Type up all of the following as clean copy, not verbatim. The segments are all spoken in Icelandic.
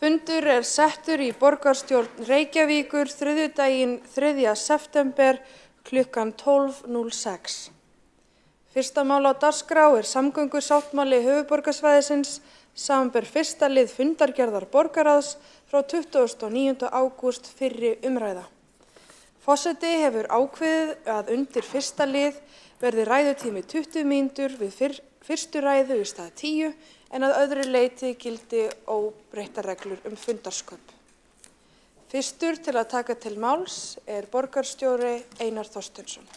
Fundur settur í borgarstjórn Reykjavíkur þriðjudaginn 3. september klukkan 12:06. Fyrsta mál á dagskrá samgöngusáttmáli höfuðborgarsvæðisins, samanber fyrsta lið fundargerðar borgarráðs frá 29. ágúst fyrri umræða. Forseti hefur ákveðið að undir fyrsta lið verði ræðutími 20 mínútur við fyrstu ræðu í stað 10, en að öðru leyti gildi óbreyttar reglur fundarsköp. Fyrstur til að taka til máls borgarstjóri Einar Þorsteinsson.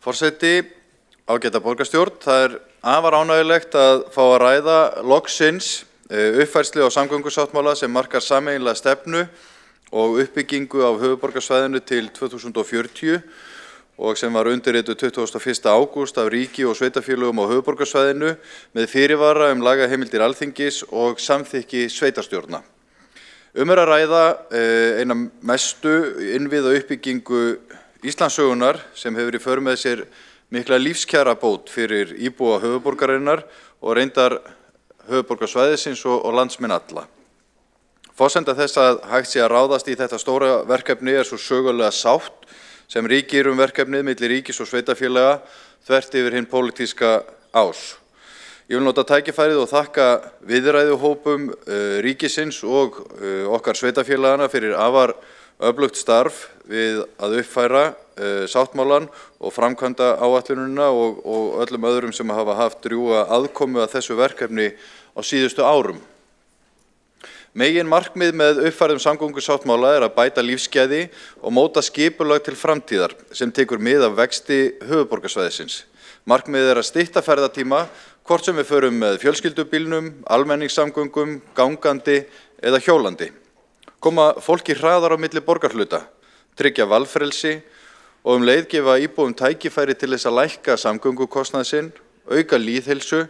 Forseti, ágæta borgarstjórn, það afar ánægjulegt að fá að ræða loksins uppfærslu á samgöngusáttmála sem markar sameiginlega stefnu og uppbyggingu á höfuðborgarsvæðinu til 2040 og sem var undirrituð 21. ágúst af ríki og sveitarfélögum á höfuðborgarsvæðinu með fyrirvara lagaheimildir Alþingis og samþykki sveitarstjórna. Að ræða eina mestu innviða uppbyggingu Íslandssögunnar sem hefur í för með sér mikla lífskjarabót fyrir íbúa höfuðborgarinnar og reyndar höfuðborgarsvæðisins og landsmenn alla. Forsenda þess að hægt sé að ráðast í þetta stóra verkefni svo sögulega sátt sem ríkir verkefnið milli ríkis og sveitarfélaga þvert yfir hinn pólitíska ás. Ég vil nota tækifærið og þakka viðræðuhópum ríkisins og okkar sveitarfélagana fyrir afar öflugt starf við að uppfæra sáttmálan og framkvæmda áætlunina og öllum öðrum sem hafa haft drjúga aðkomu að þessu verkefni á síðustu árum. Megin markmið með uppfærðum samgöngusáttmála að bæta lífsgæði og móta skipulag til framtíðar sem tekur mið af vexti höfuðborgarsvæðisins. Markmið að stytta ferðatíma, hvort sem við förum með fjölskyldubílnum, almenningssamgöngum, gangandi eða hjólandi. Koma fólki hraðar á milli borgarhluta, tryggja valfrelsi og leið gefa íbúum tækifæri til þess að lækka samgöngukostnað sinn, auka lýðheilsu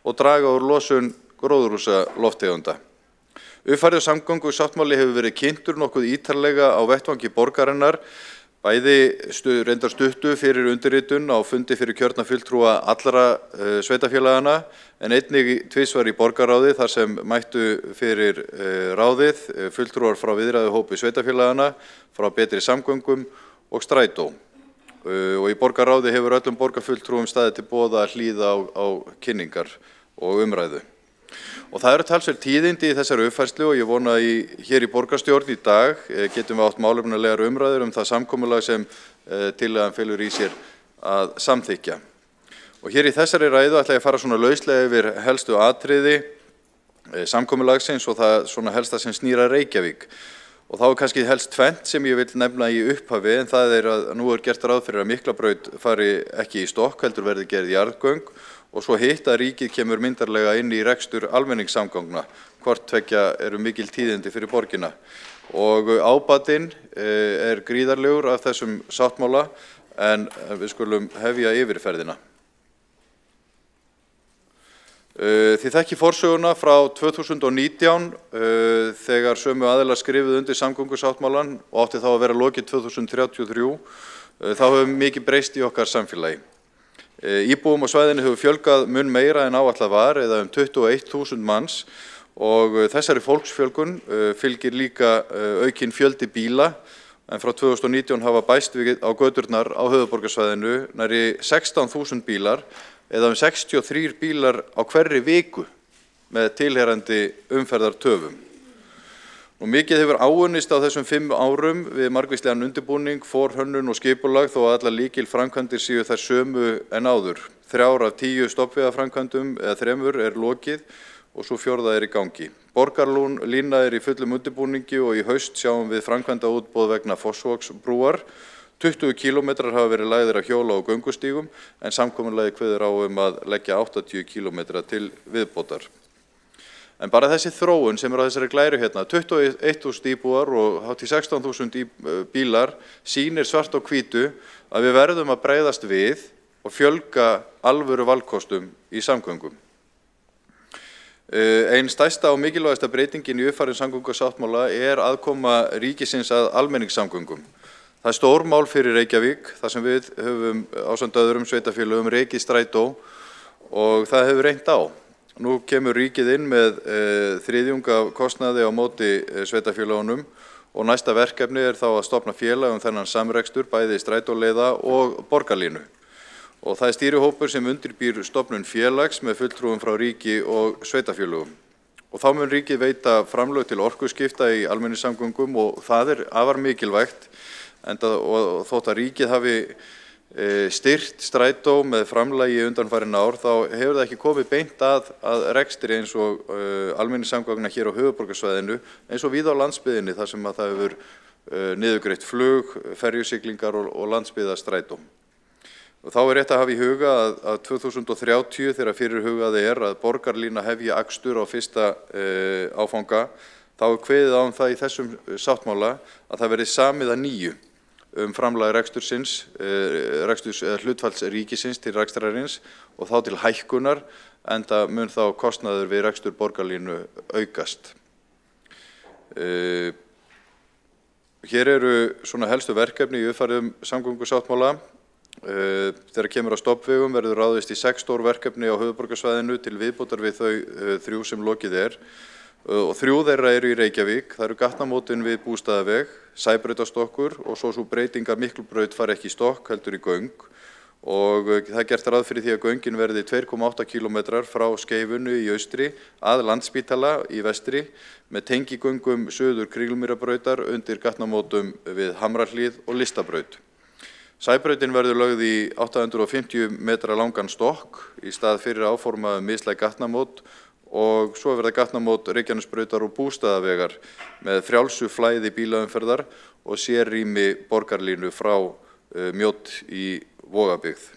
og draga úr losun gróðurhúsalofttegunda. Uppfærður samgöngusáttmáli hefur verið kynntur nokkuð ítarlega á vettvangi borgarinnar, bæði reyndar stuttu fyrir undirritun á fundi fyrir kjörna fulltrúa allra sveitarfélagana, en einnig tvisvar í borgarráði þar sem mættu fyrir ráðið fulltrúar frá viðræðuhópi sveitarfélagana, frá Betri samgöngum og Strætó. Og í borgarráði hefur öllum borgarfulltrúum staðið til boða að hlýða á kynningar og umræðu. Og það eru talsverð tíðindi í þessari uppfærslu og ég vona að hér í borgarstjórn í dag getum við átt málefnalegar umræður það samkomulag sem tillagan felur í sér að samþykkja. Og hér í þessari ræðu ætla ég að fara svona lauslega yfir helstu atriði samkomulagsins og það svona helsta sem snýr að Reykjavík. Og þá kannski helst tvennt sem ég vil nefna í upphafi, en það að nú gert ráð fyrir að Miklabraut fari ekki í stokk, heldur verði gerð jarðgöng, og svo hitt að ríkið kemur myndarlega inn í rekstur almenningssamgangna, hvort tveggja eru mikil tíðindi fyrir borgina. Og ábatinn gríðarlegur af þessum sáttmála, en við skulum hefja yfirferðina. Þið þekki forsöguna frá 2019 þegar sömu aðilar skrifuðu undir samgöngusáttmálan og átti þá að vera lokið 2033, þá hefur mikið breyst í okkar samfélagi. Íbúum á svæðinu hefur fjölgað mun meira en áætlað var, eða 21.000 manns, og þessari fólksfjölgun fylgir líka aukinn fjöldi bíla, en frá 2019 hafa bæst við á göturnar á höfuðborgarsvæðinu nærri 16.000 bílar, eða 63 bílar á hverri viku með tilheyrandi umferðartöfum. Mikið hefur áunnist á þessum 5 árum við margvíslegan undirbúning, forhönnun og skipulag þó að allar lykilframkvæmdir séu þær sömu en áður. 3 af 10 stofnvegaframkvæmdum eða 3 lokið og svo 4 í gangi. Borgarlína í fullum undirbúningi og í haust sjáum við framkvæmdaútboð vegna Fossvogsbrúar. 20 kilometrar hafa verið lagðir af hjóla- og göngustígum, en samkomulagið kveður á að leggja 80 kilometra til viðbótar. En bara þessi þróun sem á þessari glæru hérna, 21.000 íbúar og hátt í 16.000 bílar, sýnir svart á hvítu að við verðum að bregðast við og fjölga alvöru valkostum í samgöngum. Ein stærsta og mikilvægasta breytingin í uppfærðum samgöngusáttmála aðkoma ríkisins að almenningssamgöngum. Það stórmál fyrir Reykjavík, þar sem við höfum ásamt öðrum sveitarfélögum rekið strætó og það hefur reynt á. Nú kemur ríkið inn með þriðjung af kostnaði á móti sveitarfélögunum og næsta verkefni þá að stofna félag þennan samrekstur, bæði strætóleiða og borgarlínu. Og það stýrihópur sem undirbýr stofnun félags með fulltrúum frá ríki og sveitarfélögum. Og þá mun ríkið veita framlög til orkuskipta í almenningssamgöngum og það afar mikilvægt, og þótt að ríkið hafi styrt strætó með framlagi undanfarin ár, þá hefur það ekki komið beint að rekstri eins og almenningssamgangna hér á höfuðborgarsvæðinu, eins og víða á landsbyggðinni þar sem að það hefur niðurgreitt flug, ferjusiglingar og landsbyggðastrætó. Og þá rétt að hafa í huga að 2030 þegar fyrirhugað að borgarlína hefji akstur á fyrsta áfanga, þá kveðið á það í þessum sáttmála að það verði samið að nýju framlag hlutfalls ríkisins til rekstrarins og þá til hækkunar, enda mun þá kostnaður við rekstur borgarlínu aukast. Hér eru svona helstu verkefni í uppfærðum samgöngusáttmála. Þegar kemur á stofnvegum verður ráðist í 6 stór verkefni á höfuðborgarsvæðinu til viðbótar við þau 3 sem lokið og 3 þeirra eru í Reykjavík. Það eru gatnamótin við Bústaðaveg, Sæbrautarstokkur og svo breyting að Miklubraut fari ekki í stokk heldur í göng og það er gert ráð fyrir því að göngin verði 2,8 km frá Skeifunu í austri að Landspítala í vestri með tengigöngum suður Kringlumýrarbrautar undir gatnamótum við Hamrahlíð og Listabraut. Sæbrautin verður lögð í 850 metra langan stokk í stað fyrir áformaðum mislæg gatnamót og svo verða gatnamót Reykjanesbrautar og Bústaðavegar með frjálsu flæði bílaumferðar og sérrými borgarlínu frá Mjódd í Vogabyggð.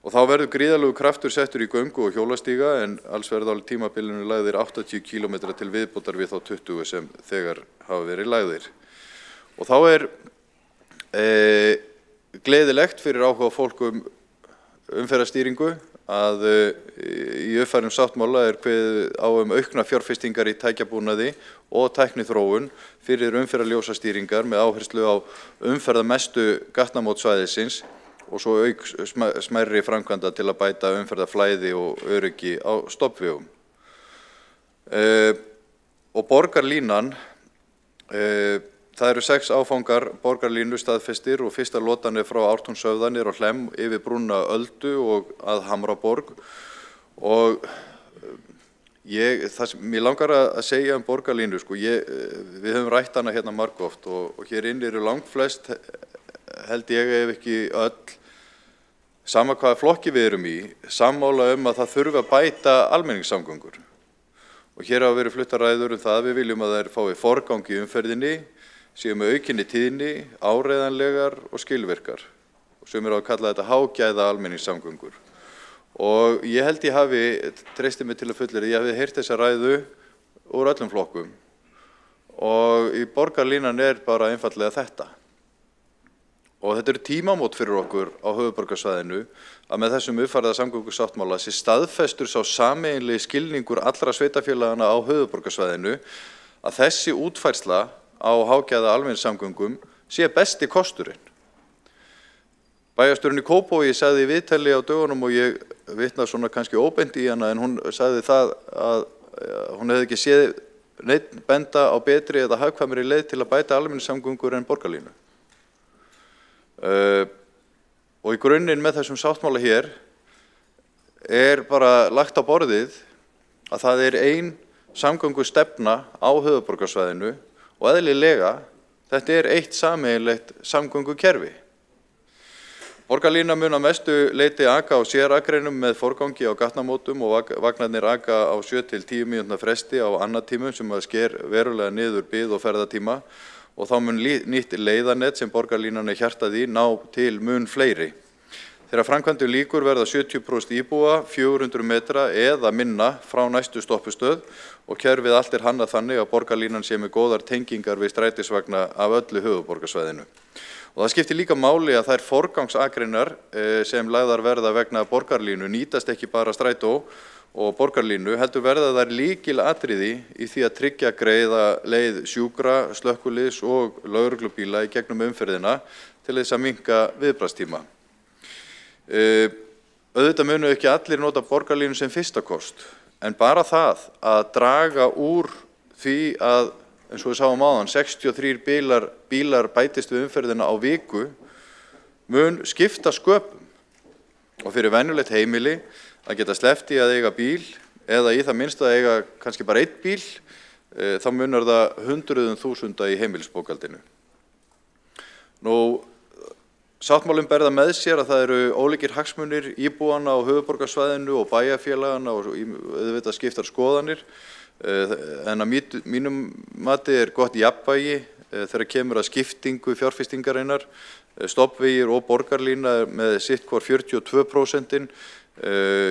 Og þá verður gríðarlegur kraftur settur í göngu og hjólastíga en alls verða á tímabilinu lagðir 80 km til viðbótar við þá 20 sem þegar hafa verið lagðir. Og þá gleðilegt fyrir áhuga fólk umferðarstýringu að í uppfærðum sáttmála kveðið á aukna fjárfestingar í tækjabúnaði og tækniþróun fyrir umferðarljósastýringar með áherslu á umferðarmestu gatnamótsvæðisins og svo auk smærri framkvæmda til að bæta umferðarflæði og öryggi á stofnvegum. Og borgarlínan, það eru 6 áfangar borgarlínu staðfestir og fyrsta lotan frá Ártúnshöfða niður á Hlemm yfir brúna Öldu og að Hamraborg. Og mér langar að segja borgarlínu, við höfum rætt hana hérna margoft og hér inni eru langflest, held ég ef ekki öll, sama hvaða flokki við erum í, sammála að það þurfi að bæta almenningssamgöngur. Og hér hafa verið fluttar ræður það við viljum að þær fái forgang í umferðinni, séu með aukinni tíðni, áreiðanlegar og skilvirkar. Og sem að kalla þetta hágæða almenningssamgöngur. Og ég held ég hafi treystið mig til að fullyrða, ég hafi heyrt þessa ræðu úr öllum flokkum. Og í borgarlínan bara einfaldlega þetta. Og þetta eru tímamót fyrir okkur á höfuðborgarsvæðinu að með þessum uppfærða samgöngusáttmála sé staðfestur sá sameiginlegi skilningur allra sveitarfélagana á höfuðborgarsvæðinu að þessi útfærsla á hágæða almenningssamgöngum sé besti kosturinn. Bæjarstjórinn í Kópavogi sagði í viðtali á dögunum og ég vitna svona kannski óbeint í hana en hún sagði það að hún hefði ekki séð neitt benda á betri eða hagkvæmari leið til að bæta almenningssamgöngur en borgarlínu. Og í grunninn með þessum sáttmála hér bara lagt á borðið að það ein samgöngustefna á höfuðborgarsvæðinu og eðlilega þetta eitt sameiginlegt samgöngukerfi. Borgarlína mun að mestu leyti aka á sérakreinum með forgangi á gatnamótum og vagnarnir aka á 7 til 10 mínútna fresti á annatímum sem að sker verulega niður bið og ferðatíma og þá mun nýtt leiðanett sem borgarlínan hjartað í ná til mun fleiri. Þegar framkvæmdum lýkur verða 70% íbúa 400 metra eða minna frá næstu stoppustöð og kerfið allt hannað þannig að borgarlínan sé með góðar tengingar við strætisvagna af öllu höfuðborgarsvæðinu. Og það skiptir líka máli að þær forgangsakreinar sem lagðar verða vegna borgarlínu nýtast ekki bara strætó og borgarlínu heldur verða þær lykilatriði í því að tryggja greiða leið sjúkra, slökkviliðs og lögreglubíla í gegnum umferðina til þess að minnka viðbragðstíma. Auðvitað munu ekki allir nota borgarlínu sem fyrsta kost, en bara það að draga úr því að, eins og við sáum áðan, 63 bílar bætist við umferðina á viku mun skipta sköpum. Og fyrir venjulegt heimili að geta sleppt í að eiga bíl eða í það minnsta að eiga kannski bara einn bíl, þá munar það hundruðum þúsunda í heimilisbókhaldinu. Sáttmálinn ber það með sér að það eru ólíkir hagsmunir íbúanna á höfuðborgarsvæðinu og bæjarfélagana og auðvitað skiptar skoðanir, en að mínum mati gott jafnvægi þegar kemur að skiptingu fjárfestingarinnar. Stofnvegir og borgarlína með sitt hvor 42%,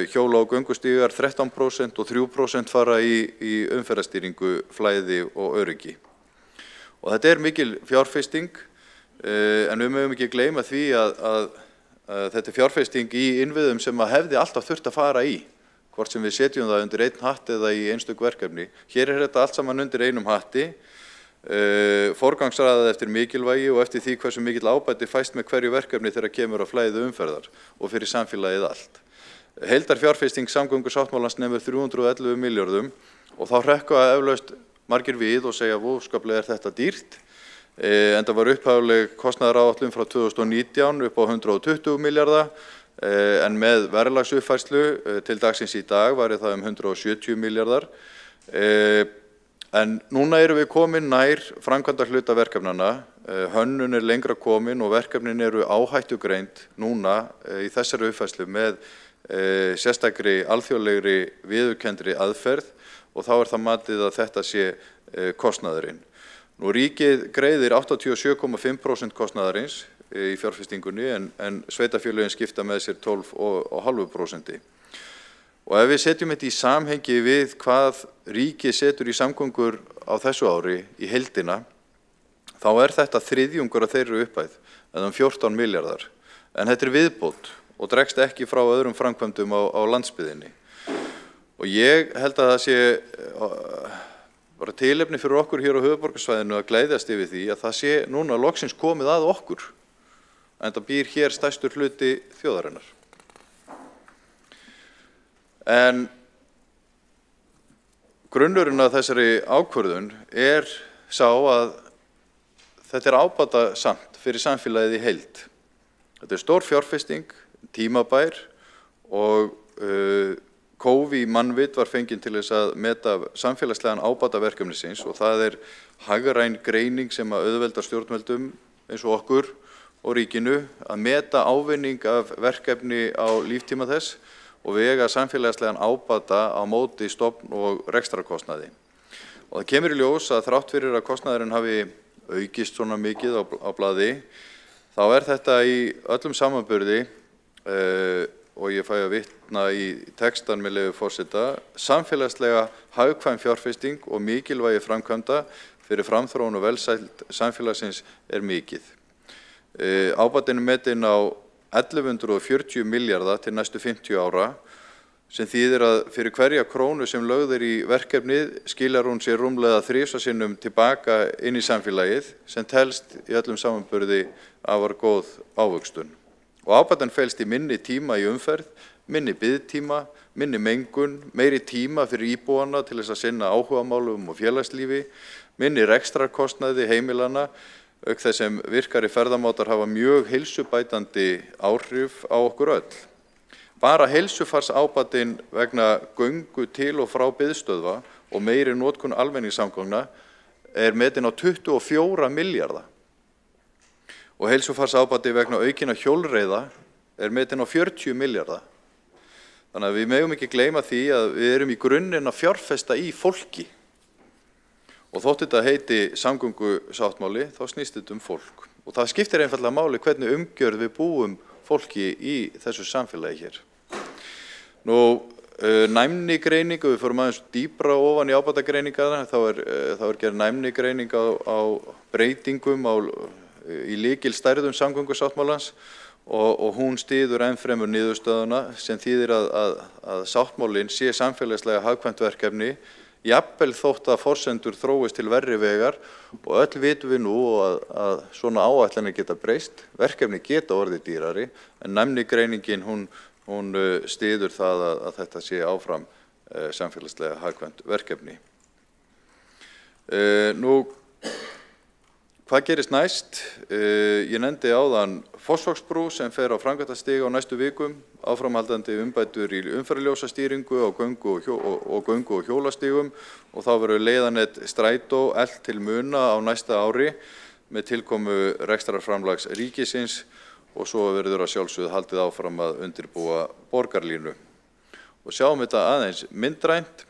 hjóla- og göngustígar 13% og 3% fara í umferðarstýringu, flæði og öryggi. Og þetta mikil fjárfesting, en við mögum ekki gleyma því að þetta fjárfesting í innviðum sem að hefði alltaf þurft að fara í, hvort sem við setjum það undir einn hatt eða í einstök verkefni. Hér þetta allt saman undir einum hatti, forgangsraðað eftir mikilvægi og eftir því hversu mikill ábati fæst með hverju verkefni þegar kemur á flæði umferðar og fyrir samfélagið allt. Heildarfjárfesting samgöngusáttmálans nemur 311 milljörðum og þá hrekka eflaust margir við og segja voðskaplega þetta dýrt, enda var upphafleg kostnaðaráætlun frá 2019 upp á 120 milljarða, en með verðlagsuppfærslu til dagsins í dag væri það 170 milljarðar. En núna erum við komin nær framkvæmdahluta verkefnanna, hönnun lengra komin og verkefnin eru áhættugreind núna í þessari uppfærslu með sérstakri alþjóðlegri viðurkenndri aðferð og þá það matið að þetta sé kostnaðurinn. Ríkið greiðir 87,5% kostnaðarins í fjárfestingunni en sveitarfélögin skipta með sér 12,5%. Og ef við setjum þetta í samhengi við hvað ríkið setur í samgöngur á þessu ári í heildina, þá þetta þriðjungur af þeirri upphæð, eða 14 milljarðar. En þetta viðbót og dregst ekki frá öðrum framkvæmdum á landsbyggðinni. Og ég held að það sé bara tilefni fyrir okkur hér á höfuðborgarsvæðinu að gleðjast yfir því að það sé núna loksins komið að okkur, en það býr hér stærstur hluti þjóðarinnar. En grunnurinn að þessari ákvörðun sá að þetta ábatasamt fyrir samfélagið í heild. Þetta stór fjárfesting, tímabær og kófi mannvit var fenginn til þess að meta samfélagslegan ábata verkefnisins og það hagræn greining sem að auðvelda stjórnvöldum eins og okkur og ríkinu að meta ávinning af verkefni á líftíma þess og vega samfélagslegan ábata á móti stofn- og rekstrarkostnaði. Og það kemur í ljós að þrátt fyrir að kostnaðurinn hafi aukist svona mikið á blaði, þá þetta í öllum samanburði, og ég fæ að vitna í textan með leyfi forseta, samfélagslega hagkvæm fjárfesting og mikilvægi framkvæmda fyrir framþróun og velsæld samfélagsins mikið. Ábatinn metinn á 1140 milljarða til næstu 50 ára, sem þýðir að fyrir hverja krónu sem lögð í verkefnið skilar hún sér rúmlega 3 sinnum tilbaka inn í samfélagið, sem telst í öllum samanburði afar góð ávöxtun. Og ábatan felst í minni tíma í umferð, minni biðtíma, minni mengun, meiri tíma fyrir íbúana til þess að sinna áhugamálum og félagslífi, minni rekstrarkostnaði heimilana, auk þess sem virkari ferðamátar hafa mjög heilsubætandi áhrif á okkur öll. Bara heilsufarsábatinn vegna göngu til og frá biðstöðva og meiri notkun almenningssamgangna metinn á 24 milljarða. Og heilsufarsábati vegna aukinna hjólreiða metinn á 40 milljarða. Þannig að við megum ekki gleyma því að við erum í grunninn að fjárfesta í fólki. Og þótt þetta heiti samgöngusáttmáli, þá snýst þetta fólk. Og það skiptir einfaldlega máli hvernig umgjörð við búum fólki í þessu samfélagi hér. Næmnigreining, við fórum aðeins dýpra ofan í ábatagreiningarna, þá gerð næmnigreining á breytingum í lykilstærðum samgöngusáttmálans og hún styður ennfremur niðurstöðuna sem þýðir að sáttmálinn sé samfélagslega hagkvæmt verkefni, jafnvel þótt að forsendur þróist til verri vegar og öll vitum við nú að svona áætlanir geta breyst, verkefni geta orðið dýrari en næmnigreiningin hún styður það að þetta sé áfram samfélagslega hagkvæmt verkefni. Nú, hvað gerist næst? Ég nefndi áðan Fossvogsbrú sem fer á framkvæmdastig á næstu vikum, áframhaldandi umbætur í umferðarljósastýringu og göngu- og hjólastígum og þá verður leiðanett strætó eflt til muna á næsta ári með tilkomu rekstrarframlags ríkisins og svo verður að sjálfsögðu haldið áfram að undirbúa borgarlínu. Og sjáum þetta aðeins myndrænt.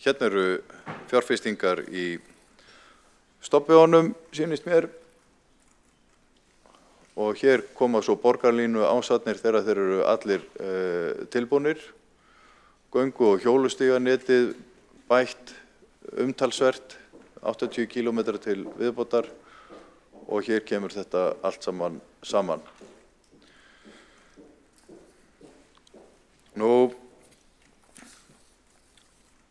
Hérna eru fjárfestingar í stofnvegunum, sýnist mér, og hér koma svo borgarlínu ásatnir þegar þeir eru allir tilbúnir. Göngu- og hjólustíganetið bætt umtalsvert, 80 km til viðbótar og hér kemur þetta allt saman. Nú,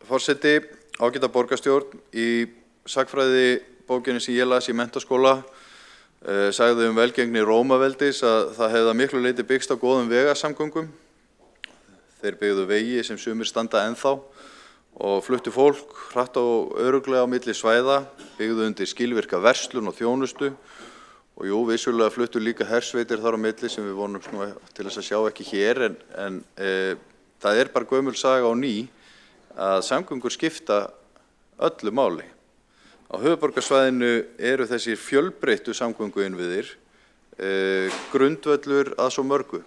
forseti, ágæta borgarstjórn, í sagnfræði bókinni sem ég las í menntaskóla sagði velgengni Rómaveldis að það hefði að miklu leyti byggst á góðum vegasamgöngum. Þeir byggðu vegi sem sumir standa ennþá og fluttu fólk hratt og örugglega á milli svæða, byggðu undir skilvirka verslun og þjónustu og jú, vissulega fluttu líka hersveitir þar á milli sem við vonum til þess að sjá ekki hér en það bara gömul saga á ný að samgöngur skipta öllu máli. Á höfuðborgarsvæðinu eru þessir fjölbreyttu samgönguinnviðir grundvöllur að svo mörgu.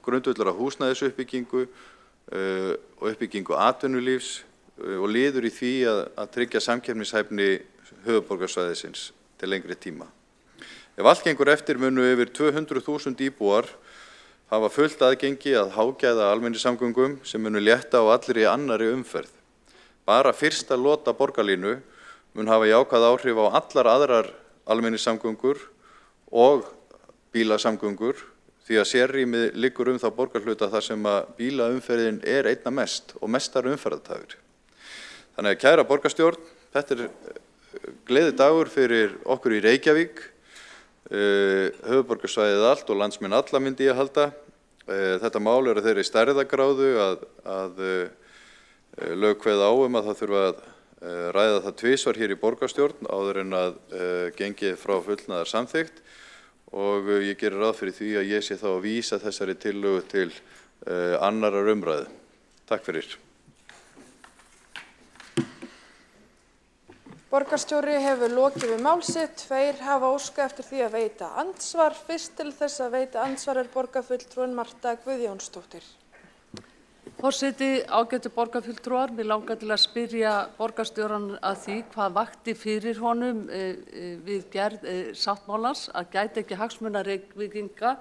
Grundvöllur að húsnæðisuppbyggingu og uppbyggingu atvinnulífs og liður í því að tryggja samkeppnishæfni höfuðborgarsvæðisins til lengri tíma. Ef allt gengur eftir munu yfir 200.000 íbúar hafa fullt aðgengi að hágæða almenningssamgöngum sem munu létta á allri annarri umferð. Bara fyrsta lota borgarlínu mun hafa jákvæð áhrif á allar aðrar almenningssamgöngur og bílasamgöngur því að sérrými liggur þá borgarhluta þar sem að bílaumferðin einna mest og mestar umferðartafir. Þannig að kæra borgarstjórn, þetta gleðidagur fyrir okkur í Reykjavík, höfuðborgarsvæðið allt og landsmenn alla myndi ég halda. Þetta mál að þeirri stærðargráðu að lög kveða á að það þurfa að ræða það tvisvar hér í borgarstjórn áður en að gengið frá fullnaðar samþykkt og ég gerir ráð fyrir því að ég sé þá að vísa þessari tillögu til annarar umræðu. Takk fyrir. Borgarstjóri hefur lokið við mál sitt. Tveir hafa óskað eftir því að veita andsvar. Fyrst til þess að veita andsvar borgarfulltrúin Marta Guðjónsdóttir. Forseti, ágætu borgarfulltrúar, mig langar til að spyrja borgarstjóran að því hvað vakti fyrir honum við gerð sáttmálans að gæti ekki hagsmuna Reykvíkinga,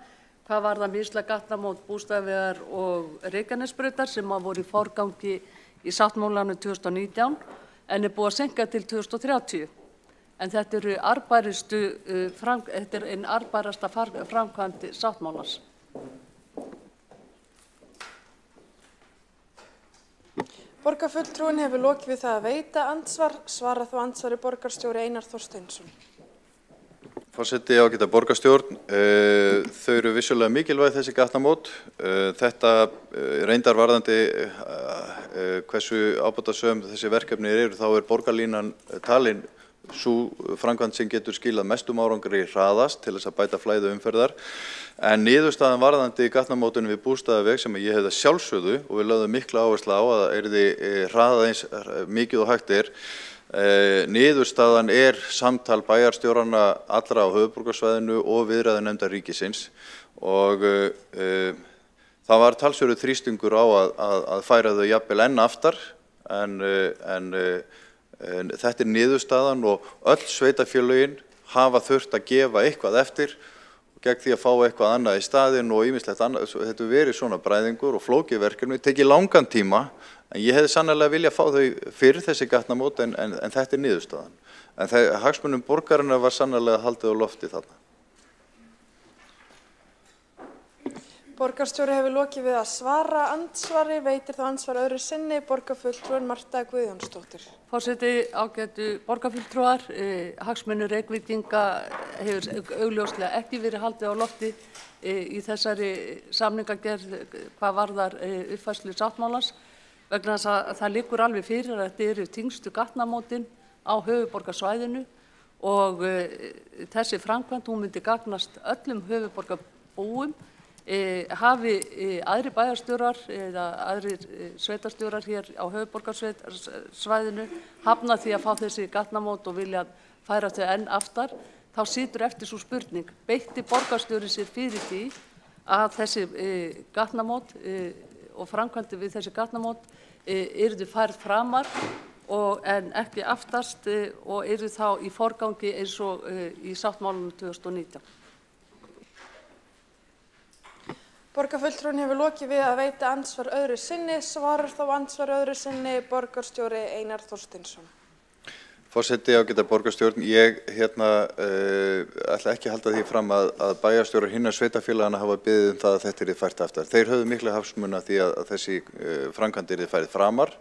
hvað var það misla gatnamót Bústaðavegar og Reykjanesbrautar sem voru í forgangi í sáttmálanum 2019 en búið að seinka til 2030. En þetta einn arðbærasta framkvæmd sáttmálans. Borgarfulltrúin hefur lokið við það að veita andsvar. Svara þá andsvari borgarstjóri Einar Þorsteinsson. Forseti, ágæta borgarstjórn, þau eru vissulega mikilvæg þessi gatnamót. Þetta reyndar varðandi hversu ábótasöm þessi verkefni eru, þá borgarlínan talin sú framkvæmd sem getur skilað mestum árangri hraðast til þess að bæta flæði umferðar. En niðurstaðan varðandi gatnamótinu við Bústaðaveg sem ég hefði sjálfsögðu og við lögðum mikla áherslu á að yrði hraðað eins mikið og hægt niðurstaðan samtal bæjarstjóranna allra á höfuðborgarsvæðinu og viðræðunefndar ríkisins og það var talsverður þrýstingur á að færa þau jafnvel enn aftar en þetta niðurstaðan og öll sveitarfélögin hafa þurft að gefa eitthvað eftir gegn því að fá eitthvað annað í staðinn og ýmislegt annað. Þetta verið svona bræðingur og flókið verkefni, tekið langan tíma en ég hefði sannarlega viljað fá þau fyrir þessi gatnamót en þetta niðurstaðan. En hagsmunum borgarinnar var sannarlega haldið á lofti þarna. Borgarstjóri hefur lokið við að svara andsvari, veitir þá andsvar öðru sinni borgarfulltrúin Marta Guðjónsdóttir. Forseti, ágætu borgarfulltrúar, hagsmunir Reykvíkinga hefur augljóslega ekki verið haldið á lofti í þessari samningagerð hvað varðar uppfærslu sáttmálans, vegna þess að það liggur alveg fyrir að þetta eru þyngstu gatnamótin á höfuðborgarsvæðinu og þessi framkvæmd hún myndi gagnast öllum höfuðborgarbúum. Hafi aðrir bæjarstjórar eða aðrir sveitarstjórar hér á höfuðborgarsvæðinu hafnað því að fá þessi gatnamót og vilja færa þau enn aftar, þá situr eftir svo spurning, beitti borgarstjóri sér fyrir því að þessi gatnamót og framkvæmdi við þessi gatnamót yrðu færð framar en ekki aftast og yrðu þá í forgangi eins og í sáttmálunum 2019. Borgarfulltrúin hefur lokið við að veita andsvar öðru sinni, svarar þá andsvar öðru sinni borgarstjóri Einar Þorsteinsson. Forseti, ágæta borgarstjórn, ég ætla ekki að halda því fram að bæjarstjórar hinna sveitarfélagana hafa beðið það að þetta yrði fært aftar. Þeir höfðu mikla hagsmuna því að þessi framkvæmd yrði færð framar,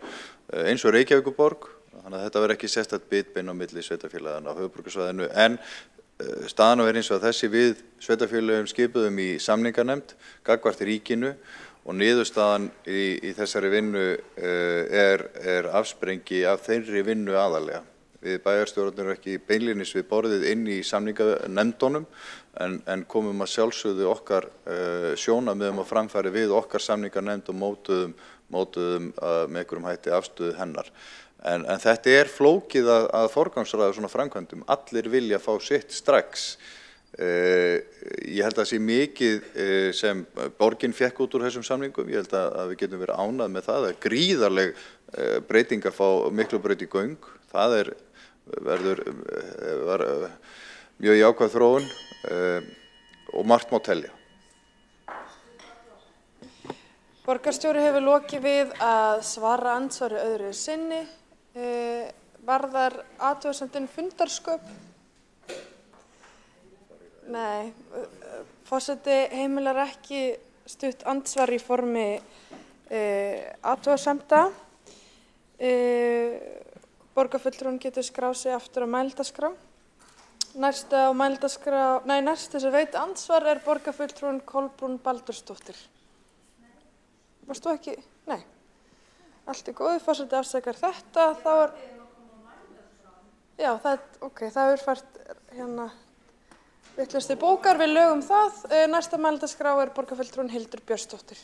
eins og Reykjavíkurborg, þannig að þetta verði ekki sérstakt bitbein á milli sveitarfélagana á höfuðborgarsvæðinu, en staðan er eins og að þessi við sveitarfélögum skipuðum í samninganefnd gagnvart ríkinu og niðurstaðan í þessari vinnu er afsprengi af þeirri vinnu aðalega. Við bæjarstjórarnir eru ekki beinlínis við borðið inn í samninganefndunum en komum að sjálfsögðu okkar sjónarmiðum á framfæri við okkar samninganefnd og mótuðum með einhverjum hætti afstöðu hennar. En þetta er flókið að forgangsraða svona framkvæmdum. Allir vilja fá sitt strax. Ég held að það sé mikið sem borgin fekk út úr þessum samningum. Ég held að við getum verið ánægð með það. Það er gríðarleg breyting að fá Miklubraut í göng. Það var mjög jákvæð þróun og margt má telja. Borgarstjóri hefur lokið við að svara andsvari öðru sinni. Varðar athugasemdin fundarsköp? Nei, forseti heimilar ekki stutt andsvar í formi athugasemda. Borgarfulltrúin getur skráð sig aftur á mælendaskrá. Næst sem veit andsvar er borgarfulltrúin Kolbrún Baldursdóttir. Varst þú ekki? Nei. Allt í góðu, forseti afsakar þetta, þá er... Já, það er fært vitlaust í bókar, við lögum það. Næsta mælendaskrá er borgarfulltrúin Hildur Björnsdóttir.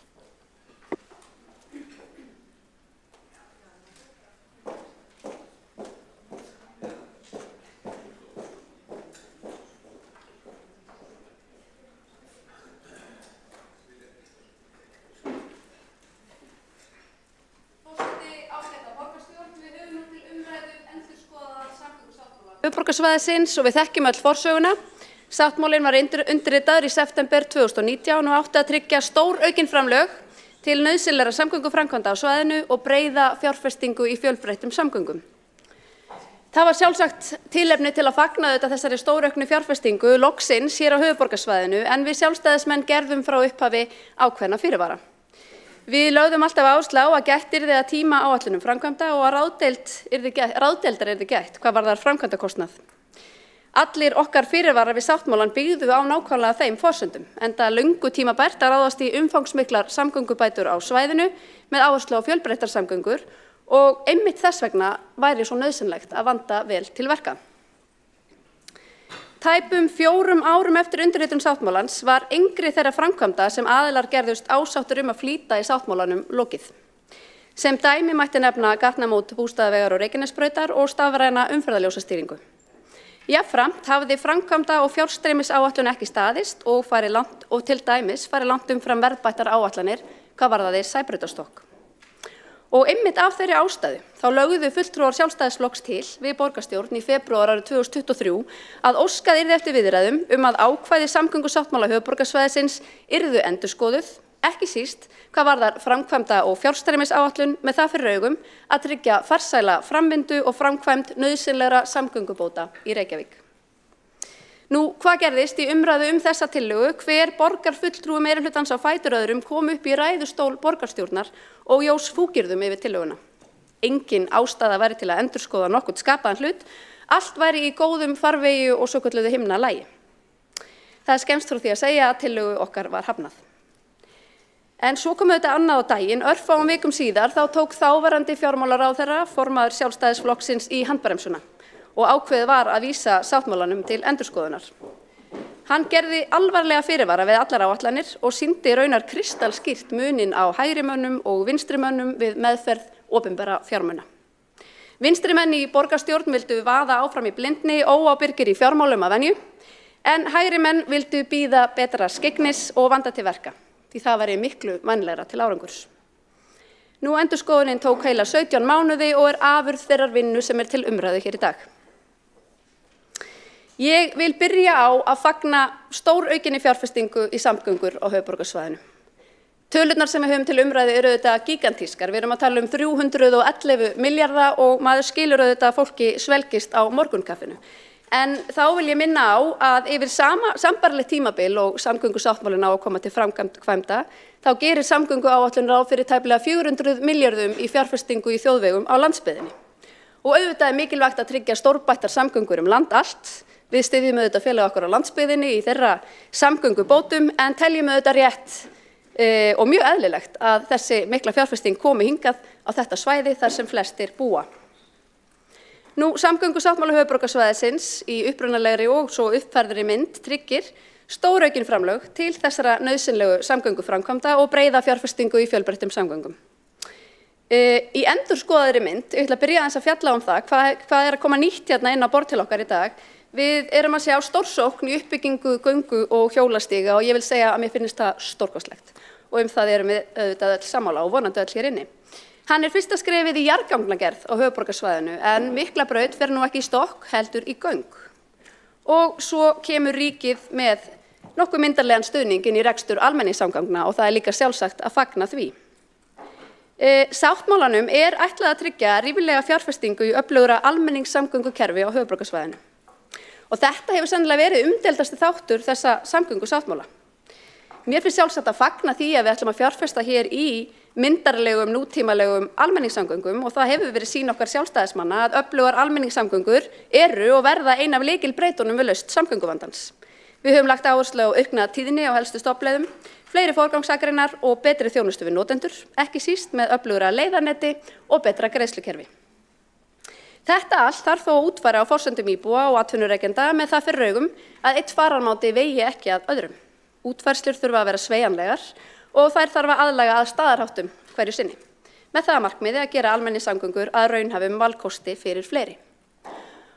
Höfuðborgarsvæðisins og við þekkjum öll forsöguna. Sáttmálinn var undirritaður í september 2019 og átti að tryggja stóraukin framlög til nauðsynlegra samgönguframkvæmda á svæðinu og breiða fjárfestingu í fjölbreyttum samgöngum. Það var sjálfsagt tilefni til að fagna þessari stórauknu fjárfestingu loksins hér á höfuðborgarsvæðinu en við sjálfstæðismenn gerðum frá upphafi ákveðna fyrirvara. Við lögðum alltaf áherslu á að gætt yrði að tíma áætlunum framkvæmda og að ráðdeildar yrði gætt hvað varðar framkvæmdakostnað. Allir okkar fyrirvarar við sáttmálann byggðu á nákvæmlega þeim forsendum, enda löngu tímabært að ráðast í umfangsmiklar samgöngubætur á svæðinu með áherslu á fjölbreyttar samgöngur og einmitt þess vegna væri svo nauðsynlegt að vanda vel til verka. Tæpum 4 árum eftir undirritun sáttmálans var engri þeirra framkvæmda sem aðilar gerðust ásáttur að flýta í sáttmálanum lokið. Sem dæmi mætti nefna gatnamót Bústaðavegar og Reykjanesbrautar og stafræna umferðarljósastýringu. Jafnframt hafði framkvæmda og fjárstreymisáætlun ekki staðist og til dæmis farið langt umfram verðbættar áætlanir hvað varðaði Sæbrautarstokk. Og einmitt af þeirri ástæðu þá lögðu fulltrúar Sjálfstæðisflokks til við borgarstjórn í febrúar árið 2023 að óskað yrði eftir viðræðum að ákvæði samgöngusáttmála höfuðborgarsvæðisins yrðu endurskoðuð, ekki síst hvað varðar framkvæmda og fjárstreymisáætlun með það fyrir augum að tryggja farsæla framvindu og framkvæmd nauðsynlegra samgöngubóta í Reykjavík. Nú, hvað gerðist í umræðu þessa tillögu? Hver borgarfulltrúi meirihlutans á fætur öðrum kom upp í ræðustól borgarstjórnar og jós fúkyrðum yfir tillöguna. Engin ástæða væri til að endurskoða nokkurn skapaðan hlut, allt væri í góðum farvegi og svokölluðu himnalagi. Það er skemmst frá því að segja að tillögu okkar var hafnað. En svo kom þetta annað á daginn, örfáum vikum síðar, þá tók þáverandi fjármálaráðherra, formaður Sjálfstæðisflokksins í handbremsuna og ákveðið var að vísa sáttmálanum til endurskoðunar. Hann gerði alvarlega fyrirvara við allar áætlanir og sýndi raunar kristalskýrt munin á hægrimönnum og vinstrimönnum við meðferð opinbera fjármuna. Vinstrimenn í borgarstjórn vildu vaða áfram í blindni, óábyrgir í fjármálum að venju, en hægrimenn vildu bíða betra skyggnis og vanda til verka, því það væri miklu vænlegra til árangurs. Nú endurskoðunin tók heila 17 mánuði og er afurð þeirrar vinnu sem er til umræðu hér í dag. Ég vil byrja á að fagna stóraukinni fjárfestingu í samgöngur á höfuðborgarsvæðinu. Tölurnar sem við höfum til umræðu eru auðvitað gigantískar. Við erum að tala 311 milljarða og maður skilur auðvitað fólki svelgist á morgunkaffinu. En þá vil ég minna á að yfir sambærilegt tímabil og samgöngusáttmálinn á að koma til framkvæmda, þá gerir samgönguáætlun ráð fyrir tæplega 400 milljörðum í fjárfestingu í þjóðvegum á landsbyggðinni. Og auðvitað er mikilvægt að tryggja stórbættar samgöngur land allt. Við styðjum auðvitað félag okkar á landsbyggðinni í þeirra samgöngubótum en teljum auðvitað rétt og mjög eðlilegt að þessi mikla fjárfesting komi hingað á þetta svæði þar sem flestir búa. Nú, samgöngusáttmáli höfuðborgarsvæðisins í upprunalegri og svo uppfærðri mynd tryggir stóraukin framlög til þessara nauðsynlegu samgönguframkvæmda og breiða fjárfestingu í fjölbreyttum samgöngum. Í endurskoðaðri mynd, ég ætla að byrja aðeins að fjalla það hvað er að koma nýtt hérna inn á borð til okkar í dag. Við erum að sjá stórsókn í uppbyggingu göngu og hjólastíga og ég vil segja að mér finnst það stórkostlegt og það erum við auðvitað öll sammála og vonandi öll hér inni. Hann er fyrsta skrefið í jarðgangagerð á höfuðborgarsvæðinu en Miklabraut fer nú ekki í stokk heldur í göng. Og svo kemur ríkið með nokkuð myndarlegan stuðning inn í rekstur almenningssamgangna og það er líka sjálfsagt að fagna því. Sáttmálanum er ætlað að tryggja rífilega fjárfestingu í öflugra almenningssamgöngukerfi á höfuðborgarsvæðinu. Og þetta hefur sennilega verið umdeildasti þáttur þessa samgöngusáttmála. Mér finnst sjálfsagt að fagna því að við ætlum að fjárfesta hér í myndarlegum, nútímalegum almenningssamgöngum og það hefur verið sýn okkar sjálfstæðismanna að öflugar almenningssamgöngur eru og verða ein af lykilbreytunum við lausn samgönguvandans. Við höfum lagt áherslu á aukna tíðni á helstu stoppleiðum, fleiri forgangsakreinar og betri þjónustu við notendur, ekki síst með öflugra leiðarneti og betra greiðslukerfi. Þetta allt þarf þó að útfæra á forsendum íbúa og atvinnurekenda með það fyrir augum að eitt fararmáti vegi ekki að öðrum. Útfærslur þurfa að vera sveigjanlegar og þær þarf að aðlaga að staðarháttum hverju sinni. Með það að markmiði að gera almenningssamgöngur að raunhæfum valkosti fyrir fleiri.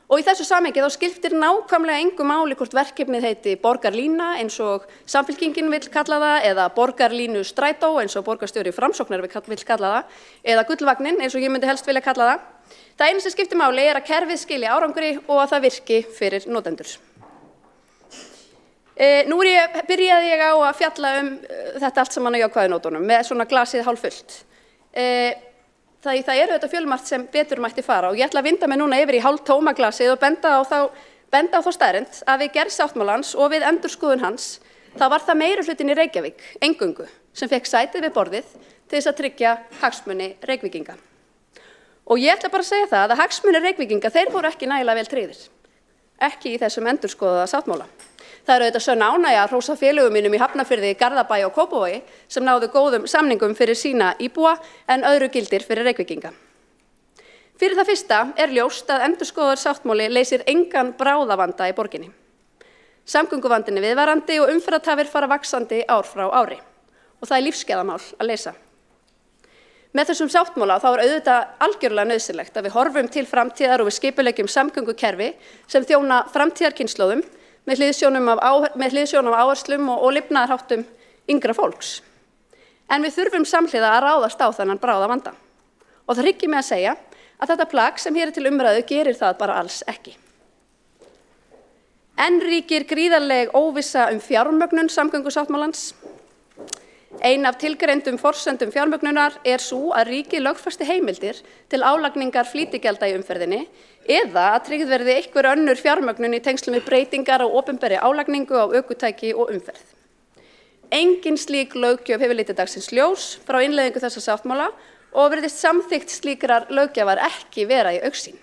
Og í þessu samhengi þá skiptir nákvæmlega engu máli hvort verkefnið heiti borgarlína eins og Samfylkingin vill kalla það eða borgarlínu strætó eins og borgarstjóri Framsóknar vill kalla það eða gullvagnin eins og ég myndi helst vilja kalla það. Það eina sem skiptir máli er að kerfið skili árangri og að það virki fyrir notendur. Nú byrjaði ég á að fjalla þetta allt saman á jákvæðu nótunum með svona glasið hálffullt. Það eru þetta fjölmargt sem betur mætti fara og ég ætla að vinda mig núna yfir í hálftóma glasið og benda á þá staðreynd að við gerð sáttmálans og við endurskoðun hans þá var það meirihlutinn í Reykjavík, eingöngu, sem fekk sætið við borðið til þess að tryggja hagsmuni Reykvíkinga. Og ég ætla bara að segja það að hagsmunir Reykvíkinga, þeir voru ekki nægilega vel tryggðir. Ekki í þessum endurskoðaða sáttmála. Það eru auðvitað sönn ánægja að hrósa félögum mínum í Hafnarfirði, Garðabæ og Kópavogi sem náðu góðum samningum fyrir sína íbúa en öðru gildir fyrir Reykvíkinga. Fyrir það fyrsta er ljóst að endurskoðaður sáttmáli leysir engan bráðavanda í borginni. Samgönguvandinn er viðvarandi og umferðartafir fara vaxandi ár frá ári og það er lífsgæðamál að leysa. Með þessum sáttmála þá er auðvitað algjörlega nauðsynlegt að við horfum til framtíðar og við skipuleggjum samgöngukerfi sem þjóna framtíðarkynslóðum með hliðsjón af áherslum og lifnaðarháttum yngra fólks. En við þurfum samhliða að ráðast á þennan bráðavanda. Og það hryggir mig að segja að þetta plagg sem hér er til umræðu gerir það bara alls ekki. Enn ríkir gríðarleg óvissa fjármögnun samgöngusáttmálans. Ein af tilgreindum forsendum fjármögnunar sú að ríkið lögfesti heimildir til álagningar flýtigjalda í umferðinni eða að tryggð verði einhver önnur fjármögnun í tengslum við breytingar á opinberri álagningu á ökutæki og umferð. Engin slík löggjöf hefur litið dagsins ljós frá innleiðingu þessa sáttmála og virðist samþykkt slíkrar löggjafar ekki vera í augsýn.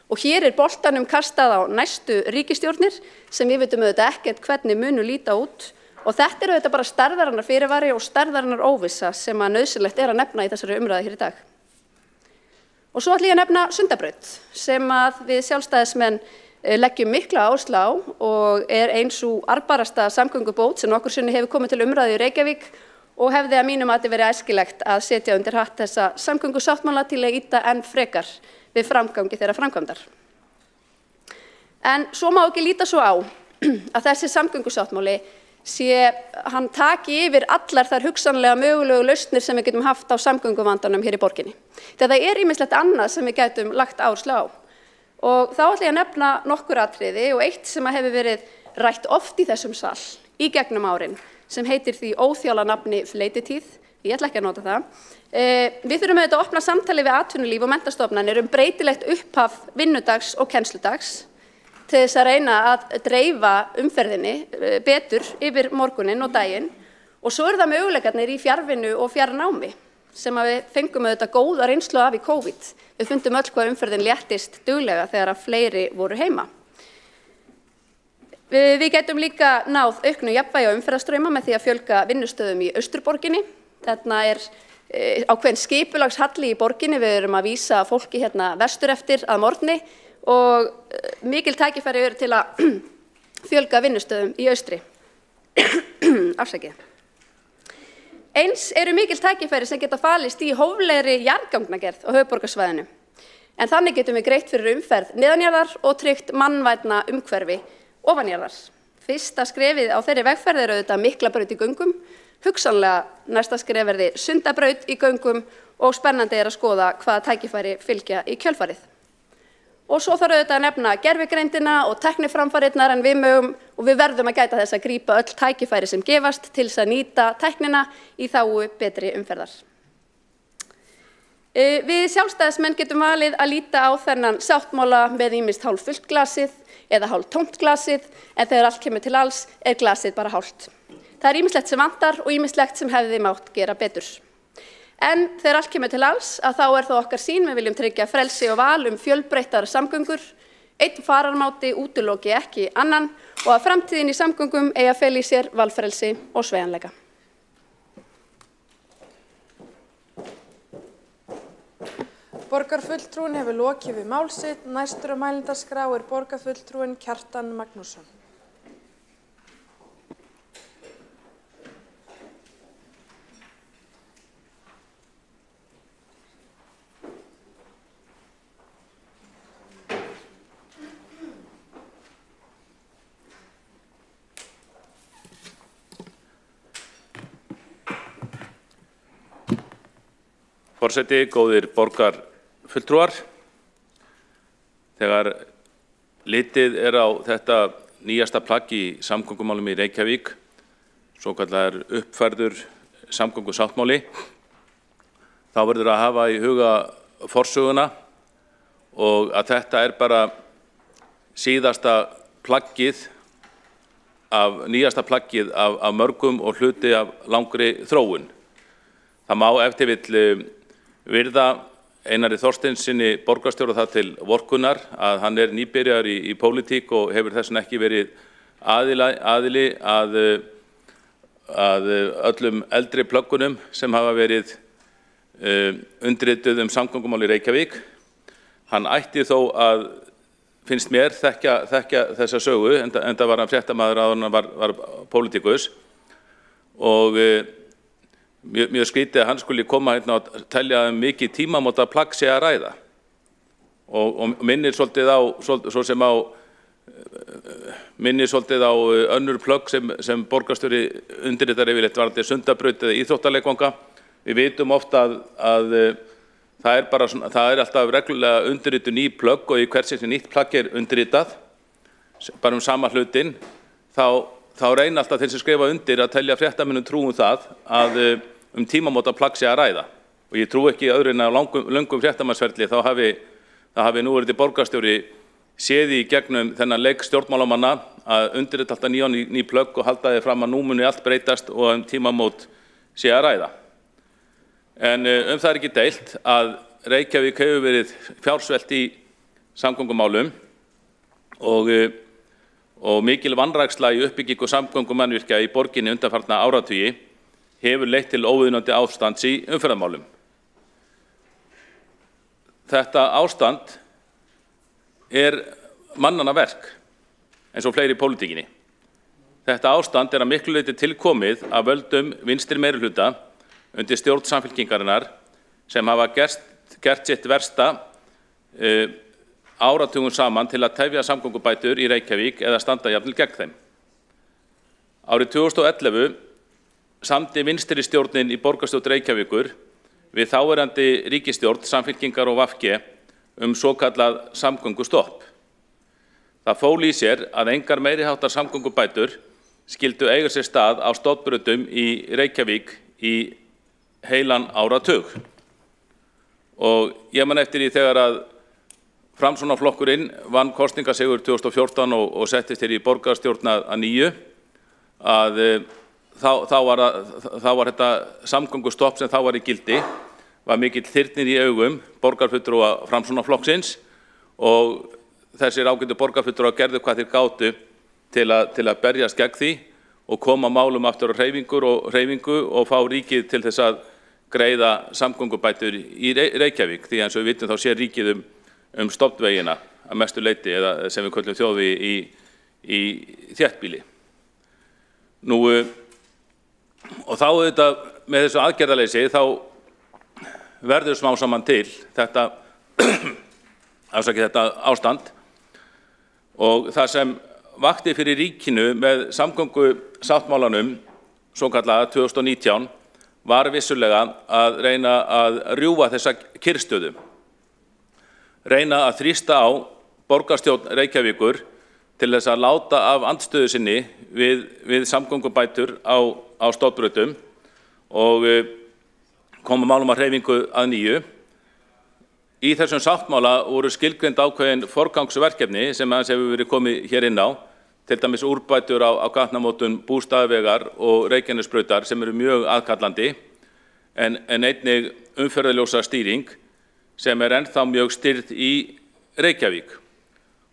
Og hér boltanum kastað á næstu ríkisstjórnir sem við vitum auðvitað ekkert hvernig munu líta út. Og þetta auðvitað bara stærðarinnar fyrirvari og stærðarinnar óvissa sem að nauðsynlegt að nefna í þessari umræðu hér í dag. Og svo ætla ég að nefna Sundabraut sem að við sjálfstæðismenn leggjum mikla áherslu á og ein sú arðbærasta samgöngubót sem nokkur sinni hefur komið til umræðu í Reykjavík og hefði að mínum mati verið æskilegt að setja undir hatt þessa samgöngusáttmála til að ýta enn frekar við framgangi þeirra framkvæmdar. En svo má ekki líta svo á að þessi samgöngusáttmáli hann taki yfir allar þær hugsanlega mögulegu lausnir sem við getum haft á samgönguvandanum hér í borginni. Þetta ýmislegt annað sem við gætum lagt áherslu á. Og þá ætla ég að nefna nokkur atriði og eitt sem hefur verið rætt oft í þessum sal í gegnum árin sem heitir því óþjála nafni fleytitíð. Ég ætla ekki að nota það. Við þurfum auðvitað að opna samtali við atvinnulíf og menntastofnanir breytilegt upphaf vinnudags og kennsludags til þess að reyna að dreifa umferðinni betur yfir morguninn og daginn og svo það möguleikarnir í fjarvinnu og fjarnámi sem að við fengum auðvitað góða reynslu af í COVID. Við fundum öll hvað umferðin léttist duglega þegar að fleiri voru heima. Við getum líka náð auknu jafnvægi á umferðarstrauma með því að fjölga vinnustöðum í Austurborginni. Þarna ákveðin skipulagshalli í borginni, við erum að vísa fólki vestur eftir að morgni og mikil tækifæri eru til að fjölga vinnustöðum í austri. Afsakið. Eins eru mikil tækifæri sem geta falist í hóflegri jarðgangagerð á höfuðborgarsvæðinu. En þannig getum við greitt fyrir umferð neðanjarðar og tryggt mannvænna umhverfi ofanjarðar. Fyrsta skrefið á þeirri vegferð auðvitað Miklabraut í göngum, hugsanlega næsta skref verði Sundabraut í göngum og spennandi að skoða hvaða tækifæri fylgja í kjölfarið. Og svo þarf auðvitað að nefna gervigreindina og tækniframfarirnar en við verðum að gæta þess að grípa öll tækifæri sem gefast til þess að nýta tæknina í þágu betri umferðar. Við sjálfstæðismenn getum valið að líta á þennan sáttmála með ýmist hálffullt glasið eða hálftómt glasið en þegar allt kemur til alls glasið bara hálft. Það ýmislegt sem vantar og ýmislegt sem hefði mátt gera betur. En þegar allt kemur til alls þá það okkar sýn, við viljum tryggja frelsi og val fjölbreyttar samgöngur, einn fararmáti útiloki ekki annan og að framtíðin í samgöngum eigi að fela í sér valfrelsi og sveigjanleika. Borgarfulltrúinn hefur lokið við mál sitt. Næstur á mælendaskrá borgarfulltrúinn Kjartan Magnússon. Forseti, góðir borgarfulltrúar, þegar litið á þetta nýjasta plagg í samgöngumálum í Reykjavík, svokallaður uppfærður samgöngusáttmáli, þá verður að hafa í huga forsöguna og að þetta bara síðasta plaggið nýjasta plaggið af mörgum og hluti af langri þróun. Það má ef til vill virða Einari Þorsteinssyni borgarstjóra það til vorkunnar að hann nýbyrjar í pólitík og hefur þess vegna ekki verið aðili að öllum eldri plöggunum sem hafa verið undirrituð samgöngumál í Reykjavík. Hann ætti þó að, finnst mér, þekkja þessa sögu, enda var hann fréttamaður áður en hann var pólitíkus og mjög skrítið að hann skuli koma og telja mikið tímamóta plagg sé að ræða og minnir svolítið á önnur plögg sem borgarstjóri undirritar yfirleitt varðandi Sundabraut eða íþróttaleikvanga. Við vitum ofta að það alltaf reglulega undirritu ný plögg og í hvert sem nýtt plagg undirritað bara sama hlutinn þá reyna alltaf þeir sem skrifa undir að telja fréttamönnum trú það að tímamótaplagg sé að ræða. Og ég trú ekki öðru en að löngum fréttamannsferli þá hafi núverandi borgarstjóri séð í gegnum þennan leik stjórnmálamanna að undirrita alltaf ný plögg og halda þið fram að nú muni allt breytast og tímamót sé að ræða. En það er ekki deilt að Reykjavík hefur verið fjársvelt í samgöngumálum og mikil vanræksla í uppbyggingu samgöngumannvirkja í borginni undanfarna áratugi hefur leitt til óviðunandi ástands í umferðarmálum. Þetta ástand er mannanna verk eins og fleiri í pólitíkinni. Þetta ástand er að miklu leyti tilkomið af völdum vinstri meirihluta undir stjórn Samfylkingarinnar sem hafa gert sitt versta áratugum saman til að tefja samgöngubætur í Reykjavík eða standa jafnvel gegn þeim. Árið 2011 samdi vinstri stjórnin í borgarstjórn Reykjavíkur við þáverandi ríkisstjórn Samfylkingar og VG svokallað samgöngustopp. Það fól í sér að engar meiriháttar samgöngubætur skyldu eiga sér stað á stofnbrautum í Reykjavík í heilan áratug. Og ég man eftir því þegar að Framsóknarflokkurinn vann kosningasigur 2014 og settist hér í borgarstjórn að nýju að þá var þetta samgöngustopp sem þá var í gildi var mikill þyrnir í augum borgarfulltrúa Framsóknarflokksins og þessir ágætu borgarfulltrúar gerðu hvað þeir gátu til að berjast gegn því og koma málum aftur á hreyfingu og fá ríkið til þess að greiða samgöngubætur í Reykjavík því eins og við vitum þá sé ríkið stofnvegina að mestu leyti eða sem við köllum þjóðvegi í þéttbýli. Og þá auðvitað með þessu aðgerðaleysi þá verður smá saman til þetta ástand og það sem vakti fyrir ríkinu með samgöngusáttmálanum svokallaða 2019 var vissulega að reyna að rjúfa þessa kyrrstöðu. Reyna að þrýsta á borgarstjórn Reykjavíkur til þess að láta af andstöðu sinni við samgöngubætur á stofnbrautum og koma málum að hreyfingu að nýju. Í þessum sáttmála voru skilgreind ákveðin forgangsverkefni sem aðeins hefur verið komið hér inn á, til dæmis úrbætur á gatnamótum Bústaðavegar og Reykjanesbrautar sem eru mjög aðkallandi, en einnig umferðarljósa stýring sem ennþá mjög styrð í Reykjavík.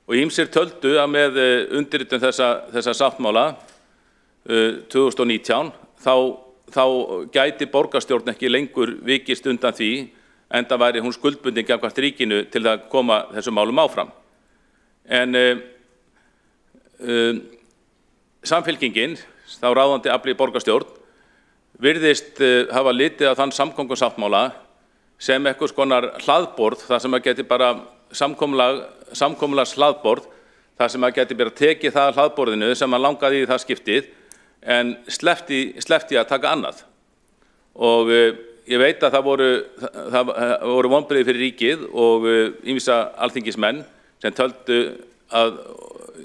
Og ýmsir töldu að með undirritun þessa sáttmála 2019 þá gæti borgarstjórn ekki lengur vikist undan því enda væri hún skuldbundin gagnvart ríkinu til að koma þessum málum áfram. En Samfylkingin, þá ráðandi afl í borgarstjórn, virðist hafa litið á þann samgöngusáttmála sem einhvers konar hlaðborð, þar sem að geti bara samkomulags hlaðborð, þar sem að geti bara tekið það hlaðborðinu sem að langaði í það skiptið, en sleppti að taka annað. Og ég veit að það voru vonbrigði fyrir ríkið og ýmsa alþingismenn sem töldu að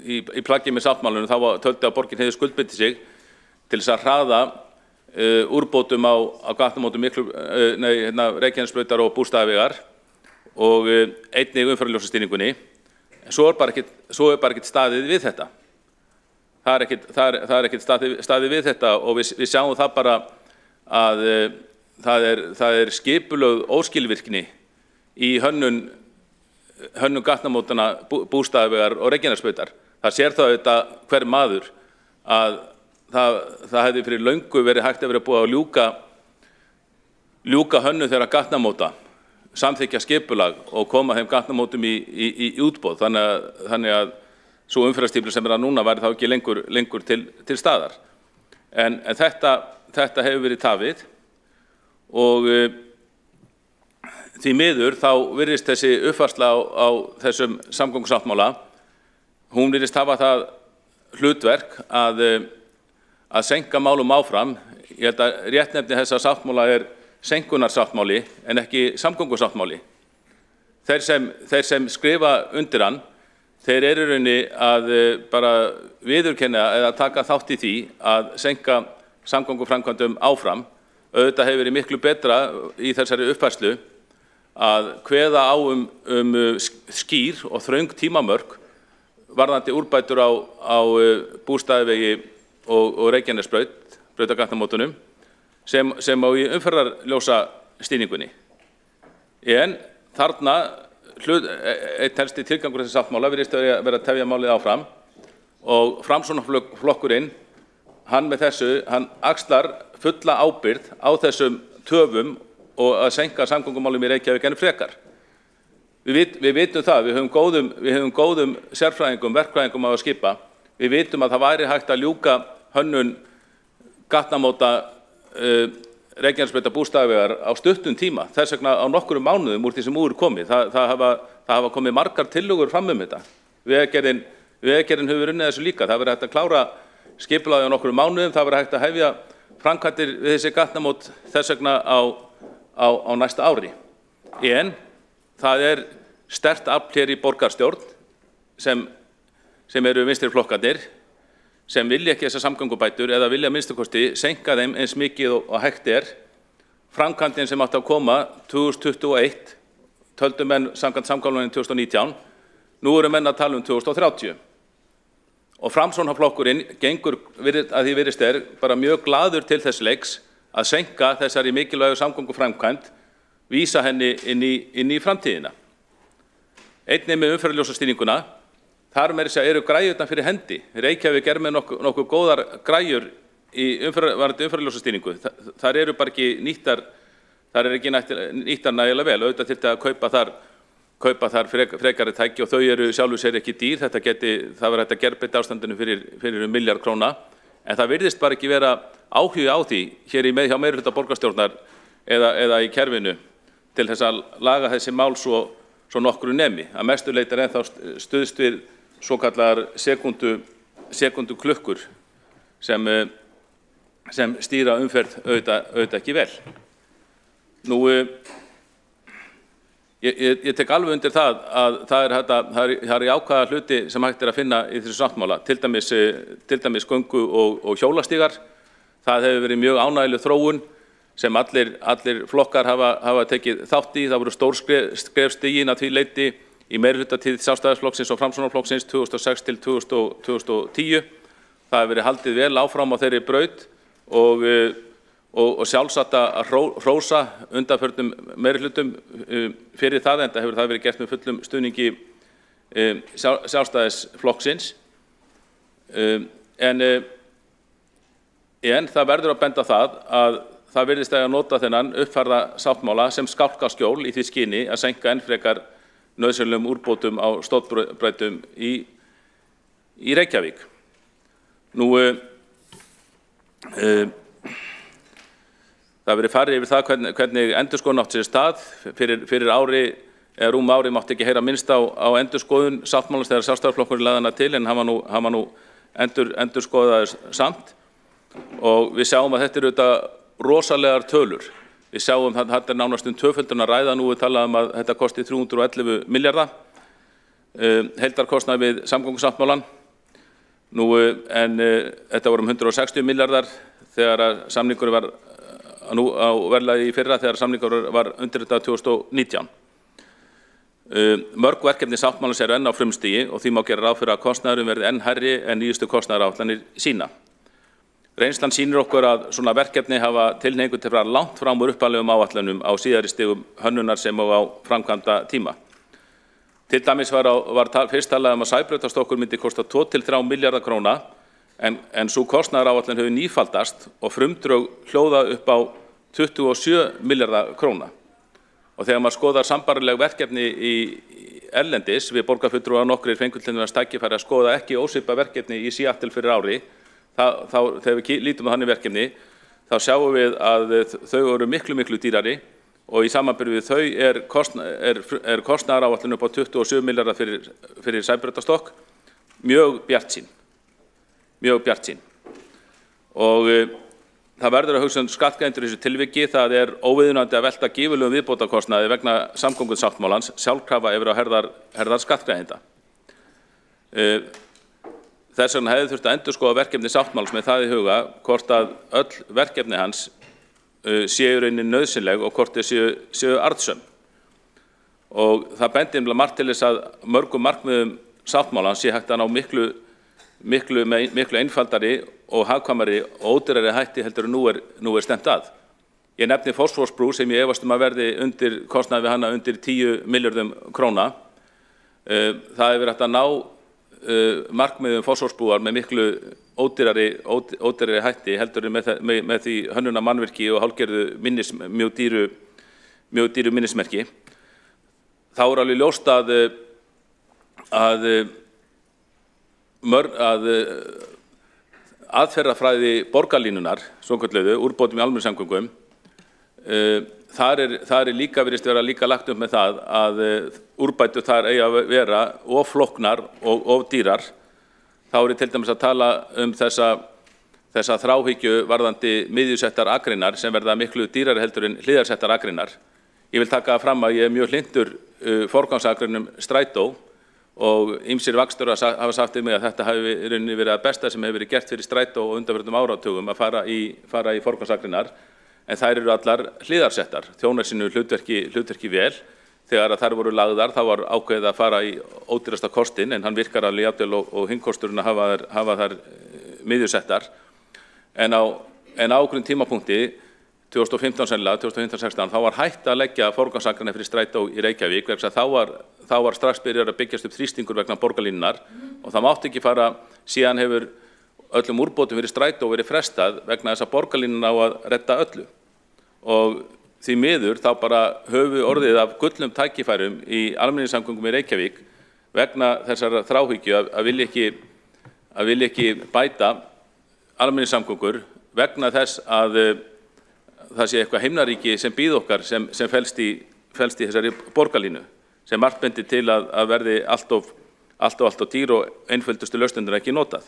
í plaggi með sáttmálunum þá töldu að borgin hefði skuldbundið sig til þess að hraða úrbótum á gatnamótum Reykjanesbrautar og Bústaðavegar og einnig umferðarljósastýringunni. Svo er bara ekkert staðið við þetta. Það er ekkert staðið við þetta og við sjáum það bara að það er skipulögð óskilvirkni í hönnun gatnamótanna Bústaðavegar og Reykjanesbrautar. Það sér það auðvitað hver maður að það hefði fyrir löngu verið hægt að vera búið að ljúka hönnun þeirra gatnamóta, samþykkja skipulag og koma þeim gatnamótum í útboð. Þannig að sú umferðarstífla sem það núna væri þá ekki lengur til staðar. En þetta hefur verið tafið og því miður þá virðist þessi uppfærsla á þessum samgöngusáttmála, hún virðist hafa það hlutverk að seinka málum áfram. Ég held að réttnefni þessa sáttmála er seinkunarsáttmáli en ekki samgöngusáttmáli. Þeir sem skrifa undir hann þeir eru í rauninni að bara viðurkenna eða taka þátt í því að seinka samgönguframkvæmdum áfram. Auðvitað hefur verið miklu betra í þessari uppfærslu að kveða á skýr og þröng tímamörk varðandi úrbætur á Bústaðavegi og Reykjanesbraut, brautagatnamótunum, sem á í umferðarljósastýringunni. En þarna einn helsti tilgangur þessi sáttmála virðist vera að tefja málið áfram og Framsóknarflokkurinn, hann með þessu, hann axlar fulla ábyrgð á þessum töfum og að seinka samgöngumálum í Reykjavík enn frekar. Við vitum það, við höfum góðum sérfræðingum, verkfræðingum á að skipa. Við vitum að það væri hægt að ljúka hönnun gatnamóta Reykjanesbrautar Bústaðavegar á stuttum tíma, þess vegna á nokkrum mánuðum úr því sem úr komið. Það hafa komið margar tillögur fram þetta. Vegagerðin hefur unnið þessu líka. Það verður hægt að klára skipulagið á nokkrum mánuðum, það verður hægt að hefja framkvæmdir við þessi gatnamót þess vegna á næsta ári. En það sterkt afl hér í borgarstjórn sem eru vinstri flokkarnir, sem vilja ekki þessar samgöngubætur eða vilja minnstakosti seinka þeim eins mikið og hægt Framkvæmdin sem átti að koma 2021, töldu menn samkvæmt samkomulaginu 2019, nú eru menn að tala 2030. Og Framsóknarflokkurinn gengur, að því virðist bara mjög glaður til þess leiks að seinka þessari mikilvægu samgönguframkvæmd, vísa henni inn í framtíðina. Einnig með umferðarljósastýringuna, þar með þess að eru græjurnar fyrir hendi. Reykjavík með nokkuð góðar græjur varðandi umferðarljósastýringu. Þar eru bara ekki nýttar, nýttar nægilega vel. Auðvitað þyrfti að kaupa þar frekari tæki og þau eru sjálfur sér ekki dýr. Það var hægt að gerbreyta ástandinu fyrir milljarð króna. En það virðist bara ekki vera áhugi á því hér hjá meirihluta borgarstjórnar eða í kerfinu til þess að laga þessi mál svo nokkru nemi. Að mestu leyti ennþá stuðst við svokallar sekundu klukkur sem stýra umferð auðvitað ekki vel. Nú, ég tek alveg undir það að það er jákvæða hluti sem hægt að finna í þessu sáttmála, til dæmis göngu og hjólastígar. Það hefur verið mjög ánægjuleg þróun sem allir flokkar hafa tekið þátt í. Það voru stór skref stigin að því leyti í meirihlutatíð Sjálfstæðisflokksins og Framsóknarflokksins 2006 til 2010. Það hefur verið haldið vel áfram á þeirri braut og sjálfsagt að hrósa undanförnum meirihlutum fyrir það, enda hefur það verið gert með fullum stuðningi Sjálfstæðisflokksins. En það verður að benda það að það virðist að nota þennan uppfærða sáttmála sem skálkaskjól í því skyni að seinka enn frekar nauðsynlegum úrbótum á stofnbrautum í Reykjavík. Nú, það verið farið yfir það hvernig endurskoðun átti sér stað. Fyrir ári eða rúmu ári mátti ekki heyra minnst á endurskoðun sáttmálans þegar Sjálfstæðisflokkurinn lagði hana til, en hann var nú endurskoðaður samt. Og við sjáum að þetta eru auðvitað rosalegar tölur. Við sjáum að þetta nánast tvöföldun að ræða. Nú við talaðum að þetta kosti 311 milljarða, heildarkostnaður við samgöngusáttmálann. Nú, en þetta voru 160 milljarðar þegar samningur var á verðlagi í fyrra, þegar samningur var undirritað 2019. Mörg verkefni sáttmálans eru enn á frumstigi og því má gera ráð fyrir að kostnaðurinn verði enn hærri en nýjustu kostnaðaráætlanir sína. Reynslan sýnir okkur að svona verkefni hafa tilhneigingu til að fara langt fram úr upphaflegum áætlunum á síðari stigum hönnunar sem og á framkvæmda tíma. Til dæmis var fyrst talað að Sæbrautarstokkur myndi kosta 2 til 3 milljarða króna, en sú kostnaðaráætlun hefur nífaldast og frumdrög hljóða upp á 27 milljarða króna. Og þegar maður skoðar sambærileg verkefni í erlendis, við borgarfulltrúar nokkrir fengu til þess tækifæri að skoða ekki ósvipað verkefni í Seattle fyrir ári, þegar við lítum á þannig verkefni, þá sjáum við að þau eru miklu dýrari og í samanburði við þau er kostnaðaráætlun upp á 27 milljarða fyrir Sæbrautarstokk mjög bjartsýn. Og það verður að hugsa skattgreiðendur í þessu tilviki. Það er óviðunandi að velta gífurlegum viðbótarkostnaði vegna samgöngusáttmálans sjálfkrafa yfir á herðar skattgreiðenda. Þess vegna hefði þurft að endurskoða verkefni sáttmáls með það í huga hvort að öll verkefni hans séu í rauninni nauðsynleg og hvort þeir séu arðsöm. Og það bendir nefnilega margt til þess að mörgum markmiðum sáttmálans sé hægt að ná miklu einfaldari og hagkvæmari og ódýrari hætti heldur en nú er stefnt að. Ég nefni Fossvogsbrú sem ég efast að verði undir kostnaði við hana undir 10 milljörðum króna. Það hefur hægt að ná markmiðum Fossvogsbrúar með miklu ódýrari hætti heldur en með því hönnuna mannvirki og hálfgerðu mjög dýru minnismerki. Þá er alveg ljóst að aðferðafræði borgarlínunar, svokölluðu, úrbótum í almenningssamgöngum, þar líka virðist vera líka lagt upp með það að úrbætur þar eigi að vera of flóknar og of dýrar. Þá er til dæmis að tala þessa þráhyggju varðandi miðjusettar akreinar sem verða miklu dýrari heldur en hliðarsettar akreinar. Ég vil taka fram að ég mjög hlynntur forgangsakreinum strætó og ýmsir vakstjórar hafa sagt við mig að þetta hafi í rauninni verið að besta sem hefur verið gert fyrir strætó og undanförnum áratugum að fara í forgangsakreinar, en þær eru allar hliðarsettar, þjónar sínu hlutverki vel. Þegar þær voru lagðar þá var ákveðið að fara í ódýrasta kostinn, en hann virkar alveg jafnvel og hinn-kosturinn að hafa þær miðjusettar. En á ákveðnum tímapunkti 2015 sennilega, 2015-16, þá var hægt að leggja forgangsakreina fyrir strætó í Reykjavík vegna þess að þá var strax byrjað að byggjast upp þrýstingur vegna borgarlínunnar og það mátti ekki fara, síðan hefur öllum úrbótum fyrir strætó verið frestað vegna þess að borgarlínan á að redda öllu. Og því miður þá bara höfum við orðið af gullum tækifærum í almenningssamgöngum í Reykjavík vegna þessar þráhyggju að vilja ekki bæta almenningssamgöngur vegna þess að það sé eitthvað himnaríki sem býð okkar sem felst í þessari borgarlínu sem margt bendir til að verði allt of dýr og einföldustu lausnirnar ekki notað.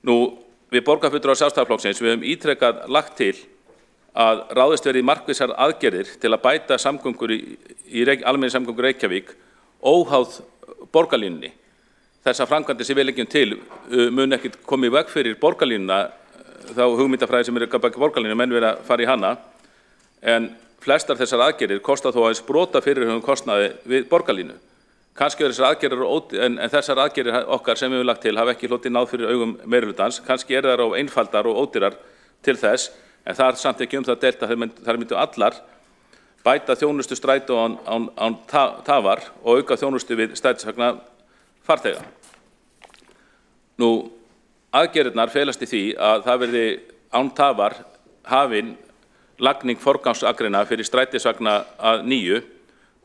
Nú, við borgarfulltrúar Sjálfstæðisflokksins við höfum ítrekað lagt til að ráðist verði í markvissar aðgerðir til að bæta samgöngur í almenningssamgöngur Reykjavík óháð borgarlínunni. Þessar framkvæmdir sem við leggjum til mun ekkert koma í veg fyrir borgarlínuna, þá hugmyndafræði sem að baki borgarlínu menn verið að fara í hana, en flestar þessar aðgerðir kosta þó aðeins brota fyrirhugum kostnaði við borgarlínu. Kannski eru þessar aðgerðir, en þessar aðgerðir okkar sem við höfum lagt til hafa ekki hlotið náð fyrir augum meirihlutans, kannski þær á einfaldar og ódýrar til þess, en það samt ekki það deilt að þær myndu allar bæta þjónustu strætó án tafar og auka þjónustu við strætisvagna farþega. Nú, aðgerðirnar felast í því að það verði án tafar hafin lagning forgangsakreina fyrir strætisvagna að nýju.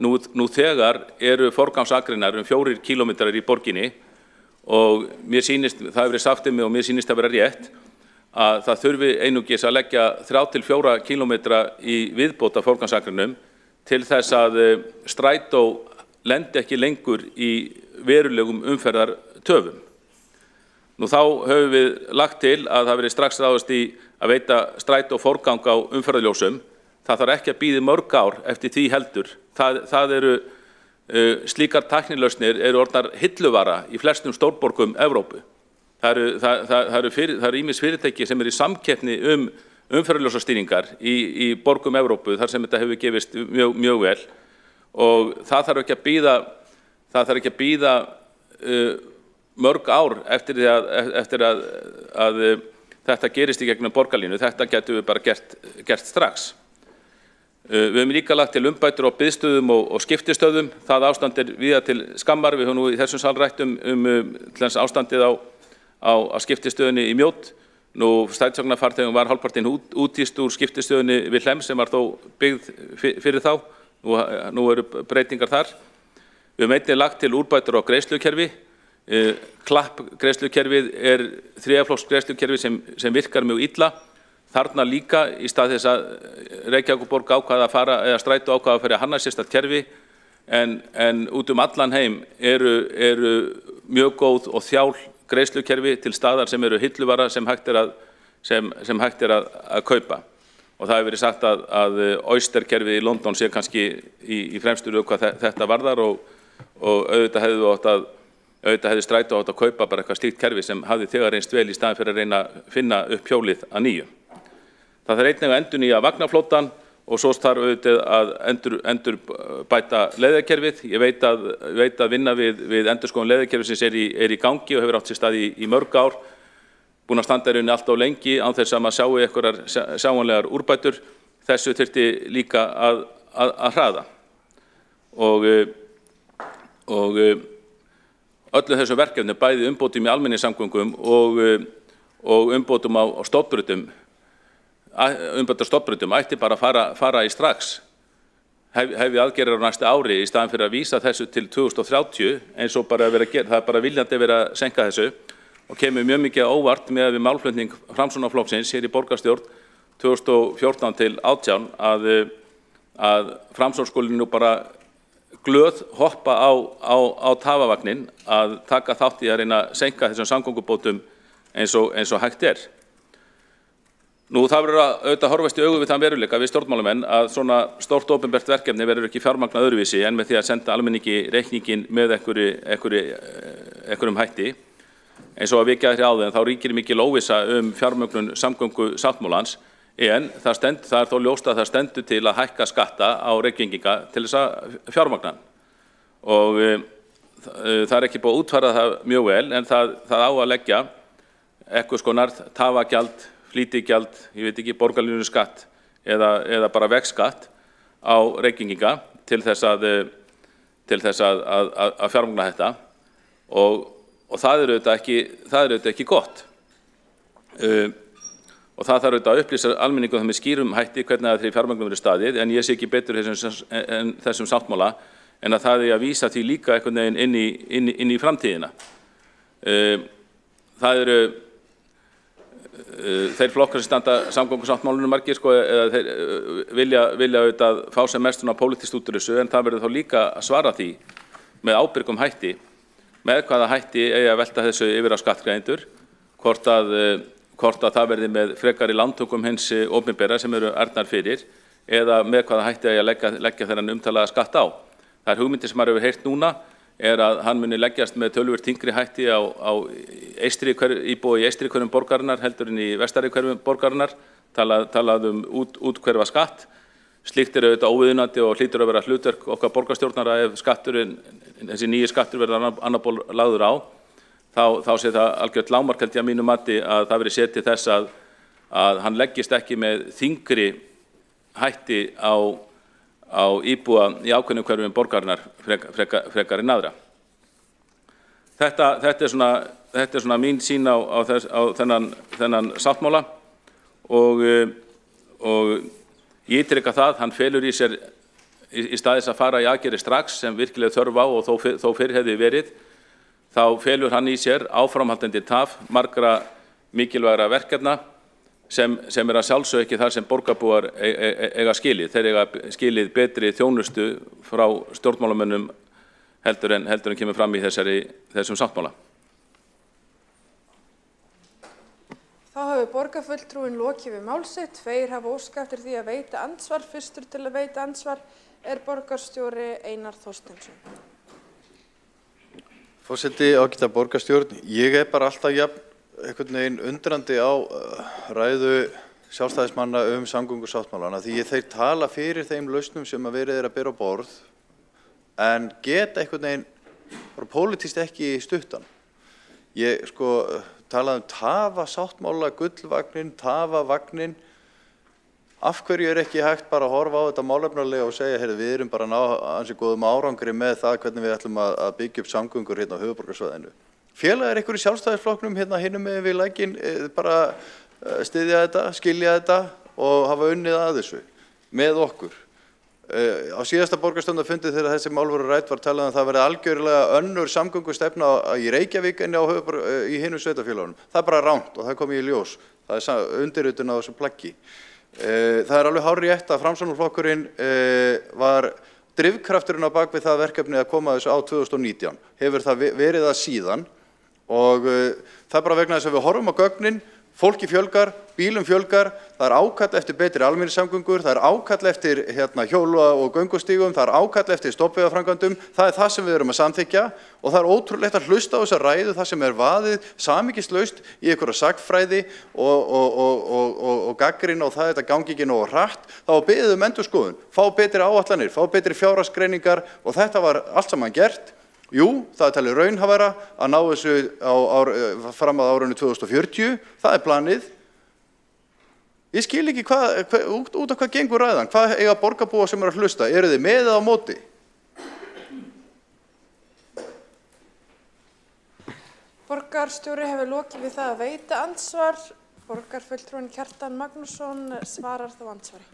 Nú þegar eru forgangsakreinar 4 kílómetrar í borginni og mér sýnist, það hefur verið sagt um mig og mér sýnist að vera rétt, að það þurfi einungis að leggja 3 til 4 kílómetra í viðbót af forgangsakreinum til þess að strætó lendi ekki lengur í verulegum umferðartöfum. Nú þá höfum við lagt til að það verið strax ráðast í að veita strætó forgang á umferðarljósum. Það þarf ekki að bíða mörg ár eftir því heldur. Það eru slíkar tæknilausnir eru orðnar hilluvara í flestum stórborgum Evrópu. Það eru ýmis fyrirtæki sem eru í samkeppni umferðarljósastýringar í borgum Evrópu þar sem þetta hefur gefist mjög vel og það þarf ekki að bíða mörg ár eftir að þetta gerist í gegnum borgarlínu. Þetta getum við bara gert strax. Við höfum líka lagt til umbætur á biðstöðum og skiptistöðum. Það ástand víða til skammar. Við höfum nú í þessum sal rætt ástandið á skiptistöðunni í Mjódd. Nú strætisvagnafarþegum var hálfpartinn útýst úr skiptistöðunni við Hlemm sem var þó byggð fyrir þá. Nú eru breytingar þar. Við höfum einnig lagt til úrbætur á greiðslukerfi. Klapp greiðslukerfið er þriðjaflokks greiðslukerfi sem virkar mjög illa. Þarna líka í stað þess að Reykjavíkurborg ákvaða að fara eða strætó ákvaða að fara að hanna sérstakt kerfi en út allan heim eru mjög góð og þjál greiðslukerfi til staðar sem eru hilluvara sem hægt er að kaupa. Og það hefur verið sagt að Oyster-kerfið í London sé kannski í fremstu röð hvað þetta varðar og auðvitað hefðu átt auðvitað hefði Strætó átt að kaupa bara eitthvað slíkt kerfi sem hafði þegar reynst vel í staðinn fyrir að reyna að finna upp hjólið að nýju. Það þarf einnig að endurnýja vagnaflóttann og svo þarf auðvitað að endurbæta leiðakerfið. Ég veit að vinna við endurskoðun leiðakerfisins er í gangi og hefur átt sér stað í mörg ár, búin að standa í rauninni allt of lengi án þess að maður sjái einhverjar sjáanlegar úrbætur. Þessu þyrfti líka að hraða. Og öllu þessu verkefni, bæði umbótum í almenningssamgöngum og umbótum á stofnbrautum, ætti bara að fara í strax. Hefði aðgerðir á næsta ári í staðan fyrir að vísa þessu til 2030 eins og bara vera að gera, það er bara viljandi að vera að senka þessu og kemur mjög mikið óvart með við málflutning Framsóknarflokksins hér í borgarstjórn 2014 til 2018 að Framsókn skuli nú bara glöð hoppa á tafavagnin að taka þátt í að reyna að senka þessum samgöngubótum eins og hægt er. Nú það verður að auðvitað horfast í augu við þann veruleika við stjórnmálamenn að svona stórt opinbert verkefni verður ekki fjármagnað öðruvísi en með því að senda almenningi reikningin með einhverjum hætti. Eins og að vikja þér á þeim þá ríkir mikil óvissa fjármögnun samgöngusáttmálans en það er þó ljóst að það stendur til að hækka skatta á Reykvíkinga til þess að fjármagna. Og það er ekki búið að útfæra það mjög vel en það á að leggja einhvers konar tafagjald, flýtigjald, ég veit ekki, borgarlínu skatt eða bara vegskatt á Reykvíkinga til þess að fjármagna þetta og það er auðvitað ekki gott. Og það þarf auðvitað að upplýsa almenningum með skýrum hætti hvernig það fjármagnum verið staðið en ég sé ekki betur þessum sáttmála en að það er að vísa því líka einhvern veginn inn í framtíðina. Það eru þeir flokkar sem standa samgöngusáttmálunum margir eða þeir vilja auðvitað fá sem mest pólitískt út úr þessu en það verður þá líka að svara því með ábyrgum hætti með hvaða hætti eigi að velta þessu yfir á skattgreiðendur hvort að það verði með frekari lántökum hins opinbera sem eru ærnar fyrir eða með hvaða hætti eigi að leggja þennan umtalaða skatt á. Það er hugmyndir sem maður hefur heyrt núna að hann muni leggjast með töluvert þyngri hætti á íbúa í eystri hverfum borgarinnar heldur en í vestari hverfum borgarinnar, talað úthverfa skatt. Slíkt er auðvitað óviðunandi og hlýtur að vera hlutverk okkar borgarstjórnara ef þessi nýji skattur verður annar ból lagður á. Þá sé það algjört lágmark held ég að mínu mati að það verið séð til þess að hann leggist ekki með þyngri hætti á íbúa í ákveðnum hverfum borgarinnar frekar en aðra. Þetta er svona mín sýn á þennan sáttmála og ég ítreka það, hann felur í sér í staðis að fara í aðgerðir strax sem virkilega þörf á og þó fyrr hefði verið, þá felur hann í sér áframhaldandi taf margra mikilvægra verkefna sem er að sjálfsögðu ekki þar sem borgarbúar eiga skilið. Þeir eiga skilið betri þjónustu frá stjórnmálamönnum heldur en kemur fram í þessum sáttmála. Þá hefur borgarfulltrúinn lokið við mál sitt. Tveir hafa óskað eftir því að veita andsvar. Fyrstur til að veita andsvar er borgarstjóri Einar Þorsteinsson. Forseti, ágæta borgarstjórn, ég er bara alltaf einhvern veginn undrandi á ræðu sjálfstæðismanna samgöngusáttmálana því þeir tala fyrir þeim lausnum sem að verið að bera á borð en geta einhvern veginn bara pólitískt ekki stuttan. Ég talaði tafa sáttmála, gullvagnin, tafavagnin. Af hverju er ekki hægt bara að horfa á þetta málefnalega og segja við erum bara ansi góðum árangri með það hvernig við ætlum að byggja upp samgöngur hérna á höfuðborgarsvæðinu. Félagar ykkur í sjálfstæðisflokknum hérna hinum megin við lækinn bara styðja þetta, skilja þetta og hafa unnið að þessu með okkur. Á síðasta borgarstjórnarfundi þegar þessi mál voru rædd var talað það verði algjörlega önnur samgöngustefna í Reykjavík en í hinum sveitarfélögunum. Það er bara rangt og það kom í ljós. Það er undirritun á þessu plaggi. Það er alveg hárrétt að Framsóknarflokkurinn var drifkrafturinn á bak við það verkefni að koma þessu á 2019. Hefur það verið það síðan og það er bara vegna þess að við horfum á gögnin Fólki fjölgar, bílum fjölgar, það er ákall eftir betri almenningssamgöngur, það er ákall eftir hjóla- og göngustígum, það er ákall eftir stoppvegaframkvæmdum, það er það sem við erum að samþykkja og það er ótrúlegt að hlusta á þessa ræðu þar sem er vaðið samhengislaust í einhverja sagnfræði og gagnrýni og það þetta gangi ekki nógu hratt. Það var beðið um endurskoðun, fá betri áætlanir, fá betri fjárhagsgreiningar og þetta var allt saman gert. Jú, það er talið raunhæfara að ná þessu fram að árinu 2040, það er planið. Ég skil ekki út af hvað gengur ræðan, hvað eiga borgarbúar sem eru að hlusta, eru þið með eða á móti? Borgarstjóri hefur lokið við það að veita andsvar. Borgarfulltrúinn Kjartan Magnússon svarar þá andsvari.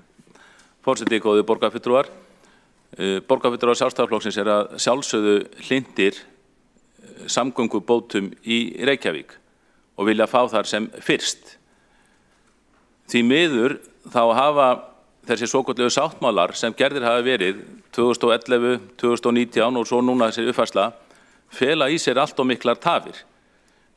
Forseti, góðir borgarfulltrúar. Borgarfulltrúar Sjálfstæðisflokksins er að sjálfsögðu hlynntir samgöngubótum í Reykjavík og vilja fá þar sem fyrst. Því miður þá hafa þessi svokölluðu sáttmálar sem gerðir hafa verið 2011, 2019 og svo núna þessi uppfærsla fela í sér allt og miklar tafir.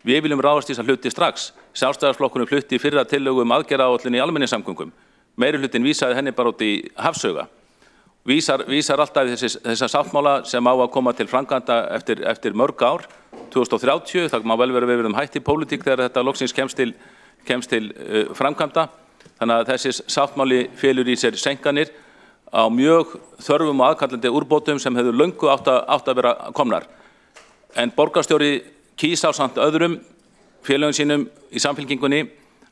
Við viljum ráðast í þessa hluti strax. Sjálfstæðisflokkurinn flutti fyrra tillögu aðgerðaáætlun í almenningssamgöngum. Meirihlutinn vísaði henni bara út í hafsauga. Vísar alltaf þessa sáttmála sem á að koma til framkvæmda eftir mörg ár, 2030, það má vel vera við verðum hætt í pólitík þegar þetta loksins kemst til framkvæmda. Þannig að þessi sáttmáli felur í sér seinkanir á mjög þörfum og aðkallandi úrbótum sem hefur löngu átt að vera komnar. En borgarstjóri kýs ásamt öðrum félögum sínum í Samfylkingunni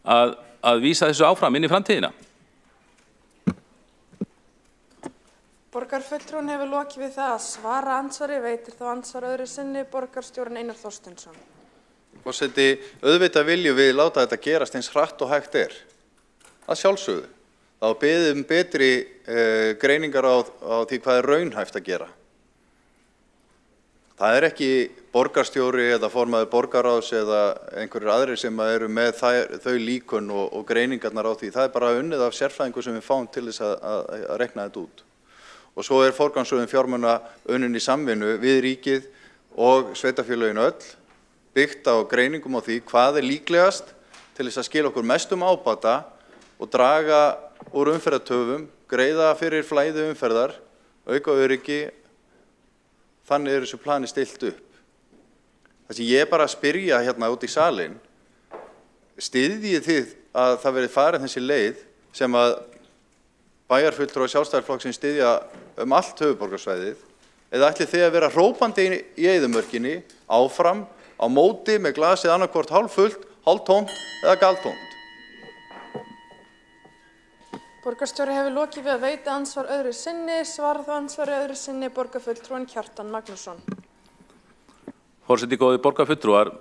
að vísa þessu áfram inn í framtíðina. Borgarfulltrúinn hefur lokið við það að svara andsvari, veitir þá andsvar öðru sinni borgarstjórinn Einar Þorsteinsson. Forseti, auðvitað viljum við láta þetta gerast eins hratt og hægt er. Það sjálfsögðu. Það var beðið um betri greiningar á því hvað er raunhæft að gera. Það er ekki borgarstjóri eða formaður borgarráðs eða einhverjir aðrir sem eru með þau líkun og greiningarnar á því. Það er bara unnið af sérfræðingu sem við fáum til þess að rekna þetta út. Og svo er forgangsröðun fjármuna unnin í samvinnu við ríkið og sveitarfélögin öll, byggt á greiningum á því hvað er líklegast til þess að skila okkur mestum ábata og draga úr umferðartöfum, greiða fyrir flæði umferðar, auka öryggi, þannig er þessu plani stillt upp. Það sem ég bara að spyrja hérna út í salinn, styðjið þið að það verið farin þessi leið sem að bæjarfulltrúar Sjálfstæðisflokksins styðja allt höfuðborgarsvæðið, eða ætlið þið að vera hrópandi í eyðimörkinni áfram á móti með glasið annarkvort hálffullt, hálftómt eða galtómt? Borgarstjóri hefur lokið við að veita andsvar öðru sinni, svarar þá andsvari öðru sinni borgarfulltrúinn Kjartan Magnússon. Forseti, góðir borgarfulltrúar,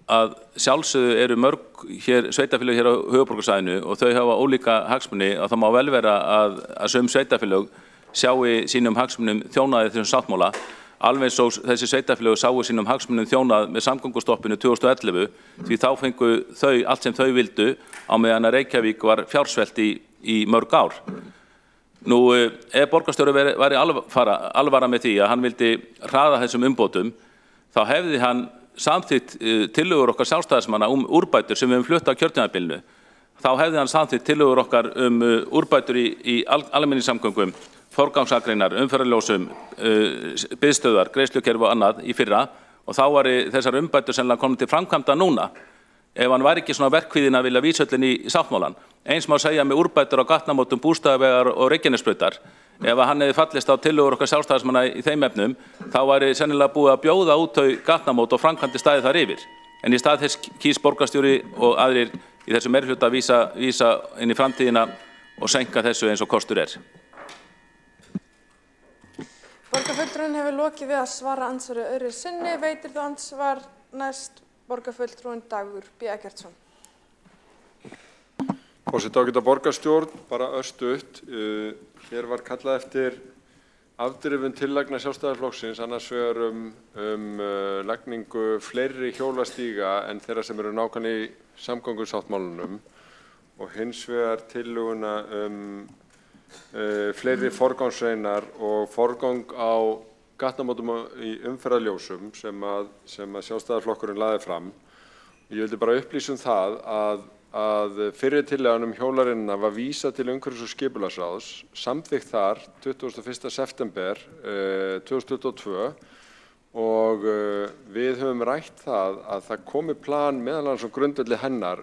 að sjálfsögðu eru mörg sveitarfélög hér á höfuðborgarsvæðinu og þau hafa ólíka hagsmuni og það má vel vera að sum sveitarfélög sjái sínum hagsmunum þjónaði þessum sáttmála, alveg svo þessi sveitarfélög sáu sínum hagsmunum þjónað með samgöngustoppinu 2011 því þá fengu þau allt sem þau vildu á meðan að Reykjavík var fjársvelt í mörg ár. Nú, ef borgarstjóri væri alvara með því að hann vildi hraða þessum umbótum, þá hefði hann samþykkt tillögur okkar sjálfstæðismanna úrbætur sem við höfum flutt á kjörtímabilinu. Þá hefði hann samþykkt tillögur okkar úrbætur í almenningssamgöngum, forgangsakreinar, umferðarljósum, biðstöðvar, greiðslukerfi og annað í fyrra og þá var þessar umbætur sennilega komin til framkvæmda núna ef hann væri ekki svona verkvíðin að vilja vísöllin í sáttmálan. Eins má segja með úrbætur á gatnamótum, bústaðavegar og Reykjanesbrautar. Ef hann hefði fallist á tillögur okkar sjálfstæðismanna í þeim efnum, þá væri sennilega búið að bjóða út þau gatnamót og framkvæmdi staðið þar yfir. En í stað þess kýs borgarstjóri og aðrir í þessu meirihluta að vísa inn í framtíðina og seinka þessu eins og kostur er. Borgarfulltrúinn hefur lokið við að svara andsvari öðru sinni, veitir þá andsvar næst borgarfulltrúinn Dagur B. Eggertsson. Forseti, ágæta borgarstjórn, bara örstutt. Hér var kallað eftir afdrifun tillagna Sjálfstæðisflokksins annars vegar lagningu fleiri hjólastíga en þeirra sem eru nákvæmlega í samgöngusáttmálunum og hins vegar tillöguna fleiri forgangsreinar og forgang á gatnamótum í umferðarljósum sem að Sjálfstæðisflokkurinn lagði fram. Ég vildi bara upplýsa það að að fyrri tillagan hjólarina var vísað til umhverfis- og skipulagsráðs, samþykkt þar 21. september 2022 og við höfum rætt það að það komi plan meðal annars á grundvelli hennar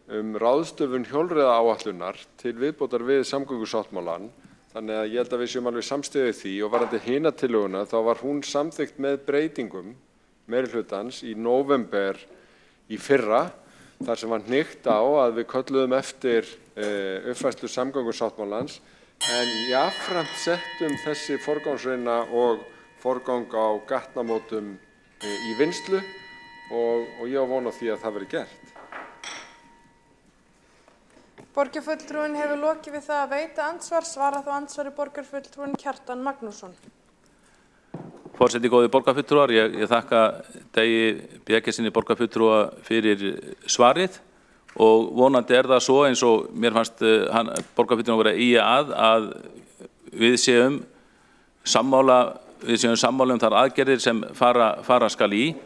ráðstöfun hjólreiðaáætlunar til viðbótar við samgöngusáttmálann. Þannig að ég held að við séum alveg samstöðu því og varðandi hina tillöguna þá var hún samþykkt með breytingum meirihlutans í nóvember í fyrra þar sem var hnykkt á að við kölluðum eftir uppfærslu samgöngusáttmálans en jafnframt settum þessi forgangsrýna og forgang á gatnamótum í vinnslu og ég á von á því að það verði gert. Borgarfulltrúinn hefur lokið við það að veita andsvar. Svara þá andsvari borgarfulltrúinn Kjartan Magnússon. Forseti, góðir borgarfulltrúar, ég þakka Degi B. Eggertssyni borgarfulltrúa fyrir svarið og vonandi það svo eins og mér fannst borgarfulltrúinn vera í að við séum sammála þar aðgerðir sem fara skal í.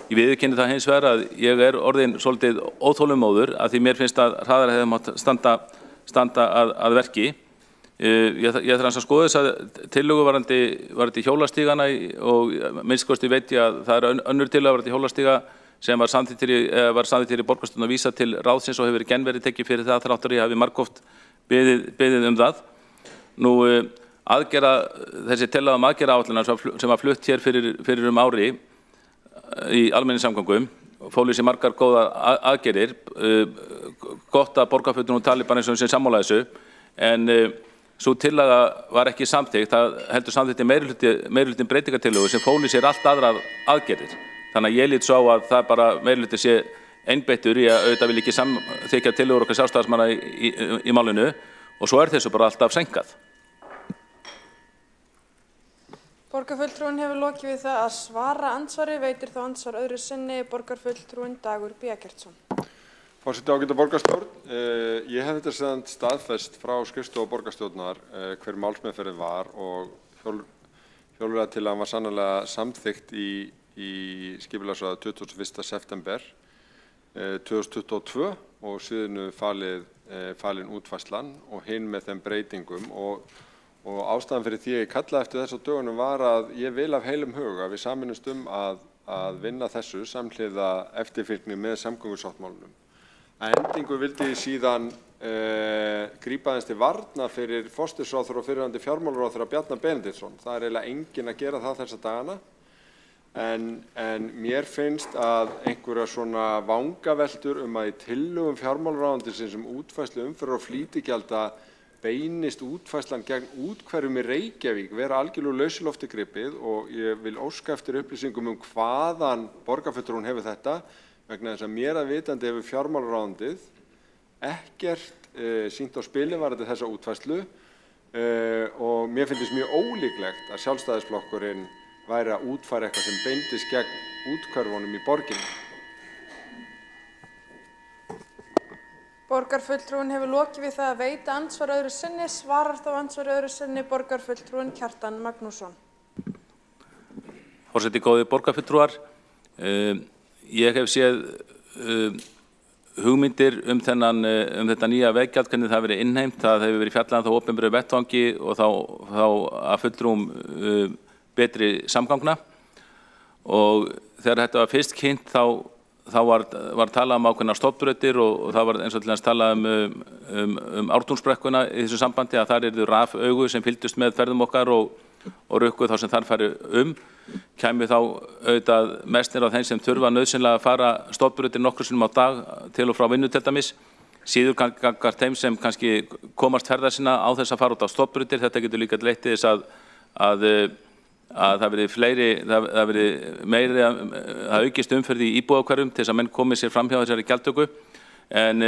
Ég viðurkenni það hins vegar að ég orðinn svolítið óþolinmóður að því mér finnst að hraðar hefði mátt standa að verki. Ég þarf að skoða þessa tillögu varðandi hjólastígana og minnst veit ég að það önnur tillöga varðandi hjólastíga sem var samþykkt í borgarstjórn að vísa til ráðsins og hefur genn verið tekið fyrir það þrátt fyrir ég hafi margoft beðið það. Nú þessi tillaga aðgerðaáætlunar sem var flutt hér fyrir ári í almenningssamgöngum fólu í sér margar góðar aðgerðir. Gott að borgarfulltrúinn tali bara eins og sem sammála þessu en sú tillaga var ekki samþykkt, það heldur samþykkti meirihlutinn breytingartillögu sem fólu í sér allt aðrar aðgerðir. Þannig að ég lít svo á að það bara meirihluti sé einbeittur í að auðvitað vil ekki samþykkja tillögur okkar sjálfstæðismanna í málinu og svo þessu bara alltaf senkað. Borgarfulltrúinn hefur lokið við það að svara andsvari. Veitir þá andsvar öðru sinni borgarfulltrúinn Dagur B. Eggertsson. Forseti, ágæta borgarstjórn. Ég hef þetta síðan staðfest frá skrifstofu borgarstjórnar hver málsmeðferðin var og hjólreiðatillagan var sannarlega samþykkt í skipulagsráði 21. september 2022 og síðan falin útfærslan og hinn með þeim breytingum og ástæðan fyrir því að ég kallaði eftir þessu dögunum var að ég vil af heilum hug að við sameinumst að vinna þessu samhliða eftirfylgni með samgöngusáttmálanum. Að endingu vildi ég síðan grípa aðeins til varna fyrir forsætisráðherra og fyrrverandi fjármálaráðherra Bjarna Benediktsson. Það eiginlega enginn að gera það þessa dagana en mér finnst að einhverja svona vangaveltur að í tillögum fjármálaráðuneytisins útfærslu umferðar og flýtigjalda beinist útfærslan gegn úthverfum í Reykjavík vera algjörlega lausu lofti gripið og ég vil óska eftir upplýsingum hvaðan borgarfulltrúinn hefur þetta vegna þess að mér að vitandi hefur fjármálaráðuneytið ekkert sýnt á spilin varðandi þessa útfærslu og mér finnst mjög ólíklegt að Sjálfstæðisflokkurinn væri að útfæra eitthvað sem beindist gegn úthverfunum í borginni. Borgarfulltrúinn hefur lokið við það að veita andsvar öðru sinni. Svarar þá andsvar öðru sinni borgarfulltrúinn Kjartan Magnússon. Forseti, góðir borgarfulltrúar, ég hef séð hugmyndir þetta nýja veggjald, hvernig það verið innheimt. Það hefur verið fjallað á opinberu vettvangi og þá að fulltrúum betri samgangna og þegar þetta var fyrst kynnt þá var talað ákveðnar stofnbrautir og það var eins og til þess talað Ártúnsbrekkuna í þessu sambandi að þar yrðu rafaugu sem fylgdust með ferðum okkar og rukku þá sem þar færi kæmi þá auðvitað mestnir á þeim sem þurfa nauðsynlega að fara stofnbrautir nokkrum sinnum á dag til og frá vinnu til dæmis. Síður gangast þeim sem kannski komast ferðar sinna á þess að fara út á stofnbrautir. Þetta getur líka leitt til þess að það verði meiri að aukist umferð í íbúðahverfum til þess að menn komi sér fram hjá þessari gjaldtöku. En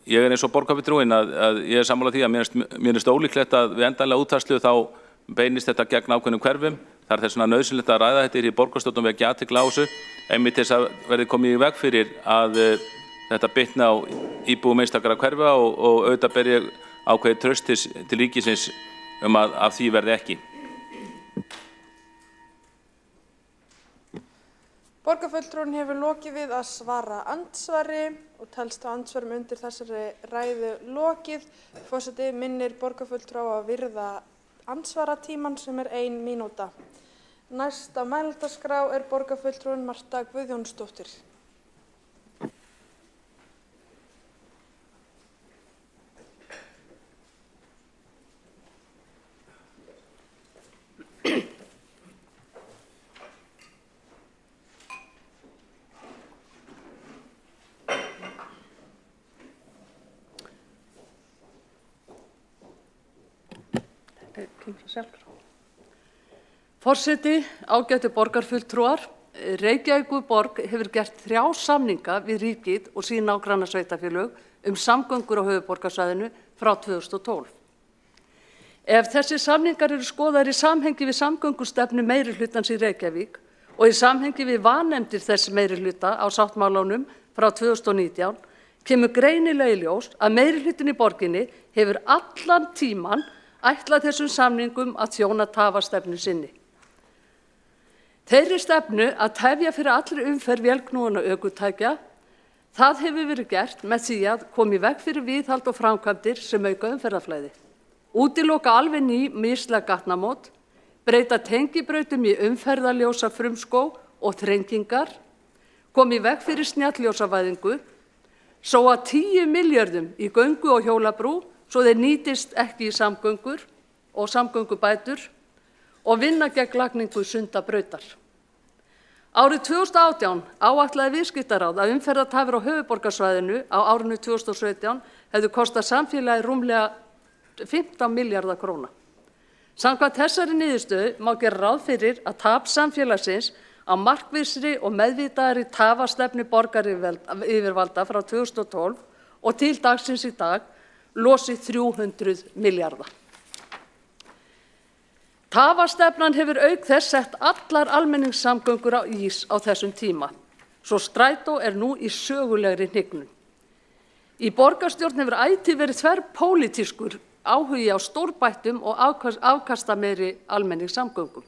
ég eins og borgarfulltrúinn að ég sammála því að mér finnst ólíklegt að við endanlega útfærslu þá beinist þetta gegn ákveðnum hverfum. Það þess vegna nauðsynlegt að ræða þetta í borgarstjórn vekja athygli á þessu einmitt til þess að verði komið í veg fyrir að þetta bitni á íbúum einstakra hverfa og auðvitað ber ég ákveðið traust til ríkisins að af því verði ekki. Borgarfulltrúinn hefur lokið við að svara andsvari og telst á andsvörum undir þessari ræðu lokið. Forseti minnir borgarfulltrúa á að virða andsvaratímann sem 1 mínúta. Næst á mælendaskrá borgarfulltrúinn Marta Guðjónsdóttir. Forseti, ágætu borgarfulltrúar, Reykjavíkurborg hefur gert 3 samninga við ríkið og sín nágrannasveitarfélög samgöngur á höfuðborgarsvæðinu frá 2012. Ef þessir samningar eru skoðaðir í samhengi við samgöngustefnu meirihlutans í Reykjavík og í samhengi við vanefndir þess meirihluta á sáttmálanum frá 2019, kemur greinilega í ljós að meirihlutin í borginni hefur allan tíman ætlað þessum samningum að þjóna tafastefnu sinni. Þeirri stefnu að tefja fyrir allri umferð vélknúinna ökutækja, það hefur verið gert með því að koma í veg fyrir viðhald og framkvæmdir sem auka umferðarflæði. Útiloka alveg ný mislæg gatnamót, breyta tengibrautum í umferðarljósa frumskó og þrengingar, koma í veg fyrir snjallljósavæðingu, sóa 10 milljörðum í göngu og hjólabrú svo þeir nýtist ekki í samgöngur og samgöngubætur og vinna gegn lagningu Sundabrautar. Árið 2018 áætlaði Viðskiptaráð að umferðartafir á höfuðborgarsvæðinu á árinu 2017 hefðu kostað samfélagi rúmlega 15 milljarða króna. Samkvæmt þessari niðurstöðu má gera ráð fyrir að tap samfélagsins á markvissri og meðvitaðri tafastefnu borgaryfirvalda frá 2012 og til dagsins í dag losi 300 milljarða. Tafastefnan hefur auk þess sett allar almenningssamgöngur á ís á þessum tíma, svo strætó nú í sögulegri hnignun. Í borgarstjórn hefur ætíð verið þverpólitískur áhugi á stórbættum og afkastameiri almenningssamgöngum.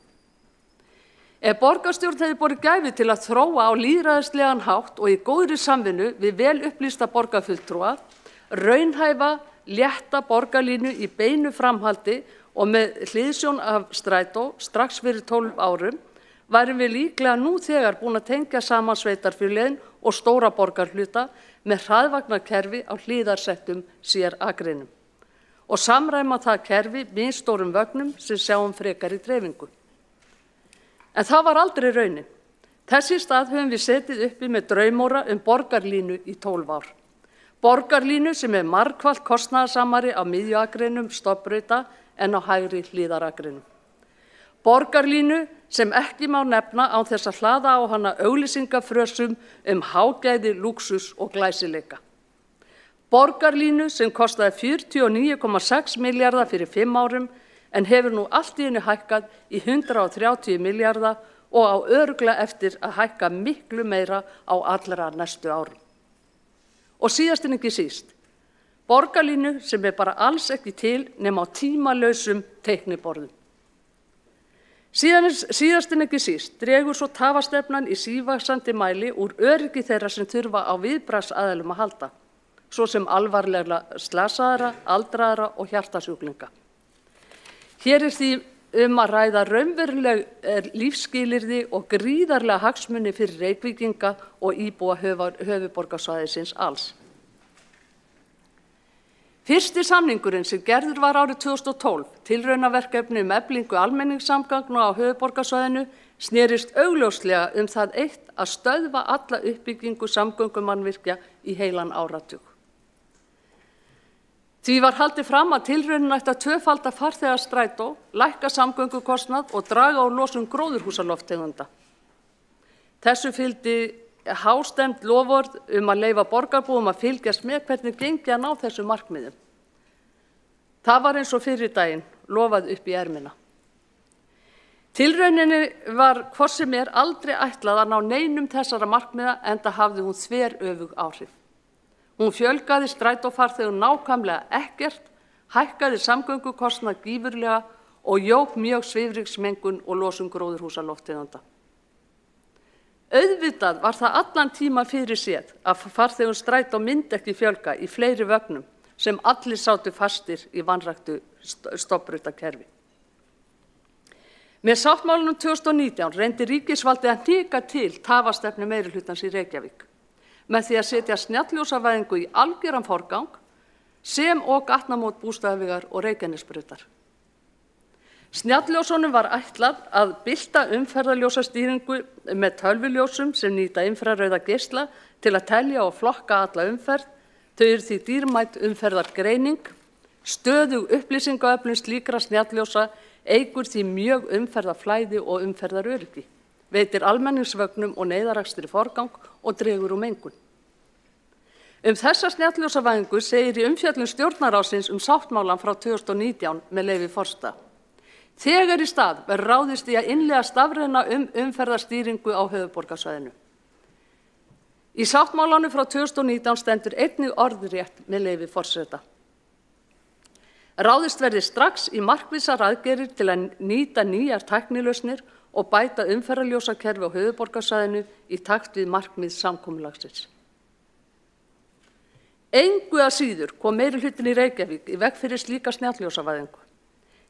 Ef borgarstjórn hefði borið gæfu til að þróa á lýðræðislegan hátt og í góðri samvinnu við vel upplýsta borgarfulltrúa, raunhæfa, létta borgarlínu í beinu framhaldi og með hliðsjón af strætó strax fyrir 12 árum, værum við líklega nú þegar búin að tengja saman sveitarfélögin og stóra borgarhluta með hraðvagnarkerfi á hliðarsettum sérakreinum og samræma það kerfi miðstórum vögnum sem sjáum frekar í dreifingu. En það var aldrei raunin. Þess í stað höfum við setið uppi með draumóra borgarlínu í 12 ár. Borgarlínu sem margfalt kostnaðarsamari á miðjuakreinum stofnbrauta en á hægri hliðarakreinum. Borgarlínu sem ekki má nefna án þess að hlaða á hana auglýsingafrösum hágæði, lúxus og glæsileika. Borgarlínu sem kostaði 49,6 milljarða fyrir 5 árum en hefur nú allt í einu hækkað í 130 milljarða og á örugglega eftir að hækka miklu meira á allra næstu árum. Og síðast en ekki síst, borgarlínu sem bara alls ekki til nema á tímalausum teikniborðum. Síðast en ekki síst dregur svo tafastefnan í sívaxandi mæli úr öryggi þeirra sem þurfa á viðbragðsaðilum að halda, svo sem alvarlega slasaðra, aldraðra og hjartasjúklinga. Hér því að ræða raunveruleg lífsskilyrði og gríðarlega hagsmuni fyrir Reykvíkinga og íbúa höfuðborgarsvæðisins alls. Fyrsti samningurinn sem gerður var árið 2012, tilraunaverkefni eflingu almenningssamgangna á höfuðborgarsvæðinu, snerist augljóslega það eitt að stöðva alla uppbyggingu samgöngumannvirkja í heilan áratug. Því var haldið fram að tilraunin ætti að tvöfalda farþegastrætó, lækka samgöngukostnað og draga úr losun gróðurhúsalofttegunda. Þessu fylgdi hástemmd loforð að leyfa borgarbúum að fylgjast með hvernig gengi að ná þessum markmiðum. Það var eins og fyrri daginn lofað upp í ermina. Tilrauninni var hvort sem aldrei ætlað að ná neinum þessara markmiða enda hafði hún þveröfug áhrif. Hún fjölgaði strætófarþegum nákvæmlega ekkert, hækkaði samgöngukostnað gífurlega og jók mjög svifryksmengun og losun gróðurhúsalofttegunda. Auðvitað var það allan tíma fyrir séð að farþegum strætó myndi ekki fjölga í fleiri vögnum sem allir sátu fastir í vanræktu stofnbrautakerfi. Með sáttmálanum 2019 reyndi ríkisvaldið að hnika til tafastefnu meirihlutans í Reykjavík með því að setja snjalljósavæðingu í algjöran forgang sem og gatnamót Bústaðavegar og Reykjanesbrautar. Snjallljósunum var ætlað að bylta umferðarljósastýringu með tölvuljósum sem nýta infrarauða geisla til að telja og flokka alla umferð. Þau eru því dýrmæt umferðargreining. Stöðug upplýsingaöflun slíkra snjallljósa eykur því mjög umferðarflæði og umferðaröryggi, veitir almenningsvögnum og neyðarakstri forgang og dregur úr mengun. Þessa snjallljósavæðingu segir í umfjöllun stjórnarráðsins sáttmálann frá 2019 með leyfi forseta. Þegar í stað verður ráðist í að innleiða stafræna umferðarstýringu á höfuðborgarsvæðinu. Í sáttmálanum frá 2019 stendur einnig orðrétt með leyfi forseta. Ráðist verði strax í markvissar aðgerðir til að nýta nýjar tæknilausnir og bæta umferðarljósakerfi á höfuðborgarsvæðinu í takt við markmið samkomulagsins. Engu að síður kom meirihlutinn í Reykjavík í veg fyrir slíka snjallljósavæðingu.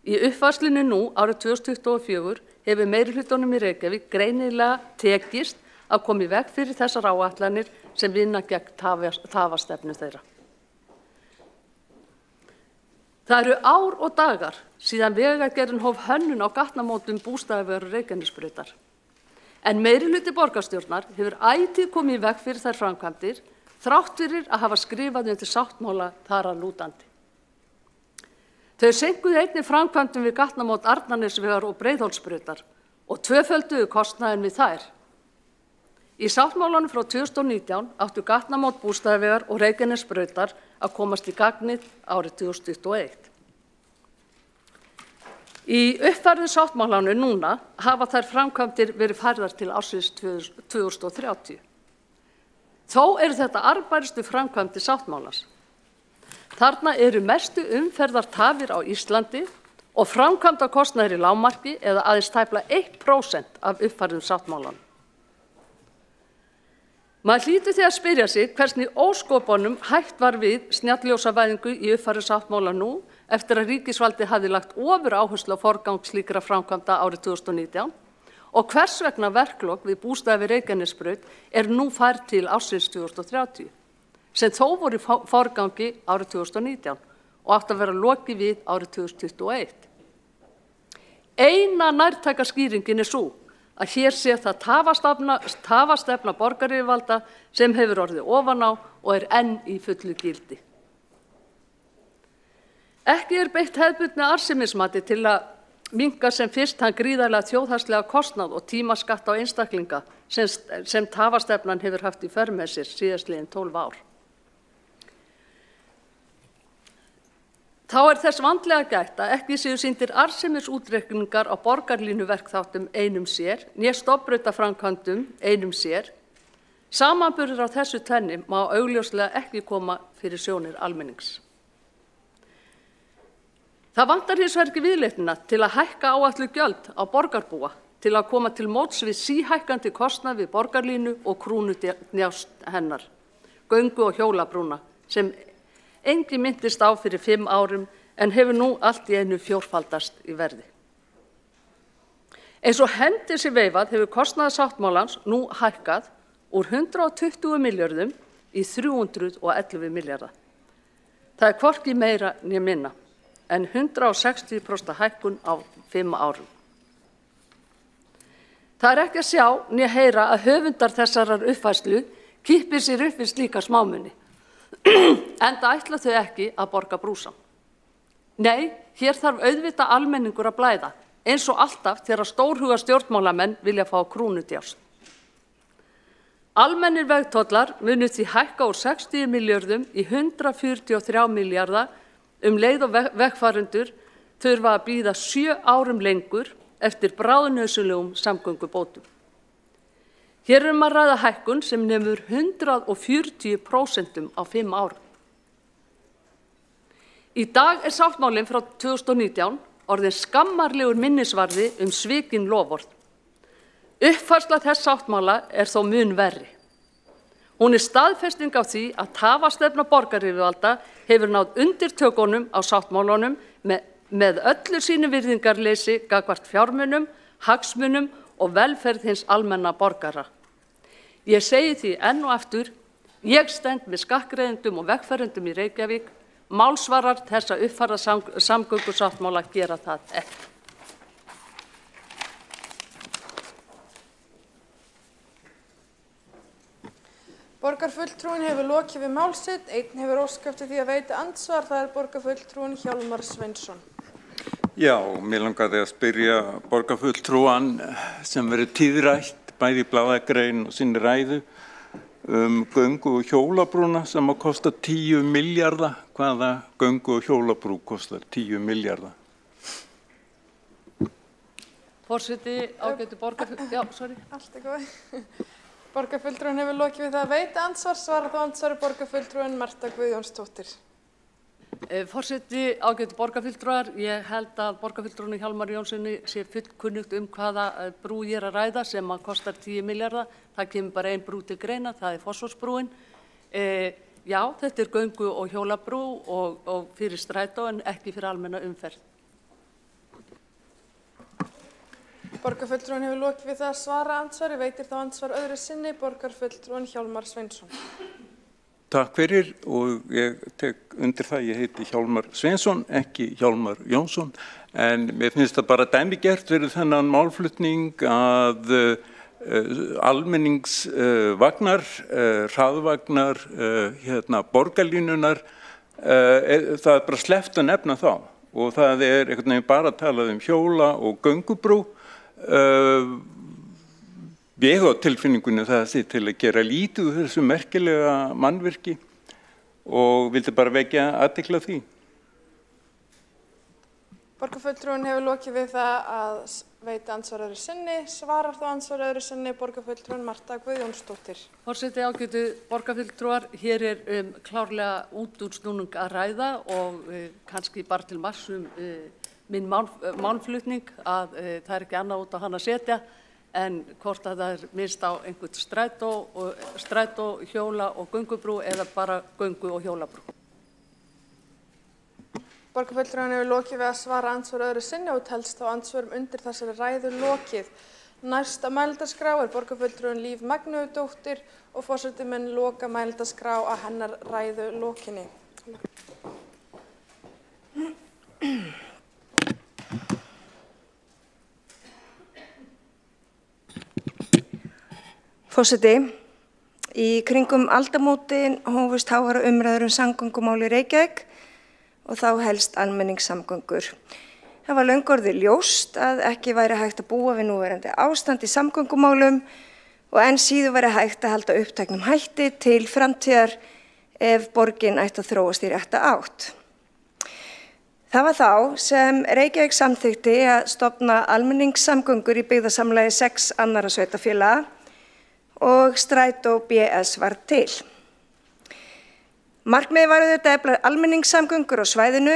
Í uppfærslunni nú árið 2024 hefur meirihlutanum í Reykjavík greinilega tekist að koma í veg fyrir þessar áætlanir sem vinna gegn tafastefnu þeirra. Það eru ár og dagar síðan Vegagerðin hóf hönnun á gatnamótum Bústaðavegar og Reykjanesbrautar. En meirihluti borgarstjórnar hefur ætíð komið í veg fyrir þær framkvæmdir þrátt fyrir að hafa skrifað undir sáttmála þar að lútandi. Þau seinkuðu einnig framkvæmdum við gatnamót Arnarnesvegar og Breiðholtsbrautar og tvöfölduðu kostnaðinn við þær. Í sáttmálanum frá 2019 áttu gatnamót Bústaðavegar og Reykjanesbrautar að komast í gagnið árið 2021. Í uppfærðu sáttmálanum núna hafa þær framkvæmdir verið færðar til ársins 2030. Þó eru þetta arðbærustu framkvæmdir sáttmálans. Þarna eru mestu umferðartafir á Íslandi og framkvæmdakostnaður í lágmarki eða aðeins tæplega 1% af uppfærðum sáttmálanum. Maður hlýtur því að spyrja sig hvernig óskopunum hægt var við snjallljósavæðingu í uppfærðu sáttmála nú eftir að ríkisvaldið hafði lagt ofur áherslu á forgang slíkra framkvæmda árið 2019 og hvers vegna verklok við Bústaðavegar Reykjanesbraut nú færð til ársins 2030. Sem þó voru í forgangi árið 2019 og átti að vera lokið við árið 2021. Eina nærtæka skýringin sú að hér sé það tafastefna borgaryfirvalda sem hefur orðið ofan á og enn í fullu gildi. Ekki beitt hefðbundnu arðsemismati til að minnka sem fyrst þann gríðarlega þjóðhagslega kostnað og tímaskatt á einstaklinga sem tafastefnan hefur haft í för með sér síðastliðin 12 ár. Þá þess vandlega gætt að ekki séu sýndir arðsemisútreikningar á borgarlínuverkþáttum einum sér, né stofnbrautaframkvæmdum einum sér. Samanburður á þessu tvennu má augljóslega ekki koma fyrir sjónir almennings. Það vantar hins vegar ekki viðleitnina til að hækka áætluð gjöld á borgarbúa til að koma til móts við síhækkandi kostnað við borgarlínu og krúnudjásn hennar, göngu- og hjólabrúna, sem enginn minntist á fyrir 5 árum en hefur nú allt í einu fjórfaldast í verði. Eins og hendi sé veifað hefur kostnaður sáttmálans nú hækkað úr 120 milljörðum í 311 milljarða. Það hvorki meira né minna en 160% hækkun á 5 árum. Það ekki að sjá né heyra að höfundar þessarar uppfærslu kippir sér upp við slíka smámuni. Enda ætla þau ekki að borga brúsann. Nei, hér þarf auðvitað almenningur að blæða, eins og alltaf þegar stórhuga stjórnmálamenn vilja fá krúnudjásn. Almennir vegtollar munu því hækka úr 60 milljörðum í 143 milljarða leið og vegfarendur þurfa að bíða 7 árum lengur eftir bráðnauðsynlegum samgöngubótum. Hér að ræða hækkun sem nemur 140% á 5 árum. Í dag sáttmálinn frá 2019 orðinn skammarlegur minnisvarði svikin loforð. Uppfærsla þess sáttmála þó mun verri. Hún staðfesting á því að tafastefna borgaryfirvalda hefur náð undirtökunum á sáttmálanum með öllu sínu virðingarleysi gagnvart fjármunum, hagsmunum og velferð hins almenna borgara. Ég segi því enn og aftur, ég stend með skattgreiðendum og vegfarendum í Reykjavík, málsvarar þessa uppfærða samgöngusáttmála gera það ekki. Borgarfulltrúinn hefur lokið við mál sitt, einn hefur óskað eftir því að veita andsvar, það borgarfulltrúinn Hjálmar Sveinsson. Já, mér langaði að spyrja borgarfulltrúan sem verið tíðrætt, bæði í blaðagrein og sinni ræðu, göngu- og hjólabrúna sem að kosta 10 milljarða. Hvaða göngu- og hjólabrú kostar 10 milljarða? Forseti, ágætu borgarfulltrúinn, já, sorry. Allt góð. Borgarfulltrúinn hefur lokið við það að veita andsvar, svarar þá andsvari borgarfulltrúinn Marta Guðjónsdóttir. Forseti, ágætu borgarfulltrúar, ég held að borgarfulltrúinn Hjálmar Jónssoni sé fullkunnugt hvaða brú ég að ræða sem að kostar 10 milljarða. Það kemur bara ein brú til greina, það Fossvogsbrúin. Já, þetta göngu- og hjólabrú og fyrir strætó en ekki fyrir almenna umferð. Borgarfulltrúinn hefur lokið við það að svara andsvari, veitir þá andsvar öðru sinni, borgarfulltrúinn Hjálmar Sveinsson. Takk fyrir og ég tek undir það, ég heiti Hjálmar Sveinsson, ekki Hjálmar Jónsson, en mér finnst það bara dæmigert fyrir þennan málflutning að almenningsvagnar, hraðvagnar, borgarlínunar, það bara sleppt að nefna þá og það einhvern veginn bara að tala hjóla- og göngubrú. Ég á tilfinningunni það sé til að gera lítið úr þessu merkilega mannvirki og vildi bara vekja athygli á því. Borgarfulltrúinn hefur lokið við það að veita andsvar öðru sinni, svarar þá andsvar öðru sinni borgarfulltrúinn Marta Guðjónsdóttir. Forseti, ágætu borgarfulltrúar, hér klárlega útúrsnúning að ræða og kannski bara til marks minn málflutning að það ekki annað út á hann að setja en hvort að það minnst á einhvern strætó, hjóla- og göngubrú eða bara göngu- og hjólabrú. Borgarfulltrúinn hefur lokið við að svara andsvar öðru sinni og telst þá andsvörum undir þessari ræðu lokið. Næsta mælendaskrá borgarfulltrúinn Líf Magnúðardóttir og forseti mun loka mælendaskrá að hennar ræðu lokinni. Forseti, í kringum aldamótin hófust háværar umræður samgöngumál í Reykjavík og þá helst almenningssamgöngur. Það var löngu orðið ljóst að ekki væri hægt að búa við núverandi ástand í samgöngumálum og enn síður væri hægt að halda uppteknum hætti til framtíðar ef borgin ætti að þróast í rétta átt. Það var þá sem Reykjavík samþykkti að stofna almenningssamgöngur í byggðasamlagi 6 annarra sveitarfélaga og Strætó BS var til. Markmiðið var auðvitað að efla almenningssamgöngur á svæðinu,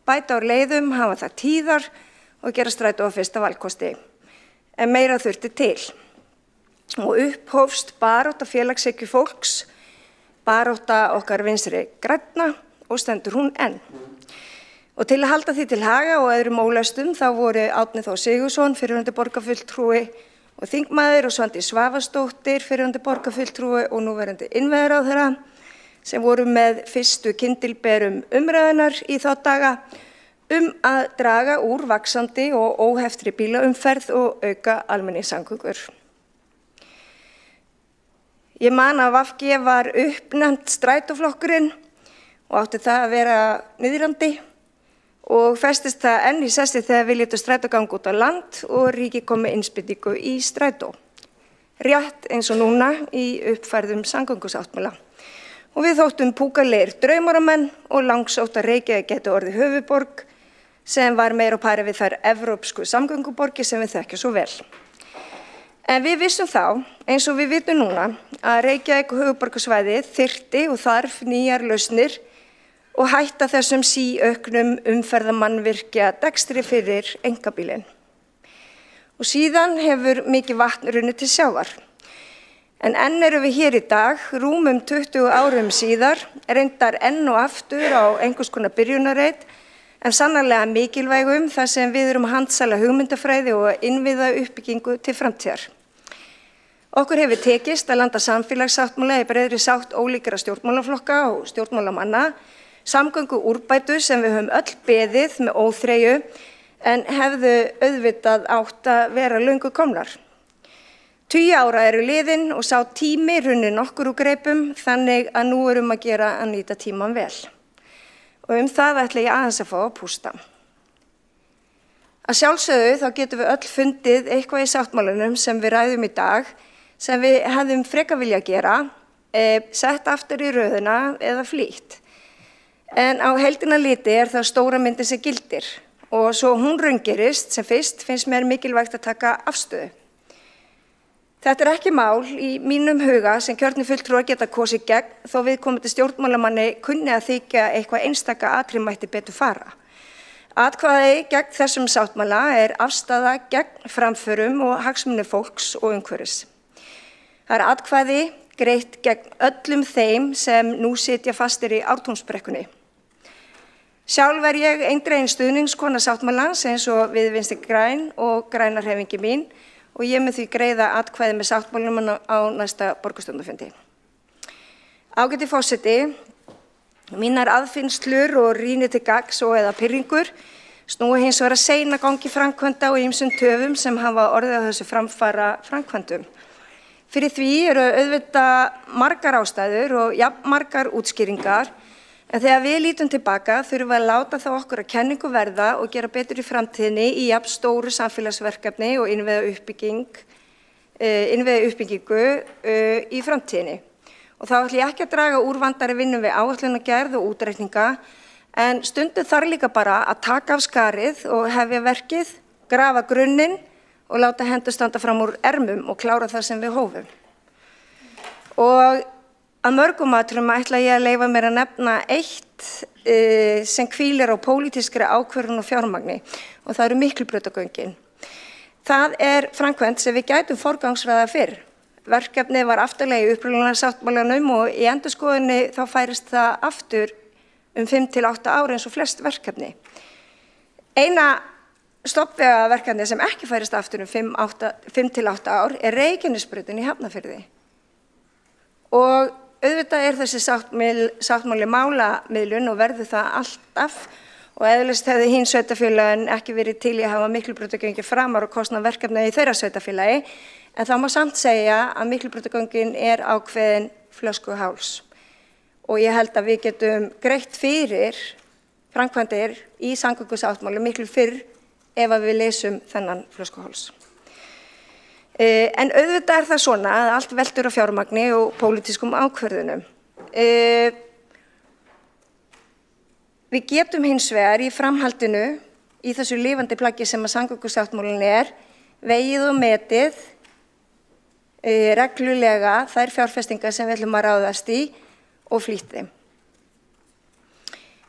bæta úr leiðum, hafa það tíðar og gera Strætó að fyrsta valkosti. En meira þurfti til. Og upphófst barátta félagshyggju fólks, barátta okkar Vinstri grænna og stendur hún enn. Og til að halda því til haga og öðrum ólöstum þá voru Árni Þór Sigurðsson, fyrrverandi borgarfulltrúi og þingmaður og Svandís Svavarsdóttir, fyrrverandi borgarfulltrúi og núverandi innviðaráðherra sem voru með fyrstu kyndilberum umræðunar í þá daga að draga úr vaxandi og óheftri bílaumferð og auka almenningssamgöngur. Ég man að VG var uppnefnt strætóflokkurinn og átti það að vera niðrandi og festist það enn í sessi þegar við létum strætó ganga út á land og ríkið kom með innspýtingu í strætó. Rétt eins og núna í uppfærðum samgöngusáttmála. Og við þóttum púkalegir draumaramenn og langsótt að Reykjavík geti orðið höfuðborg sem var meira á pari við þær evrópsku samgönguborgir sem við þekkjum svo vel. En við vissum þá, eins og við vitum núna, að Reykjavík og höfuðborgarsvæðið þyrfti og þarf nýjar lausnir og hætta þessum síauknum umferðarmannvirkja dekstri fyrir einkabílinn. og síðan hefur mikið vatn runnið til sjávar. En enn erum við hér í dag, rúmum 20 árum síðar, reyndar enn og aftur á einhvers konar byrjunarreit, en sannarlega mikilvægum þar sem við erum að handsala hugmyndafræði og innviða uppbyggingu til framtíðar. Okkur hefur tekist að landa samfélagssáttmála í breiðri sátt ólíkra stjórnmálaflokka og stjórnmálamanna, samgöngu úrbætur sem við höfum öll beðið með óþreyju en hefðu auðvitað átt að vera löngu komnar. 10 ára eru liðin og sá tími runni nokkur úr greipum þannig að nú erum að gera að nýta tíman vel. Og það ætla ég aðeins að fá að pústa. Að sjálfsögðu þá getum við öll fundið eitthvað í sáttmálanum sem við ræðum í dag sem við hefðum frekar vilja gera, sett aftur í röðina eða flýtt. En á heildina liti það stóra myndin sem gildir og svo hún raungerist sem fyrst finnst mér mikilvægt að taka afstöðu. Þetta ekki mál í mínum huga sem kjörnir fulltrúar geta kosið gegn þó viðkomandi stjórnmálamanni kunni að þykja eitthvað einstaka atriði mætti betur fara. Atkvæði gegn þessum sáttmála afstaða gegn framförum og hagsmuni fólks og umhverfis. Það atkvæði greitt gegn öllum þeim sem nú sitja fastir í Ártúnsbrekkunni. Sjálf ég eindregin stuðningskona sáttmálans eins og við Vinstri græn og grænarhreyfingi mín og ég mun því greiða atkvæði með sáttmálanum á næsta borgarstjórnarfundi. Ágæti forseti, mínar aðfinnslur og rýni til gagns og eða pirringur snúa hins vegar að seina gangi framkvæmda og ýmsum töfum sem hafa orðið á þessu framfara framkvæmdum. Fyrir því eru auðvitað margar ástæður og margar útskýringar, en þegar við lítum tilbaka þurfum við að láta þá okkur að kenningu verða og gera betur í framtíðinni í jafn stóru samfélagsverkefni og innviða uppbyggingu í framtíðinni. Og þá ætla ég ekki að draga úr vandari vinnu við áætlunargerð og útreikninga, en stundum þarf líka bara að taka af skarið og hefja verkið, grafa grunninn og láta hendur standa fram úr ermum og klára það sem við hófum. Og að mörgum atriðum ætla ég að leyfa mér að nefna eitt sem hvílir á pólitískri ákvörðun og fjármagni og það eru Miklubrautargöngin. Það framkvæmd sem við gætum forgangsraða fyrr. Verkefnið var aftarlega í upprunalega sáttmálanum og í endurskoðunni þá færist það aftur 5 til 8 ár eins og flest verkefni. Eina stofnvegaverkefni sem ekki færist aftur 5 til 8 ár Reykjanesbrautin í Hafnarfirði. Og auðvitað þessi sáttmáli málamiðlun og verður það alltaf og eðlist hefði hinn sveitarfélagin ekki verið til í að hafa Miklubrautargöngin framar og kostnað verkefni í þeirra sveitarfélagi, en þá má samt segja að Miklubrautargöngin ákveðin flöskuháls. Og ég held að við getum greitt fyrir framkvæmdir í samgöngusáttmáli miklu fyrr ef við lesum þennan flöskuháls. En auðvitað það svona að allt veltur á fjármagni og pólitískum ákvörðunum. Við getum hins vegar í framhaldinu í þessu lifandi plaggi sem að samgöngusáttmálinn vegið og metið reglulega þær fjárfestingar sem við ætlum að ráðast í og flýtt þeim.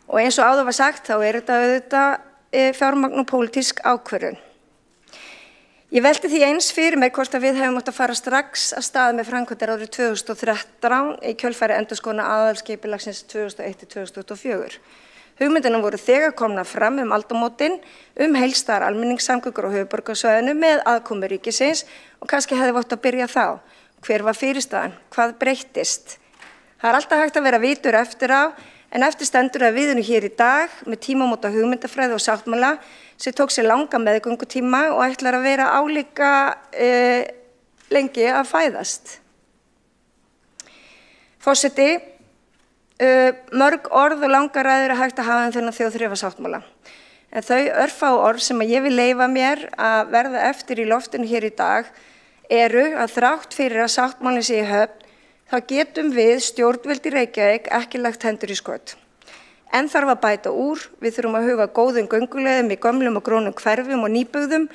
Og eins og áður var sagt þá þetta auðvitað fjármagn og pólitísk ákvörðun. Ég velti því eins fyrir mig hvort að við hefum átt að fara strax að stað með framkvæmdir árið 2013 í kjölfari endurskoðunar aðalskipulagsins 2001-2024. Hugmyndina voru þegar komnar fram aldamótin heildstæðar almenningssamgöngur á höfuðborgarsvæðinu með aðkomu ríkisins og kannski hefði átt að byrja þá. Hver var fyrirstaðan? Hvað breyttist? Það alltaf hægt að vera vitur eftir á, en eftir stendur að við erum hér í dag með tímamóta hugmyndafræði og sáttmála sem tók sér langa meðgöngutíma og ætlar að vera álíka lengi að fæðast. Forseti, mörg orð og langar ræður hægt að hafa þennan þjóðþrifasáttmála. En þau örfá orð sem ég vil leyfa mér að verða eftir í loftinu hér í dag að þrátt fyrir að sáttmálinn sé í höfn, þá getum við stjórnvöld í Reykjavík ekki lagt hendur í skot. En þarf að bæta úr, við þurfum að huga góðum gönguleiðum í gömlum og grónum hverfum og nýbyggðum,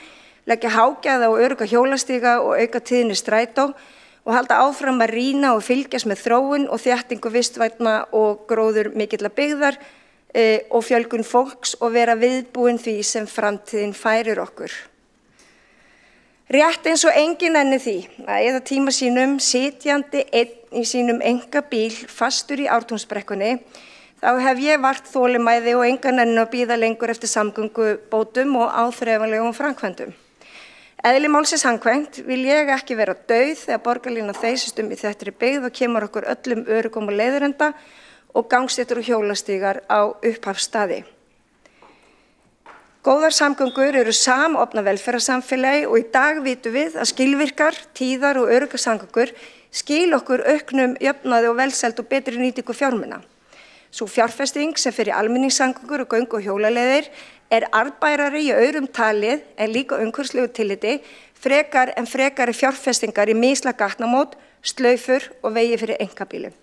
leggja hágæða og örugga hjólastíga og auka tíðni strætó og halda áfram að rýna og fylgjast með þróun og þéttingu vistvænna og gróður mikilla byggðar og fjölgun fólks og vera viðbúin því sem framtíðin færir okkur. Rétt eins og enginn nenni því að eyða tíma sínum sitjandi einn í sínum einkabíl fastur í Ártúnsbrekkunni, þá hef ég vart þolinmæði og engan nenni að bíða lengur eftir samgöngubótum og áþreifanlegum framkvæmdum. Eðli málsins samkvæmt vil ég ekki vera dauð þegar borgarlínan þeysist í þéttri byggð og kemur okkur öllum öruggum og leiðarenda og gangstéttur og hjólastígar á upphafsstaði. Góðar samgöngur eru samofna velferðarsamfélagi og í dag vitum við að skilvirkar, tíðar og öruggar samgöngur skil okkur auknum jöfnuði og velsæld og betri nýtingu fjármuna. Sú fjárfesting sem fyrir almenningssamgöngur og göng- og hjólaleiðir arðbærari í aurum talið en líka umhverfislegu tilliti frekari fjárfestingar í mislæg gatnamót, slaufur og vegi fyrir einkabílum.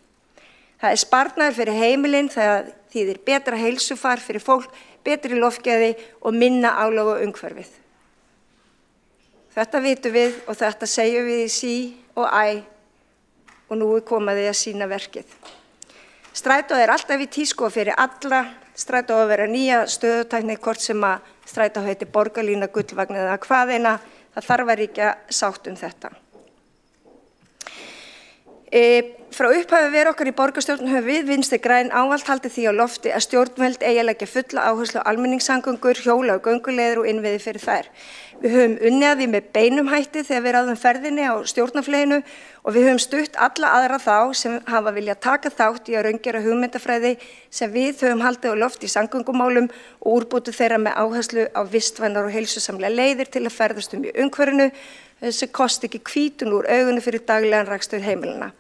Það sparnaður fyrir heimilin, það þýðir betra heilsufar fyrir fólk, betri loftgæði og minna álag á umhverfið. Þetta vitum við og þetta segjum við í sí og æ og nú komið að sýna verkið. Strætó alltaf í tísku fyrir alla. Strætó að vera nýja stöðutækni, hvort sem að strætó heiti borgarlína, gullvagn eða hvaðeina, það þarf að ríkja sátt þetta. Frá upphafi veru okkar í borgarstjórn höfum við Vinstri græn ávallt haldið því á lofti að stjórnvöld eigi að leggja fulla áherslu á almenningssamgöngur, hjóla- og gönguleiðir og innviði fyrir þær. Við höfum unnið að því með beinum hætti þegar við ráðum ferðinni á stjórnarfleyinu og við höfum stutt alla aðra þá sem hafa viljað taka þátt í að raungera hugmyndafræði sem við höfum haldið á lofti í samgöngumálum og úrbótu þeirra með áherslu á vistvænar og heilsusamlega leiðir til að ferðast í umhverfinu sem kosti ekki hvítun úr augunni fyrir daglegan rekstur heimilina.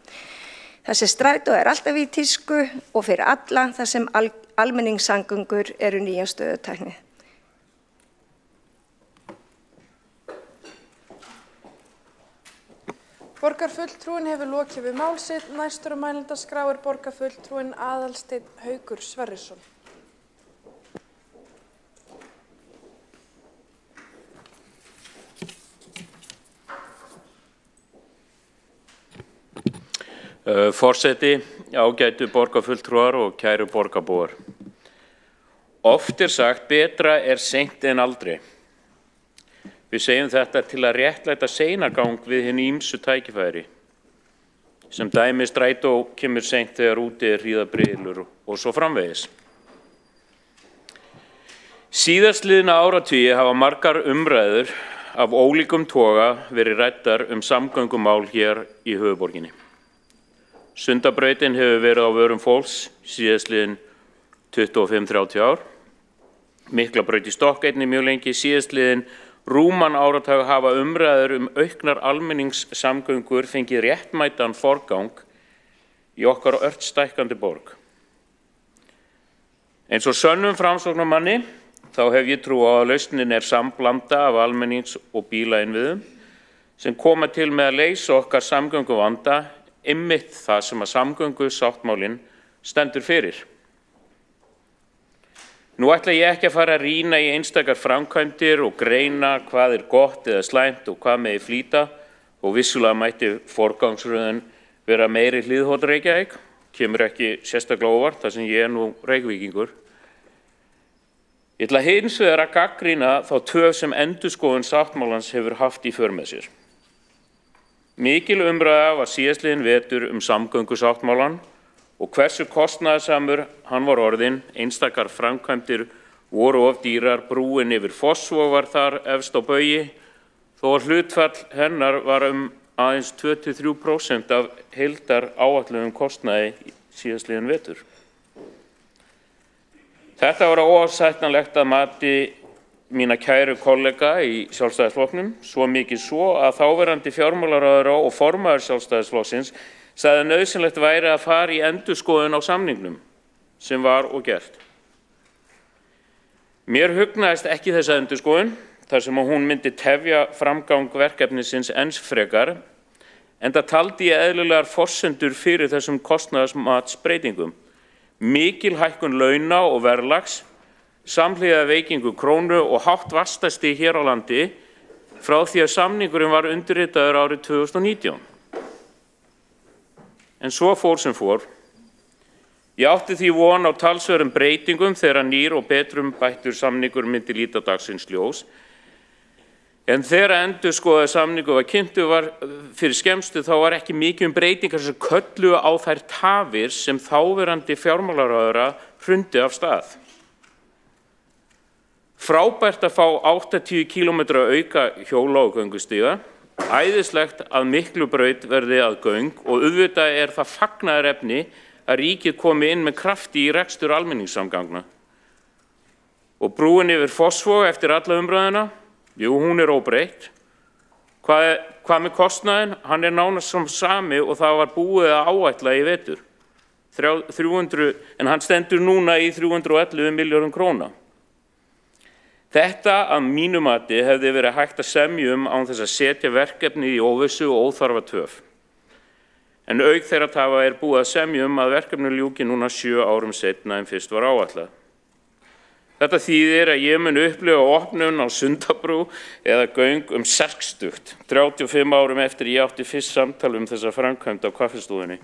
Þessi strætó alltaf í tísku og fyrir alla þar sem almenningssamgöngur eru nýja stöðutækni. Borgarfulltrúinn hefur lokið við mál sitt. Næstur á mælendaskrá borgarfulltrúinn Aðalsteinn Haukur Sverrisson. Forseti, ágætu borgarfulltrúar og kæru borgarbúar. Oft sagt betra seint en aldrei. Við segjum þetta til að réttlæta seinagang við hin ýmsu tækifæri. Sem dæmi strætó kemur seint þegar úti hríðarbrilur og svo framvegis. Síðastliðna áratugi hafa margar umræður af ólíkum toga verið ræddar samgöngumál hér í höfuðborginni. Sundabrautin hefur verið á vörum fólks síðastliðin 25-30 ár. Miklabraut í Stokk einnig mjög lengi. Síðastliðin rúman áratug hafa umræður auknar almenningssamgöngur fengið réttmætan forgang í okkar ört stækkandi borg. Eins og sönnum framsóknarmanni þá hef ég trú á að lausnin samblanda af almennings- og bílainnviðum sem koma til með að leysa okkar samgönguvanda einmitt það sem að samgöngusáttmálinn stendur fyrir. Nú ætla ég ekki að fara að rýna í einstakar framkvæmdir og greina hvað gott eða slæmt og hvað megi flýta og vissulega mætti forgangsröðun vera meiri Hlíðhóll Reykjavík, kemur ekki sérstaklega óvart þar sem ég nú Reykvíkingur. Ég ætla hins vegar að gagnrýna þá töf sem endurskoðun sáttmálans hefur haft í för með sér. Mikil umræða var síðastliðinn vetur samgöngusáttmálann og hversu kostnaðarsamur hann var orðinn, einstakar framkvæmdir voru of dýrar, brúin yfir Fossvog var þar efst á baugi, þó að hlutfall hennar var aðeins 2–3% af heildar áætluðum kostnaði síðastliðinn vetur. Þetta var óásættanlegt að mati mína kæru kollega í Sjálfstæðisflokknum, svo mikið svo að þáverandi fjármálaráðherra og formaður Sjálfstæðisflokksins sagði nauðsynlegt væri að fara í endurskoðun á samningnum, sem var og gert. Mér hugnaðist ekki þessa endurskoðun, þar sem hún myndi tefja framgang verkefnisins enn frekar, enda taldi ég eðlilegar forsendur fyrir þessum kostnaðarmatsbreytingum. Mikil hækkun launa og verðlags, samhliða veikingu krónu og hátt vaxtastig hér á landi frá því að samningurinn var undirritaður árið 2019. En svo fór sem fór. Ég átti því von á talsverðum breytingum þegar nýr og betrum bættur samningur myndi líta dagsins ljós. En þegar endurskoðaður samningur var kynntur fyrir skemmstu þá var ekki mikið breytingar sem kölluðu á þær tafir sem þáverandi fjármálaráðherra hrundi af stað. Frábært að fá 80 km auka hjóla- og göngustíga, æðislegt að Miklubraut verði að göng og auðvitað það fagnaðarefni að ríkið komi inn með krafti í rekstur almenningssamgangna. Og brúin yfir Fossvog eftir alla umræðuna, jú, hún óbreytt. Hvað með kostnaðinn? Hann nánast som sami og það var búið að áætla í vetur. 300, en hann stendur núna í 311 milljörðum króna. Þetta að mínu mati hefði verið hægt að semja án þess að setja verkefni í óvissu og óþarfa töf. En auk þeirra tafa búið að semja að verkefni ljúki núna 7 árum seinna en fyrst var áætlað. Þetta þýðir að ég mun upplifa opnun á Sundabrú eða göng 60, 35 árum eftir ég átti fyrst samtal þessa framkvæmd á kaffistofunni.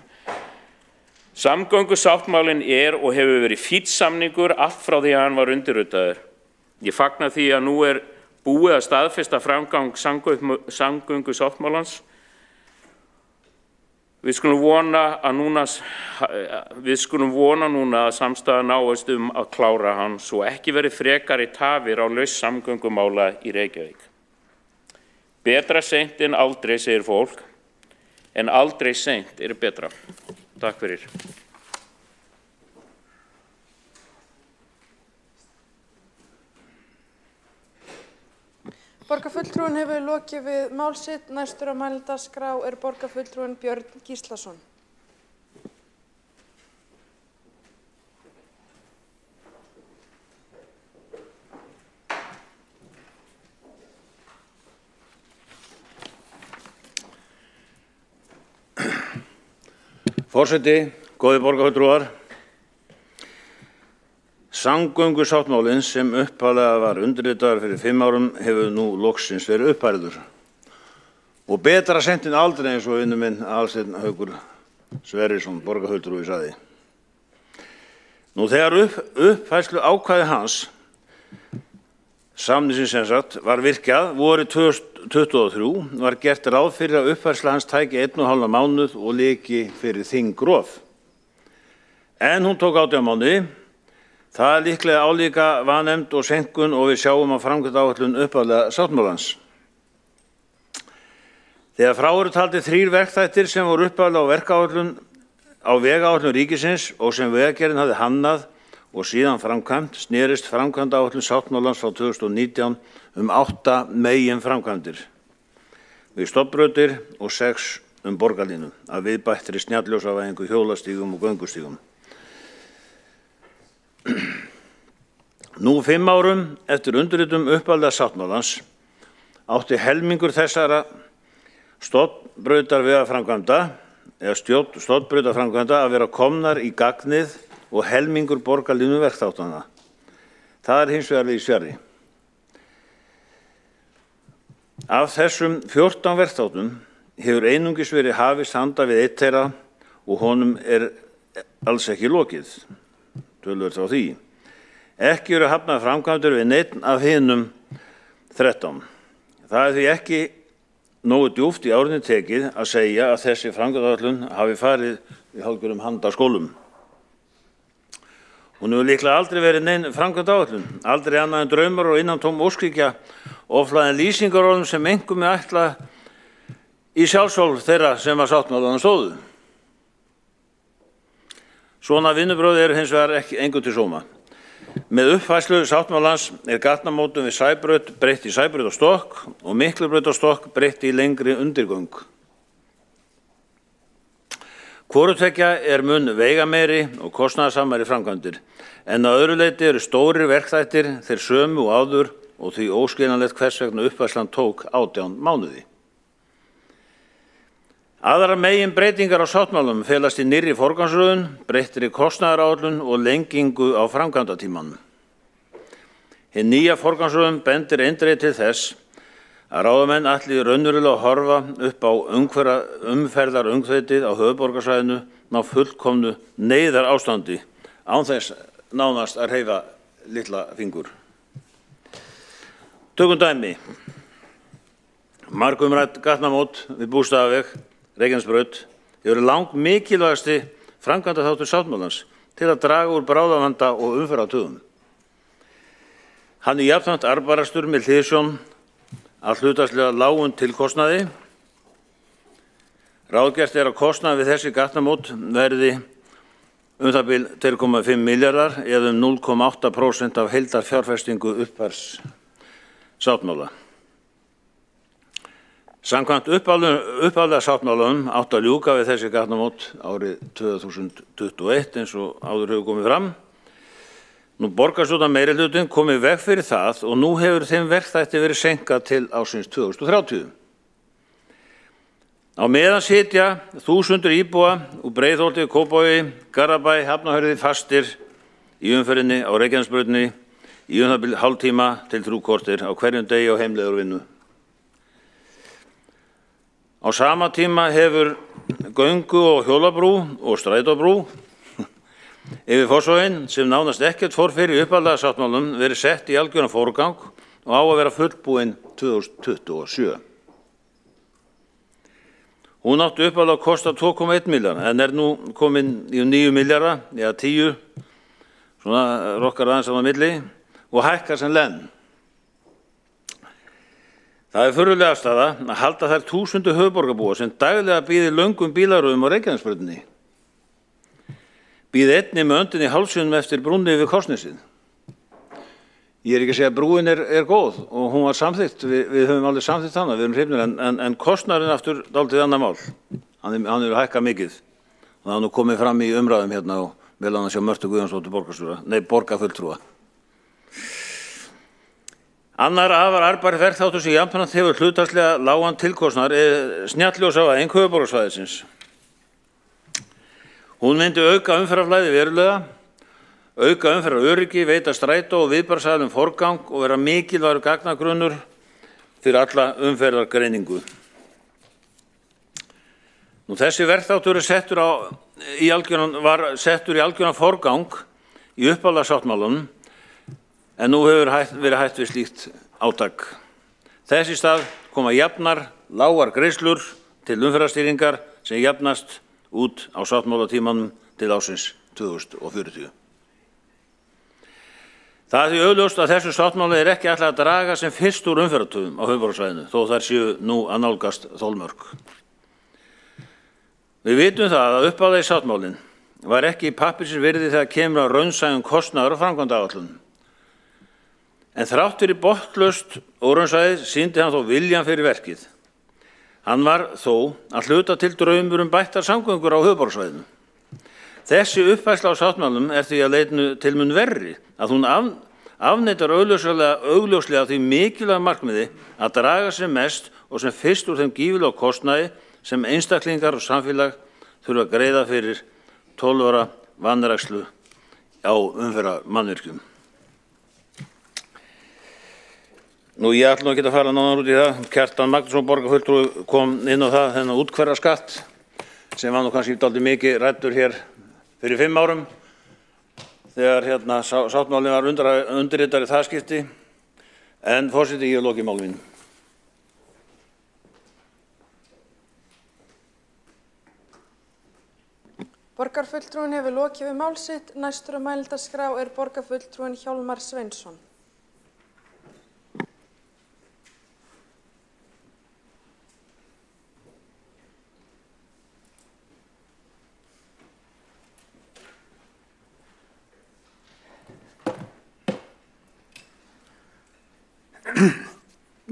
Samgöngusáttmálinn og hefur verið fínn samningur allt frá því að hann var undirritaður. Ég fagna því að nú búið að staðfesta framgang samgöngusáttmálans. Við skulum vona núna að samstaða náist að klára hann svo ekki verið frekari tafir á lausn samgöngumála í Reykjavík. Betra seint en aldrei, segir fólk, en aldrei seint betra. Takk fyrir. Borgarfulltrúinn hefur lokið við mál sitt. Næstur á mælendaskrá borgarfulltrúinn Björn Gíslason. Forseti, góðir borgarfulltrúar. Samgöngusáttmálinn sem upphaflega var undirritaður fyrir 5 árum hefur nú loksins verið uppfærður. Og betra seint en aldrei eins og vinur minn Aðalsteinn Haukur Sverrisson, borgarfulltrúi, sagði. Nú þegar uppfærslu ákvæði hans, samningsins sem sagt, var virkjað vorið 2023 var gert ráð fyrir að uppfærsla hans tæki 1,5 mánuð og lyki fyrir þingrof. En hún tók 18 mánuði. Það líklega álíka vanefnd og seinkun og við sjáum á framkvæmdaáætlun upphaflega sáttmálans. Þegar frá eru taldir 3 verkþættir sem voru upphaflega á vegáætlun ríkisins og sem Vegagerðin hafði hannað og síðan framkvæmt, snerist framkvæmdaáætlun sáttmálans frá 2019 8 meginframkvæmdir við stofnbrautir og 6 borgarlínu að viðbættri snjalljósavæðingu, hjólastígum og göngustígum. Nú 5 árum eftir undirritun upphaflega sáttmálans átti helmingur þessara stofnbrautarvegaframkvæmda eða stofnbrautarframkvæmda að vera komnar í gagnið og helmingur borgarlínu verkþáttanna. Það hins vegar víðs fjarri. Af þessum 14 verkþáttum hefur einungis verið hafist handa við einn þeirra og honum alls ekki lokið. Töluvert frá því. Ekki eru hafnar framkvæmdir við neinn af hinum 13. Það því ekki nógu djúpt í árinni tekið að segja að þessi framkvæmdaáætlun hafi farið í hálfgerðum handaskólum. Hún hefur líklega aldrei verið nein framkvæmdaáætlun, aldrei annað en draumar og innantóm óskhyggja, ofhlaðin lýsingarorðum sem einkum ætla í sjálfsvald þeirra sem að sáttmálanum stóðu. Svona vinnubrögð hins vegar ekki engum til sóma. Með uppfærslu sáttmálans gatnamótum við Sæbraut breytt í Sæbraut og Stokk og Miklubraut og Stokk breytt í lengri undirgöng. Hvoru tveggja mun veigameiri og kostnaðarsamari framkvæmdir, en að öðru leyti eru stórir verkþættir þeir sömu og áður og því óskiljanlegt hvers vegna uppfærslan tók 18 mánuði. Aðrar megin breytingar á sáttmálum felast í nýrri forgangsröðun, breyttri kostnaðaráætlun og lengingu á framkvæmdatímanum. Hin nýja forgangsröðun bendir eindregið til þess að ráðamenn ætli raunverulega að horfa upp á umferðaröngþveitið á höfuðborgarsvæðinu ná fullkomnu neyðarástandi án þess nánast að hreyfa litla fingur. Tökum dæmi. margumrædd gatnamót við Bústaðaveg, Reykjanesbraut, hefur langt mikilvægasti framkvæmdaþáttur sáttmálans til að draga úr bráðavanda og umferðartöfum. Hann er jafnframt arðbærastur með hliðsjón af hlutfallslega lágum tilkostnaði. Ráðgert er að kostnaður við þessi gatnamót verði það bil 2,5 milljarðar eða 0,8% af heildarfjárfestingu uppfærs sáttmála. Samkvæmt upphaflega sáttmálanum átti að ljúka við þessi gatnamót árið 2021 eins og áður hefur komið fram. Nú borgarstjórnar meirihlutinn komið veg fyrir það og nú hefur þeim verkþætti verið seinkað til ársins 2030. Á meðan sitja þúsundir íbúa úr Breiðholti, Kópavogi, Garðabæ, Hafnarfirði fastir í umferðinni á Reykjanesbrautinni í það bil hálftíma til 3 korter á hverjum degi á heimleiðar vinnu. Á sama tíma hefur göngu- og hjólabrú og strætóbrú yfir Fossvoginn sem nánast ekkert fór fyrir í upphaflega sáttmálum verið sett í algjöran forgang og á að vera fullbúin 2027. Hún átti upphaflega að kosta 2,1 milljarða en er nú komin í 9 milljarða eða 10, svona rokkar aðeins á milli og hækkar sem lenn. Það er furðuleg afstaða að halda þær þúsundir höfuðborgarbúa sem daglega bíði löngum bílaröðum á Reykjanesbrautinni. Bíði einni með öndin í hálsunum eftir brúnni yfir Kársnesið. Ég er ekki að segja að brúin er góð og hún var samþykkt, við höfum alveg samþykkt hana, við erum hrifnir en kostnaðurinn aftur dálítið annar mál. Hann hefur hækkað mikið og það er nú komið fram í umræðum hérna og vel annars hjá Mörtu Guðjónsdóttur borgarfulltrúa. Annar afar arðbær verkþáttur sem jafnframt hefur hlutfallslega lágan tilkostnaðar er snjalljósavæðing höfuðborgarsvæðisins. Hún myndi auka umferðarflæði verulega, auka umferðaröryggi, veita strætó og viðbragðsaðilum forgang og vera mikilvægur gagnagrunnur fyrir alla umferðargreiningu. Nú þessi verkþáttur var settur í algjöran forgang í upphaflega sáttmálanum en nú hefur verið hætt við slíkt átak. Þess í stað koma jafnar, lágar greiðslur til umferðarstýringar sem jafnast út á sáttmálatímanum til ársins 2040. Það er því augljóst að þessu sáttmáli er ekki ætlað að draga sem fyrst úr umferðartöfum á höfuðborgarsvæðinu, þó þær séu nú að nálgast þolmörk. Við vitum það að upphaflega í sáttmálin var ekki pappírsins virði þegar kemur að raunsæjum kostnaðar og framkvæmdaáætlun. En þrátt fyrir botnlaust óraunshæðið sýndi hann þó viljan fyrir verkið. Hann var þó að hluta til draumur bættar samgöngur á höfuðborgarsvæðinu. Þessi uppfærsla á sáttmálum er því að leitinu til mun verri að hún afneitar augljóslega því mikilvæga markmiði að draga sem mest og sem fyrst úr þeim gífurlega kostnaði sem einstaklingar og samfélag þurfa að greiða fyrir 12 ára vanrækslu á umferðarmannvirkjum. Nú ég ætla nú ekki að fara nánar út í það. Kjartan Magnússon borgarfulltrúi kom inn á það þennan útkverraskatt sem var nú kannski dálítið mikið ræddur hér fyrir 5 árum þegar sáttmálinn var undirritað í það skipti. En forseti, ég loki máli mínu. Borgarfulltrúin hefur lokið við mál sitt. Næstur á mælendaskrá er borgarfulltrúin Hjálmar Sveinsson.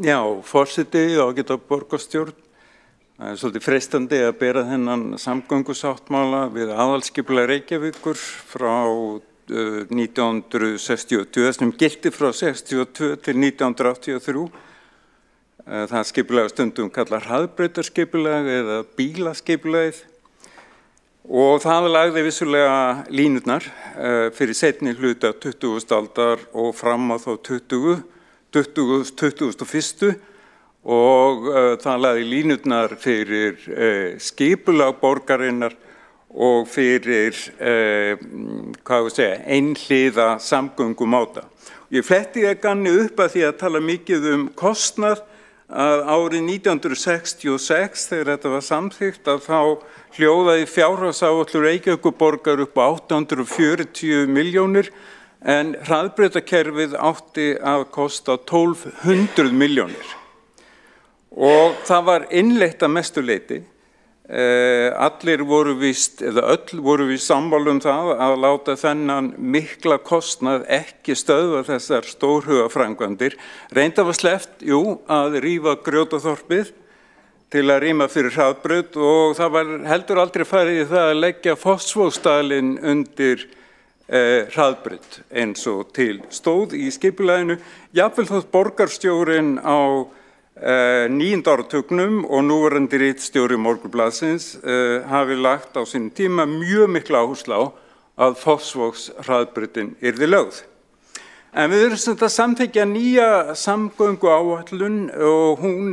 Já, forseti ágæta borgarstjórn. Það er svolítið freistandi að bera þennan samgöngusáttmála við aðalskipulag Reykjavíkur frá 1962 sem gilti frá 62 til 1983. Það skipulag stundum kallar hraðbrautarskipulag eða bílaskipulagið og það lagði vissulega línurnar fyrir seinni hluta 20. aldar og fram á þá 21. og það lagði línurnar fyrir skipulag borgarinnar og fyrir einhliða samgöngumáta. Ég fletti að ganni upp að því að tala mikið kostnað að árið 1966 þegar þetta var samþykkt að þá hljóðaði fjárhagsáætlun Reykjavíkurborgar upp á 840 milljónir en hraðbrautakerfið átti að kosta 1200 milljónir. Og það var innleitt að mestu leyti. Allir voru víst, eða öll voru víst sammála það að láta þennan mikla kostnað ekki stöðva þessar stórhugaframkvæmdir. Reyndar var sleppt, að rífa Grjótaþorpið til að rýma fyrir hraðbraut og það var heldur aldrei farið í það að leggja Fossvogsdalinn undir hraðbraut eins og til stóð í skipulaginu. Jafnvel þótt borgarstjórinn á 9. áratugnum og núverandi ritstjóri Morgunblaðsins hafi lagt á sínum tíma mjög mikla áherslu á að Fossvogs hraðbrautin yrði lögð. En við erum sem þetta samþykkja nýja samgönguáætlun og hún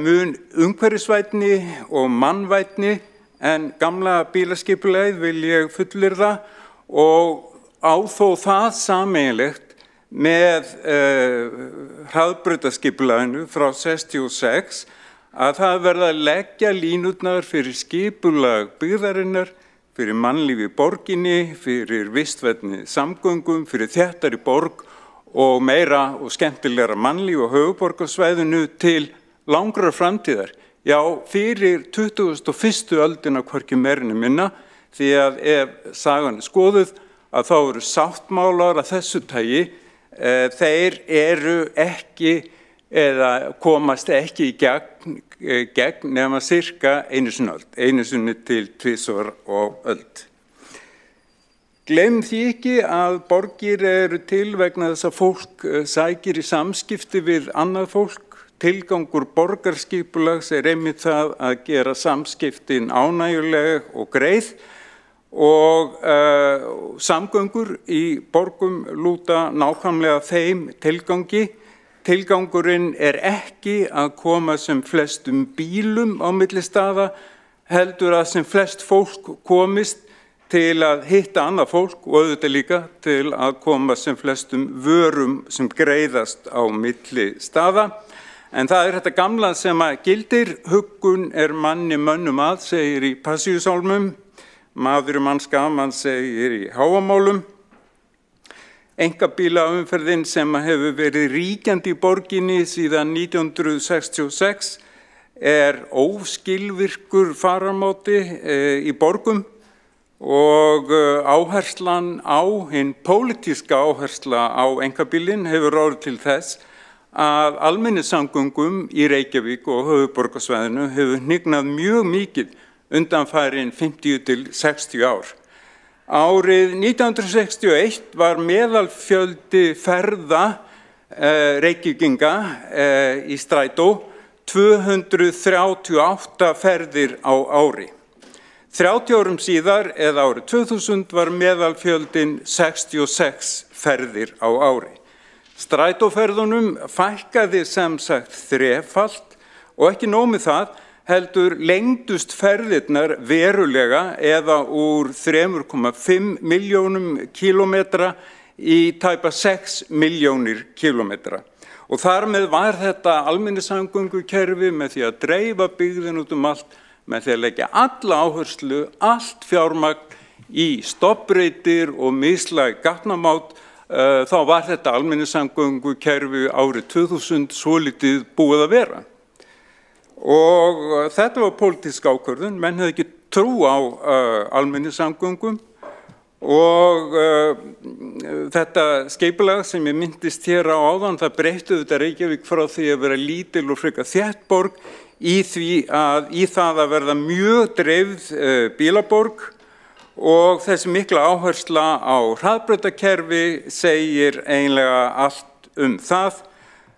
mun umhverfisvænni og mannvænni en gamla bílaskipulagið vil ég fullyrða og á þó það sameiginlegt með hraðbrautaskipulaginu frá 66 að það verða að leggja línurnar fyrir skipulag byggðarinnar, fyrir mannlífi í borginni, fyrir vistvænni samgöngum, fyrir þéttari borg og meira og skemmtilegra mannlíf á höfuðborgarsvæðinu til langrar framtíðar. Já, fyrir 21. öldina hvorki meira né minna, því að ef sagan skoðuð að þá eru sáttmálar að þessu tagi, þeir eru ekki eða komast ekki í gegn nema sirka einu sinni til tvisvar og öld. Gleymum því ekki að borgir eru til vegna þess að fólk sækir í samskipti við annað fólk. Tilgangur borgarskipulags einmitt það að gera samskiptin ánægjuleg og greið og samgöngur í borgum lúta nákvæmlega þeim tilgangi. Tilgangurinn ekki að koma sem flestum bílum á milli staða, heldur að sem flest fólk komist til að hitta annað fólk og auðvitað líka til að koma sem flestum vörum sem greiðast á milli staða. En það þetta gamla sem að gildir, huggun manni mönnum að, segir í Passíusálmum, maður manns gaman, segir í Háamálum. Einkabílaumferðin sem hefur verið ríkjandi í borginni síðan 1966 óskilvirkur fararmáti í borgum og áherslan á, hinn pólitíska áhersla á einkabílinn hefur orðið til þess að almenningssamgöngum í Reykjavík og höfuðborgarsvæðinu hefur hnignað mjög mikið undanfarin 50 til 60 ár. Árið 1961 var meðalfjöldi ferða Reykvíkinga í strætó 238 ferðir á ári. 30 árum síðar, eða árið 2000, var meðalfjöldin 66 ferðir á ári. Strætóferðunum fækkaði sem sagt þrefalt og ekki nóg með það, heldur lengdust ferðirnar verulega eða úr 3,5 milljónum kílómetra í tæpa 6 milljónir kílómetra. Og þar með var þetta almenningssamgöngukerfi með því að dreifa byggðin út allt, með því að leggja alla áherslu, allt fjármagn í stofnbreytir og mislæg gatnamót, þá var þetta almenningssamgöngukerfi árið 2000 svolítið búið að vera. Og þetta var pólitísk ákvörðun, menn hefði ekki trú á almenningssamgöngum og þetta skipulag sem ég myndist hér á áðan, það breytti þetta Reykjavík frá því að vera lítil og frekar þétt borg í það að verða mjög dreifð bílaborg. Og þessi mikla áhersla á hraðbrautakerfi segir eiginlega allt það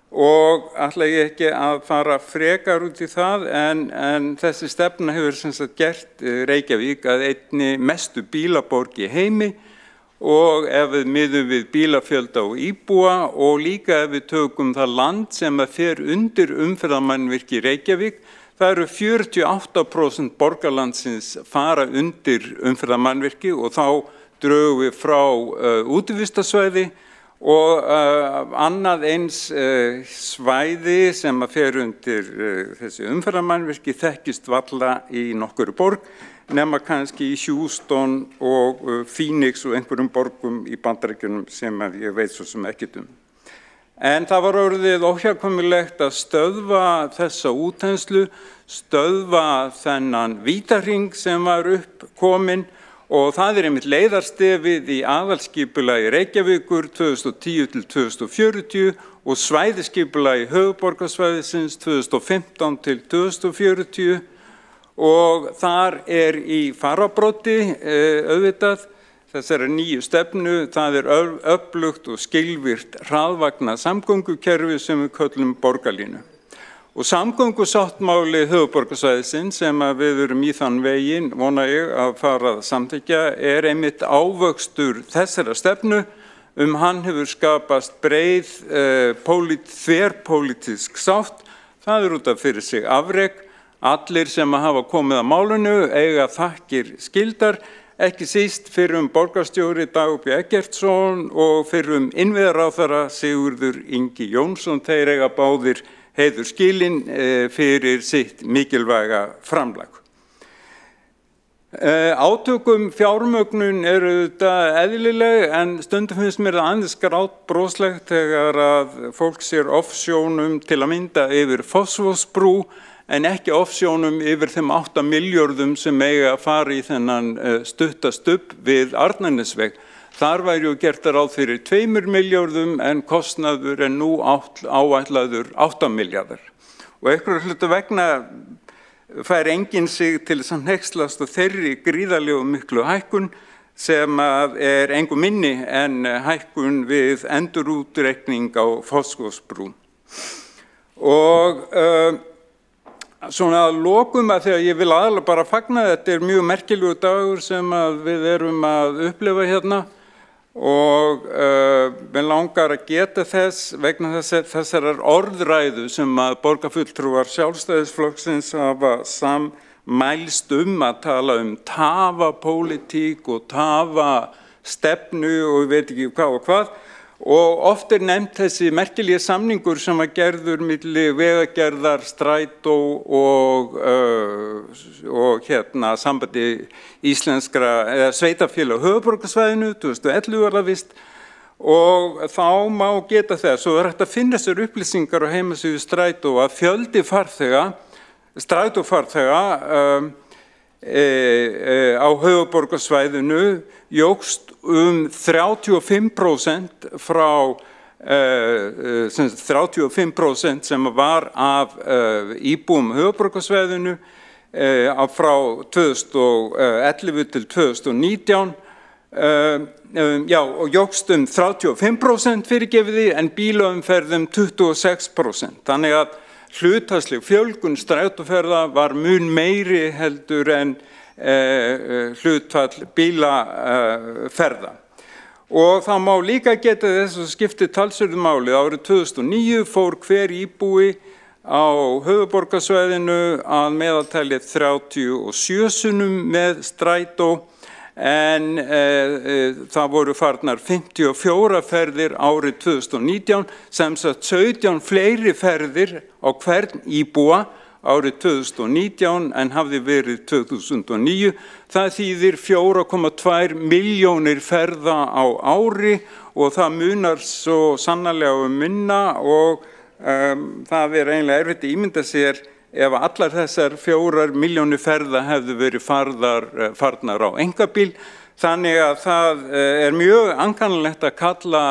og ætla ég ekki að fara frekar út í það en þessi stefna hefur sem sagt gert Reykjavík að einni mestu bílaborg í heimi og ef við miðum við bílafjölda og íbúa og líka ef við tökum það land sem að fer undir umferðarmannvirki í Reykjavík, það eru 48% borgarlandsins fara undir umferðarmannvirki og þá drögum við frá útivistarsvæði og annað eins svæði sem að fer undir þessi umferðarmannvirki þekkist varla í nokkru borg, nema kannski í Houston og Phoenix og einhverjum borgum í Bandaríkjunum sem að ég veit svo sem ekkert um. En það var orðið óhjákvæmilegt að stöðva þessa útþenslu, stöðva þennan vítahring sem var upp kominn og það einmitt leiðarstefið í aðalskipulagi Reykjavíkur 2010 til 2040 og svæðiskipulagi höfuðborgarsvæðisins 2015 til 2040 og þar í fararbroddi auðvitað þessari nýju stefnu, það öflugt og skilvirkt hraðvagna samgöngukerfi sem við köllum borgarlínu. Og samgöngusáttmáli höfuðborgarsvæðisins sem við erum í þann veginn, vona ég að fara að samþykkja, einmitt ávöxtur þessara stefnu. Hann hefur skapast breið þverpólitísk sátt. Það út af fyrir sig afrek. Allir sem hafa komið að málinu eiga þakkir skildar, ekki síst fyrrum borgarstjóri Dagur B. Eggertsson og fyrrum innviðaráðherra Sigurður Ingi Jónsson. Þeir eiga báðir heiðurskilin fyrir sitt mikilvæga framlag. Átökum fjármögnun þetta eðlileg en stundum finnst mér það aðeins grátbroslegt þegar að fólk sér offsjónum til að mynda yfir Fossvogsbrú en ekki offsjónum yfir þeim 8 milljörðum sem eiga að fara í þennan stuttastubb við Arnarnesveg. Þar væri gert ráð fyrir 2 milljörðum en kostnaður nú áætlaður 8 milljarðar. Og einhverju hluta vegna fær enginn sig til þess að hneykslast á þeirri gríðarlegu miklu hækkun sem engu minni en hækkun við endurútreikning á Fossvogsbrú. Og svona að lokum að þegar ég vil aðalega bara fagna, þetta mjög merkilegu dagur sem við erum að upplifa hérna og við langar að geta þess vegna þessarar orðræðu sem að borgarfulltrúar Sjálfstæðisflokksins hafa sammælst að tala tafapólitík og tafastefnu og ég veit ekki hvað og hvað. Og oft nefnt þessi merkilegi samningur sem var gerður milli Vegagerðar, Strætó og sambandi íslenskra sveitarfélaga á höfuðborgarsvæðinu 2011 var það víst og þá má geta þess og það hægt að finna sér upplýsingar á heimasíðu Strætó að fjöldi strætófarþega á höfuðborgarsvæðinu jókst 35% frá 35% sem var af íbúum höfuðborgarsvæðinu frá 2011 til 2019 og jókst 35% fyrirgefiði en bílaumferð 26%. Þannig að hlutfallsleg fjölgun strætóferða var mun meiri heldur en hlutfall bílaferða. Og það má líka geta þess að skipti talsverðu máli. Árið 2009 fór hver íbúi á höfuðborgarsvæðinu að meðaltali 37 sinnum með strætó en það voru farnar 54 ferðir árið 2019 sem sagt 17 fleiri ferðir á hvern íbúa árið 2019 en hafði verið 2009. Það þýðir 4,2 milljónir ferða á ári og það munar svo sannarlega minna og það eiginlega erfitt að ímynda sér ef allar þessar 4 milljónir ferða hefðu verið farnar á einkabíl. Þannig að það mjög ankannalegt að kalla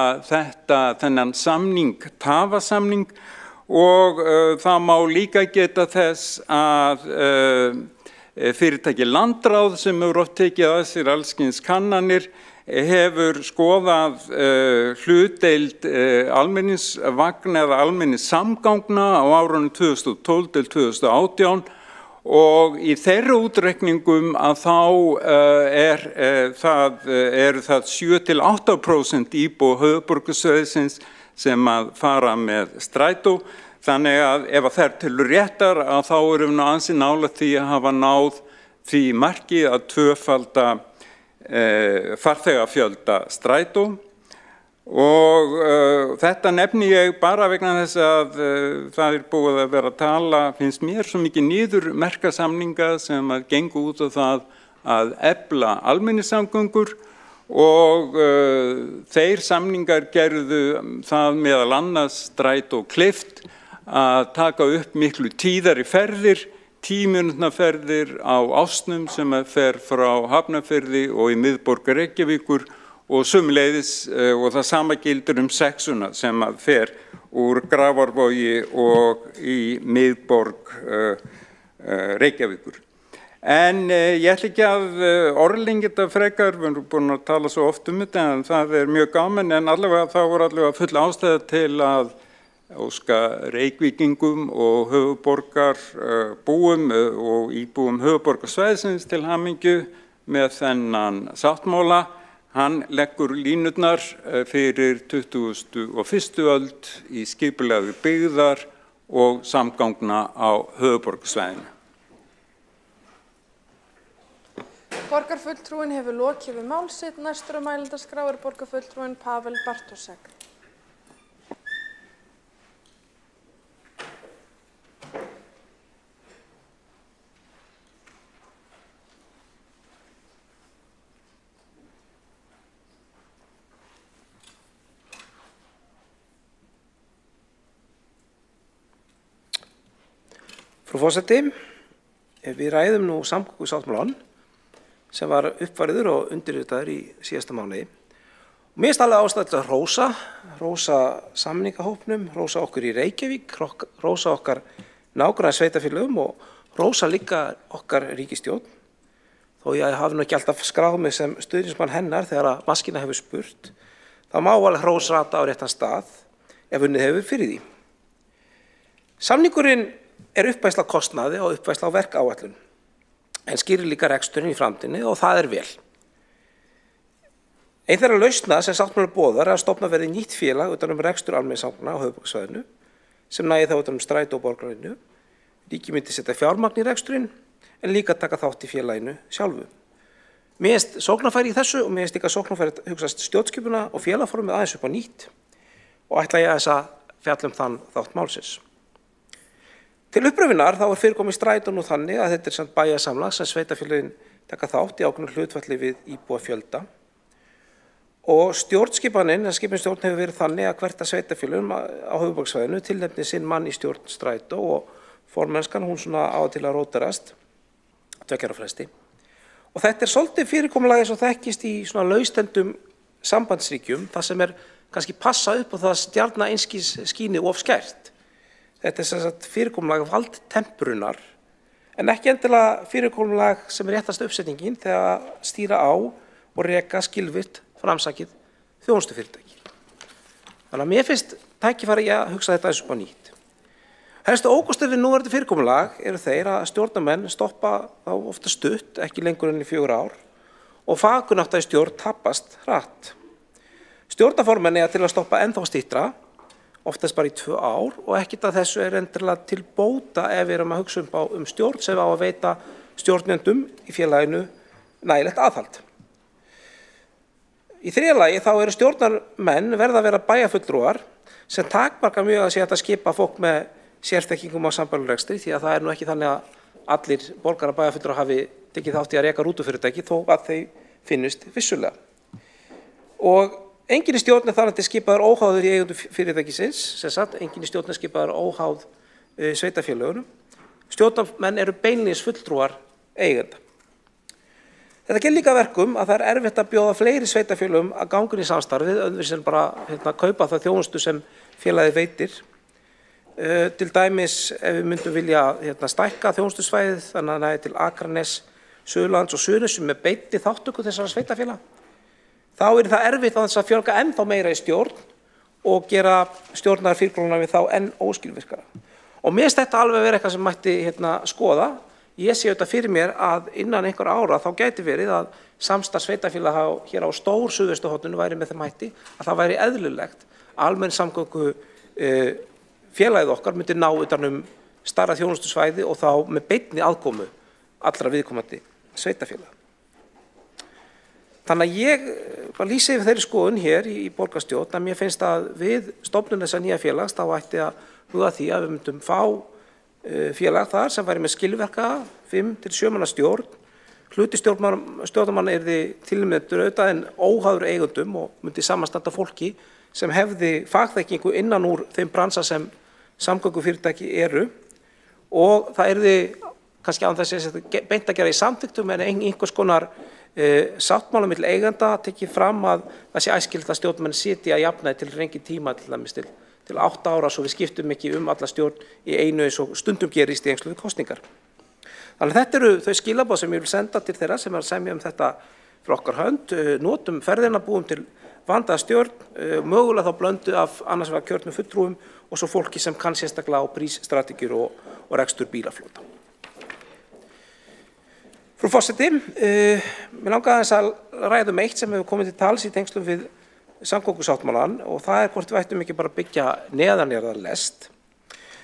þennan samning tafasamning og það má líka geta þess að fyrirtæki Landráð sem hefur oft tekið að sér allskyns kannanir hefur skoðað hlutdeild almenningsvagna eða almenningssamgangna á árunum 2012 til 2018 og í þeirra útreikningum að þá eru það 7–8% íbúa höfuðborgarsvæðisins sem að fara með strætó. Þannig að ef það telur réttar að þá erum við ansi nálægt því að hafa náð því marki að tvöfalda farþegafjölda strætó Og þetta nefni ég bara vegna þess að það búið að vera að tala, finnst mér svo mikið niðurmerkasamninga sem að gengu út á það að efla almenningssamgöngur og þeir samningar gerðu það meðal annars Strætó kleift að taka upp miklu tíðari ferðir, 10 mínútna ferðir á Ásnum sem fer frá Hafnarfirði og í miðborg Reykjavíkur og sömuleiðis og það sama gildur 6-una sem fer úr Grafarvogi og í miðborg Reykjavíkur. En ég ætla ekki að orðlengja þetta frekar, við erum búin að tala svo oft þetta en það mjög gaman, en allavega það voru allavega full ástæða til að óska Reykvíkingum og höfuðborgar búum og íbúum höfuðborgarsvæðisins til hamingju með þennan sáttmála. Hann leggur línurnar fyrir 21. öld í skipulagðri byggðar og samgangna á höfuðborgarsvæðinu. Borgarfulltrúinn hefur lokið við mál sitt. Næstur á mælendaskrá borgarfulltrúinn Pavel Bartosek. Frú forseti, við ræðum nú samgöngusáttmálann sem var uppfærður og undirritaður í síðasta mánuði. Mér finnst alveg ástæða til að hrósa samningahópnum, hrósa okkur í Reykjavík, hrósa okkar nágranna sveitarfélögum og hrósa líka okkar ríkisstjórn. Þó ég hafi nú ekki alltaf skráð mig sem stuðningsmann hennar þegar að maskína hefur spurt, þá má alveg hrósa þetta á réttan stað ef unnið hefur fyrir því. Samningurinn uppfærsla á kostnaði og uppfærsla á verkáætlun, en skýrir líka reksturinn í framtíðinni og það vel. Einn þeirra lausna sem sáttmáli boðar að stofna verði nýtt félag utan rekstur almenningssamgangna á höfuðborgarsvæðinu sem nægi þá utan Strætó og borgarlínu. Ríkið myndi setja fjármagn í reksturinn en líka taka þátt í félaginu sjálfu. Mér finnst sóknarfæri í þessu og mér finnst líka sóknarfæri að hugsa stjórnskipuna og félagformið aðeins upp á nýtt og ætla ég aðeins að fjalla þann þátt málsins. Til uppröfunar þá fyrirkomið Strætó nú þannig að þetta samt bæjarsamlag sem sveitarfélögin taka þátt í ákveðnu hlutfalli við íbúafjölda og stjórnskipanin, skipastjórn hefur verið þannig að hvert af sveitarfélögum á höfuðborgarsvæðinu tilnefni sinn mann í stjórn Strætó og formennskan hún svona á til að rótarast 2 ára fresti. Og þetta svolítið fyrirkomulagi eins og þekkist í svona laustendum sambandsríkjum þar sem kannski passa upp á það að stjarna einskis skíni of skært. Þetta sem sagt fyrirkomulag valdtemprunar en ekki endilega fyrirkomulag sem réttast uppsetningin þegar að stýra á og reka skilvirkt framsakið þjónustufyrirtæki. Þannig að mér finnst tækifæri að hugsa þetta eins og á nýtt. Helstu ókostir við núverandi fyrirkomulag eru þeir að stjórnarmenn stoppa þá ofta stutt, ekki lengur enn í 4 ár og fagkunnáttu í stjórn tapast hratt. Stjórnarformenn til að stoppa ennþá styttra oftast bara í 2 ár og ekkert að þessu endilega til bóta ef við erum að hugsa stjórn sem á að veita stjórnendum í félaginu nægilegt aðhald. Í þriðja lagi þá eru stjórnarmenn verða að vera bæjarfulltrúar sem takmarka mjög að sé hægt að skipa fólk með sérþekkingum á sambærilegri því að það nú ekki þannig að allir borgarar bæjarfulltrúar hafi tekið þátt í að reka rútufyrirtæki þó að þau finnust vissulega. Og enginn í stjórn þannig skipaður óháður í eigendum fyrirtækisins, sem sagt, enginn í stjórn skipaður óháð sveitarfélögunum. Stjórnarmenn eru beinlínis fulltrúar eigenda. Þetta gerir líka verkum að það erfitt að bjóða fleiri sveitarfélögum að ganga inn í samstarfið, öðruvísi en bara kaupa það þjónustu sem félagið veitir. Til dæmis ef við myndum vilja stækka þjónustusvæðið, þannig að það er til Akranes, Suðurlands og Suðurnesjum með beinni þátttöku þessara sveitarfélaga. Þá það erfitt að þess að fjölga ennþá meira í stjórn og gera stjórnarfyrirkomulagið við þá enn óskilvirkara. Og mér finnst þetta alveg vera eitthvað sem mætti skoða. Ég sé þetta fyrir mér að innan einhver ára þá gæti verið að samstarf sveitarfélaga hér á stór suðvesturhorninu væri með þeim hætti að það væri eðlilegt að almenn samgöngu félagið okkar myndi ná utan stærra þjónustusvæði og þá með beinni aðkomu allra viðkomandi sveitarfélaga. Þannig að ég bara lýsi yfir þeirri skoðun hér í borgarstjórn að mér finnst að við stofnun þessa nýja félags þá ætti að huga því að við myndum fá félag þar sem væri með skilvirka 5 til 7 manna stjórn. Hluti stjórnarmanna yrði tilnefndur auðvitað en óháður eigendum og myndi samanstanda fólki sem hefði fagþekkingu innan úr þeim bransa sem samgöngufyrirtæki eru og það yrði kannski án þess að beint að gera í samþykktum en einhvers konar sáttmála milli eigenda tekið fram að það sé æskilegt að stjórnmenn sitji að jafnaði til lengri tíma til dæmis til 8 ára svo við skiptum ekki alla stjórn í einu eins og stundum gerist í engslu við kosningar. Þannig að þetta eru þau skilaboð sem ég vil senda til þeirra sem semja þetta fyrir okkar hönd, notum ferðina, búum til vandaða stjórn, mögulega þá blöndu af annars vegar kjörnum fulltrúum og svo fólki sem kann sérstaklega á prísstrategíur og rekstur bílaflota. Frú forseti, mér langaði aðeins að ræða eitt sem hefur komið til tals í tengslum við samgöngusáttmálann og það hvort við ættum ekki bara að byggja neðanjarðarlest.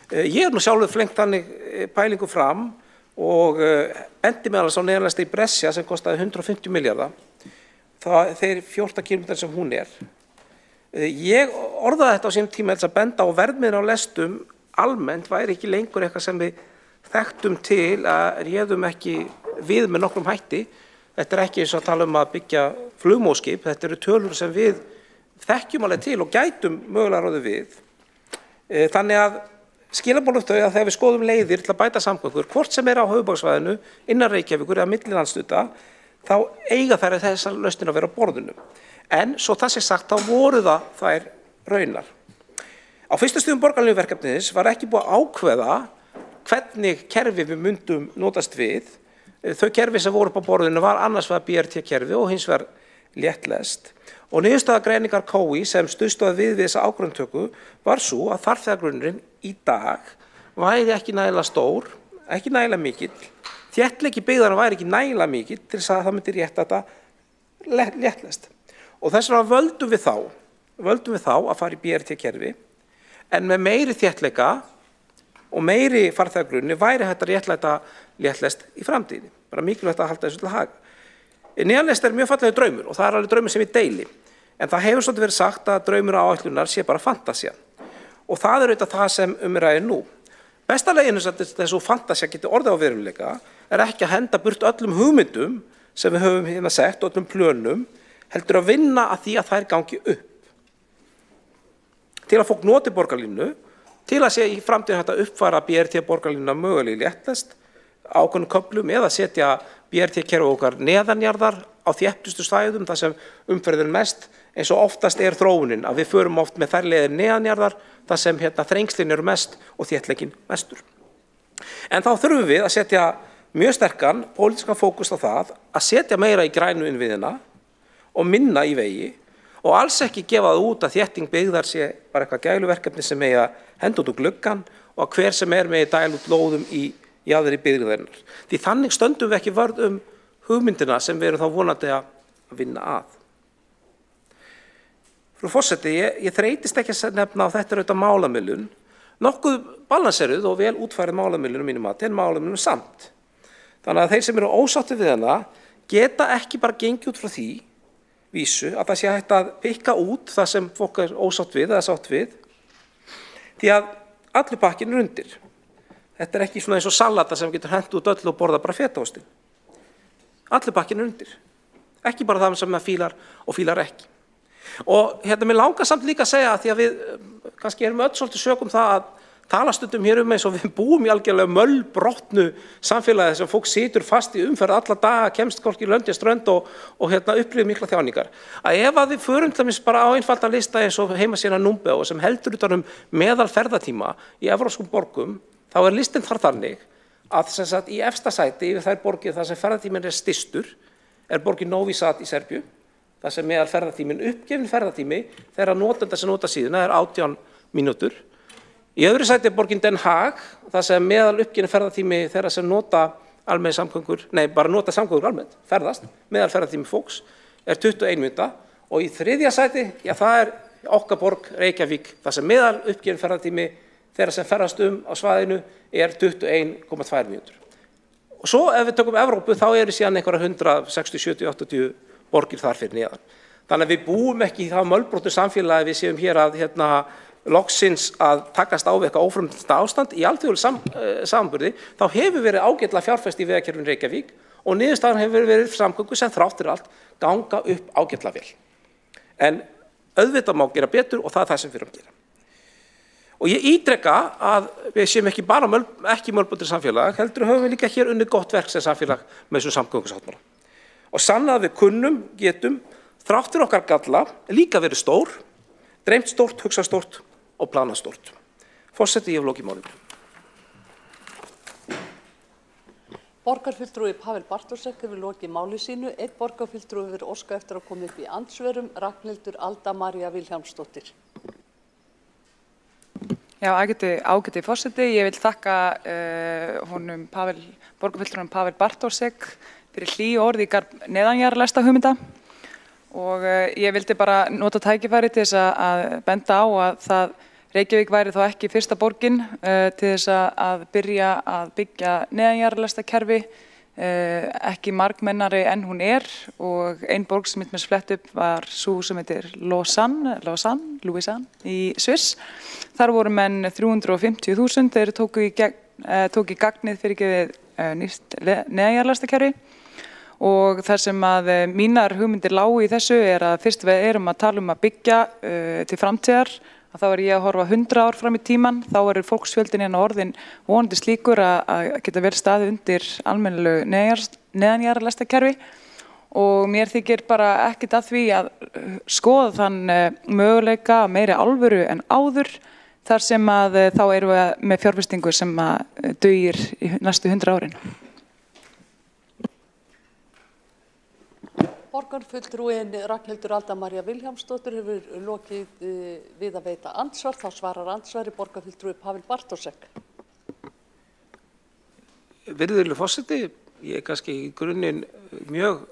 Ég nú sjálfur flengt þannig pælingu fram og endi meðal á neðanlesta í Brescia sem kostaði 150 milljarða. Þeir 14 km sem hún er. Ég orðaði þetta á sínum tíma að benda á verðmiðin á lestum almennt væri ekki lengur eitthvað sem við þekktum til að réðum ekki við með nokkrum hætti. Þetta er ekki eins og að tala að byggja flugmóðskip, þetta eru tölur sem við þekkjum alveg til og gætum mögulega ráðið við. Þannig að skilaboð þau að þegar við skoðum leiðir til að bæta samgöngur, hvort sem á höfuðborgarsvæðinu, innan Reykjavíkur eða millilandshluta, þá eiga þessar lausnir að vera á borðinu. En svo það sé sagt, þá voru það þær raunar. Á fyrstu stigum borgarlínuverkefnisins var ekki búið að ákveða hvernig kerfi við myndum notast við. Þau kerfi sem voru upp á borðinu var annars vegar BRT-kerfi og hins vegar léttlest. Og niðurstaða greiningar KÍ sem stuðstóði við þessa ákvörðunartöku var svo að farþegagrunnurinn í dag væri ekki nægilega stór, ekki nægilega mikill, þéttleiki byggðanna væri ekki nægilega mikill til þess að það myndi rétta þetta léttlest. Og þess vegna völdum við þá að fara í BRT-kerfi en með meiri þéttleika og meiri farþegagrunni væri hægt að réttlæta léttlest í framtíðinni. Bara mikilvægt að halda þessu til haga. Neðanlest mjög fallegur draumur og það alveg draumur sem ég deili. En það hefur svolítið verið sagt að draumur áætlunar sé bara fantasía. Og það auðvitað það sem ræðir nú. Besta leiðin þess að þessu fantasía geti orðið á veruleika er ekki að henda burt öllum hugmyndum sem við höfum hérna sett, öllum plönum, heldur að vinna að því að þær gangi upp. Til að fólk noti borgarlínu, til að sé í framtíðin hægt að uppfæra BRT-borgarlínuna mögulega í léttlest, ákveðnum köflum eða setja BRT-kerfi okkar neðanjarðar á þéttustu svæðum þar sem umferðin mest eins og oftast er þróunin að við förum oft með þær leiðir neðanjarðar þar sem þrengslin eru mest og þéttleikinn mestur. En þá þurfum við að setja mjög sterkan pólitískan fókus á það að setja meira í grænu innviðina og minna í vegi og alls ekki gefa það út að þétting byggðar sé bara eitthvað gæluverkefni sem megi að henda út úr gluggann og að hver sem megi dæla út lóðum í jaðri byggðarinnar. Því þannig stöndum við ekki vörð hugmyndina sem við erum þá vonandi að vinna að. Frú forseti, ég þreytist ekki að nefna á þetta auðvitað málamiðlun, nokkuð balanseruð og vel útfærið málamiðlun mínum mati en málamiðlun samt. Þannig að þeir sem eru ósáttir við hana geta ekki bara gengið út frá því vísu að það sé hægt að pikka út það sem fólk er ósátt við eða sátt við, því að allur pakkinn er undir. Þetta er ekki svona eins og salata sem getur hent út öllu og borða bara fetaostinn. Allur pakkinn er undir. Ekki bara það sem maður fílar og fílar ekki. Og mér langar samt líka að segja að því að við kannski erum öll svolítið sökum það að tala stundum hér eins og við búum í algjörlega möllbrotnu samfélagi sem fólk situr fast í umferð alla daga, kemst hvorki lönd í strönd og upplifir mikla þjáningar. Að ef að við förum til dæmis bara á einfaldan lista eins og heimasíðuna Numbeo sem heldur utan meðal ferðatíma í evrópskum borgum, þá er listinn þar þannig að í efsta sæti yfir þær borgir þar sem ferðatíminn er stystur er borgin Novi Sad í Serbíu, þar sem meðal ferðatíminn uppgefin ferðatími þegar notenda sem nota síðuna er 18 mínútur. Í öðru sæti er borgin Den Haag, þar sem meðal uppgefin ferðatími þeirra sem nota almenn samgöngur, bara nota samgöngur almennt, ferðast, meðal ferðatími fólks er 21 mínúta og í þriðja sæti, það er okkar borg Reykjavík, þar sem meðal uppgefin ferðatími þeirra sem ferðast á svæðinu er 21,2 mínútur. Og svo ef við tökum Evrópu þá eru síðan einhverja 160, 70, 80 borgir þar fyrir neðan. Þannig að við búum ekki í það mölbrotu samfélagi við séum hér að loksins að takast á við eitthvað óframtíðasta ástand. Í alþjóðlegum samanburði þá hefur verið ágætlega fjárfest í vegakerfinu Reykjavík og niðurstaðan hefur verið samgöngur sem þrátt fyrir allt ganga upp ágætlega vel. En auðvitað má gera betur og það er það sem við erum að gera. Og ég ítreka að við séum ekki bara ekki mölbrotu samfélag, heldur höfum við líka hér unnið gott verk sem samfélag með þessum samgöngusáttmála. Og sannað að við kunnum, getum, þrátt fyrir okkar galla, líka verið stór, dreymt stórt, hugsað stórt og planað stórt. Forseti, ég hef lokið málinu. Borgarfulltrúi Pavel Bartošek hefur lokið máli sínu. Einn borgarfulltrúi hefur óskað eftir að koma upp í andsvörum, Ragnhildur Alda María Vilhjálmsdóttir. Já, ágæti forseti. Ég vil þakka borgarfulltrúnum Pavel Bartošek fyrir hlý orð í garð neðanjarðarlesta hugmynda og ég vildi bara nota tækifæri til þess að benda á að Reykjavík væri þá ekki fyrsta borgin til þess að byrja að byggja neðanjarðarlestakerfi, ekki margmennari en hún og ein borg sem mitt með flett upp var sú sem heitir Lausanne í Sviss. Þar voru menn 350.000, þeir tóku í gagnið fyrir nýtt neðanjarðarlestakerfi. Og þar sem að mínar hugmyndir lágu í þessu að fyrst við erum að tala að byggja til framtíðar, að þá ég að horfa 100 ár fram í tíman, þá fólksfjöldin hérna orðin vonandi slíkur að geta vel staðið undir almennilegu neðanjarðarlestakerfi og mér þykir bara ekkert að því að skoða þann möguleika meiri alvöru en áður þar sem að þá erum við með fjárfestingu sem dugir í næstu 100 árin. Borgarfulltrúin Ragnhildur Alda María Vilhjálmsdóttir hefur lokið við að veita andsvar. Þá svarar andsvari borgarfulltrúi Pavel Bartošek. Virðulegur forseti, ég kannski í grunninn mjög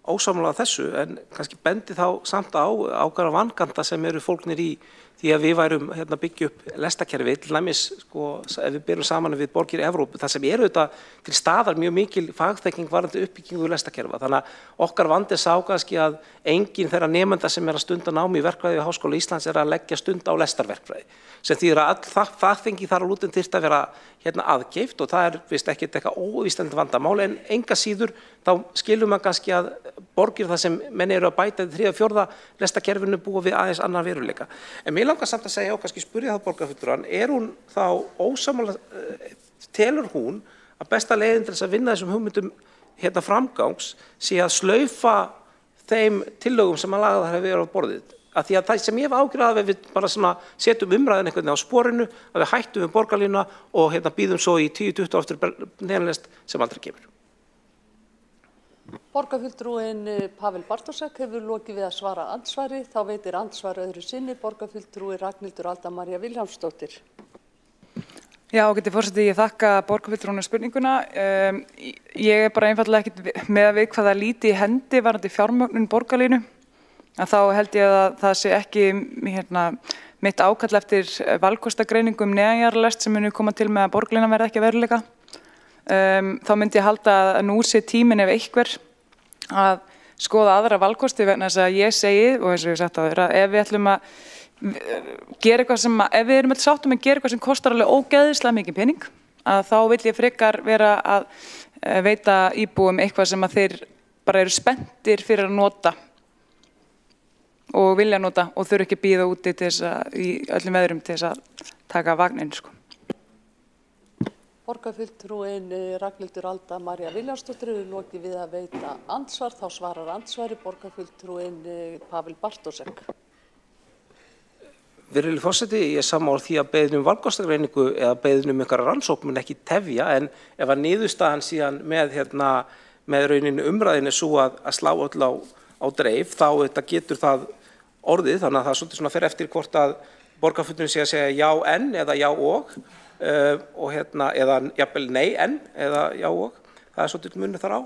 ósammála þessu en kannski bendi þá samt á ákveðna vanganta sem eru fólgnir í því að við værum byggja upp lestakerfi, til dæmis ef við berum saman við borgir í Evrópu, það sem auðvitað til staðar mjög mikil fagþekking varðandi uppbyggingu lestakerfa. Þannig að okkar vandi sá kannski að enginn þeirra nemenda sem að stunda námi í verkfræði við Háskóla Íslands að leggja stund á lestarverkfræði, sem þýðir að all fagþekking þar á lútum þyrfti að vera aðgeift og það vist ekkert eitthvað óvísandi vandamál en enga síður þá skilum maður kannski að borgir það sem menn eru að bæta í 3. og 4. lestakerfinu búa við aðeins annan veruleika. En mér langar samt að segja og kannski spyrja þá borgarfulltrúan, hún þá ósammála, telur hún að besta leiðin til þess að vinna þessum hugmyndum framgangs sé að slaufa þeim tillögum sem að lagðar hefur verið á borðið? Að því að það sem ég hef ágjörð að við bara setjum umræðin einhvern veginn á sporinu, að við hættum við borgarlínuna og býðum svo í 10-20 ár eftir neðanlest sem aldrei kemur. Borgarfulltrúin Pavel Bartošek hefur lokið við að svara andsvari. Þá veitir andsvar öðru sinni borgarfulltrúi Ragnhildur Alda María Vilhjálmsdóttir. Já, ágæti forseti, ég þakka borgarfulltrúnum spurninguna. Ég bara einfaldlega ekkert með að við hvað það líti í hendi varðandi fjármögnun borgarlínu. Að þá held ég að það sé ekki mitt ákall eftir valkostagreiningu neðanjarðarlest sem muni koma til með að borgarlínan verði ekki að veruleika. Þá myndi ég halda að nú sé tíminn ef einhver að skoða aðra valkosti vegna þess að ég segi, og eins og ég sagt áður, að ef við ætlum að gera eitthvað sem, ef við erum alltaf sáttum að gera eitthvað sem kostar alveg ógeðislega mikið pening, að þá vil ég frekar vera að veita íbúum eitthvað sem að þeir bara eru spenntir fyrir að nota og vilja nota og þurfa ekki að bíða úti til þess að í öllum veðrum til þess að taka vagninn. Borgarfulltrúin Ragnhildur Alda María Vilhjálmsdóttir hefur lokið við að veita andsvar. Þá svarar andsvari borgarfulltrúin Pavel Bartošek. Virðulegur forseti, ég er sammála því að beiðni valkostagreiningu eða beiðni einhverja rannsókn mun ekki tefja en ef að niðurstaðan síðan með rauninni umræðinni svo að slá öll á dreif þá getur það orðið, þannig að það svolítið fer eftir hvort að borgarfulltrúinn sé að segja já en eða já og eða jafnvel nei en eða já og, það svolítið munur þar á.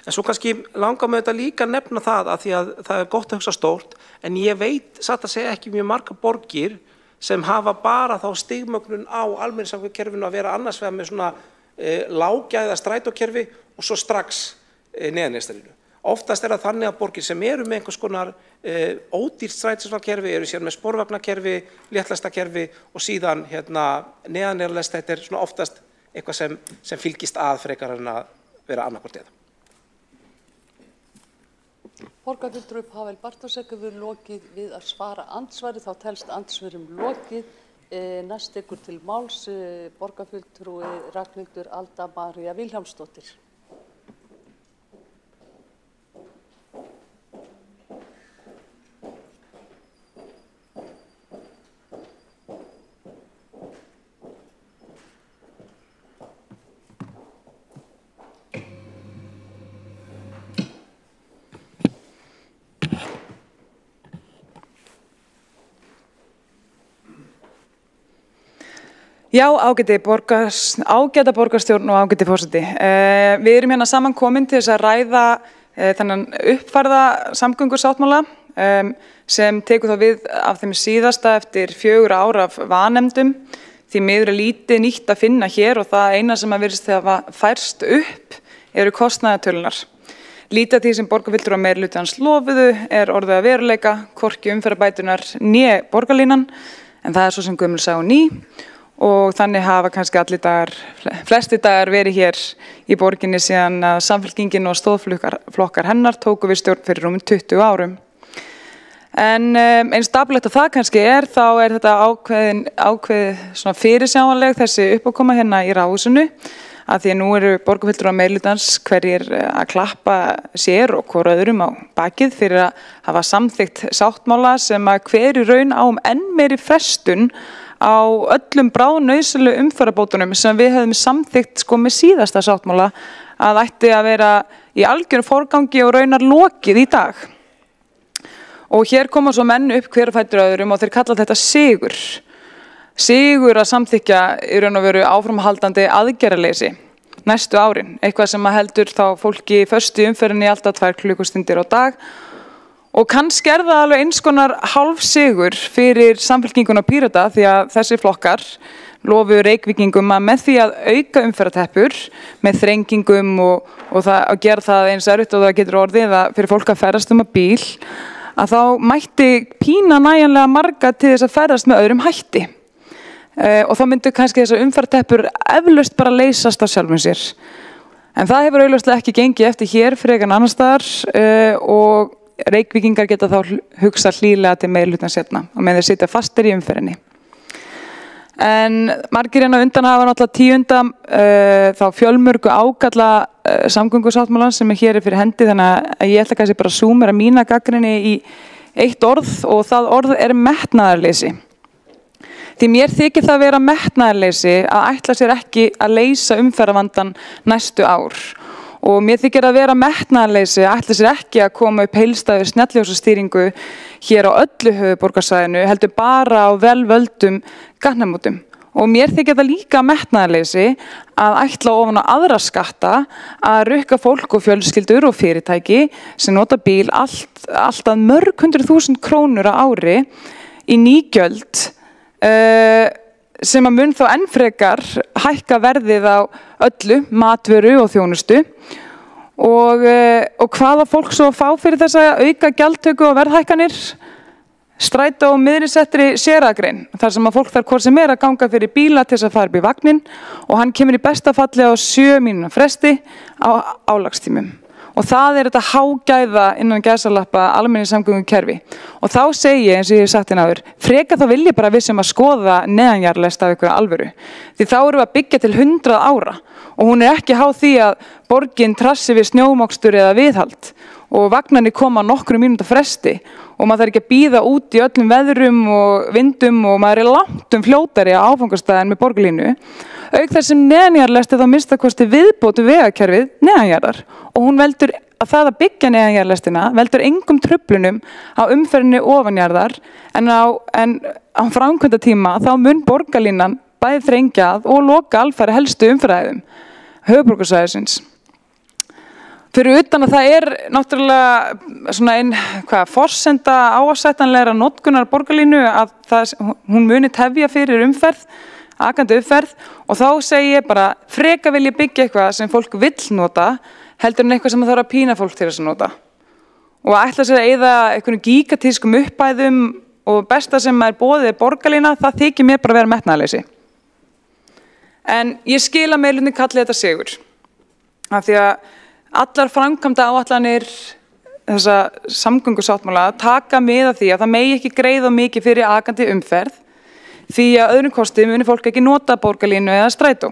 En svo kannski langar mig þetta líka nefna það að því að það gott að hugsa stórt en ég veit satt að segja ekki mjög marga borgir sem hafa bara þá stigmögnun á almenningssamgöngukerfinu að vera annars vegar með lággæða strætókerfi og svo strax neðanjarðarlínu. Oftast það þannig að borgir sem eru með einhvers konar ódýrt strætisvagnakerfi eru síðan með sporvagnakerfi, léttlastakerfi og síðan neðanjarðarlest. Þetta svona oftast eitthvað sem fylgist að frekar en að vera annarkvort eða. Borgarfulltrúi Páll Bartósek hefur lokið við að svara andsvari, þá telst andsvörum lokið. Næst tekur til máls borgarfulltrúi Ragnhildur Alda María Vilhjálmsdóttir. Já, ágæta borgarstjórn og ágæti forseti. Við erum hérna samankomin til þess að ræða þennan uppfærða samgöngusáttmála sem tekur þá við af þeim síðasta eftir 4 ár af vanefndum. Því miður lítið nýtt að finna hér og það eina sem að virðist þegar færst upp eru kostnaðartölunar. Lítið af því sem borgarfulltrúar meirihlutans lofuðu orðið að veruleika, hvorki umferðarbætunar né borgarlínan, en það svo sem gömul saga og ný. Og þannig hafa kannski flesti dagar verið hér í borginni síðan að Samfylkingin og stóðflokkar hennar tóku við stjórn fyrir rúmum 20 árum. En eins dapurlegt að það kannski þá þetta ákveðið svona fyrirsjáanleg þessi uppákoma hérna í Ráðhúsinu, að því að nú eru borgarfulltrúar meirihlutans hverjir að klappa sér og hvor öðrum á bakið fyrir að hafa samþykkt sáttmála sem að hver í raun á enn meiri frestun á öllum bráðnauðsynlegu umferðarbótunum sem við höfum samþykkt með síðasta sáttmála að ætti að vera í algjörum forgangi og raunar lokið í dag. Og hér koma svo menn upp hver á fætur öðrum og þeir kalla þetta sigur. Sigur að samþykkja í raun og veru áframhaldandi aðgerðaleysi næstu árin, eitthvað sem að heldur þá fólki í föstu umferðinni alltaf 2 klukkustundir á dag. Og kannski það alveg eins konar hálfsigur fyrir Samfylkinguna og Pírata því að þessi flokkar lofuðu Reykvíkingum að með því að auka umferðarteppur með þrengingum og að gera það eins erfitt og það getur orðið fyrir fólk að ferðast að bíl, að þá mætti pína nægjanlega marga til þess að ferðast með öðrum hætti. Og þá myndu kannski þessar umferðarteppur eflaust bara leysast af sjálfum sér. En það hefur augljóslega ekki gengið eftir hér frekar en annars staðar og Reykvíkingar geta þá hugsað hlýlega til meirihlutans seinna og með þeir sitja fastir í umferðinni. En margir hérna undan hafa náttúrulega tíunda þá fjölmörgu ágalla samgöngusáttmálan sem hér fyrir hendi, þannig að ég ætla kannski bara að súmera mína gagnrýni í eitt orð og það orð metnaðarleysi. Því mér þykir það vera metnaðarleysi að ætla sér ekki að leysa umferðarvandann næstu ár. Og mér þykir að vera metnaðarleysi að ætla sér ekki að koma upp heildstæðu snjalljósastýringu hér á öllu höfuðborgarsvæðinu, heldur bara á velvöldum gatnamótum. Og mér þykir það líka metnaðarleysi að ætla ofan á aðra skatta að rukka fólk og fjölskyldur og fyrirtæki sem nota bíl allt að mörg 100.000 krónur á ári í nýgjöld sem að mun þá enn frekar hækka verðið á öllu, matvöru og þjónustu og hvaða fólk svo að fá fyrir þessa auka gjaldtöku og verðhækkanir? Strætó og miðrisettri sérakrein, þar sem að fólk þarf hvort sem að ganga fyrir bíla til þess að fara upp í vagnin og hann kemur í besta falli á 7 mínútna fresti á álagstímum. Og það þetta hágæða innan gæsalappa almenningssamgöngukerfi. Og þá segi ég, eins og ég hef sagt hérna áður, frekar þá vil ég bara við sem að skoða neðanjarðarlest af einhverju alvöru. Því þá erum við að byggja til 100 ára og hún ekki háð því að borgin trassi við snjómokstur eða viðhald og vagnarnir koma nokkrum mínúta fresti og maður þarf ekki að bíða út í öllum veðrum og vindum og maður langt fljótari á áfangastæðin með borgarlínu. Auk þess sem neðanjarðarlest þá minnstakosti viðbótu vegakerfið neðanjarðar og hún veldur að það að byggja neðanjarðarlestina veldur engum truflunum á umferðinni ofanjarðar en á framkvæmdatíma þá mun borgarlínan bæði þrengjað og loka alfæri helstu umferðaræðum höfuðborgarsvæðisins. Fyrir utan að það náttúrulega svona forsenda ásettanlegra notkunar borgarlínu að hún muni tefja fyrir umferð akandi uppferð og þá segi ég bara freka vil ég byggja eitthvað sem fólk vill nota heldur en eitthvað sem þarf að pína fólk til þess að nota. Og að ætla sér að eyða einhvern gigatískum uppæðum og besta sem er boðið borgarlína, það þykir mér bara að vera metnaðarleysi. En ég skil að meirihluti kalli þetta sigur. Af því að allar framkvæmda áætlanir þessa samgöngusáttmála taka mið af því að það megi ekki greiða mikið fyrir akandi umferð því að öðrum kosti muni fólk ekki nota borgarlínu eða strætó.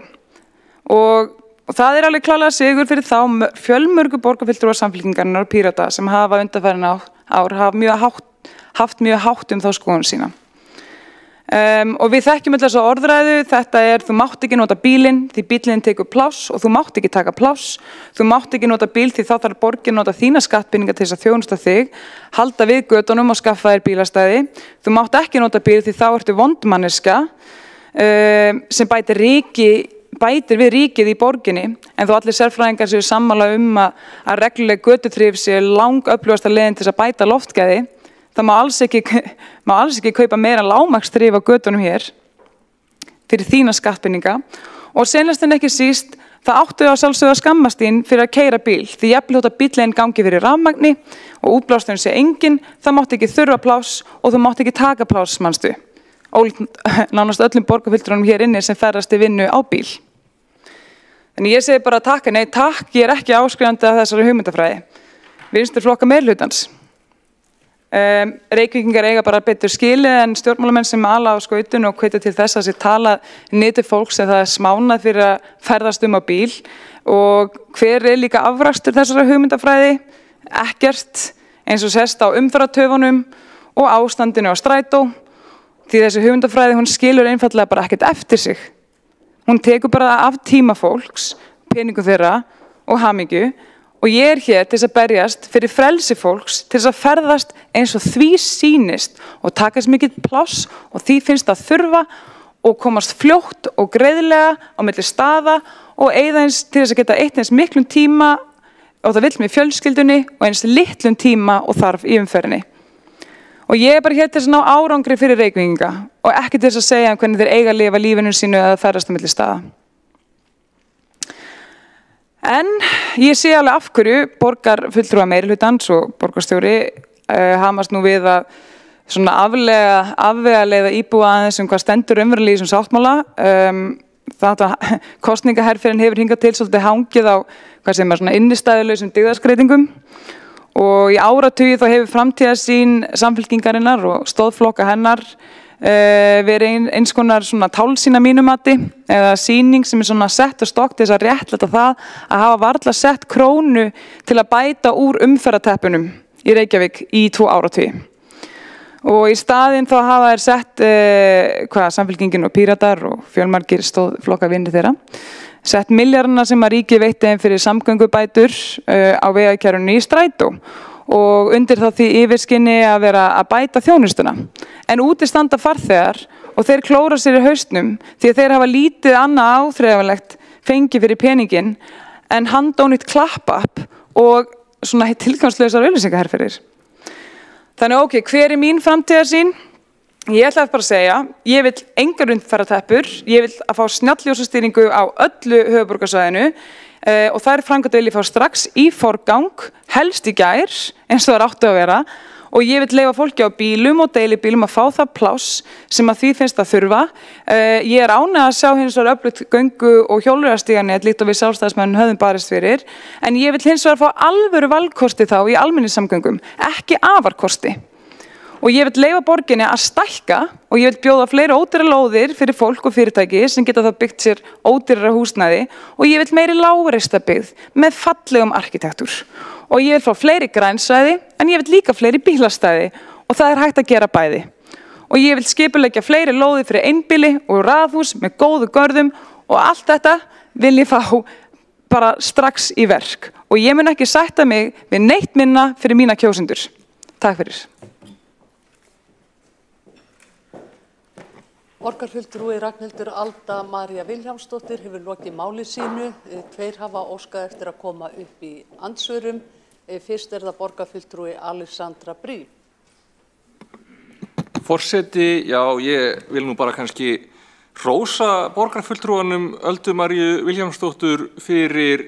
Og það er alveg klárlega sigur fyrir þá fjölmörgu borgarfulltrúa Samfylkingarinnar og Pírata sem hafa undanfarin ár haft mjög hátt þá skoðun sína. Og við þekkjum öll þessa orðræðu, þetta þú mátt ekki nota bílinn því bílinn tekur pláss og þú mátt ekki taka pláss, þú mátt ekki nota bíl því þá þarf borgin að nota þína skattpeninga til þess að þjónusta þig, halda við götunum og skaffa þér bílastæði, þú mátt ekki nota bíl því þá ertu vondmanniska sem bætir við ríkið í borginni, en þó allir sérfræðingar séu sammála að regluleg götuþrif sé langöflugasta leiðin til að bæta loftgæði. Það má alls ekki kaupa meira lágmarksþrif á götunum hér fyrir þína skattpeninga og seinast en ekki síst það áttu á sjálfsögðu að skammast þín fyrir að keyra bíl því jafnvel þótt að bíllinn gangi fyrir rafmagni og útblásturinn sé engin, það mátti ekki þurfa pláss og þú mátti ekki taka pláss, manstu. Nánast öllum borgarfulltrúum hér inni sem ferðast í vinnu á bíl. Þannig ég segi bara takk, nei takk, ég er ekki áskrifandi af þessari hugmyndafræði. Vinstriflokka meirihlutans. Reykvíkingar eiga bara betur skilið en stjórnmálamenn sem ala á skautun og hvetja til þess að sér tala niður fólks sem það er smánað fyrir að ferðast á bíl og hver er líka afrakstur þessara hugmyndafræði? Ekkert, eins og sést á umferðartöfunum og ástandinu á strætó því þessi hugmyndafræði hún skilur einfallega bara ekkert eftir sig. Hún tekur bara af tíma fólks, peningu þeirra og hamingju. Og ég er hér til þess að berjast fyrir frelsi fólks, til þess að ferðast eins og því sýnist og taka þess mikið pláss og því finnst að þurfa og komast fljótt og greiðlega á milli staða og eyða eins til þess að geta eytt eins miklum tíma og það vill með fjölskyldunni og eins litlum tíma og þarf í umferðinni. Og ég er bara hér til þess að ná árangri fyrir Reykvíkinga og ekki til þess að segja hvernig þeir eiga að lifa lífinu sínu eða ferðast á milli staða. En ég sé alveg af hverju borgarfulltrúa meirihlutans og borgarstjóri hamast nú við að svona afvegaleiða íbúa aðeins hvað stendur raunverulega í þessum sáttmála. Kosningaherferðin hefur hingað til svolítið hangið á hvað sem svona innistæðulausum dygðarskreitingum og í áratugi þá hefur framtíðarsýn Samfylkingarinnar og stóðflokka hennar verið eins konar svona tálsýn að mínu mati eða sýning sem er svona sett á stokk til þess að réttlæta það að hafa varla sett krónu til að bæta úr umferðarteppunum í Reykjavík í 2 áratugi. Og í staðinn þá hafa þær sett Samfylkingin og Píratar og fjölmargir stóðflokkavinir þeirra sett milljarðana sem að ríkið veitti þeim fyrir samgöngubætur á vegakerfinu í strætó og undir þá því yfirskinni að vera að bæta þjónustuna. En úti standa farþegar og þeir klóra sér í hausnum því að þeir hafa lítið annað áþreifanlegt fengi fyrir peningin en handónýtt klapp-app og svona tilgangslausar auglýsingaherferðir. Þannig hver er mín framtíðarsýn? Ég ætla bara að segja, ég vil engar umferðarteppur, ég vil að fá snjalljósastýringu á öllu höfuðborgarsvæðinu og þær framkvæmdir vil ég fá strax í forgang, helst í gær, eins og það áttu að vera og ég vil leyfa fólki á bílum og deilibílum að fá það pláss sem að því finnst að þurfa. Ég er ánægð að sjá hins vegar öflugt göngu- og hjólreiðastíganet líkt og við sjálfstæðismenn höfum barist fyrir, en ég vil hins vegar fá alvöru valkosti þá í almenningssamgöngum, ekki afarkosti. Og ég vil leyfa borginni að stækka og ég vil bjóða fleiri ódýrar lóðir fyrir fólk og fyrirtæki sem geta þá byggt sér ódýrara húsnæði og ég vil meiri lágreistabyggð með fallegum arkitektúr. Og ég vil fá fleiri grænsvæði en ég vil líka fleiri bílastæði og það er hægt að gera bæði. Og ég vil skipuleggja fleiri lóðir fyrir einbýli og raðhús með góðu görðum og allt þetta vil ég fá bara strax í verk. Og ég mun ekki sætta mig við neitt minna fyrir mína kjósendur. Takk fyrir. Borgarfulltrúi Ragnhildur Alda María Vilhjálmsdóttir hefur lokið máli sínu. Tveir hafa óskað eftir að koma upp í andsvörum. Fyrst er það borgarfulltrúi Alexandra Briem. Forseti, já, ég vil nú bara kannski hrósa borgarfulltrúanum Öldu Maríu Vilhjálmsdóttur fyrir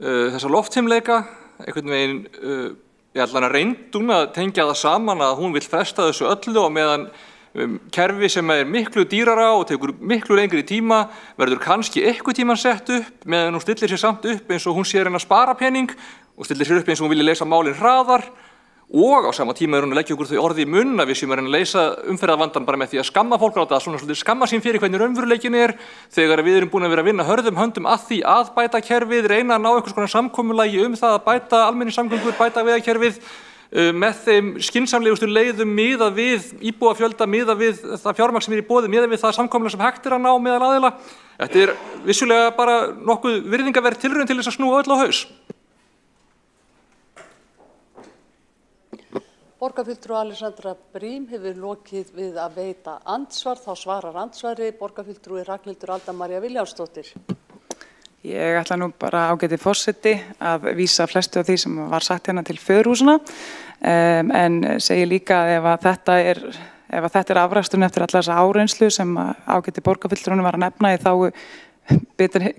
þessa loftheimleika, einhvern veginn, allan að reyndum að tengja það saman að hún vill fresta þessu öllu og meðan kerfi sem miklu dýrara og tekur miklu lengri tíma verður kannski eitthvað tíman sett upp meðan hún stillir sér samt upp eins og hún sé að reyna að spara pening og stillir sér upp eins og hún vilja leysa málin hraðar og á sama tíma hún að leggja okkur þau orði í munn að við séum að reyna að leysa umferðarvandann bara með því að skamma fólk á þetta, svona svolítið skamma sín fyrir hvernig raunveruleikinn þegar við erum búin að vera að vinna hörðum höndum að því að bæta kerfið, reyna að ná einhvers konar samkomulagi það að bæta almenningssamgöngur, bæta vegakerfið með þeim skynsamlegustu leiðum miðað við íbúafjölda, miðað við það fjármagn sem í boði, miðað við það samkomulag sem hægt að ná meðal aðila. Þetta vissulega bara nokkuð virðingarverð tilraun til þess að snúa öll á haus. Borgarfulltrúi Alexandra Briem hefur lokið við að veita andsvar, þá svarar andsvari borgarfulltrúi Ragnhildur Alda María Vilhjálmsdóttir. Ég ætla nú bara ágæti forseti að vísa flestu af því sem var sagt hérna til förhúsuna en segi líka að ef þetta er afrækstun eftir alla þessa áreynslu sem ágæti borgarfulltrúanum var að nefna í þágu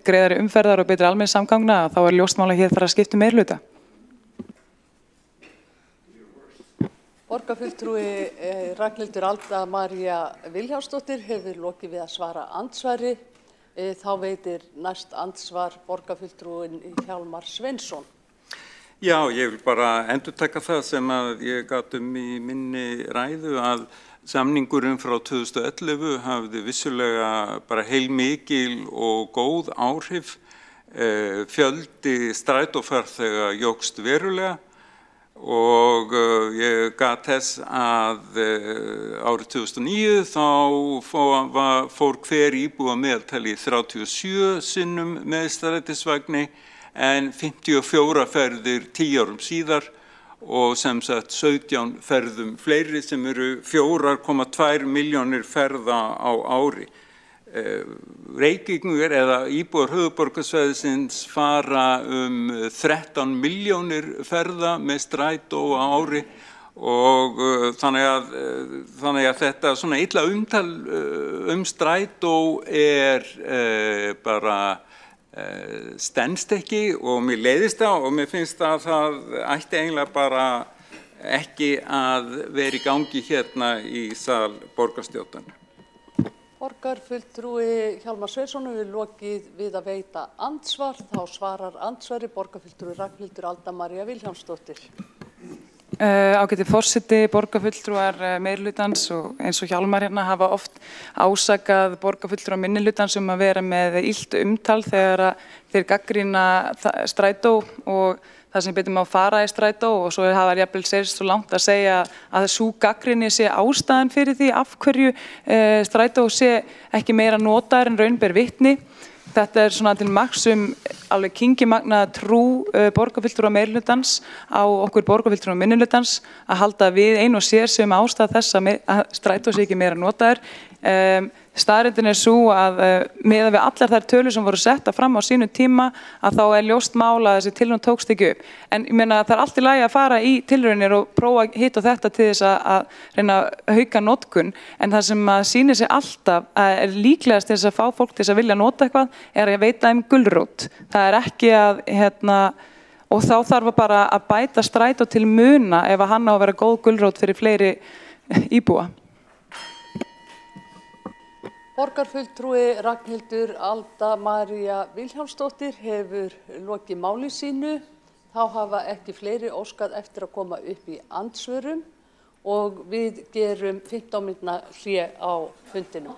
greiðari umferðar og betri almenningssamgangna þá er ljóstmála hér þarf að skipta meirihluta. Borgarfulltrúi Ragnhildur Alda María Vilhjálmsdóttir hefur lokið við að svara andsvari. Þá veitir næst andsvar borgarfulltrúin Hjálmar Sveinsson. Já, ég vil bara endurtaka það sem að ég gat í minni ræðu að samningurinn frá 2011 hafði vissulega bara heilmikil og góð áhrif. Fjöldi strætófarþega jókst verulega og ég gat þess að árið 2009 þá fór hver íbúa meðaltali 37 sinnum með strætisvagni en 54 ferðir 10 árum síðar og sem sagt 17 ferðum fleiri sem eru 4,2 milljónir ferða á ári. Reykvíkingar eða íbúar höfuðborgarsvæðisins fara 13 milljónir ferða með strætó á ári og þannig að þetta svona illa umtal strætó bara stenst ekki og mér leiðist það og mér finnst að það ætti eiginlega bara ekki að vera í gangi hérna í sal borgarstjórnar. Borgarfulltrúi Hjálmar Sveinsson hefur lokið við að veita andsvar, þá svarar andsvari borgarfulltrúi Ragnhildur Alda María Vilhjálmsdóttir. Ágæti forseti, borgarfulltrúar meirihlutans og eins og Hjálmar hérna hafa oft ásakað borgarfulltrúar minnihlutans að vera með illt umtal þegar þeir gagnrýna strætó og það sem betur má fara í strætó og svo hafa jafnvel segist svo langt að segja að sú gagnrýni sé ástæðan fyrir því af hverju strætó sé ekki meira notaður en raun ber vitni. Þetta svona til marks alveg kyngimagnaða trú borgarfulltrúa meirihlutans á okkur borgarfulltrúa minnihlutans að halda við ein og sér sem ástæða þess að strætó sé ekki meira notaður. Staðreyndin sú að miðað við allar þær tölur sem voru setta fram á sínum tíma að þá ljóst mál að þessi tilraun tókst ekki upp. En ég meina það allt í lagi að fara í tilraunir og prófa hitt og þetta til þess að reyna að auka notkun en það sem sýnir sig alltaf að líklegast til þess að fá fólk til þess að vilja nota eitthvað að veita þeim gulrót. Það ekki að og þá þarf bara að bæta strætó til muna ef hann á að vera góð gulrót fyrir fleiri íbúa. Borgarfulltrúi Ragnhildur Alda María Vilhjálmsdóttir hefur lokið máli sínu. Þá hafa ekki fleiri óskað eftir að koma upp í andsvörum og við gerum 15 mínútna hlé á fundinum.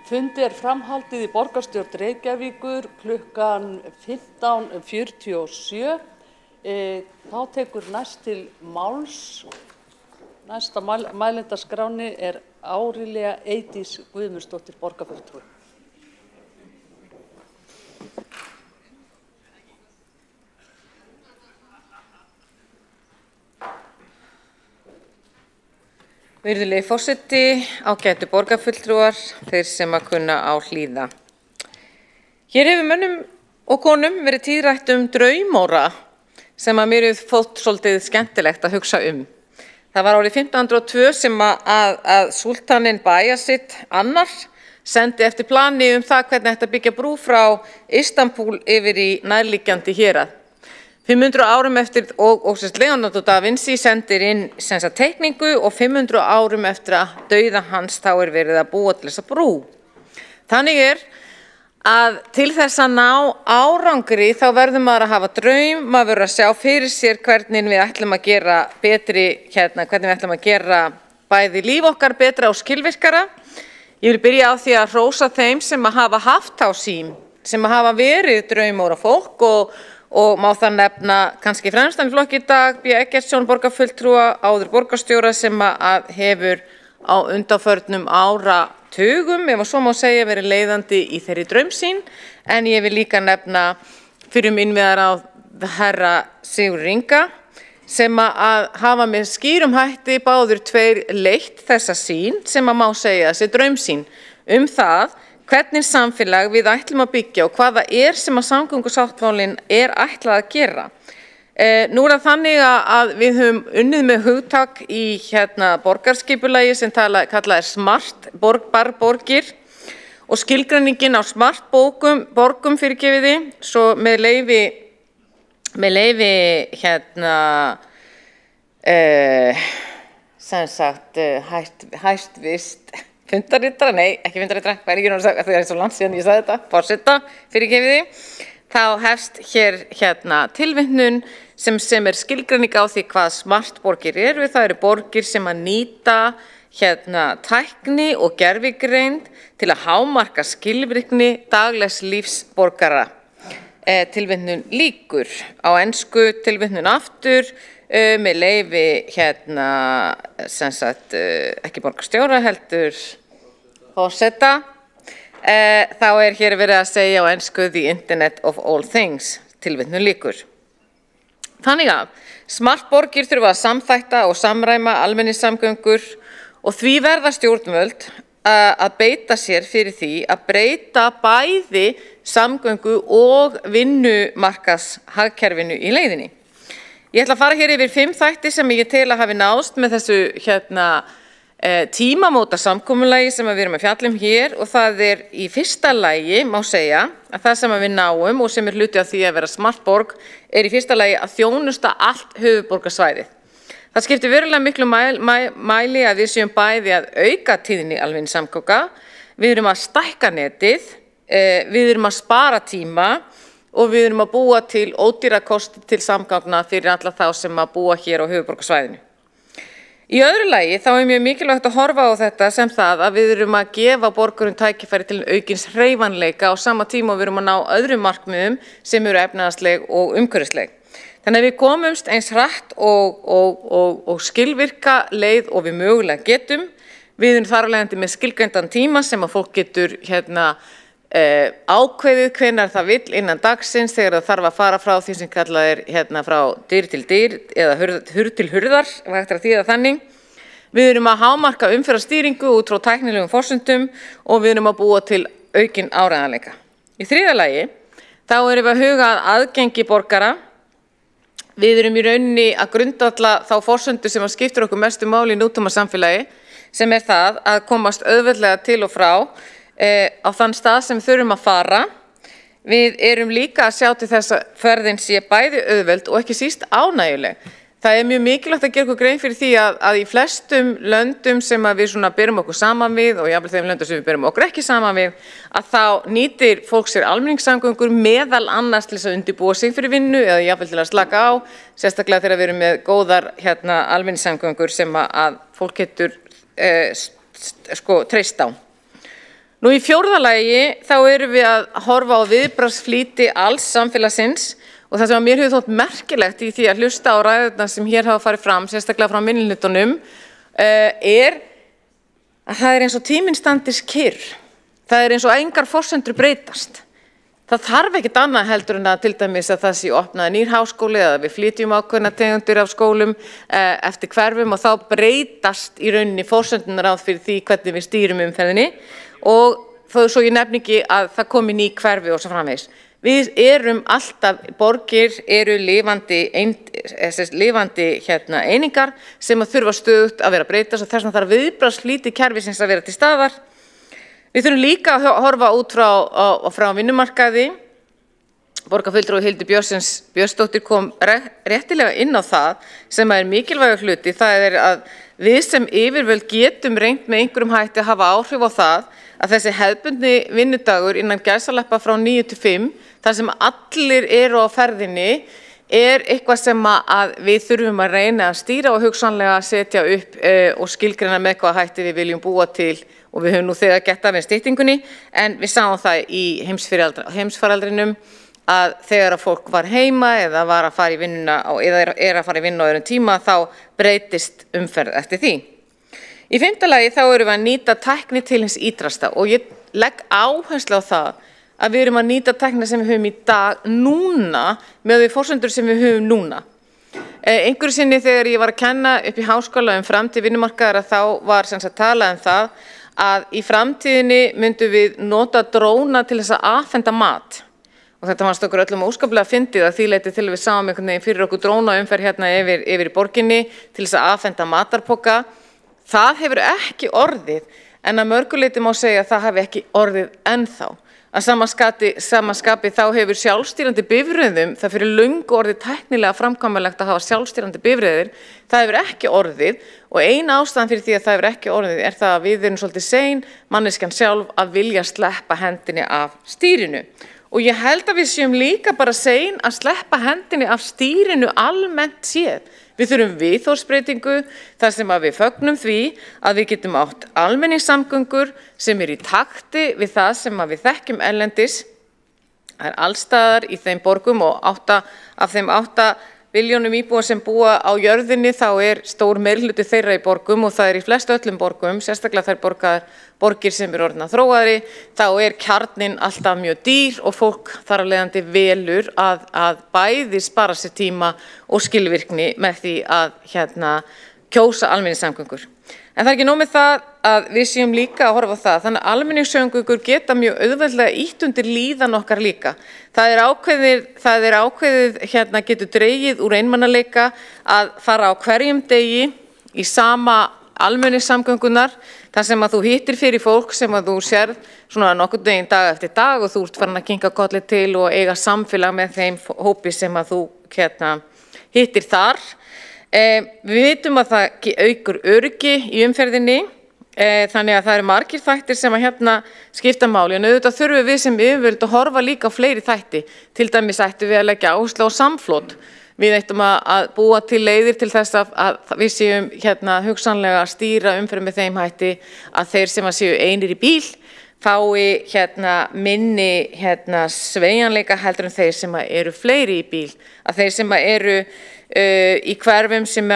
Fundi er framhaldið í borgarstjórn Reykjavíkur klukkan 15:47. Þá tekur næst til máls. Næsta mælendaskránni er Árelía Eydís Guðmundsdóttir, borgarfulltrúi. Virðulegi forseti, ágætu borgarfulltrúar, þeir sem að kunna á hlýða. Hér hefur mönnum og konum verið tíðrætt draumóra sem að mér hefur þótt svolítið skemmtilegt að hugsa Það var árið 1502 sem að súltaninn Bayezid annar sendi eftir plani það hvernig ætti að byggja brú frá Istanbúl yfir í nærliggjandi hérað. 500 árum eftir og Leonardo da Vinci sendir inn teikningu og 500 árum eftir að dauða hans þá verið að búa til þessa brú. Þannig að til þess að ná árangri þá verður maður að hafa draum, maður verður að sjá fyrir sér hvernig við ætlum að gera betri, hvernig við ætlum að gera bæði líf okkar betra og skilvirkara. Ég vil byrja á því að hrósa þeim sem að hafa haft á sýn, sem að hafa verið draumóra fólk og má það nefna kannski fremstan í flokki í dag, B. Eggertsson borgarfulltrúa, áður borgarstjóra sem að hefur á undanförnum áratugum, ef svo má segja, verið leiðandi í þeirri draumsýn, en ég vil líka nefna fyrir innviðaráð herra Sigurður Inga, sem að hafa með skýrum hætti báður tveir leitt þessa sýn sem að má segja þessi draumsýn það hvernig samfélag við ætlum að byggja og hvað það sem að samgöngusáttmálinn ætlað að gera. Nú það þannig að við höfum unnið með hugtak í borgarskipulagi sem kallað smart borgir og skilgreiningin á smart borgum fyrirgefiði, svo með leyfi sem sagt hæstvist fundarritara, nei ekki fundarritara, hvað ekki náttúrulega að það svo langt síðan ég sagði þetta, forseta fyrirgefiði, þá hefst hér tilvitnun sem skilgreining á því hvað smart borgir það eru borgir sem að nýta tækni og gervigreind til að hámarka skilvirkni daglegs lífs borgara. Tilvitnun lýkur, á ensku tilvitnun aftur, með leyfi ekki borgarstjóra heldur forseta, þá hér verið að segja á ensku the internet of all things, tilvitnun lýkur. Þannig að smart borgir þurfa að samþætta og samræma almenningssamgöngur og því verða stjórnvöld að beita sér fyrir því að breyta bæði samgöngu og vinnumarkaðshagkerfinu í leiðinni. Ég ætla að fara hér yfir 5 þætti sem ég tel að hafi náðst með þessu tímamóta samkomulagi sem við erum að fjalla hér og það í fyrsta lagi, má segja, að það sem við náum og sem hluti af því að vera smart borg í fyrsta lagi að þjónusta allt höfuðborgarsvæðið. Það skiptir verulega miklu mæli að við séum bæði að auka tíðni almenningssamgangna, við erum að stækka netið, við erum að spara tíma og við erum að búa til ódýra kosti til samgangna fyrir alla þá sem að búa hér á höfuðborgarsvæðinu. Í öðru lagi þá mjög mikilvægt að horfa á þetta sem það að við erum að gefa borgurum tækifæri til aukins hreyfanleika á sama tíma og við erum að ná öðrum markmiðum sem eru efnahagsleg og umhverfisleg. Þannig að við komumst eins hratt og skilvirka leið og við mögulega getum. Við erum þar af leiðandi með skilgreindan tíma sem að fólk getur ákveðið hvenær það vill innan dagsins þegar það þarf að fara frá því sem kallað frá dyr til dyr eða hurð til hurðar, ef hægt að þýða þannig. Við erum að hámarka umferðarstýringu út frá tæknilegum forsendum og við erum að búa til aukinn áreiðanleika. Í þriðja lagi þá erum við að huga að aðgengi borgara. Við erum í rauninni að grundvalla þá forsendu sem skiptir okkur mestu máli í nútímasamfélagi sem það að komast auðveldlega til og frá á þann stað sem við þurfum að fara. Við erum líka að sjá til þess að ferðin sé bæði auðveld og ekki síst ánægjuleg. Það mjög mikilvægt að gera okkur grein fyrir því að í flestum löndum sem við berum okkur saman við og jafnvel þeim löndum sem við berum okkur ekki saman við, að þá nýtir fólk sér almenningssamgöngur meðal annars til þess að undirbúa sig fyrir vinnu eða jafnvel til að slaka á, sérstaklega þegar við erum með góðar almenningssamgöngur sem að fólk getur treyst á. Nú í fjórða lagi þá erum við að horfa á viðbragðsflýti alls samfélagsins og það sem að mér hefur þótt merkilegt í því að hlusta á ræðurnar sem hér hafa farið fram, sérstaklega frá minnihlutanum, er að það er eins og tíminn standist kyrr. Það er eins og engar forsendur breytast. Það þarf ekkert annað heldur en að til dæmis að það sé opnað nýr háskóli eða við flytjum ákveðna tegundir af skólum eftir hverfum og þá breytast í rauninni forsendunar á fyrir því hvernig við stýrum umferðinni og þó svo ég nefni ekki að það komi ný hverfi og svo framvegis. Við erum alltaf, borgir eru lifandi einingar sem að þurfa stöðugt að vera að breytast og þess vegna þarf viðbragðsflýti kerfisins að vera til staðar. Við þurfum líka að horfa út frá vinnumarkaði. Borgarfulltrúi Hildur Björnsdóttir kom réttilega inn á það sem er mikilvægur hluti. Það er að við sem yfirvöld getum reynt með einhverjum hætti að hafa áhrif á það að þessi hefðbundni vinnudagur innan gæsalappa frá 9 til 5, þar sem allir eru á ferðinni, er eitthvað sem að við þurfum að reyna að stýra og hugsanlega að setja upp og skilgreina með hvað hætti við viljum búa til og við höfum nú þegar gert af með styttingunni en við sáum það í heimsfaraldrinum að þegar að fólk var heima eða var að fara í vinnuna eða er að fara í vinnu á öðrum tíma þá breytist umferð eftir því. Í 5. lagi þá erum við að nýta tækni til hins ítrasta og ég legg áherslu á það að við erum að nýta tækni sem við höfum í dag núna með því forsendur sem við höfum núna. Einhverju sinni þegar ég var að kenna upp í háskóla framtíð vinnumarkaðar að þá var sem sagt talað það að í framtíðinni myndum við nota dróna til þess að afhenda mat. Og þetta fannst okkur öllum óskaplega fyndið að því leyti til við sáum einhvern veginn fyrir okkur drónaumferð hérna yfir í borginni til þess að afhenda matarpoka. Það hefur ekki orðið en að mörgu leyti má segja að það hafi ekki orðið ennþá. Að sama skapi þá hefur sjálfstýrandi bifreiðum, það fyrir löngu orðið tæknilega framkvæmanlegt að hafa sjálfstýrandi bifreiðir, það hefur ekki orðið og ein ástæðan fyrir því að það hefur ekki orðið er það að við erum svolítið sein, manneskjan sjálf að vilja sleppa hendinni af stýrinu. Og ég held að við séum líka bara sein að sleppa hendinni af stýrinu almennt séð. Við þurfum viðhorfsbreytingu þar sem að við fögnum því að við getum átt almenningssamgöngur sem í takti við það sem að við þekkjum erlendis. Það er allstaðar í þeim borgum og af þeim 8 billjónum íbúa sem búa á jörðinni þá er stór meirihluti þeirra í borgum og það er í flest öllum borgum, sérstaklega þær borgir sem eru orðnar þróaðri, þá er kjarninn alltaf mjög dýr og fólk þar af leiðandi velur að bæði spara sér tíma og skilvirkni með því að kjósa almenningssamgöngur. En það er ekki nóg með það að við séum líka að horfa á það, þannig að almenningssamgöngur geta mjög auðveldlega ýtt undir líðan okkar líka. Það er ákveðið getur dregið úr einmanaleika að fara á hverjum degi í sama almenningssamgöngunar, þar sem að þú hittir fyrir fólk sem að þú sérð svona nokkurn veginn dag eftir dag og þú ert farin að kinka kolli til og eiga samfélag með þeim hópi sem að þú hittir þar. Við vitum að það aukur öryggi í umferðinni, þannig að það eru margir þættir sem að skipta máli, en auðvitað þurfum við sem yfirvöld að horfa líka á fleiri þætti, til dæmis ættum við að leggja áherslu á samflot. Við ættum að búa til leiðir til þess að við séum hugsanlega að stýra umferð með þeim hætti að þeir sem að séu einir í bíl fái minni sveigjanleika heldur en þeir sem eru fleiri í bíl, að þeir sem eru í hverfum sem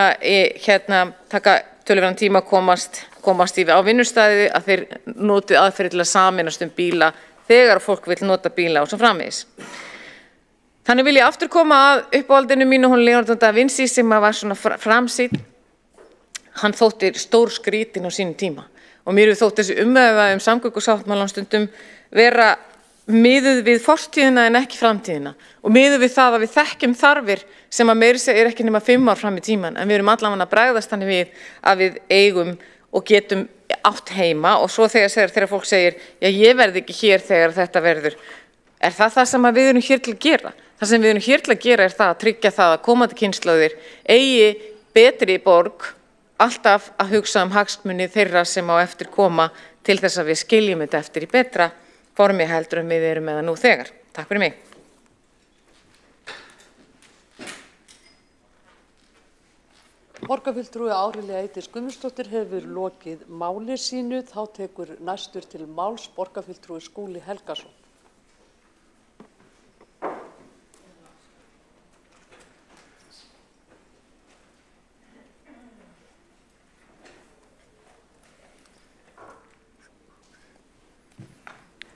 taka töluverðan tíma komast á vinnustæði að þeir noti aðferðir til að sameinast bíla þegar fólk vill nota bíla og svo framvegis. Þannig vil ég aftur koma að uppáhaldinu mínu, hún Leonardo da Vinci sem var svona framsýnn. Hann þótti stór skrítinn á sínum tíma og mér hefur þótt þessi umræða samgöngusáttmálann stundum vera miðuð við fortíðina en ekki framtíðina og miðuð við það að við þekkjum þarfir sem að meira segja ekki nema 5 ár fram í tíman en við erum allavega að bregðast þannig við að við eigum og getum átt heima og svo þegar fólk segir já ég verð ekki hér þegar þetta verður. Er það sem að við erum hér til að gera? Það sem við erum hér til að gera er það að tryggja það að komandi kynslóðir eigi betri borg, alltaf að hugsa hagsmuni þeirra sem á eftir koma til þess að við skiljum þetta eftir í betra formi heldur en við erum með það nú þegar. Takk fyrir mig. Borgarfulltrúi Árelía Eydís Guðmundsdóttir hefur lokið máli sínu. Þá tekur næstur til máls borgarfulltrúi Skúli Helgason.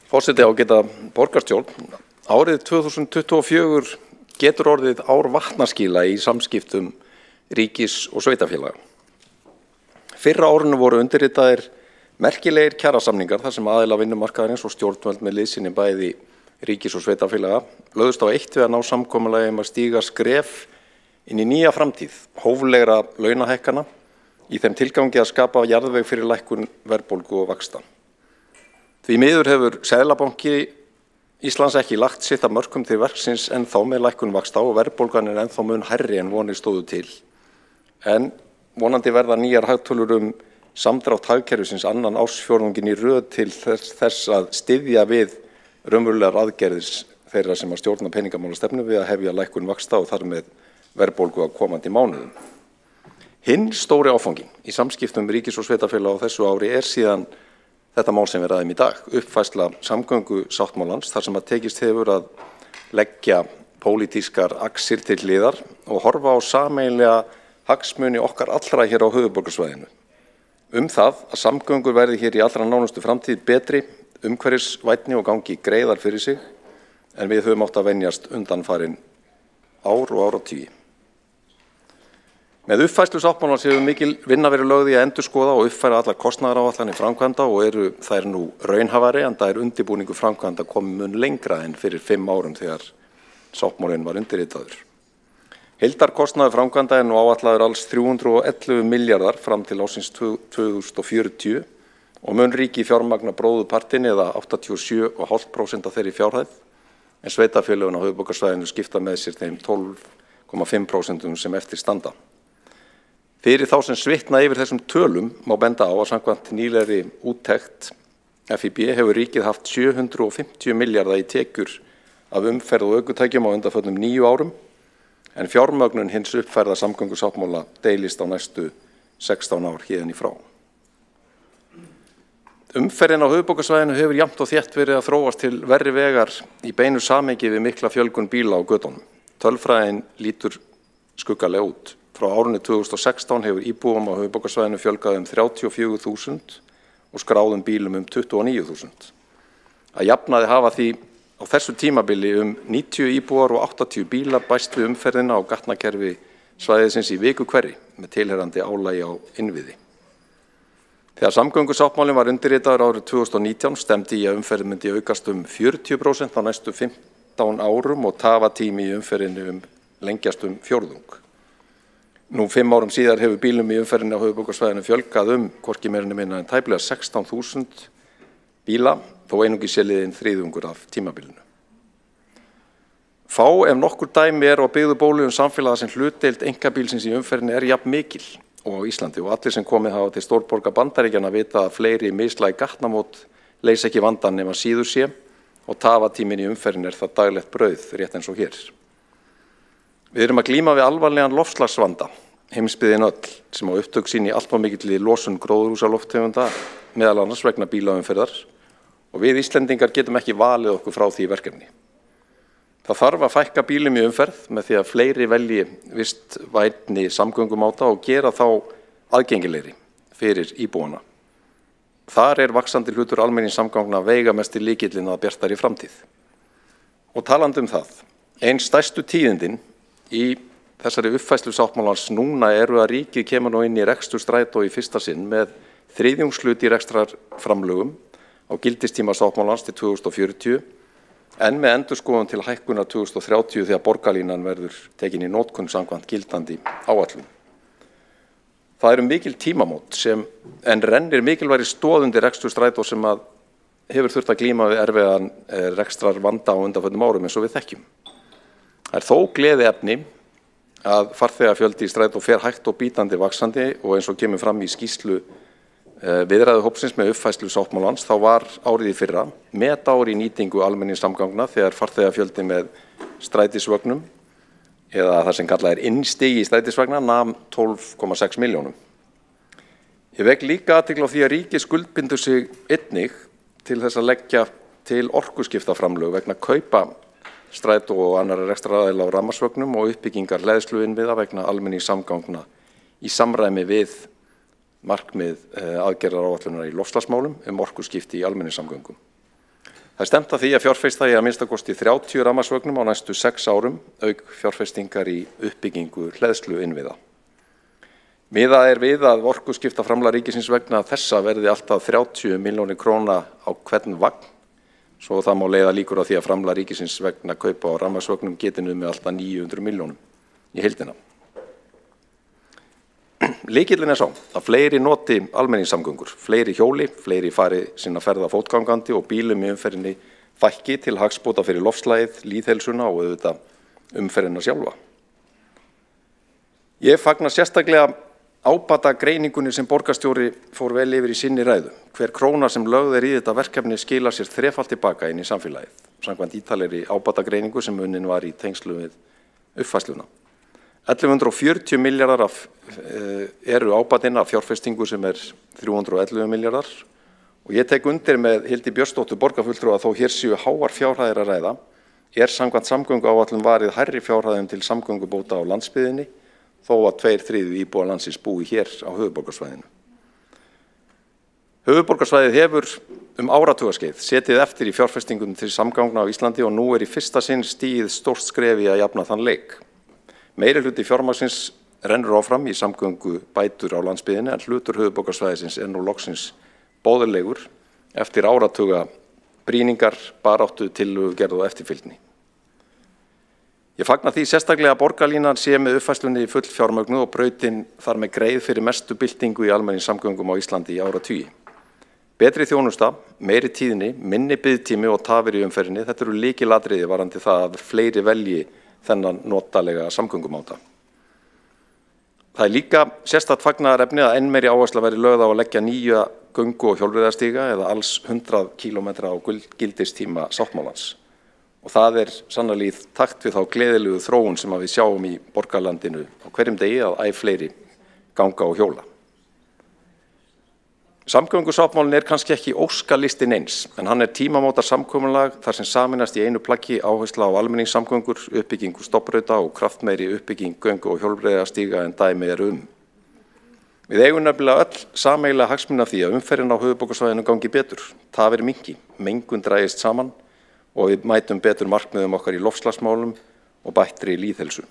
Forseti, ágæta borgarstjórn, árið 2024 getur orðið ár vatnaskila í samskiptum ríkis og sveitarfélaga. Fyrra árinu voru undirritaðir merkilegir kjarasamningar þar sem aðila vinnumarkaðarins og stjórnvöld með liðsinni bæði ríkis og sveitarfélaga lögðust á eitt við að ná samkomulagi að stíga skref inn í nýja framtíð, hóflegra launahækkana í þeim tilgangi að skapa jarðveg fyrir lækkun verðbólgu og vaxta. Því miður hefur Seðlabanki Íslands ekki lagt sitt af mörkum til verksins ennþá með lækkun vaxta og verðbólgan ennþá mun hærri en vonir stóðu til. En vonandi verða nýjar hagtölur samdrátt hagkerfisins annan ársfjórðunginn í röð til þess að styðja við raunverulegar aðgerðir þeirra sem að stjórna peningamálastefnu við að hefja lækkun vaxta og þar með verðbólgu á komandi mánuðum. Hinn stóri áfanginn í samskiptum ríkis og sveitarfélaga á þessu ári síðan þetta mál sem við ræðum í dag, uppfærsla samgöngusáttmálans þar sem að tekist hefur að leggja pólitískar axir til hliðar og horfa á sameiginlega hagsmuni okkar allra hér á höfuðborgarsvæðinu. Það að samgöngur verði hér í allra nánustu framtíð betri, umhverfisvænni og gangi greiðar fyrir sig en við höfum átt að venjast undanfarin ár og áratugi. Með uppfærslu sáttmálans hefur mikil vinna verið lögð í að endurskoða og uppfæra allar kostnaðaráætlanir framkvæmda og eru þær nú raunhæfari enda undirbúningur framkvæmda komið mun lengra en fyrir 5 árum þegar sáttmálinn var undirritaður. Heildarkostnaður framkvæmda nú áætlaður alls 311 milljarðar fram til ársins 2040 og mun ríkið fjármagna bróðurpartinn eða 87,5% af þeirri fjárhæð en sveitarfélögin á höfuðborgarsvæðinu skipta með sér þeim 12,5% sem eftir standa. Fyrir þá sem svitna yfir þessum tölum má benda á að samkvæmt nýlegri úttekt FIB hefur ríkið haft 750 milljarða í tekjur af umferð og ökutækjum á undanförnum 9 árum en fjármögnun hins uppfærða samgöngusáttmála deilist á næstu 16 ár héðan í frá. Umferðin á höfuðborgarsvæðinu hefur jafnt og þétt verið að þróast til verri vegar í beinu samhengi við mikla fjölgun bíla á götunum. Tölfræðin lítur skuggalega út. Frá árinu 2016 hefur íbúum á höfuðborgarsvæðinu fjölgað 34.000 og skráðum bílum 29.000. Að jafnaði hafa því á þessu tímabili 90 íbúar og 80 bílar bæst við umferðina á gatnakerfi svæðisins í viku hverri með tilheyrandi álagi á innviði. Þegar samgöngusáttmálinn var undirritaður árið 2019 stemdi í að umferðin myndi aukast 40% á næstu 15 árum og tafatími í umferðinu lengjast fjórðung. Nú 5 árum síðar hefur bílum í umferðinni á höfuðborgarsvæðinu fjölgað hvorki meira né minna en tæplega 16.000 bíla þó einungis sé liðinn þriðjungur af tímabilinu. Fá ef nokkur dæmi á byggðu bólu samfélaga sem hlutdeild einkabílsins í umferðinni jafn mikil og á Íslandi og allir sem komið hafa til stórborga Bandaríkjanna vita að fleiri mislæg gatnamót leysa ekki vandann nema síður sé og tafatíminn í umferðinni það daglegt brauð rétt eins og hér. Við erum að glíma við alvarlegan loftslagsvanda, heimsbyggðin öll, sem á upptök sín í allt of mikilli losun gróðurhúsalofttegunda, meðal annars vegna bílaumferðar, og við Íslendingar getum ekki valið okkur frá því verkefni. Það þarf að fækka bílum í umferð með því að fleiri velji vistvænni samgöngumáta og gera þá aðgengilegri fyrir íbúana. Þar vaxandi hlutur almenningssamgangna veigamesti lykillinn að bjartari framtíð. Og talandi það, ein stærstu tíðindin í þessari uppfærslu sáttmálans núna að ríkið kemur nú inn í rekstur strætó í fyrsta sinn með þriðjungshlut í rekstrarframlögum á gildistíma sáttmálans til 2040 en með endurskoðun til hækkunar 2030 þegar borgarlínan verður tekin í notkun samkvæmt gildandi áætlun. Það mikil tímamót en rennir mikilvægri stoð undir rekstur strætó sem að hefur þurft að glíma við erfiðan rekstrarvanda á undanförnum árum eins og við þekkjum. Það þó gleðiefni að farþegafjöldi í strætó fer hægt og bítandi vaxandi og eins og kemur fram í skýrslu viðræðuhópsins með uppfærslu sáttmálans þá var árið í fyrra metár í nýtingu almenningssamgangna þegar farþegafjöldi með strætisvögnum eða það sem kallað innstigi í strætisvagna nam 12,6 milljónum. Ég vek líka athygli á því að ríkið skuldbindur sig einnig til þess að leggja til orkuskiptaframlög vegna kaupa strætó og annarra rekstraraðila á rafmagnsvögnum og uppbyggingar hleðsluinnviða vegna almenningssamgangna í samræmi við markmið aðgerðaráætlunar í loftslagsmálum orkuskipti í almenningssamgöngum. Það er stefnt að því að fjárfesta í að minnsta kosti 30 rafmagnsvögnum á næstu 6 árum, auk fjárfestingar í uppbyggingu hleðsluinnviða. Miðað er við að orkuskiptaframlag ríkisins vegna þessa verði alltaf 30 milljónir króna á hvern vagn, svo það má leiða líkur á því að framlag ríkisins vegna kaupa á rafmagnsvögnum geti numið alltaf 900 milljónum í heildina. Lykillinn er sá að fleiri noti almenningssamgöngur, fleiri hjóli, fleiri fari sinna ferða fótgangandi og bílum í umferðinni fækki til hagsbóta fyrir loftslagið, lýðheilsuna og auðvitað umferðina sjálfa. Ég fagna sérstaklega ábata greiningunni sem borgarstjóri fór vel yfir í sinni ræðu. Hver króna sem lögð er í þetta verkefni skilar sér þrefalt tilbaka inn í samfélagið, samkvæmt ítalegri ábata greiningu sem unnin var í tengslu við uppfærsluna. 1140 milljarðar eru ábatinn af fjárfestingu sem er 311 milljarðar og ég tek undir með Hildi Björnsdóttur borgarfulltrúa að þó hér séu háar fjárhæðir að ræða, samkvæmt samgönguáætlun varið hærri fjárhæðum til samgöngubóta á landsbyggðinni, þó að 2/3 íbúa landsins búi hér á höfuðborgarsvæðinu. Höfuðborgarsvæðið hefur áratugaskeið setið eftir í fjárfestingum til samgangna á Íslandi og nú í fyrsta sinn stigið stórt skref í að jafna þann leik. Meirihluti fjármagnsins rennur áfram í samgöngu bætur á landsbyggðinni en hlutur höfuðborgarsvæðisins nú loksins boðlegur eftir áratuga brýningar, baráttu, tillögugerð og eftirfylgni. Ég fagna því sérstaklega að borgarlínan sé með uppfærslunni í full fjármögnuð og brautin þar með greið fyrir mestu byltingu í almenningssamgöngum á Íslandi í áratugi. Betri þjónusta, meiri tíðni, minni biðtími og tafir í umferðinni, þetta eru lykilatriði varðandi það að fleiri velji þennan notalega samgöngumáta. Það líka sérstakt fagnaðarefni að enn meiri áhersla verði lögð á að leggja nýja göngu- og hjólreiðastíga eða alls 100 kílómetra á gildistíma sáttmálans. Og það sannarlega í takt við þá gleðilegu þróun sem við sjáum í borgarlandinu á hverjum degi að æ fleiri ganga og hjóla. Samgöngusáttmálinn kannski ekki óskalistin eins, en hann tímamótar samkomulag þar sem sameinast í einu plaggi áhersla á almenningssamgöngur, uppbyggingu stofnbrauta og kraftmeiri uppbygging göngu- og hjólreiðastíga en dæmi Við eigum nefnilega öll sameiginlega hagsmuni af því að umferðin á höfuðborgarsvæðinu gangi betur, tafir minnki, mengun dragist saman og við mætum betur markmiðum okkar í loftslagsmálum og bættri lýðheilsu.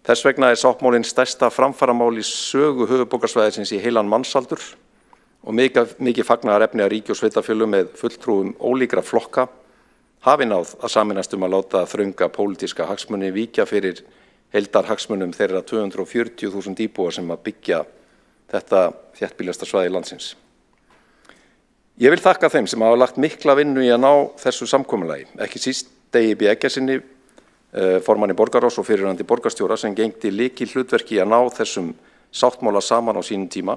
Þess vegna sáttmálinn stærsta framfaramál í sögu höfuðborgarsvæðisins í heilan mannsaldur og mikið fagnaðarefni að ríki og sveitarfélögum með fulltrúum ólíkra flokka hafi náð að sameinast að láta þrönga pólitíska hagsmuni víkja fyrir heildarhagsmunum þeirra 240.000 íbúa sem að byggja þetta þéttbýlasta svæði landsins. Ég vil þakka þeim sem hafa lagt mikla vinnu í að ná þessu samkomulagi, ekki síst Degi B. Eggertssyni, formanni borgarráðs og fyrrverandi borgarstjóra sem gegndi lykilhlutverki í að ná þessum sáttmála saman á sínum tíma,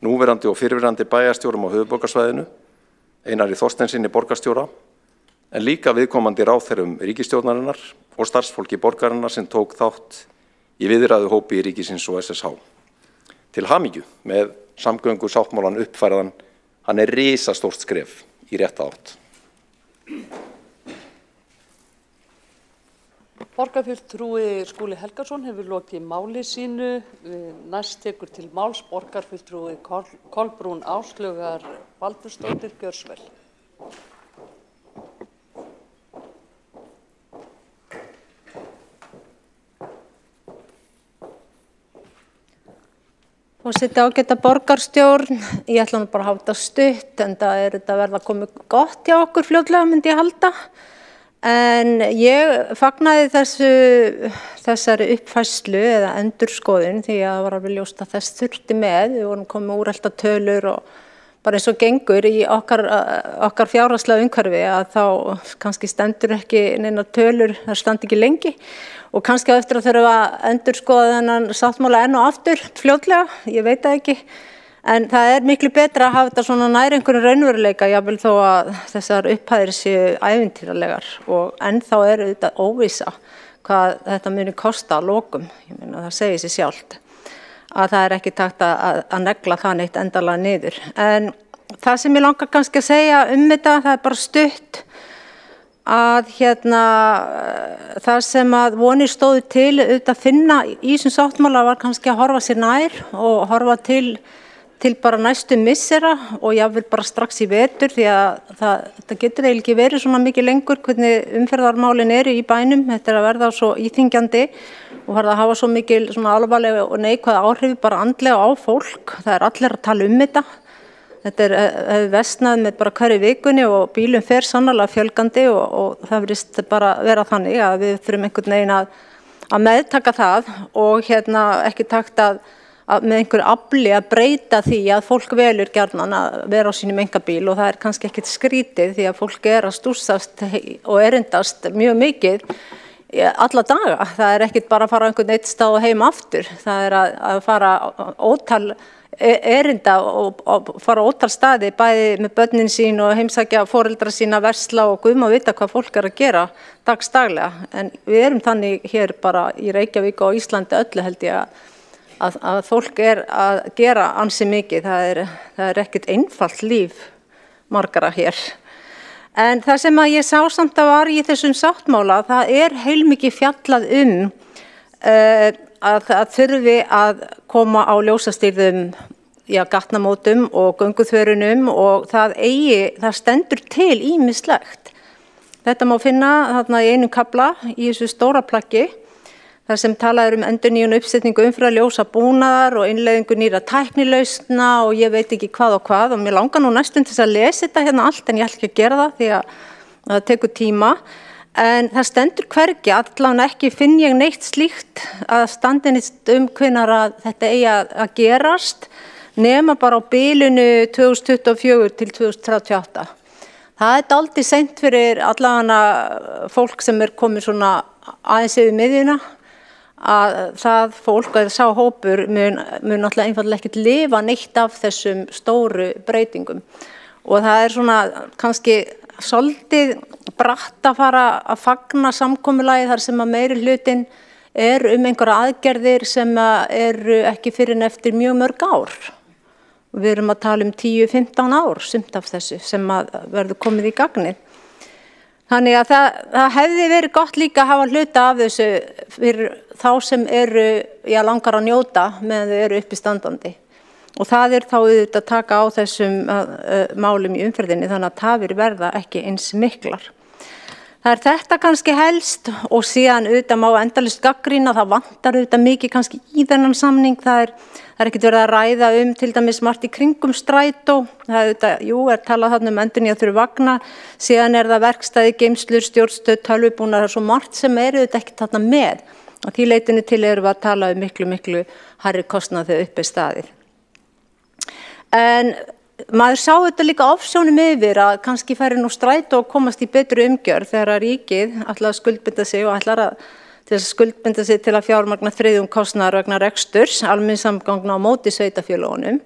núverandi og fyrrverandi bæjarstjórum á höfuðborgarsvæðinu, Einari Þorsteinsyni borgarstjóra, en líka viðkomandi ráðherrum ríkisstjórnarinnar og starfsfólki borgarinnar sem tók þátt í viðræðuhópi ríkisins og SSH. Til hamingju með samgöngusáttmálan uppfærðan, hann risastórt skref í rétta átt. Borgarfulltrúi Skúli Helgason hefur lokið máli sínu. Næst tekur til máls borgarfulltrúi Kolbrún Áslaugar Baldursdóttir. Gjörsvel. Forseti, ágæta borgarstjórn, ég ætla nú bara að hafa þetta stutt en það þetta verða komið gott hjá okkur fljótlega myndi ég halda. En ég fagnaði þessari uppfærslu eða endurskoðun því að það var alveg ljóst að þess þurfti með. Við vorum komið úrelta tölur og bara eins og gengur í okkar fjárhagslega umhverfi að þá kannski stendur ekki neina tölur, það standi ekki lengi. Og kannski eftir að þurfa að endurskoða þennan sáttmála enn og aftur fljótlega, ég veit það ekki. En það miklu betra að hafa þetta svona nær einhverjum raunveruleika, jafnvel þó að þessar upphæðir séu ævintýralegar og ennþá þetta óvissa hvað þetta muni kosta að lokum. Ég meina það segir sig sjálft að það ekki takt að negla það neitt endalega niður. En það sem ég langar kannski að segja þetta, það bara stutt að það sem að vonir stóðu til að finna í þessum sáttmála var kannski að horfa sér nær og horfa til bara næstu missera og jáfnvel bara strax í vetur því að það getur eiginlega ekki verið svona mikið lengur hvernig umferðarmálin í bænum. Þetta að verða svo íþyngjandi og verða að hafa svo mikil svona alvarlega og neikvæð áhrif bara andlega á fólk. Það allir að tala þetta. Þetta hefur versnað með bara hverju vikunni og bílum fer sannarlega fjölgandi og það virðist bara vera þannig að við þurfum einhvern veginn að meðtaka það og ekki takt að með einhverju afli að breyta því að fólk velur gjarnan að vera á sínum einkabíl og það kannski ekkert skrítið því að fólk að stússast og erindast mjög mikið alla daga. Það ekkert bara að fara á einhvern eitt stað og heim aftur. Það að fara ótal erinda og fara ótal staði bæði með börnin sín og heimsækja foreldra sína, versla og guð má vita hvað fólk að gera dagsdaglega. En við erum þannig hér bara í Reykjavík og Íslandi öllu held ég að fólk að gera ansi mikið. Það ekkert einfalt líf margara hér. En það sem að ég sá samt að var í þessum sáttmála, það heilmikið fjallað að það þurfi að koma á ljósastýrðum gatnamótum og gönguþverunum og það stendur til ýmislegt. Þetta má finna þarna í einum kafla í þessu stóra plaggi. Það sem talað endurnýjun og uppsetningu umferðarljósa búnaðar og innleiðingu nýrra tæknilausna og ég veit ekki hvað og mér langar nú næstum til að lesa þetta allt en ég ætla ekki að gera það því að það tekur tíma. En það stendur hvergi, allan ekki finn ég neitt slíkt að standinist hvenær að þetta að gerast nema bara á bilinu 2024 til 2038. Það dálítið seint fyrir allavega fólk sem komið svona aðeins yfir miðjuna að það fólk að sá hópur mun náttúrulega einfaldlega ekkert lifa neitt af þessum stóru breytingum og það svona kannski svolítið bratt að fara að fagna samkomulagi þar sem að meiri hlutin einhverja aðgerðir sem ekki fyrr en eftir mjög mörg ár. Við erum að tala 10-15 ár sumt af þessu sem að verður komið í gagnið. Þannig að það hefði verið gott líka að hafa hluta af þessu fyrir þá sem langar að njóta meðan þau uppi standandi. Og það þá auðvitað að taka á þessum málum í umferðinni þannig að tafir verða ekki eins miklar. Það þetta kannski helst og síðan auðvitað má endalaust gagnrýna, það vantar auðvitað mikið kannski í þennan samning. Það ekkert verið að ræða til dæmis margt í kringum strætó. Það auðvitað, talað þarna endurnýja þurfi vagna, síðan það verkstæði, geymslur, stjórnstöð, tölvubúnaðar, það svo margt sem auðvitað ekki þarna með. Að því leitinu til erum við að tala miklu hærri kostnað þegar upp staðið. En maður sá þetta líka ofsjónum yfir að kannski færi nú strætó og komast í betri umgjörð þegar að ríkið ætlar að skuldbinda sig og ætlar til að fjármagna þriðjung kostnaðar vegna reksturs, almenningssamgangna á móti sveitarfélögunum.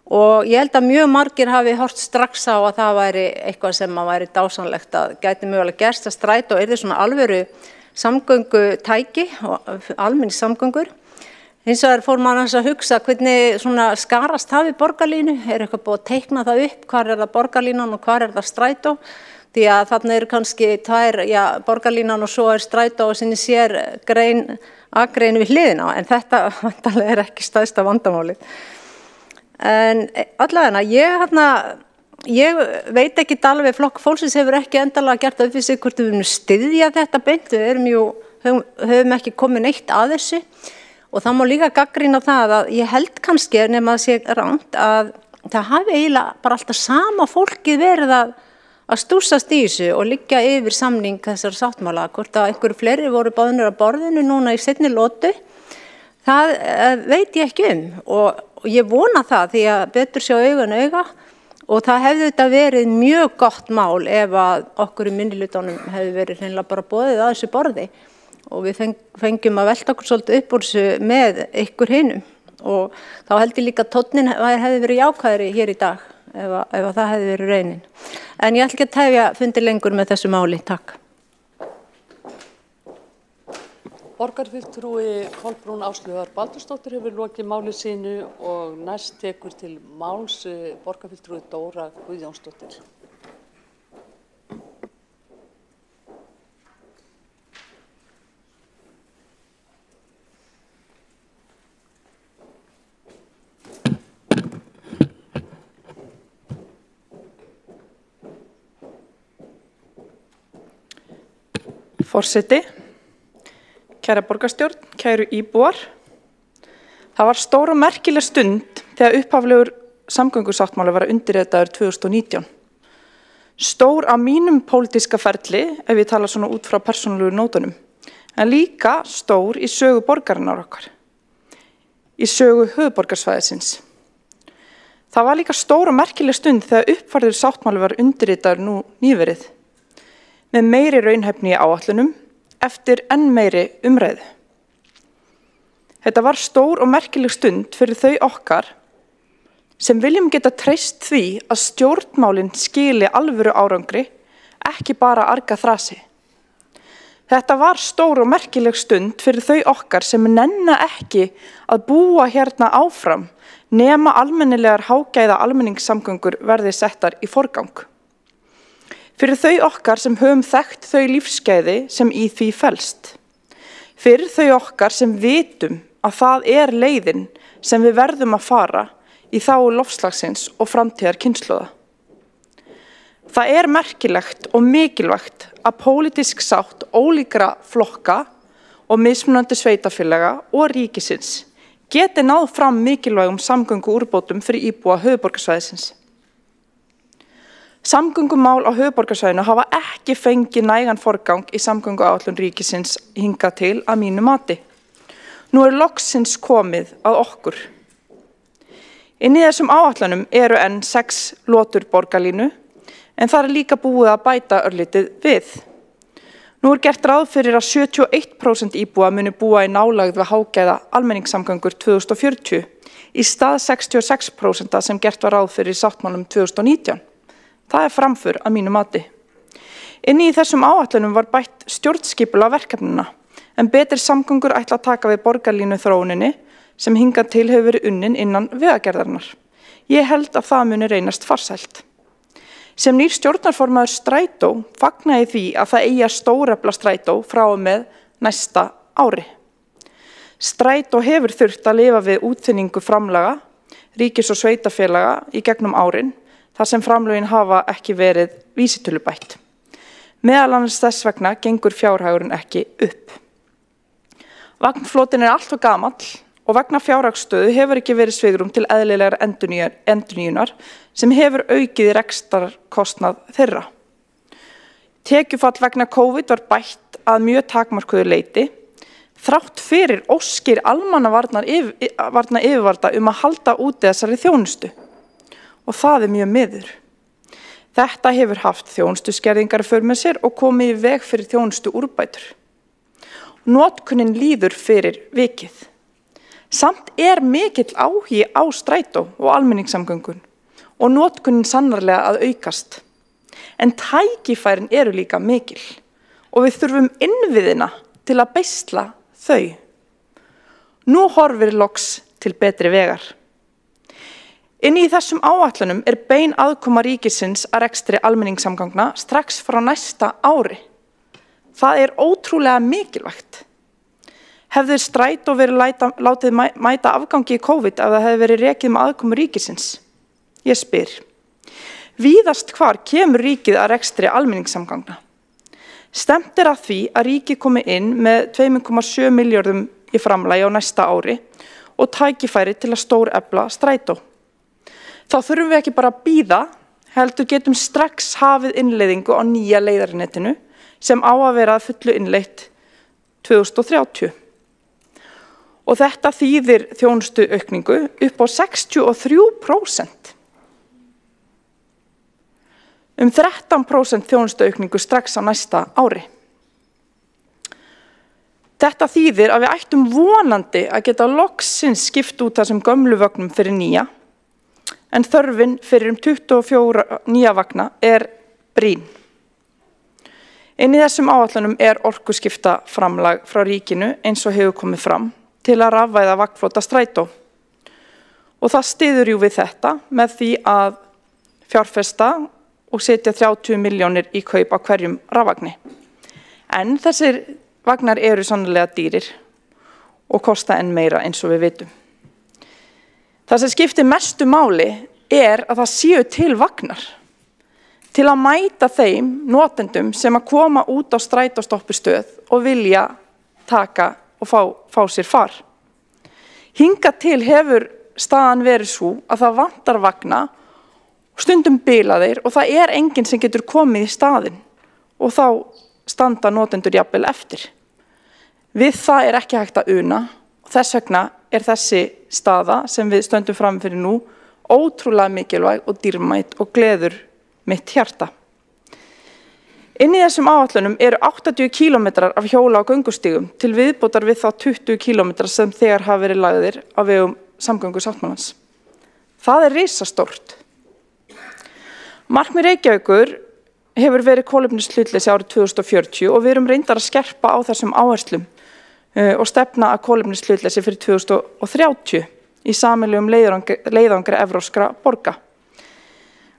Og ég held að mjög margir hafi hort strax á að það væri eitthvað sem væri dásamlegt að gæti mögulega gerst að strætó svona alvöru samgöngutæki og almenningssamgöngur. Hins vegar fór maður að hugsa hvernig svona skarast hafi borgarlínu, eitthvað búið að teikna það upp, hvar það borgarlínan og hvar það strætó, því að þarna kannski tvær, borgarlínan og svo strætó og sinni sér akrein við hliðina, en þetta vantarlega ekki stærsta vandamálið. En allavega, ég veit ekki alveg, Flokkur fólksins hefur ekki endalega gert upp við sig hvort við viljum styðja þetta beint, við höfum ekki komið neitt að þessu. Og það má líka gagnrýna það að ég held kannski nema að sé rangt að það hafi eiginlega bara alltaf sama fólkið verið að stússast í þessu og liggja yfir samning þessar sáttmála. Hvort að einhverju fleiri voru boðnir að borðinu núna í seinni lotu, það veit ég ekki og ég vona það því að betur sjá auga en auga og það hefði þetta verið mjög gott mál ef að okkur í minnihlutanum hefði verið hreinlega bara boðið að þessu borði. Og við fengjum að velta okkur svolítið upp úr þessu með ykkur hinum og þá held ég líka að tónninn hefði verið jákvæðari hér í dag ef það hefði verið raunin. En ég ætla ekki að tefja fundi lengur með þessu máli. Takk. Borgarfulltrúi Kolbrún Áslaugar Baldursdóttir hefur lokið máli sínu og næst tekur til máls borgarfulltrúi Dóra Guðjónsdóttir. Forseti, kæra borgarstjórn, kæru íbúar. Það var stór og merkileg stund þegar upphaflegur samgöngusáttmáli var undirritaður 2019. Stór á mínum pólitíska ferli, ef ég tala svona út frá persónulegu nótunum, en líka stór í sögu borgarinnar okkar, í sögu höfuðborgarsvæðisins. Það var líka stór og merkileg stund þegar uppfærður sáttmáli var undirritaður nú nýverið, með meiri raunhæfni í áætlunum eftir enn meiri umræðu. Þetta var stór og merkileg stund fyrir þau okkar sem viljum geta treyst því að stjórnmálin skili alvöru árangri, ekki bara arga þrasi. Þetta var stór og merkileg stund fyrir þau okkar sem nenna ekki að búa hérna áfram nema almennilegar hágæða almenningssamgöngur verði settar í forgang. Fyrir þau okkar sem höfum þekkt þau lífsgæði sem í því felst. Fyrir þau okkar sem vitum að það er leiðin sem við verðum að fara í þágu loftslagsins og framtíðar kynslóða. Það er merkilegt og mikilvægt að pólitísk sátt ólíkra flokka og mismunandi sveitarfélaga og ríkisins geti náð fram mikilvægum samgönguúrbótum fyrir íbúa höfuðborgarsvæðisins. Samgöngumál á höfuðborgarsvæðinu hafa ekki fengið nægan forgang í samgönguáætlun ríkisins hingað til að mínu mati. Nú er loksins komið að okkur. Inn í þessum áætlunum eru enn 6 lotur borgarlínu, en það er líka búið að bæta örlítið við. Nú er gert ráð fyrir að 71% íbúa muni búa í nálægð við hágæða almenningssamgöngur 2040 í stað 66% sem gert var ráð fyrir í sáttmálum 2019. Það er framför að mínu mati. Inni í þessum áætlunum var bætt stjórnskipulag verkefnina, en betri samgöngur ætla að taka við borgarlínu þróuninni sem hingað til hefur verið unnin innan vegagerðarinnar. Ég held að það muni reynast farsælt. Sem nýr stjórnarformaður Strætó fagna ég því að það eigi að stórefla Strætó frá og með næsta ári. Strætó hefur þurft að lifa við útþynningu framlaga, ríkis og sveitarfélaga í gegnum árin, þar sem framlögin hafa ekki verið vísitölubætt. Meðal annars þess vegna gengur fjárhagurinn ekki upp. Vagnflotinn er allt og gamall og vegna fjárhagsstöðu hefur ekki verið svigrúm til eðlilegar endurnýjunar sem hefur aukið rekstrarkostnað þeirra. Tekjufall vegna COVID var bætt að mjög takmarkuðu leyti, þrátt fyrir óskir almannavarna yfirvalda að halda úti þessari þjónustu. Og það er mjög miður. Þetta hefur haft þjónustuskerðingar í för með sér og komið í veg fyrir þjónustu úrbætur. Notkunin líður fyrir vikið. Samt er mikill áhugi á Strætó og almenningssamgöngun og notkunin sannarlega að aukast. En tækifærin eru líka mikil og við þurfum innviðina til að beisla þau. Nú horfir loks til betri vegar. Inni í þessum áætlunum er bein aðkoma ríkisins að rekstri almenningssamgangna strax frá næsta ári. Það er ótrúlega mikilvægt. Hefði Strætó verið látið mæta afgangi í COVID ef það hefði verið rekið með aðkomu ríkisins? Ég spyr. Víðast hvar kemur ríkið að rekstri almenningssamgangna? Stefnt er að því að ríkið komi inn með 2,7 milljörðum í framlagi á næsta ári og tækifæri til að stórefla Strætó. Þá þurfum við ekki bara að bíða, heldur getum strax hafið innleiðingu á nýja leiðarnetinu sem á að vera að fullu innleitt 2030. Og þetta þýðir þjónustuaukningu upp á 63%. 13% þjónustuaukningu strax á næsta ári. Þetta þýðir að við ættum vonandi að geta loksins skipt út þessum gömlu vögnum fyrir nýja, en þörfin fyrir 24 nýja vagna brýn. Inn í þessum áætlunum orkuskipta framlag frá ríkinu eins og hefur komið fram til að rafvæða vagnflota strætó. Og það styður við þetta með því að fjárfesta og setja 30 milljónir í kaup á hverjum rafvagni. En þessir vagnar eru sannarlega dýrir og kosta enn meira eins og við vitum. Það sem skiptir mestu máli að það séu til vagnar til að mæta þeim notendum sem að koma út á strætóstoppistöð og vilja taka og fá sér far. Hingað til hefur staðan verið svo að það vantar vagna, stundum bila þeir og það enginn sem getur komið í staðinn og þá standa notendur jafnvel eftir. Við það ekki hægt að una og þess vegna þessi staða sem við stöndum fram fyrir nú ótrúlega mikilvæg og dýrmæt og gleður mitt hjarta. Inn í þessum áætlunum 80 kílómetrar af hjóla- og göngustígum til viðbótar við þá 20 kílómetrar sem þegar hafa verið lagðir á vegum samgöngusáttmálans. Það risastórt. Markmið Reykjavíkur hefur verið kolefnishlutleysi árið 2040 og við erum reyndar að skerpa á þessum áherslum og stefna að kolefnishlutleysi fyrir 2030 í sameiginlegum leiðangri evrópskra borga.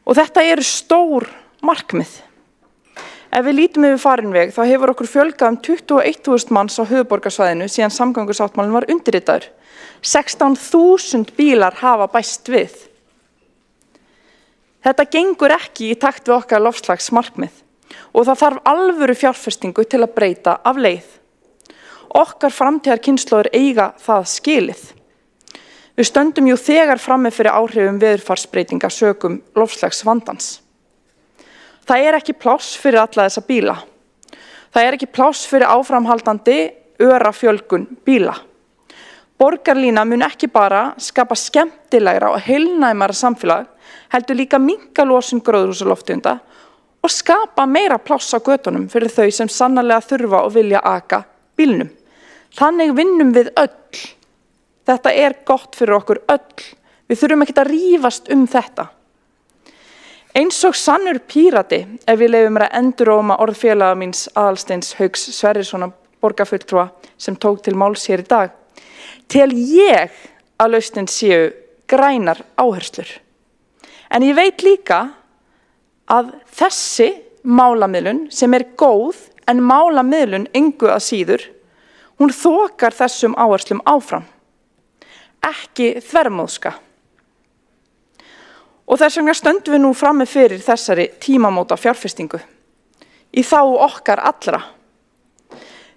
Og þetta eru stór markmið. Ef við lítum yfir farin veg þá hefur okkur fjölgað 21.000 manns á höfuðborgarsvæðinu síðan samgöngusáttmálinn var undirritaður. 16.000 bílar hafa bæst við. Þetta gengur ekki í takt við okkar loftslagsmarkmið og það þarf alvöru fjárfestingu til að breyta af leið. Okkar framtíðarkynslóðir eiga það skilið. Við stöndum þegar frammi fyrir áhrifum veðurfarsbreytinga sökum loftslagsvandans. Það ekki pláss fyrir alla þessa bíla. Það ekki pláss fyrir áframhaldandi örafjölgun bíla. Borgarlína mun ekki bara skapa skemmtilegra og heilnæmara samfélag, heldur líka minnka losun gróðurhúsalofttegunda og skapa meira pláss á götunum fyrir þau sem sannarlega þurfa og vilja aka bílnum. Þannig vinnum við öll. Þetta gott fyrir okkur öll. Við þurfum ekki að rífast þetta. Eins og sannur pírati, ef við leyfum að enduróma orð félaga míns Aðalsteins Hauks Sverrissonar borgarfulltrúa sem tók til máls hér í dag, tel ég að lausnin séu grænar áherslur. En ég veit líka að þessi málamiðlun sem góð en málamiðlun engu að síður, hún þokar þessum áherslum áfram. Ekki þvermóðska. Og þess vegna stöndum við nú frammi fyrir þessari tímamóta fjárfestingu í þágu okkar allra.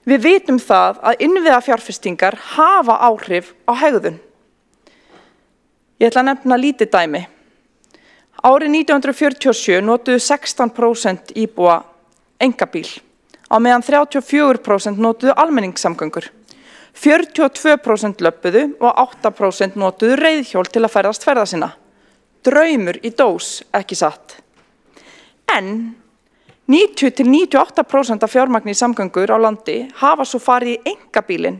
Við vitum það að innviða fjárfestingar hafa áhrif á hegðun. Ég ætla að nefna lítið dæmi. Árið 1947 notuðu 16% íbúa einkabíl, á meðan 34% notuðu almenningssamgöngur. 42% löbbuðu og 8% notuðu reiðhjól til að ferðast ferða sinna. Draumur í dós, ekki satt. En 90–98% af fjármagni í samgöngur á landi hafa svo farið í einkabílinn,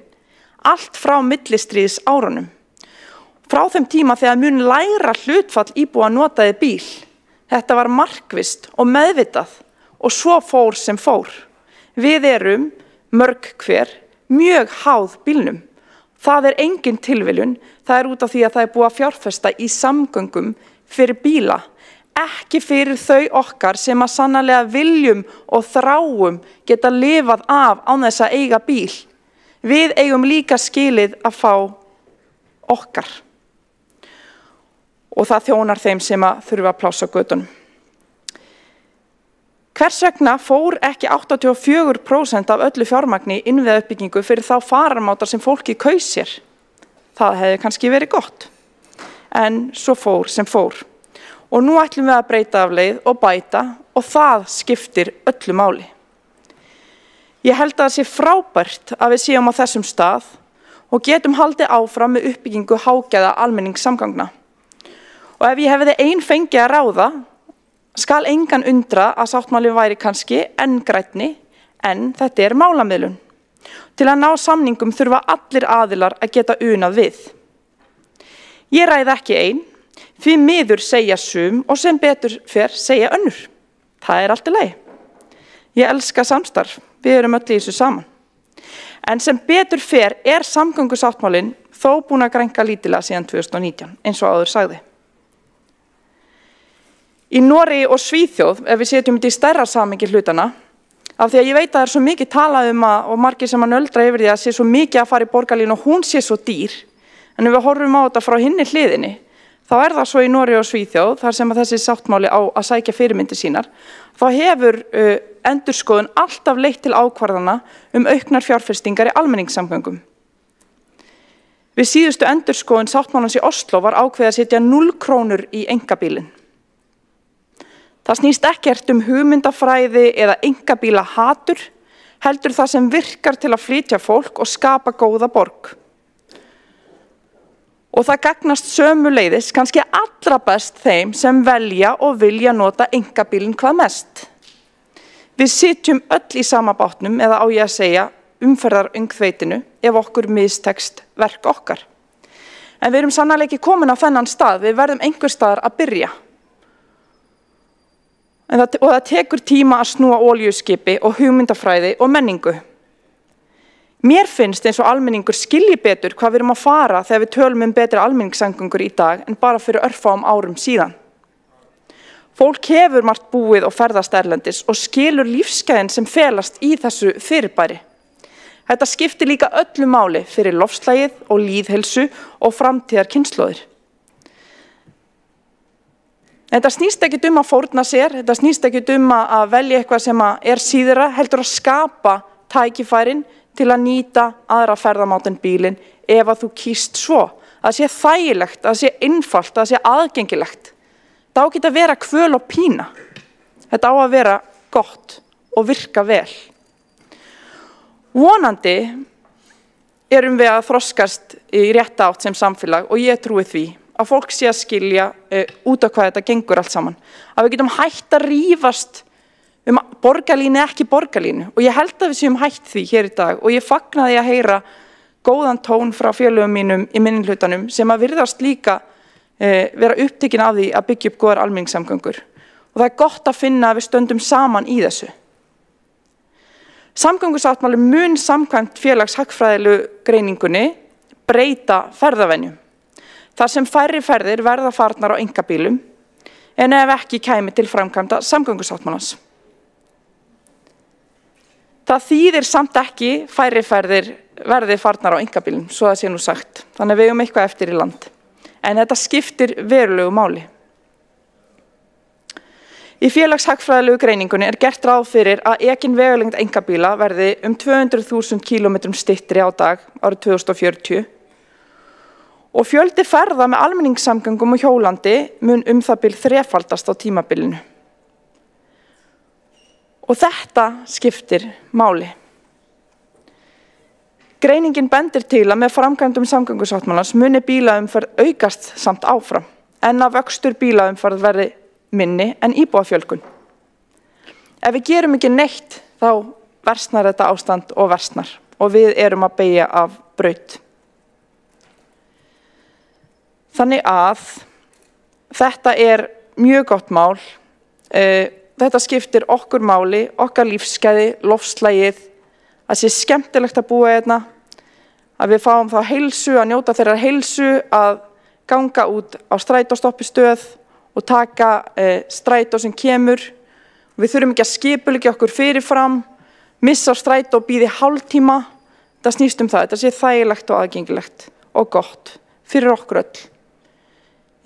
allt frá millistríðs árunum. Frá þeim tíma þegar mun lægra hlutfall íbúa notaði bíl. Þetta var markvisst og meðvitað og svo fór sem fór. Við erum mörg hver mjög háð bílnum. Það engin tilviljun, það út af því að það búið að fjárfesta í samgöngum fyrir bíla, ekki fyrir þau okkar sem að sannarlega viljum og þráum geta lifað af án þess að eiga bíl. Við eigum líka skilið að fá okkar. Og það þjónar þeim sem að þurfa að plássa götunum. Hvers vegna fór ekki 84% af öllu fjármagni í innviðauppbyggingu fyrir þá fararmátar sem fólki kaus sér? Það hefði kannski verið gott. En svo fór sem fór. Og nú ætlum við að breyta af leið og bæta og það skiptir öllu máli. Ég held að það sé frábært að við séum á þessum stað og getum haldið áfram með uppbyggingu hágæða almenningssamgangna. Og ef ég hefði fengið að ráða, skal engan undra að sáttmálinn væri kannski enn grænni, en þetta málamiðlun. Til að ná samningum þurfa allir aðilar að geta unað við. Ég ræði ekki ein, því miður segja sum og sem betur fer segja önnur. Það allt í lagi. Ég elska samstarf, við erum öll í þessu saman. En sem betur fer samgöngusáttmálinn þó búin að grænka lítilega síðan 2019, eins og áður sagði. Í Noregi og Svíþjóð, ef við setjum þetta í stærra samhengi hlutana, af því að ég veit að það svo mikið talað og margir sem að nöldra yfir því að sé svo mikið að fara í borgarlínu og hún sé svo dýr, en ef við horfum á þetta frá hinni hliðinni, þá það svo í Noregi og Svíþjóð, þar sem að þessi sáttmáli á að sækja fyrirmyndir sínar, þá hefur endurskoðun alltaf leitt til ákvarðana auknar fjárfestingar í almenningssamgöngum. Við síðustu endurskoðun sáttmálans í Oslo var ákveðið að setja 0 krónur í einkabílinn. Það snýst ekkert hugmyndafræði eða einkabílahatur, heldur það sem virkar til að flytja fólk og skapa góða borg. Og það gagnast sömuleiðis kannski allra best þeim sem velja og vilja nota einkabílinn hvað mest. Við sitjum öll í sama bátnum, eða á ég að segja umferðaröngþveitinu, ef okkur mistekst verk okkar. En við erum sannarlega ekki komin á þennan stað, við verðum einhver staðar að byrja. Og það tekur tíma að snúa olíuskipi og hugmyndafræði og menningu. Mér finnst eins og almenningur skilji betur hvað við erum að fara þegar við tölum betri almenningssamgöngur í dag en bara fyrir örfáum árum síðan. Fólk hefur margt búið og ferðast erlendis og skilur lífsgæðin sem felast í þessu fyrirbæri. Þetta skiptir líka öllu máli fyrir loftslagið og lýðheilsu og framtíðar kynslóðir. Þetta snýst ekki að fórna sér, þetta snýst ekki að velja eitthvað sem síðra, heldur að skapa tækifærin til að nýta aðra ferðamáta en bílinn ef að þú kýst svo. Það sé þægilegt, það sé einfalt, það sé aðgengilegt. Það á ekki að vera kvöl og pína. Þetta á að vera gott og virka vel. Vonandi erum við að þroskast í rétta átt sem samfélag og ég trúi því að fólk sé að skilja út á hvað þetta gengur allt saman. Að við getum hætt að rífast borgarlínu ekki borgarlínu og ég held að við séum hætt því hér í dag og ég fagnaði að heyra góðan tón frá félögum mínum í minnihlutanum sem að virðast líka vera upptekin af því að byggja upp góðar almenningssamgöngur. Og það gott að finna að við stöndum saman í þessu. Samgöngusáttmáli mun samkvæmt félagshagfræðilegu greiningunni breyta ferðavenjum. Þar sem færri ferðir verða farnar á einkabílum en ef ekki kæmi til framkvæmda samgöngusáttmálans. Það þýðir samt ekki færri ferðir verði farnar á einkabílum, svo það sé nú sagt. Þannig við eigum eitthvað eftir í land. En þetta skiptir verulegu máli. Í félagshagfræðilegu greiningunni gert ráð fyrir að ekin vegalengd einkabíla verði 200.000 kílómetrum styttri á dag árið 2040 og fjöldi ferða með almenningssamgöngum og hjólandi mun það bil þrefaldast á tímabilinu. Og þetta skiptir máli. Greiningin bendir til að með framkvæmdum samgöngusáttmálans muni bílaumferð aukast samt áfram, en að vöxtur bílaumferð verði minni en íbúafjölgun. Ef við gerum ekki neitt, þá versnar þetta ástand og versnar og við erum að beygja af braut. Þannig að þetta mjög gott mál. Þetta skiptir okkur máli, okkar lífsgæði, loftslagið, að sé skemmtilegt að búa hérna, að við fáum þá heilsu, að njóta þeirra heilsu, að ganga út á strætóstoppistöð og taka strætó sem kemur. Við þurfum ekki að skipuleggja okkur fyrirfram, missa strætó og bíði hálftíma. Það snýst það, þetta sé þægilegt og aðgengilegt og gott fyrir okkur öll.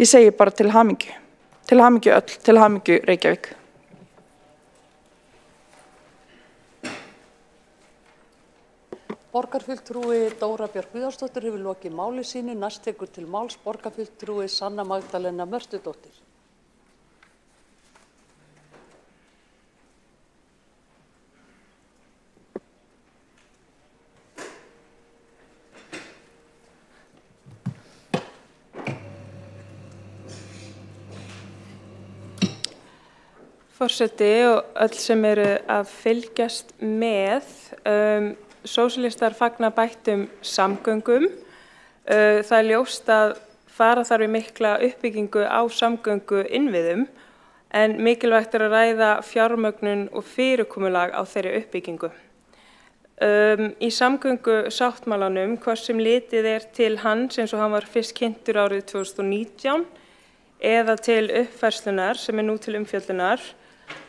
Ég segi bara til hamingju öll, til hamingju Reykjavík. Borgarfulltrúi Dóra Björk Guðjónsdóttir hefur lokið máli sínu. Næst tekur til máls borgarfulltrúi Sanna Magdalena Mörtudóttir. Forseti og öll sem eru að fylgjast með. sósíalistar fagna bættum samgöngum. Það er ljóst að fara þarf í mikla uppbyggingu á samgöngu innviðum en mikilvægt er að ræða fjármögnun og fyrirkomulag á þeirri uppbyggingu. Í samgöngu sáttmálanum, hvort sem litið er til hans eins og hann var fyrst kynntur árið 2019 eða til uppfærslunar sem nú til umfjöllunar,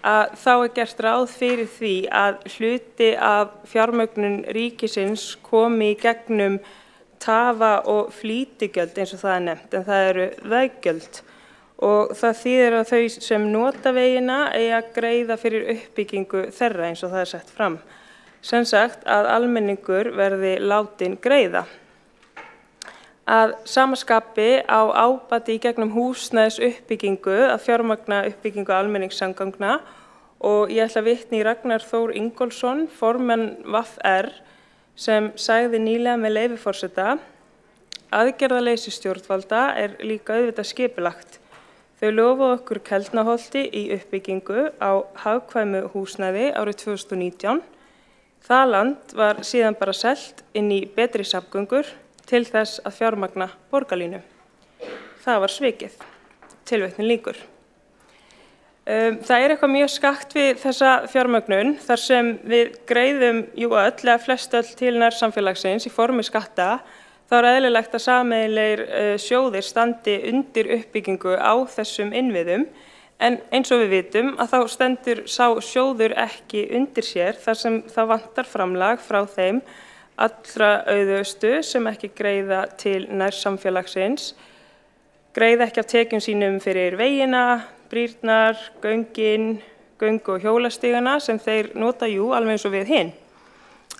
að þá er gert ráð fyrir því að hluti af fjármögnun ríkisins komi í gegnum tafa- og flýtigjöld eins og það er nefnt, en það eru veggjöld. Og það þýðir að þau sem nota vegina eigi að greiða fyrir uppbyggingu þeirra eins og það er sett fram. Sem sagt að almenningur verði látin greiða. Að sama skapi á ábati í gegnum húsnæðis uppbyggingu að fjármagna uppbyggingu almenningssamgangna og ég ætla að vitna í Ragnar Þór Ingólfsson, formann VR, sem sagði nýlega með leyfi forseta: aðgerðaleysi stjórnvalda er líka auðvitað skipulagt. Þau lofuðu okkur Keldnaholti í uppbyggingu á hagkvæmu húsnæði árið 2019. Það land var síðan bara selt inn í betri samgöngur til þess að fjármagna borgarlínu. Það var svikið. Tilvitnun lýkur. Það er eitthvað mjög skakkt við þessa fjármögnun þar sem við greiðum öll eða flest öll til nærsamfélagsins í formi skatta. Þá er eðlilegt að sameiginlegir sjóðir standi undir uppbyggingu á þessum innviðum. En eins og við vitum að þá stendur sá sjóður ekki undir sér þar sem það vantar framlag frá þeim allra auðustu sem ekki greiða til nærsamfélagsins, greiða ekki af tekjum sínum fyrir vegina, brýrnar, göngin, göngu- og hjólastígana sem þeir nota alveg eins og við hin.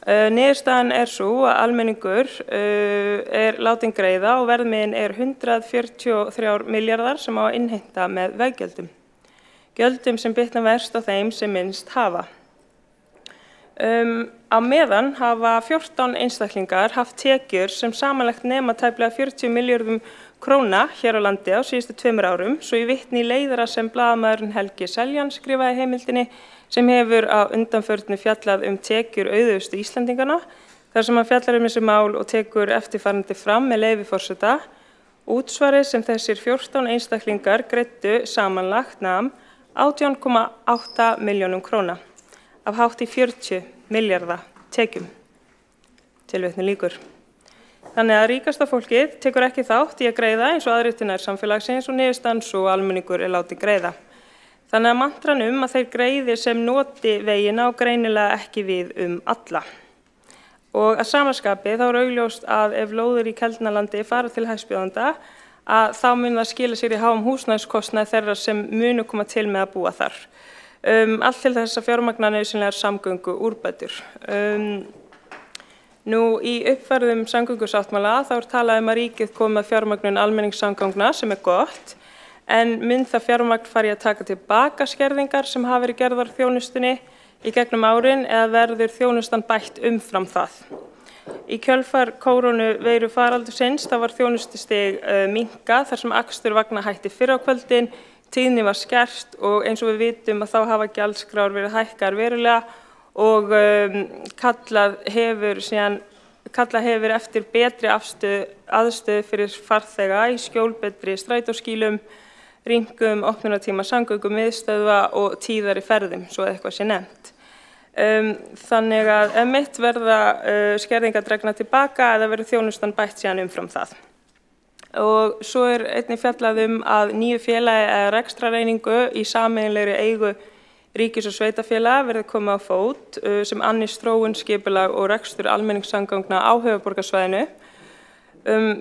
Niðurstaðan er svo að almenningur er látin greiða og verðmiðinn er 143 milljarðar sem á að innheimta með veggjöldum. Gjöldum sem bitna verst á þeim sem minnst hafa. Á meðan hafa 14 einstaklingar haft tekjur sem samanlagt nema tæplega 40 milljörðum króna hér á landi á síðustu 2 árum, svo ég vitni í leiðara sem blaðamaðurinn Helgi Seljan skrifaði í heimildinni sem hefur á undanförnu fjallað tekjur auðugustu Íslendingana, þar sem hann fjallar þessi mál og tekur eftirfarandi fram með leyfi forseta: útsvarið sem þessir 14 einstaklingar greiddu samanlagt nam 18,8 milljónum króna af hátt í 40 milljarða tekjum. Tilvitnun lýkur. Þannig að ríkasta fólkið tekur ekki þátt í að greiða eins og aðrir til nærsamfélagsins og niðurstaðan svo almenningur er látið greiða. Þannig að mantran að þeir greiði sem noti vegina á greinilega ekki við alla. Og að sama skapi þá er augljóst að ef lóðir í Keldnalandi fara til hæstbjóðanda að þá mun það skila sér í háum húsnæðiskostnaði þeirra sem munu koma til með að búa þar. Allt til þess að fjármagna nauðsynlegar samgöngu úrbætur. Nú í uppfærðum samgöngusáttmála þá er talað að ríkið komi að fjármagnun almenningssamgangna sem er gott, en mun það fjármagn fari að taka tilbaka skerðingar sem hafa verið gerðar þjónustunni í gegnum árin eða verður þjónustan bætt umfram það. Í kjölfar kórónuveiru faraldursins þá var þjónustustig minnkað þar sem akstur vagna hætti fyrr á kvöldin, tíðni var skert og eins og við vitum að þá hafa gjaldskrár verið hækkaðar verulega og kallað hefur eftir betri aðstöðu fyrir farþega í skjólbetri strætóskýlum, rýmkum, opnunartíma samgöngumiðstöðva og tíðari ferðum, svo eitthvað sé nefnt. Þannig að ef mitt verða skerðingar dregnar tilbaka eða verður þjónustan bætt síðan umfram það. Og svo er einnig fjallað að nýju félagi eða rekstrareiningu í sameiginlegri eigu ríkis- og sveitarfélaga verði komið á fót sem annist þróun, skipulag og rekstur almenningssamgangna á höfuðborgarsvæðinu.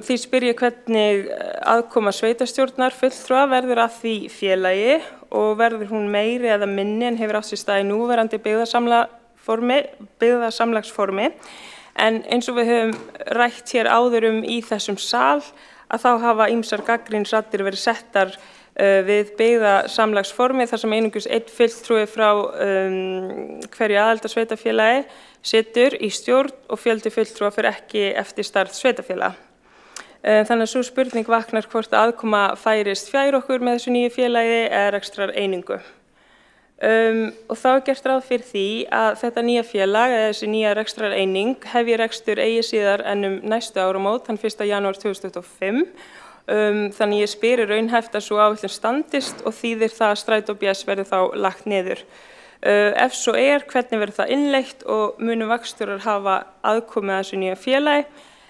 Því spyr ég hvernig aðkoma sveitarstjórnar fulltrúa verður að því félagi og verður hún meiri eða minni en hefur átt sér stað í núverandi byggðasamlagsformi. En eins og við höfum rætt hér áður í þessum sal að þá hafa ýmsar gagnrýnisraddir verið settar við byggðasamlagsformi þar sem einungis einn fulltrúi frá hverju aðildarsveitarfélagi situr í stjórn og fjöldi fulltrúa fer ekki eftir stærð sveitarfélaga. Þannig að svo spurning vaknar hvort aðkoma færist fjær okkur með þessu nýju félagi eða rekstrareiningu. Og þá er gert ráð fyrir því að þetta nýja félag, eða þessi nýja rekstrareining, hefji rekstur eigi síðar en næstu áramót, þann 1. janúar 2025. Þannig ég spyr raunhæft að svo áætlun standist og þýðir það að Strætó BS verði þá lagt niður. Ef svo hvernig verður það innleitt og munu vagnstjórar hafa aðkomu að þessu nýja félagi,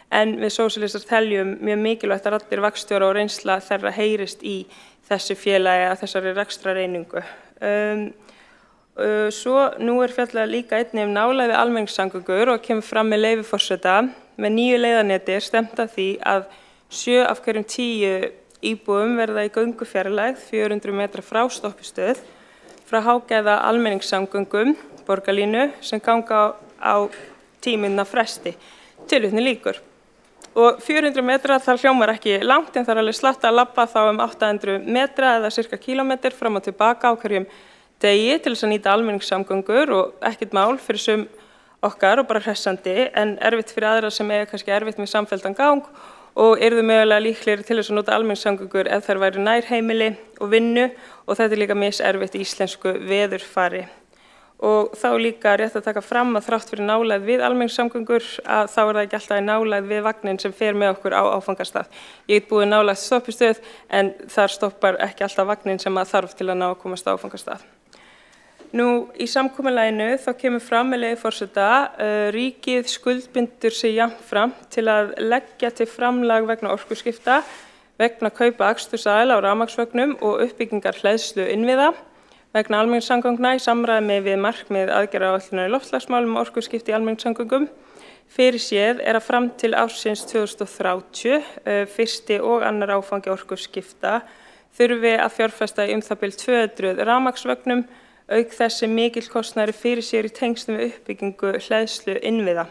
en við sósíalistar teljum mjög mikilvægt að raddir vagnstjóra og reynsla þeirra heyrist í þessu félagi að þessari rekstrareiningu. Svo nú fjallað líka einnig nálægð við almenningssamgöngur og kemur fram með leyfi forseta með nýju leiðarneti stefnt að því að 7 af hverjum 10 íbúum verða í göngufjarlægð 400 metra frá stoppistöð frá hágæða almenningssamgöngum borgarlínu sem ganga á tíminna fresti. Tilvitnun lýkur. Og 400 metra þar hljómar ekki langt en það alveg slatt að labba þá 800 metra eða cirka kílómetr fram og tilbaka á hverjum degi til þess að nýta almenningssamgöngur og ekkert mál fyrir sum okkar og bara hressandi en erfitt fyrir aðra sem kannski erfitt með samfelldan gang og yrðu mögulega líklegir til þess að nota almenningssamgöngur ef þær væru nær heimili og vinnu og þetta líka miserfitt í íslensku veðurfari. Og þá líka rétt að taka fram að þrátt fyrir nálægð við almenningssamgöngur að þá það ekki alltaf í nálægð við vagnin sem fer með okkur á áfangastað. Ég get búið nálægt stoppistöð en þar stoppar ekki alltaf vagnin sem að þarf til að ná að komast á áfangastað. Nú í samkomulaginu þá kemur fram með leyfi forseta ríkið skuldbindur sig jafnframt til að leggja til framlag vegna orkuskipta, vegna kaupa akstursaðila á rafmagnsvögnum og uppbyggingar hleðslu innviða vegna almenningssamgangna í samræmi við markmið aðgerðaáætlunar í loftslagsmálum og orkuskipti í almenningssamgöngum. Fyrirséð að fram til ársins 2030, fyrsti og annar áfangi orkuskipta, þurfi að fjárfesta í það bil 200 rafmagnsvögnum, auk þess sem mikill kostnaður fyrirséð í tengslum við uppbyggingu hleðslu innviða.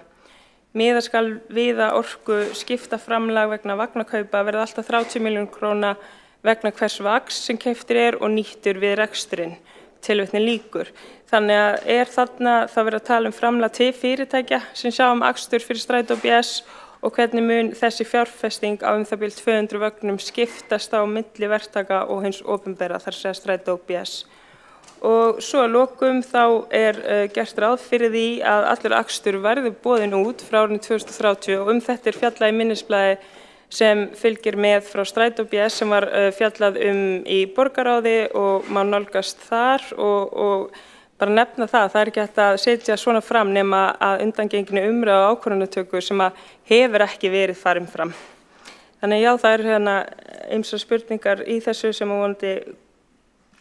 Miða skal við að orkuskipta framlag vegna vagnakaupa verða alltaf 30 milljónir króna vegna hvers vagns sem keyptur og nýttur við reksturinn, tilvitnun lýkur. Þannig að þarna það verið að tala framlag til fyrirtækja sem sjá akstur fyrir Strætó BS og hvernig mun þessi fjárfesting á það bil 200 vögnum skiptast á milli verktaka og hins opinbera þar segja Strætó BS. Og svo að lokum þá gert ráð fyrir því að allur akstur verður boðinn út frá árinu 2030 og þetta fjallað í minnisblaði sem fylgir með frá Strætó BS sem var fjallað í borgarráði og má nálgast þar og bara nefna það ekki hægt að setja svona fram nema að undangengnu umræðu og ákvörðunartöku sem hefur ekki verið farin fram. Þannig já, það ýmsar spurningar í þessu sem vonandi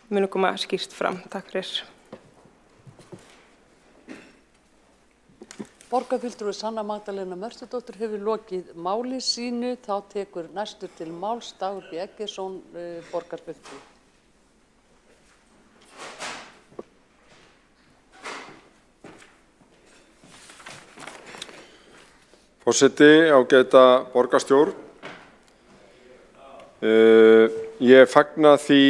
munu koma skýrt fram. Takk fyrir. Borgarfulltrúi Sanna Magdalena Mörtudóttir hefur lokið máli sínu, þá tekur næstur til máls Dagur B. Eggertsson, borgarfulltrúi. Forseti, ágæta borgarstjórn. Ég fagna því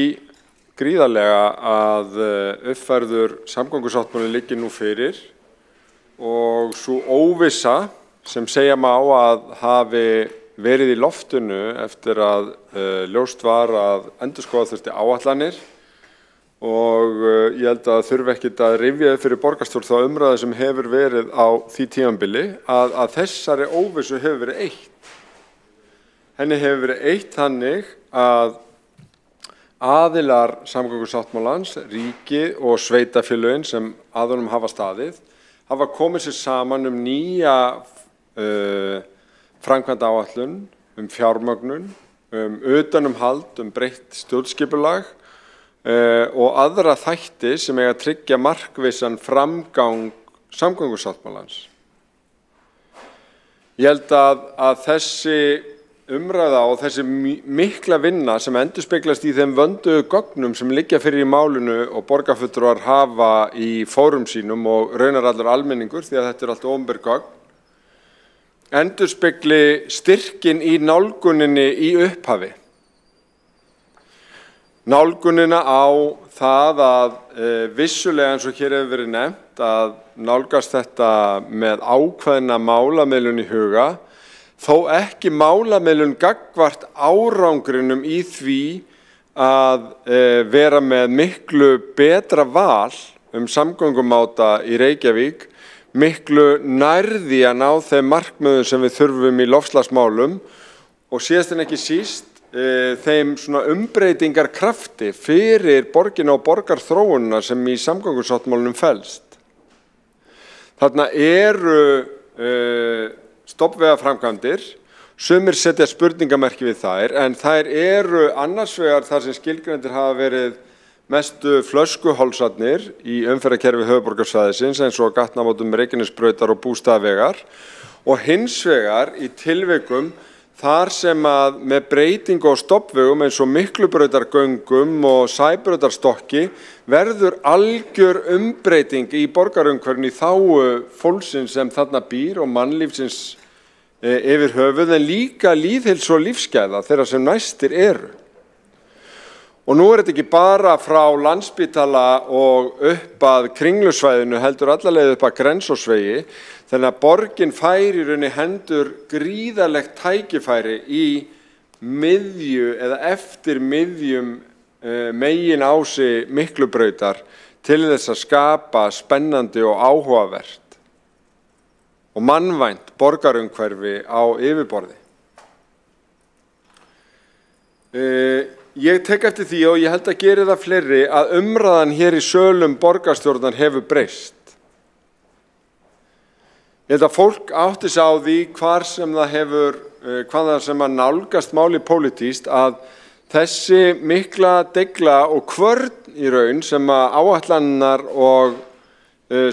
gríðarlega að uppfærður samgöngusáttmáli liggi nú fyrir og svo óvissa sem segja má að hafi verið í loftinu eftir að ljóst var að endurskoða þurfti áætlanir og ég held að þurfi ekkert að rifja upp fyrir borgarstjórn þá umræðu sem hefur verið á því tímabili að þessari óvissu hefur verið eytt. Henni hefur verið eytt þannig að aðilar samgöngusáttmálans, ríki og sveitarfélögin sem að honum hafa staðið hafa komið sér saman nýja framkvæmdaáætlun, fjármögnun, utanumhald, breytt stjórnskipulag og aðra þætti sem eiga að tryggja markvissan framgang samgöngusáttmálans. Ég held að þessi umræða og þessi mikla vinna sem endurspeglast í þeim vönduðu gögnum sem liggja fyrir í málinu og borgarfulltrúar hafa í fórum sínum og raunar allur almenningur því að þetta allt opinber gögn, endurspegli styrkin í nálguninni í upphafi. Nálgunina á það að vissulega eins og hér hefur verið nefnt að nálgast þetta með ákveðna málamiðlun í huga, þó ekki málamiðlun gagnvart árangrinum í því að vera með miklu betra val samgöngumáta í Reykjavík, miklu nærði að ná þeim markmiðum sem við þurfum í loftslagsmálum og síðast en ekki síst þeim svona umbreytingarkrafti fyrir borgina og borgarþróunina sem í samgöngusáttmálanum felst. Þarna eru stofnvegaframkvæmdir, sumir setja spurningamerki við þær, en þær eru annars vegar þar sem skilgreindir hafa verið mestu flöskuhálsarnir í umferðarkerfi höfuðborgarsvæðisins eins og gatnamótum Reykjanesbrautar og Bústaðavegar og hins vegar í tilvikum þar sem að með breytingu á stofnvegum eins og Miklubrautargöngum og Sæbrautarstokki verður algjör umbreyting í borgarumhverfinu í þágu fólksins sem þarna býr og mannlífsins yfir höfuð en líka lýðheilsu og lífsgæða þeirra sem næstir eru. Og nú þetta ekki bara frá Landspítala og upp að Kringlusvæðinu heldur alla leið upp að Grensásvegi, þannig að borgin fær í rauninni hendur gríðarlegt tækifæri í miðju eða eftir miðjum megin ási Miklubrautar til þess að skapa spennandi og áhugavert og mannvænt borgarumhverfi á yfirborði. Ég tek eftir því og ég held að geri það fleiri að umræðan hér í sölum borgarstjórnar hefur breyst. Ég held að fólk átti sig á því hvar sem það hefur, hvað það sem að nálgast máli pólitískt að þessi mikla deigla og kvörn í raun sem að áætlanirnar og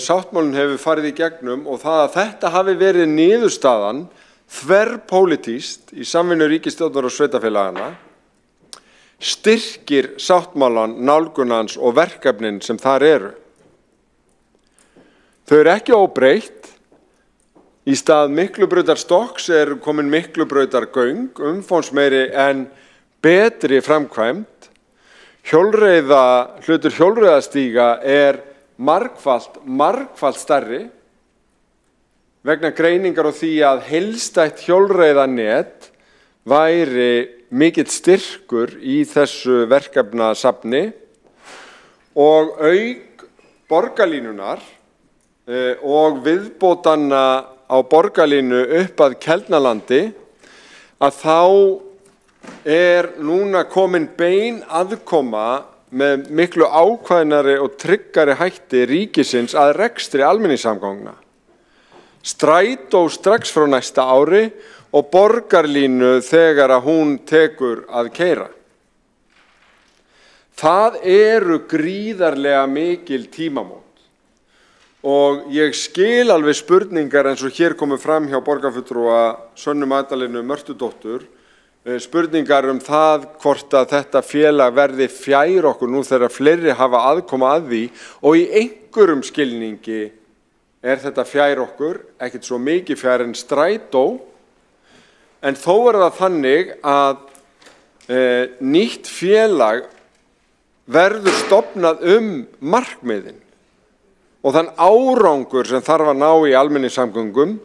sáttmálinn hefur farið í gegnum og það að þetta hafi verið niðurstaðan þverpólitískt í samvinnu ríkisstjórnar og sveitarfélagana styrkir sáttmálan, nálgunans og verkefnin sem þar eru. Þau eru ekki óbreytt. Í stað Miklubrautarstokks komin Miklubrautargöng, umfangsmeiri en betri framkvæmd. Hlutur hjólreiðastíga margfalt stærri vegna greiningar á því að heildstætt hjólreiðanet væri mikill styrkur í þessu verkefnasafni og auk borgarlínunar og viðbótanna á borgarlínu upp að Keldnalandi að þá núna komin bein aðkoma með miklu ákvæðnari og tryggari hætti ríkisins að rekstri almenningssamgangna. Strætó strax frá næsta ári og borgarlínu þegar að hún tekur að keyra. Það eru gríðarlega mikil tímamót og ég skil alveg spurningar eins og hér komu fram hjá borgarfulltrúa Sönnu Magdalenu Mörtudóttur, spurningar það hvort að þetta félag verði fjær okkur nú þegar fleiri hafa aðkoma að því og í einhverjum skilningi þetta fjær okkur, ekkert svo mikið fjær en strætó. En þó það þannig að nýtt félag verður stofnað markmiðin og þann árangur sem þarf að ná í almenningssamgöngum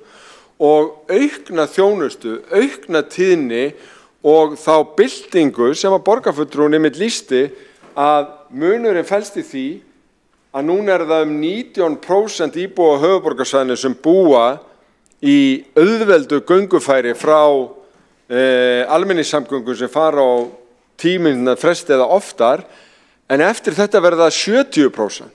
og aukna þjónustu, aukna tíðni og þá byltingu sem að borgarfulltrúinn einmitt lýsti að munurinn felst í því að núna það 19% íbúa á höfuðborgarsvæðinu sem búa í auðveldu göngufæri frá almenningssamgöngum sem fara á tíminn fresti eða oftar, en eftir þetta verða 70%.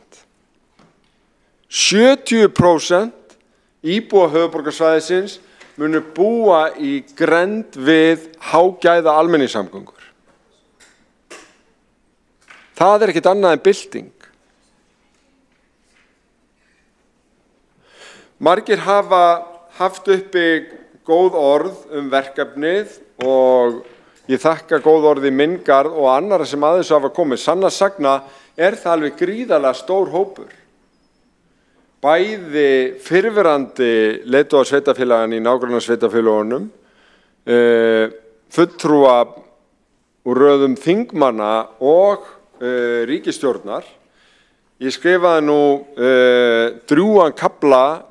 70% íbúa höfuðborgarsvæðisins munu búa í grennd við hágæða almenningssamgöngur. Það ekkert annað en bylting. Margir hafa haft uppi góð orð verkefnið og ég þakka góð orð í minn garð og annarra sem að þessu hafa komið. Sannast sagna það alveg gríðarlega stór hópur. Bæði fyrrverandi leiðtogasveitarfélaganna í nágrannasveitarfélögunum, fulltrúa úr röðum þingmanna og ríkisstjórnar Ég skrifaði nú drjúgan kafla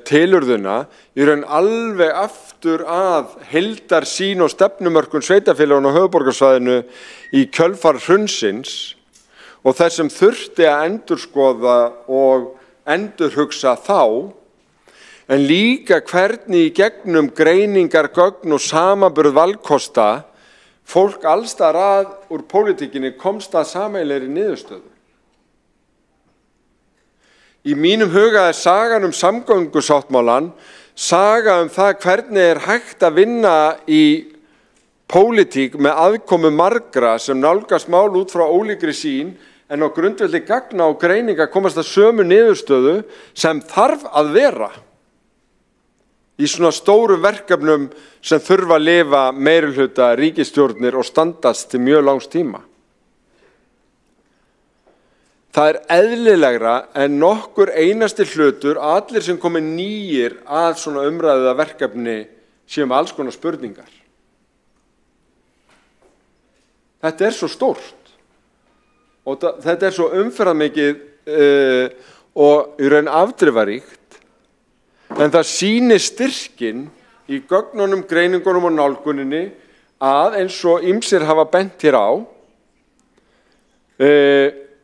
tilurðuna, í raun alveg aftur að heildarsýn og stefnumörkun sveitarfélaganna á höfuðborgarsvæðinu í kjölfar hrunsins og þess sem þurfti að endurskoða og endurhugsa þá, en líka hvernig í gegnum greiningar, gögn og samanburð valkosta fólk allsstaðar að úr pólitíkinni komst að sameiginlegri niðurstöðu. Í mínum huga er sagan samgöngusáttmálann, saga það hvernig hægt að vinna í pólitík með aðkomu margra sem nálgast mál út frá ólíkri sýn en á grundvelli gagna og greininga komast að sömu niðurstöðu sem þarf að vera í svona stóru verkefnum sem þurfa að lifa meirihluta ríkisstjórnir og standast til mjög langs tíma. Það er eðlilegra en nokkur einasti hlutur að allir sem komi nýir að svona umræðuða verkefni séu með alls konar spurningar. Þetta er svo stórt og þetta er svo umferðarmikið og í raun afdrifaríkt, en það sýnir styrkinn í gögnunum, greiningunum og nálguninni að eins og ýmsir hafa bent hér á,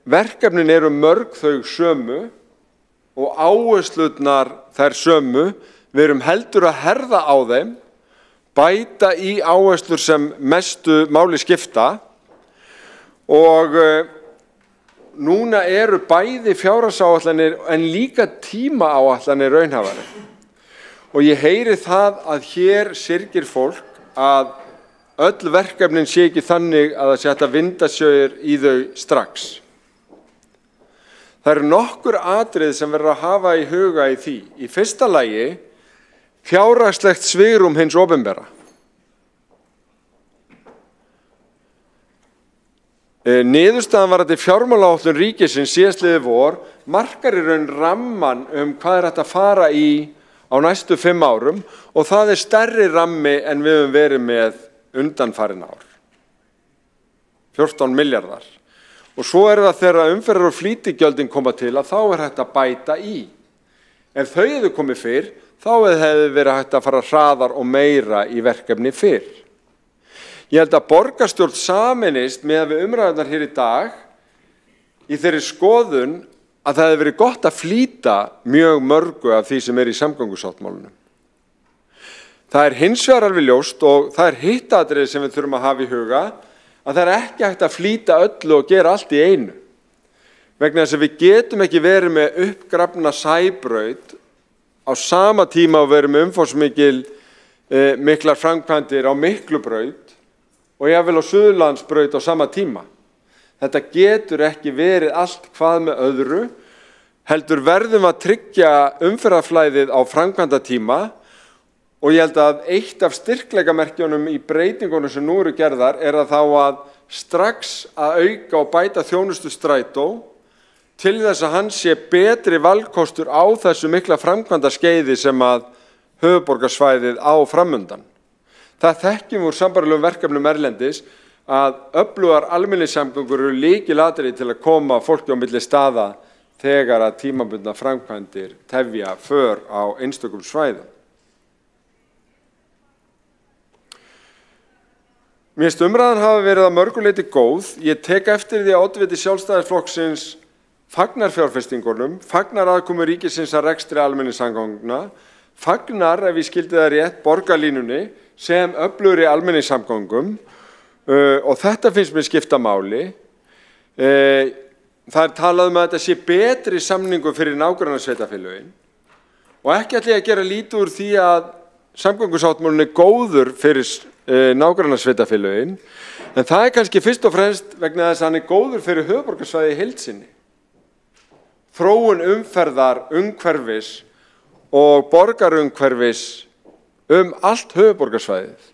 verkefnin eru mörg þau sömu og áherslurnar þær sömu. Við erum heldur að herða á þeim, bæta í áherslur sem mestu máli skipta og núna eru bæði fjárhagsáætlanir en líka tímaáætlanir raunhæfari. Og ég heyri það að hér syrgir fólk að öll verkefnin sé ekki þannig að það sé hægt að vinda sér í þau strax. Það eru nokkur atriði sem verður að hafa í huga í því. Í fyrsta lagi, fjárhagslegt svigrúm hins opinbera. Niðurstaðan varðandi fjármálaáætlun ríkisins síðastliðið vor markar í raun ramman hvað er hægt að fara í á næstu 5 árum og það er stærri rammi en við höfum verið með undanfarin ár. 14 milljarðar. Og svo er það þegar umferðar- og flýtigjöldin koma til að þá er hægt að bæta í. Ef þau hefðu komið fyrr, þá hefði verið hægt að fara hraðar og meira í verkefni fyrr. Ég held að borgarstjórn sameinist með við umræðurnar hér í dag í þeirri skoðun að það hefði verið gott að flýta mjög mörgu af því sem er í samgöngusáttmálunum. Það er hins vegar alveg ljóst og það er hitt atriði sem við þurfum að hafa í huga, að það er ekki hægt að flýta öllu og gera allt í einu. Vegna þess að við getum ekki verið með uppgrafna Sæbraut á sama tíma og verið með miklar framkvæmdir á Miklubraut og jafnvel á Suðurlandsbraut á sama tíma. Þetta getur ekki verið allt hvað með öðru, heldur verðum að tryggja umferðarflæðið á framkvæmdatíma. Og ég held að eitt af styrkleikamerkjunum í breytingunum sem nú eru gerðar er að þá að strax að auka og bæta þjónustu strætó til þess að hann sé betri valkostur á þessu mikla framkvæmdaskeiði sem að höfuðborgarsvæðið á framundan. Það þekkjum úr sambærilegum verkefnum erlendis að öflugar almenningssamgöngur eru lykilatriði til að koma fólki á milli staða þegar að tímabundna framkvæmdir tefja för á einstökum svæðum. Mér finnst umræðan hafa verið að mörgu leyti góð. Ég tek eftir því að oddviti Sjálfstæðisflokksins fagnar fjárfestingunum, fagnar aðkomu ríkisins að rekstri almenningssamgangna, fagnar, ef ég skildi það rétt, borgarlínunni sem öflugri almenningssamgöngum og þetta finnst mér skipta máli. Það er talað að þetta sé betri samningur fyrir nágrannasveitarfélögin og ekki ætla ég að gera lítið úr því að samgöngusáttmálinn er góður fyrir nágrannasveitarfélögin, en það er kannski fyrst og fremst vegna þess að hann er góður fyrir höfuðborgarsvæðið í heild sinni. Þróun umferðar, umhverfis og borgarumhverfis allt höfuðborgarsvæðið.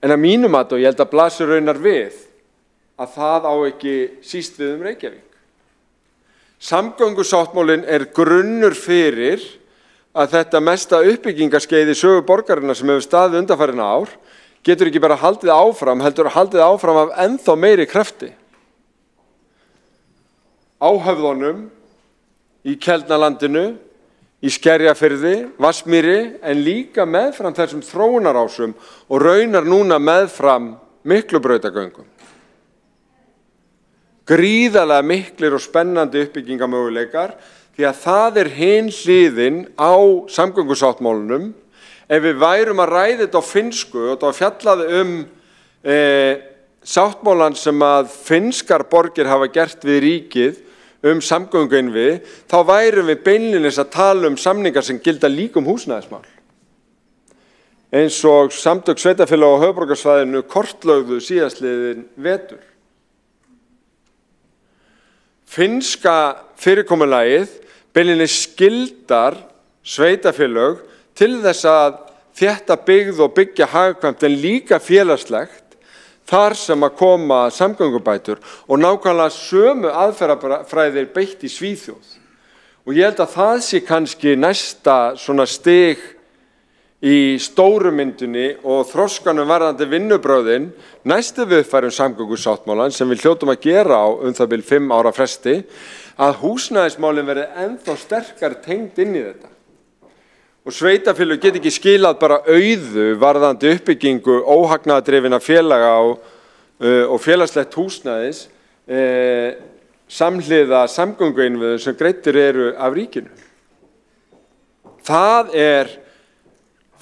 En að mínu mati, og ég held að blasir raunar við, að það á ekki síst við Reykjavík. Samgöngusáttmálinn er grunnur fyrir að þetta mesta uppbyggingarskeið í sögu borgarinnar sem hefur staðið undanfarin ár getur ekki bara haldið áfram, heldur haldið áfram af ennþá meiri krafti. á höfðunum, í Keldnalandinu, í Skerjafirði, Vatnsmýri, en líka meðfram þessum þróunarásum og raunar núna meðfram Miklubrautagöngum. Gríðarlega miklir og spennandi uppbyggingamöguleikar því að það hin hliðin á samgöngusáttmálunum. Ef við værum að ræða þetta á finnsku og þetta fjallaði sáttmálan sem að finnskar borgir hafa gert við ríkið samgönguinnviði, þá værum við beinlínis að tala samningar sem gilda líka húsnæðismál. Eins og samtök sveitarfélaga á höfuðborgarsvæðinu kortlögðu síðastliðin vetur. Finnska fyrirkomulagið beinlínis skyldar sveitarfélög til þess að þétta byggð og byggja hagkvæmt en líka félagslegt þar sem að koma samgöngubætur og nákvæmlega sömu aðferðafræðir beitt í Svíþjóð. Og ég held að það sé kannski næsta svona stig í stóru myndinni og þroskanum varðandi vinnubrögðin næstu við uppfærum samgöngusáttmálan sem við hljótum að gera á það bil 5 ára fresti að húsnæðismálin verði ennþá sterkar tengd inn í þetta. Og sveitarfélög get ekki skilað bara auðu varðandi uppbyggingu óhagnaðardrifinna félaga og félagslegt húsnæðis samhliða samgönguinnviðum sem greiddir eru af ríkinu. Það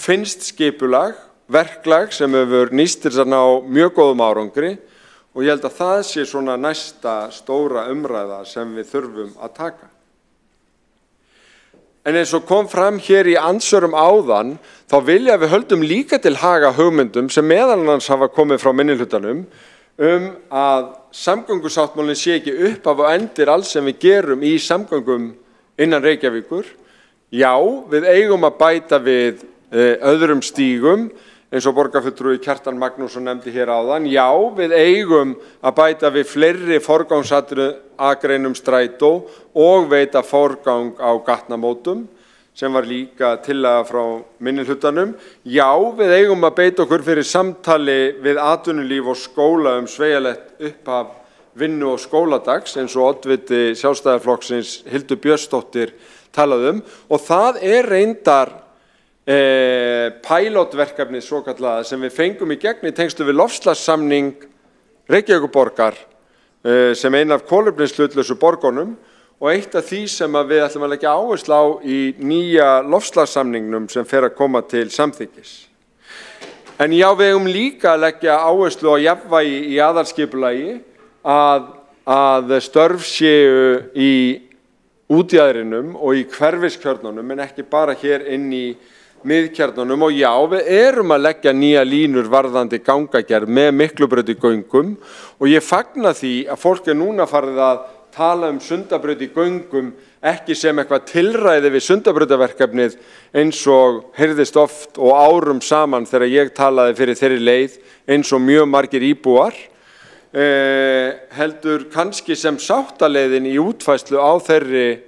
finnst skipulag, verklag sem hefur nýst til að ná mjög góðum árangri og ég held að það sé svona næsta stóra umræða sem við þurfum að taka. En eins og kom fram hér í andsvörum áðan, þá vilja við höldum líka til haga hugmyndum sem meðal annars hafa komið frá minnihlutanum að samgöngusáttmálinn sé ekki upphaf og endir alls sem við gerum í samgöngum innan Reykjavíkur. Já, við eigum að bæta við öðrum stígum, eins og borgarfulltrúi Kjartan Magnússon nefndi hér áðan. Já, við eigum að bæta við fleiri forgangsakreinum strætó og veita forgang á gatnamótum, sem var líka tillaga frá minnihlutanum. Já, við eigum að beita okkur fyrir samtali við atvinnulíf og skóla sveigjanlegt upphaf vinnu- og skóladags, eins og oddviti Sjálfstæðisflokksins Hildur Björnsdóttir talaði og það reyndar pilotverkefni svokallaða sem við fengum í gegn í tengslu við loftslagssamning Reykjavíkurborgar sem ein af kolefnishlutlausu borgunum og eitt af því sem við ætlum að leggja áherslu á í nýja loftslagssamningnum sem fer að koma til samþykkis. En já, við eigum líka að leggja áherslu á jafnvægi í aðalskipulagi að störf séu í útjaðrinum og í hverfiskjörnunum en ekki bara hér inn í miðkjarnunum og já, við erum að leggja nýja línur varðandi gangagerð með Miklubrautagöngum og ég fagna því að fólk núna farið að tala Sundabraut í göngum ekki sem eitthvað tilræði við Sundabrautaverkefnið eins og heyrðist oft og árum saman þegar ég talaði fyrir þeirri leið eins og mjög margir íbúar, heldur kannski sem sáttaleiðin í útfærslu á þeirri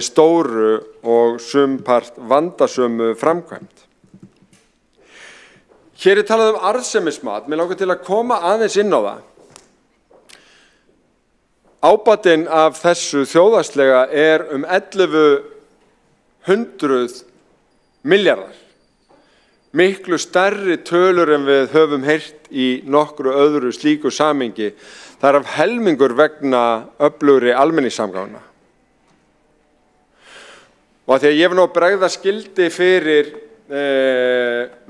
stóru og sumpart vandasömu framkvæmd. Hér talað arðsemismat, mér langar til að koma aðeins inn á það. Ábatinn af þessu þjóðhagslega 1100 milljarðar. Miklu stærri tölur en við höfum heyrt í nokkru öðru slíku samhengi. Það af helmingur vegna öflugri almenningssamgangna. Og að því að ég nú að bregða skildi fyrir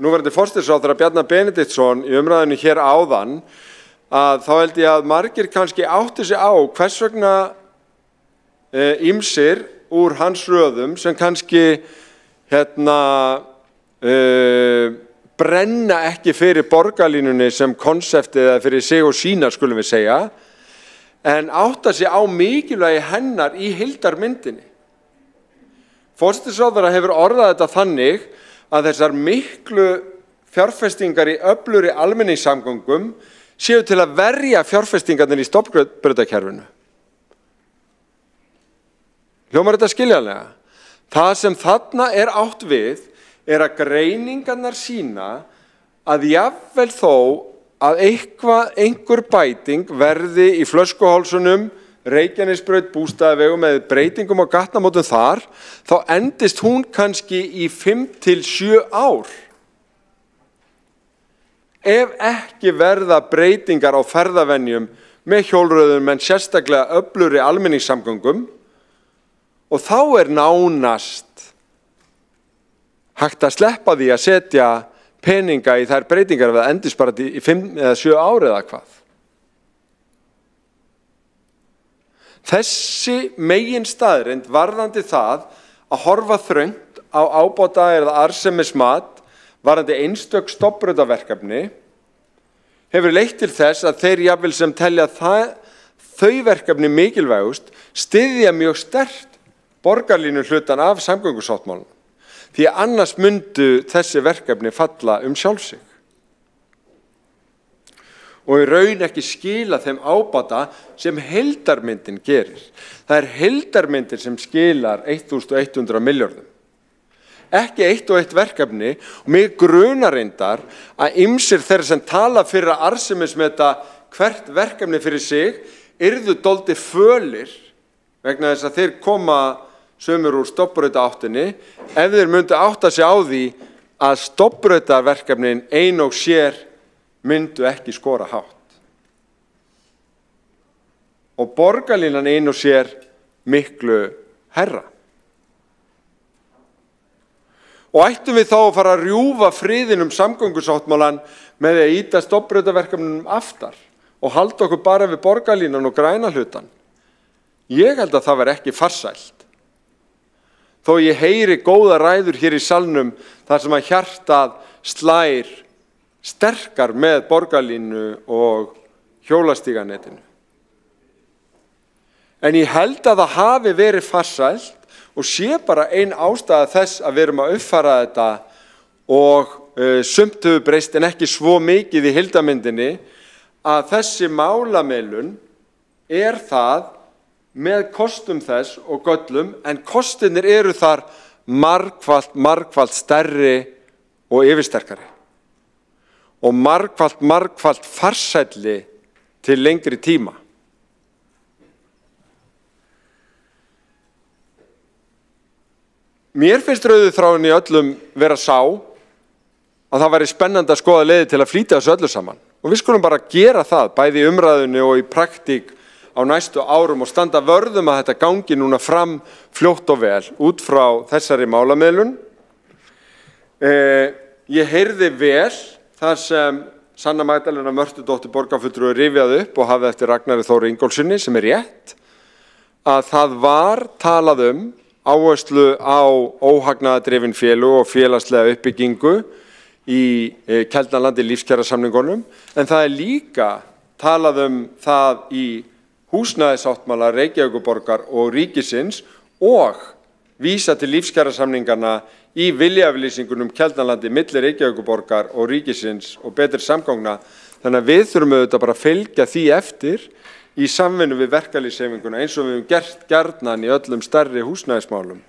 núverandi forsætisráðherra Bjarna Benediktsson í umræðinu hér áðan, að þá held ég að margir kannski átti sig á hvers vegna ýmsir úr hans röðum sem kannski brenna ekki fyrir borgarlínunni sem konseptið eða fyrir sig og sína skulum við segja, en átta sig á mikilvægi hennar í heildarmyndinni. Forsætisráðherra hefur orðað þetta þannig að þessar miklu fjárfestingar í öflugri almenningssamgöngum séu til að verja fjárfestingarnir í stofnbrautakerfinu. Hljómar þetta skiljanlega? Það sem þarna átt við að greiningarnar sína að jafnvel þó að einhver bæting verði í flöskuhálsunum, Reykjanesbraut Bústaðavegu með breytingum á gatnamótum þar, þá endist hún kannski í 5 til 7 ár. Ef ekki verða breytingar á ferðavenjum með hjólreiðum en sérstaklega öflugri almenningssamgöngum, og þá nánast hægt að sleppa því að setja peninga í þær breytingar ef það endist bara í 5 eða 7 ár eða hvað. Þessi meginstaðreynd varðandi það að horfa þröngt á ábóta eða arðsemismat varðandi einstök stofnbrautaverkefni hefur leitt til þess að þeir jafnvel sem telja þau verkefni mikilvægust styðja mjög sterkt borgarlínu hlutan af samgöngusáttmálanum. Því annars myndu þessi verkefni falla sjálf sig. Og í raun ekki skila þeim ábata sem heildarmyndin gerir. Það heildarmyndin sem skilar 1100 milljörðum. Ekki eitt og eitt verkefni, og mig grunar reyndar að ýmsir þeirra sem tala fyrir að arðsemismeta hvert verkefni fyrir sig yrðu dálítið fölir vegna þess að þeir koma sumir úr stofnbrautaáttinni ef þeir myndu átta sig á því að stofnbrautaverkefnin ein og sér myndu ekki skora hátt. Og borgarlínan ein og sér miklu herra. Og ættum við þá að fara að rjúfa friðin samgöngusáttmálan með því að ýta stofnbrautaverkefnunum aftar og halda okkur bara við borgarlínan og græna hlutan? Ég held að það var ekki farsælt. Þó ég heyri góða ræður hér í salnum þar sem að hjartað slær sterkar með borgarlínu og hjólastíganetinu. En ég held að það hafi verið farsælt og sé bara ein ástæða þess að við erum að uppfæra þetta og sumt hefur breyst en ekki svo mikið í heildarmyndinni að þessi málamiðlun það með kostum þess og göllum, en kostirnir eru þar margfalt stærri og yfirsterkari og margfalt farsælli til lengri tíma. Mér finnst rauðu þráin í öllum vera sá að það væri spennandi að skoða leiðir til að flýta þessu öllu saman. Og við skulum bara gera það, bæði í umræðunni og í praktík á næstu árum og standa vörðum að þetta gangi núna fram fljótt og vel út frá þessari málamiðlun. Ég heyrði vel þar sem Sanna Magdalena Mörtudóttir borgarfulltrúi rifjaði upp og hafði eftir Ragnari Þóri Ingólfssyni, sem rétt, að það var talað áherslu á óhagnaðardrifin félög og félagslega uppbyggingu í Keldnalandi lífskjarasamningunum, en það líka talað það í húsnæðissáttmála Reykjavíkurborgar og ríkisins og vísa til lífskjarasamninganna í viljayfirlýsingunum Keldnalandi milli Reykjavíkurborgar og ríkisins og betri samgangna. Þannig að við þurfum auðvitað bara að fylgja því eftir í samvinnu við verkalýðshreyfinguna eins og við höfum gert gjarnan í öllum stærri húsnæðismálum.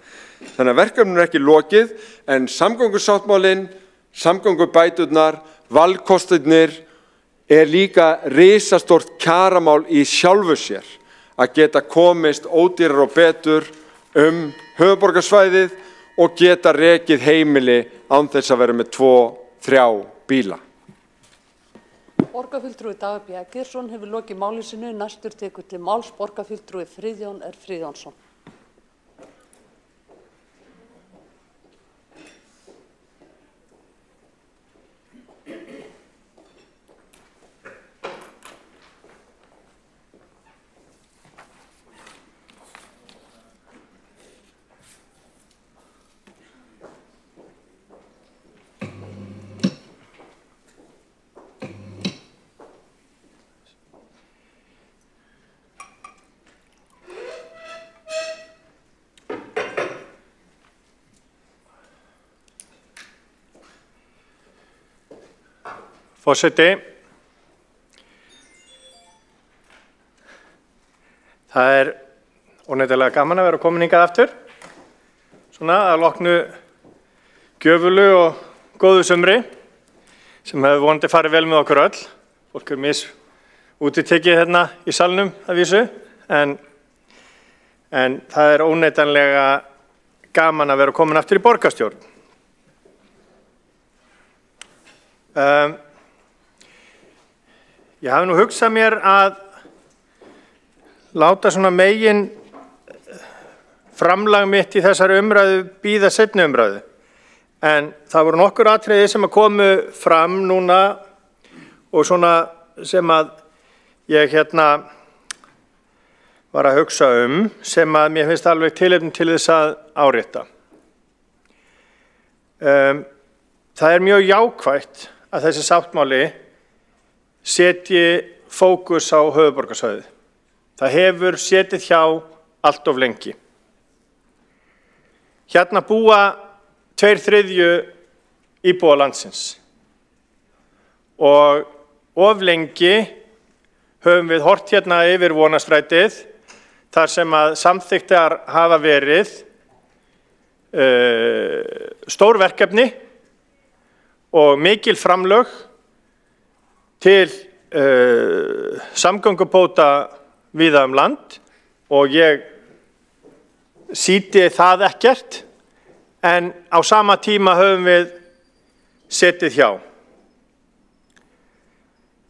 Þannig að verkefninu ekki lokið, en samgöngusáttmálinn, samgöngubæturnar, valkostirnir líka risastórt kjaramál í sjálfu sér að geta komist ódýrar og betur höfuðborgarsvæðið og geta rekið heimili án þess að vera með 2-3 bíla. Borgarfulltrúi Dagur B. Eggertsson hefur lokið máli sínu. Næstur tekur til máls borgarfulltrúi Friðjón R. Friðjónsson. Forseti, það óneitanlega gaman að vera komin hingað aftur, svona að loknu gjöfulu og góðu sumri sem hefur vonandi farið vel með okkur öll. Fólk útitekið hérna í salnum að vísu, en en það óneitanlega gaman að vera komin aftur í borgarstjórn. Ég hafi nú hugsað mér að láta svona megin framlag mitt í þessari umræðu bíða seinni umræðu. En það voru nokkur atriði sem að komu fram núna og svona sem að ég var að hugsa sem að mér finnst alveg tilefni til þess að árétta. Það mjög jákvætt að þessi sáttmáli setji fókus á höfuðborgarsvæðið. Það hefur setið hjá allt of lengi. Hérna búa 2/3 íbúa landsins og of lengi höfum við horft hérna yfir Vonarstrætið þar sem að samþykktar hafa verið stór verkefni og mikil framlög til samgöngubóta víða land og ég sýti það ekkert, en á sama tíma höfum við setið hjá.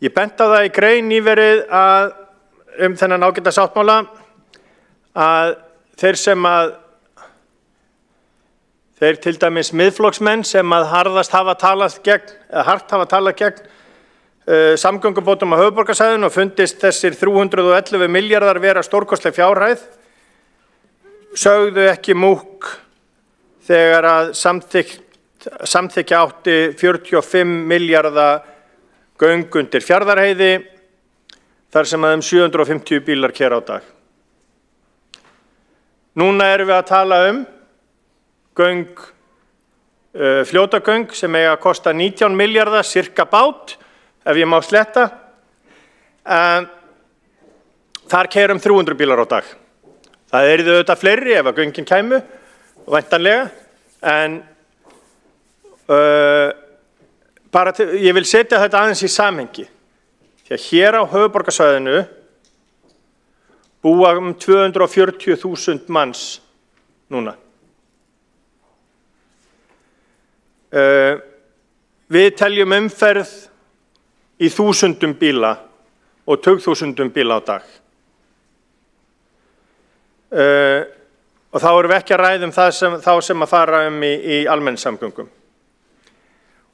Ég benti á það í grein nýverið að þennan ágæta sáttmála að þeir til dæmis miðflokksmenn sem að hart hafa talað gegn samgöngubótum á höfuðborgarsvæðinu og fundist þessir 311 milljarðar vera stórkostleg fjárhæð, sögðu ekki múkk þegar að samþykkja átti 45 milljarða göng undir Fjarðarheiði þar sem að 750 bílar keyra á dag. Núna erum við að tala göng, fljótagöng sem eiga að kosta 19 milljarða cirka bát, ef ég má sletta. Þar keyra 300 bílar á dag. Það yrðu auðvitað fleiri ef að göngin kæmu, væntanlega, en ég vil setja þetta aðeins í samhengi. Því að hér á höfuðborgarsvæðinu búa 240.000 manns núna. Við teljum umferð í þúsundum bíla og tugþúsundum bíla á dag. Og þá erum við ekki að ræða þá sem að fara í almenningssamgöngum.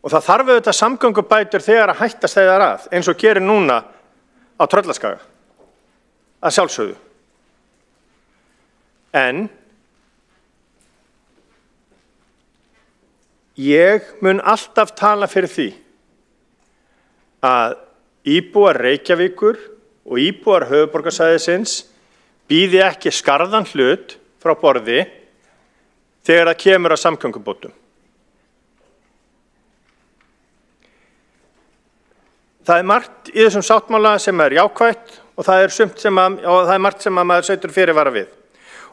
Og það þarf auðvitað samgöngubætur þegar að hætta steðjar að, eins og gerir núna á Tröllaskaga, að sjálfsögðu. En ég mun alltaf tala fyrir því að íbúar Reykjavíkur og íbúar höfuðborgarsvæðisins bíði ekki skarðan hlut frá borði þegar það kemur að samgöngubótum. Það margt í þessum sáttmála sem jákvætt og það margt sem að maður setur fyrirvara við.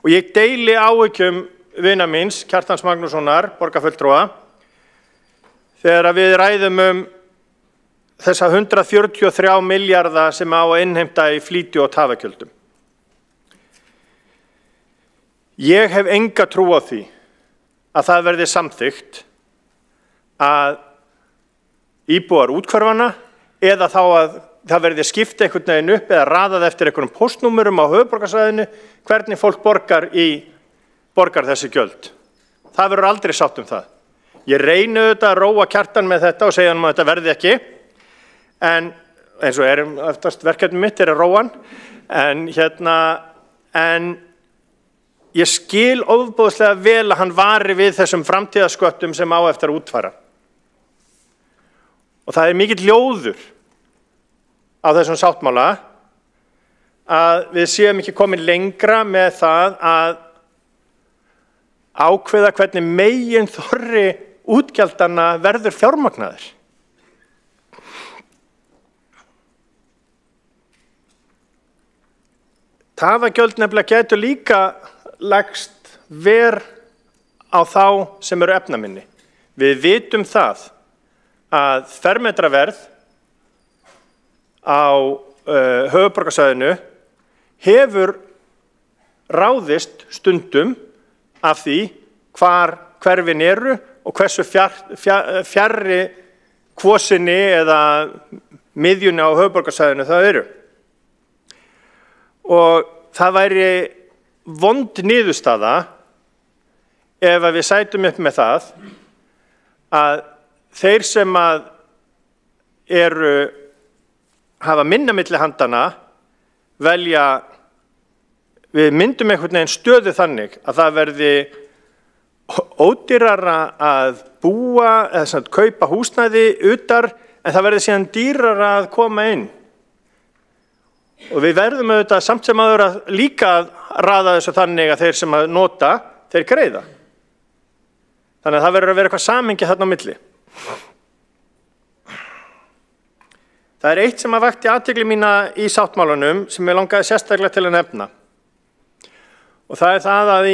Og ég deili áhyggjum vina míns, Kjartans Magnússonar, borgarfulltrúa, þegar við ræðum þessa 143 milljarða sem á að innheimta í flýti og tafagjöldum. Ég hef enga trú á því að það verði samþykkt að íbúar úthverfanna eða þá að það verði skipt einhvern veginn upp eða raðað eftir einhverjum póstnúmerum á höfuðborgarsvæðinu hvernig fólk borgar þessi gjöld. Það verður aldrei sátt það. Ég reyni auðvitað að róa Kjartan með þetta og segja hann að þetta verði ekki, en eins og oftast verkefni mitt að róa hann, en ég skil ofboðslega vel að hann vari við þessum framtíðasköttum sem á eftir að útfæra. Og það mikill ljóður á þessum sáttmála að við séum ekki komin lengra með það að ákveða hvernig meginþorri útgjaldanna verður fjármagnaður. Tafagjöld nefnilega getur líka lagst ver á þá sem eru efnaminni. Við vitum það að fermetraverð á höfuðborgarsvæðinu hefur ráðist stundum af því hvar hverfin eru og hversu fjarri kvosinni eða miðjunni á höfuðborgarsvæðinu það eru. Og það væri vond niðurstaða ef að við sætum upp með það að þeir sem að hafa minna milli handana velja, við myndum einhvern veginn stöðu þannig að það verði ódýrara að búa eða sem að kaupa húsnæði utar en það verði síðan dýrara að koma inn. Og við verðum auðvitað samt sem áður að líka að raða þessu þannig að þeir sem að nota, þeir greiða. Þannig að það verður að vera eitthvað samhengi þarna á milli. Það er eitt sem að vakti athygli mína í sáttmálanum sem ég langaði sérstaklega til að nefna. Og það er það að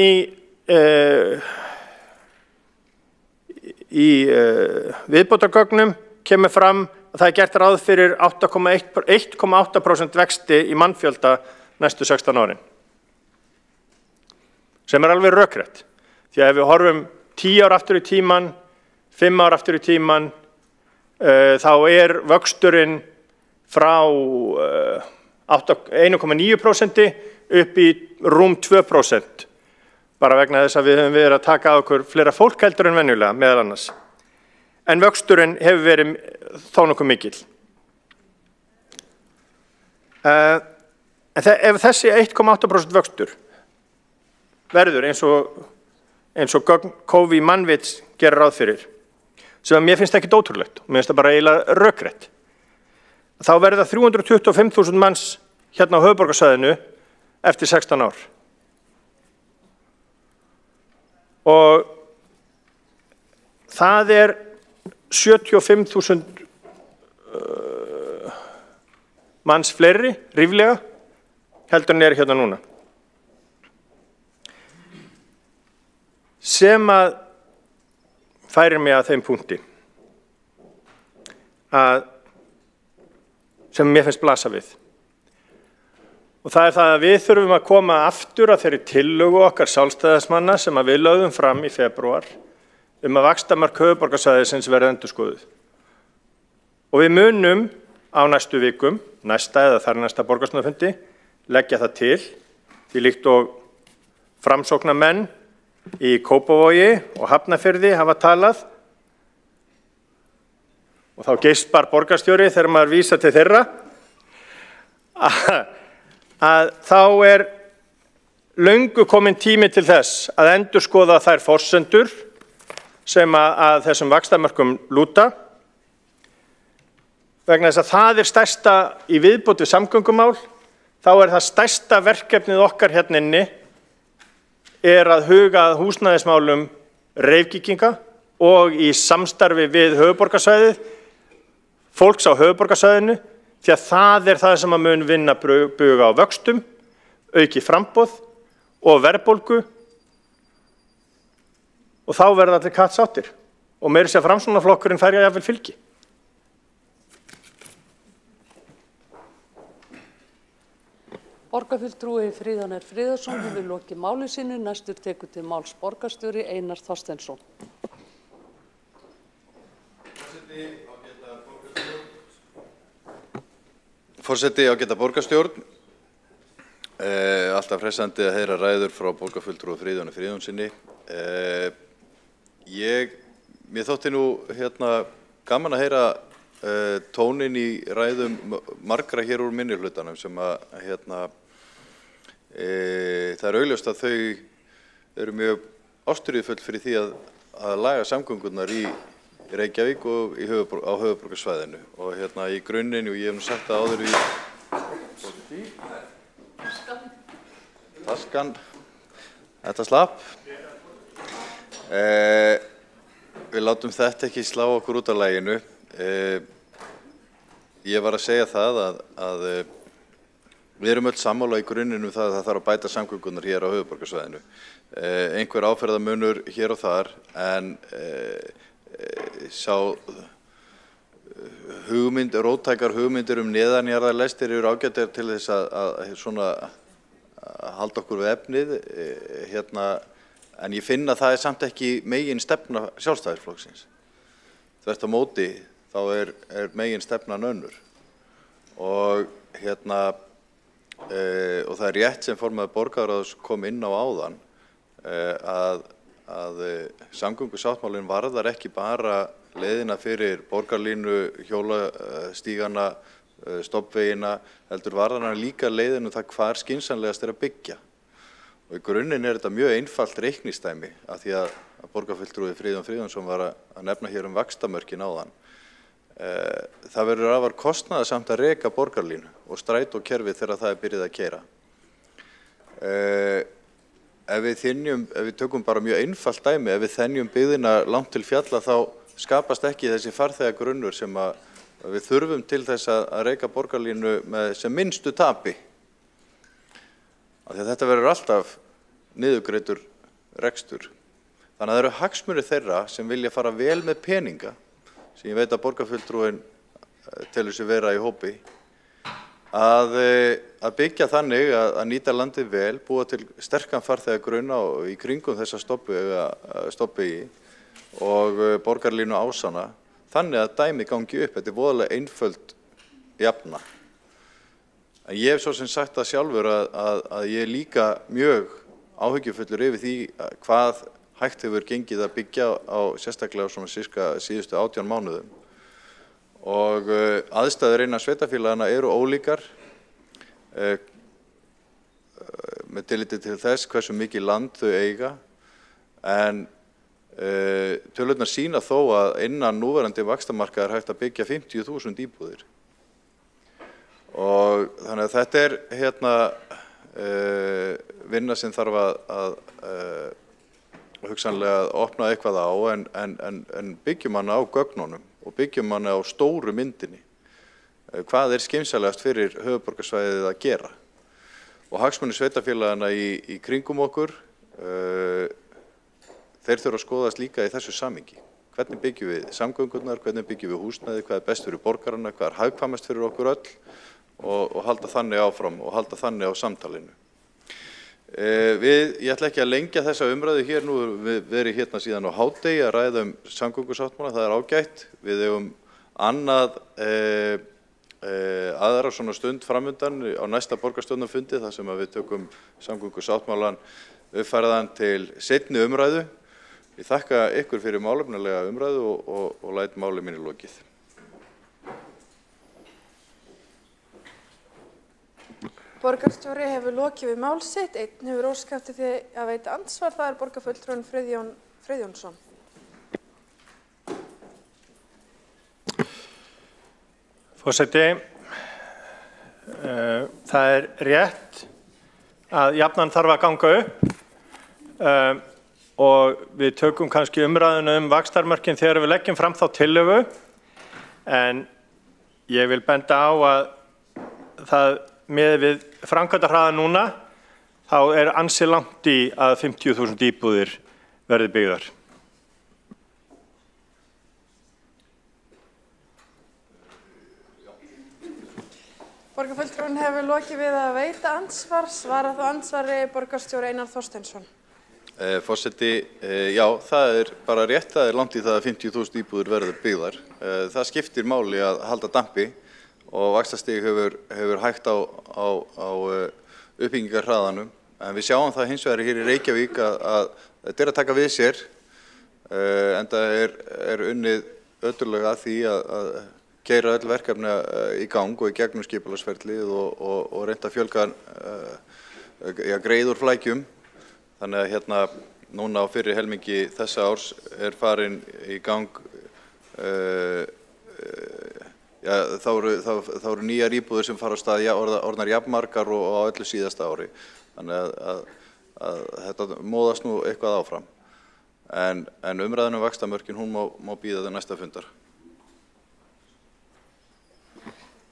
í viðbótargögnum kemur fram að það er gert ráð fyrir 1,8% vexti í mannfjölda næstu 16 árin. Sem er alveg rökrétt. Því að ef við horfum 10 ár aftur í tíman, 5 ár aftur í tíman, þá er vöxturinn frá 1,9% upp í rúm 2%. Bara vegna þess að við höfum verið að taka á okkur fleira fólk heldur en venjulega meðal annars. En vöxturinn hefur verið þó nokkuð mikill. En ef þessi 1,8% vöxtur verður eins og Kofi Mannvits gerir ráð fyrir, sem að mér finnst ekki ótrúlegt, mér finnst það bara eiginlega rökrétt, þá verða 325.000 manns hérna á höfuðborgarsvæðinu eftir 16 ár. Og það er 75.000 manns fleiri, ríflega, heldur en hérna núna. Sem að færir mig að þeim punkti sem mér finnst blasa við. Og það er það að við þurfum að koma aftur að þeirri tillögu okkar sjálfstæðismanna sem að við lögðum fram í febrúar að vaxtamark höfuðborgarsvæðisins verði endurskoðuð. Og við munum á næstu vikum, næsta eða þar næsta borgarstjórnarfundi, leggja það til, því líkt og framsóknarmenn í Kópavogi og Hafnarfirði hafa talað, og þá geispar borgarstjóri þegar maður vísar til þeirra, að þá er löngu komin tími til þess að endurskoða þær forsendur sem að þessum vaxtamörkum lúta, vegna þess að það er stærsta í viðbót við samgöngumál, þá er það stærsta verkefnið okkar hérna inni er að huga að húsnæðismálum Reykvíkinga og í samstarfi við höfuðborgarsvæðið, fólks á höfuðborgarsvæðinu, því að það er það sem að mun vinna buga á vöxtum, auki framboð og verðbólgu, og þá verða allir kattsáttir og meira sér Framsóknarflokkurinn fær jafnvel fylgi. Borgarfulltrúi Fríðanir Friðarsson hefur lokið máli sínu. Næstur tekur til máls borgarstjóri Einar Þorsteinsson. Forseti, ágæta borgarstjórn. Alltaf hressandi að heyra ræður frá borgarfulltrúi Fríðanir Friðarssoni. Mér þótti nú gaman að heyra tónin í ræðum margra hér úr minnihlutanum sem að það er augljóst að þau eru mjög ástríðufull fyrir því að laga samgöngurnar í Reykjavík og á höfuðborgarsvæðinu og í grunninn, og ég hef nú sagt það áður í taskan, þetta slapp. Við látum þetta ekki slá okkur út af laginu. Ég var að segja það að við erum öll sammála í grunninn það að það þarf að bæta samgöngunar hér á höfuðborgarsvæðinu. Einhver áferðamunur hér og þar, en sá róttækar hugmyndir neðanjarðarlestir eru ágætar til þess að halda okkur við efnið, en ég finn að það er samt ekki megin stefna Sjálfstæðisflokksins. Þvert á móti þá er megin stefnan önnur. Og það er rétt sem formaður borgarráðs kom inn á áðan að samgöngusáttmálinn varðar ekki bara leiðina fyrir borgarlínu, hjólastígana, stofnvegina, heldur varðar hann líka leiðinu það hvar skynsamlegast að byggja. Og í grunninn þetta mjög einfalt reiknistæmi af því að borgarfulltrúi Friðjón Friðjónsson var að nefna hér vaxtamörkin áðan. Það verður afar kostnaðarsamt að reka borgarlínu og strætókerfið þegar það byrjað að keyra. Ef við tökum bara mjög einfalt dæmi, ef við þenjum byggðina langt til fjalla þá skapast ekki þessi farþegagrunnur sem við þurfum til þess að reka borgarlínu með sem minnstu tapi. Af því að þetta verður alltaf niðurgreiddur rekstur. Þannig að það eru hagsmunir þeirra sem vilja fara vel með peninga, sem ég veit að borgarfulltrúinn telur sig vera í hópi, að byggja þannig að nýta landið vel, búa til sterkan farþegagrunna í kringum þessa stofnvegi og borgarlínu ásana, þannig að dæmið gangi upp. Þetta er voðalega einföld jafna. En ég hef svo sem sagt það sjálfur að ég er líka mjög áhyggjufullur yfir því hvað hægt hefur gengið að byggja á sérstaklega svona síðustu 18 mánuðum. Og aðstæður innan sveitarfélagana eru ólíkar með tilliti til þess hversu mikið land þau eiga, en tölurnar sýna þó að innan núverandi vaxtamarkaðar hægt að byggja 50.000 íbúðir. Og þannig að þetta er vinna sem þarf að hugsanlega að opna eitthvað á, en byggjum hana á gögnunum og byggjum hana á stóru myndinni. Hvað er skynsamlegast fyrir höfuðborgarsvæðið að gera? Og hagsmunir sveitarfélagana í kringum okkur, þeir þurfa að skoðast líka í þessu samhengi. Hvernig byggjum við samgöngurnar, hvernig byggjum við húsnæði, hvað er best fyrir borgarana, hvað er hagkvæmast fyrir okkur öll og halda þannig áfram og halda þannig á samtalinu. Ég ætla ekki að lengja þessa umræðu hér, nú við verið hérna síðan á hádegi að ræða samgöngusáttmála, það er ágætt. Við eigum aðra svona stund framundan á næsta borgarstjórnarfundi þar sem við tökum samgöngusáttmálan uppfærðan til seinni umræðu. Ég þakka ykkur fyrir málefnalega umræðu og læt máli mínu lokið. Borgarstjóri hefur lokið við mál sitt, einn hefur óskað eftir því að veita andsvar, það er borgarfulltrúinn Friðjón Friðjónsson. Forseti, það er rétt að jafnan þarf að ganga upp og við tökum kannski umræðuna vaxtarmörkin þegar við leggjum fram þá tillögu, en ég vil benda á að það með við framkvæmdahraða núna þá er ansi langt í að 50.000 íbúðir verði byggðar. Borgarfulltrúinn hefur lokið við að veita andsvar, svara þá andsvari borgarstjóri Einar Þorsteinsson. Forseti, já, það er bara rétt, það er langt í það að 50.000 íbúðir verður byggðar. Það skiptir máli að halda dampi og vaxtastig hefur hægt á uppbyggingarhraðanum, en við sjáum það hins vegar hér í Reykjavík að þetta er að taka við sér, enda er unnið ötturlega að því að keyra öll verkefni í gang og í gegnum skipulagsferlið og reynda að fjölga greiður flækjum. Þannig að núna á fyrri helmingi þessa árs er farin í gang þá eru nýjar íbúðir sem fara á stað orðnar jafnmargar og á öllu síðasta ári. Þannig að þetta móðast nú eitthvað áfram. En umræðan vaxtamörkin, hún má bíða til næsta fundar.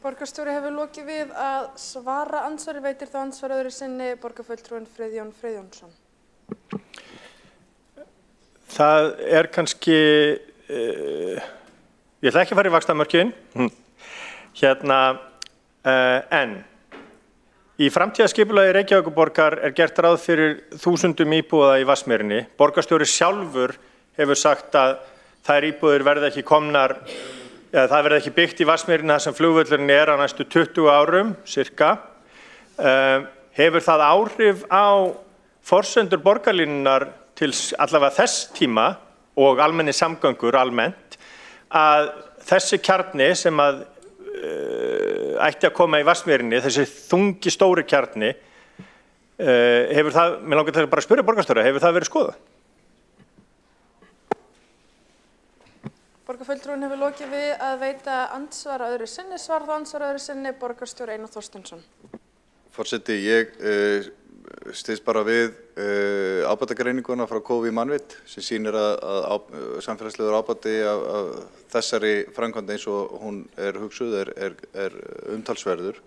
Borgarstjóri hefur lokið við að svara andsvari, veitir þá andsvar öðru sinni borgarfulltrúinn Friðjón Friðjónsson. Það er kannski, ég ætla ekki að fara í vaxtamörkin, en Í framtíðarskipulagi Reykjavíkurborgar gert ráð fyrir 1000 íbúða í Vatnsmýrinni. Borgarstjóri sjálfur hefur sagt að þær íbúðir verða ekki komnar, eða það verða ekki byggt í Vatnsmýrinni þar sem flugvöllurinn á næstu 20 árum, cirka. Hefur það áhrif á forsendur borgarlínunnar til allavega þess tíma og almenni samgöngur almennt að þessi kjarni sem að ætti að koma í Vatnsmýrinni, þessi þungi stóri kjarni, hefur það, mér langar til að bara spyrja borgarstjóra, hefur það verið skoðað? Borgarfulltrúinn hefur lokið við að veita andsvara öðru sinni, svarað andsvara öðru sinni, borgarstjóri Einar Þorsteinsson. Forseti, ég styðst bara við ábatagreininguna frá KOFI Mannvit sem sýnir að samfélagslegur ábati af þessari framkvæmd eins og hún hugsuð er umtalsverður.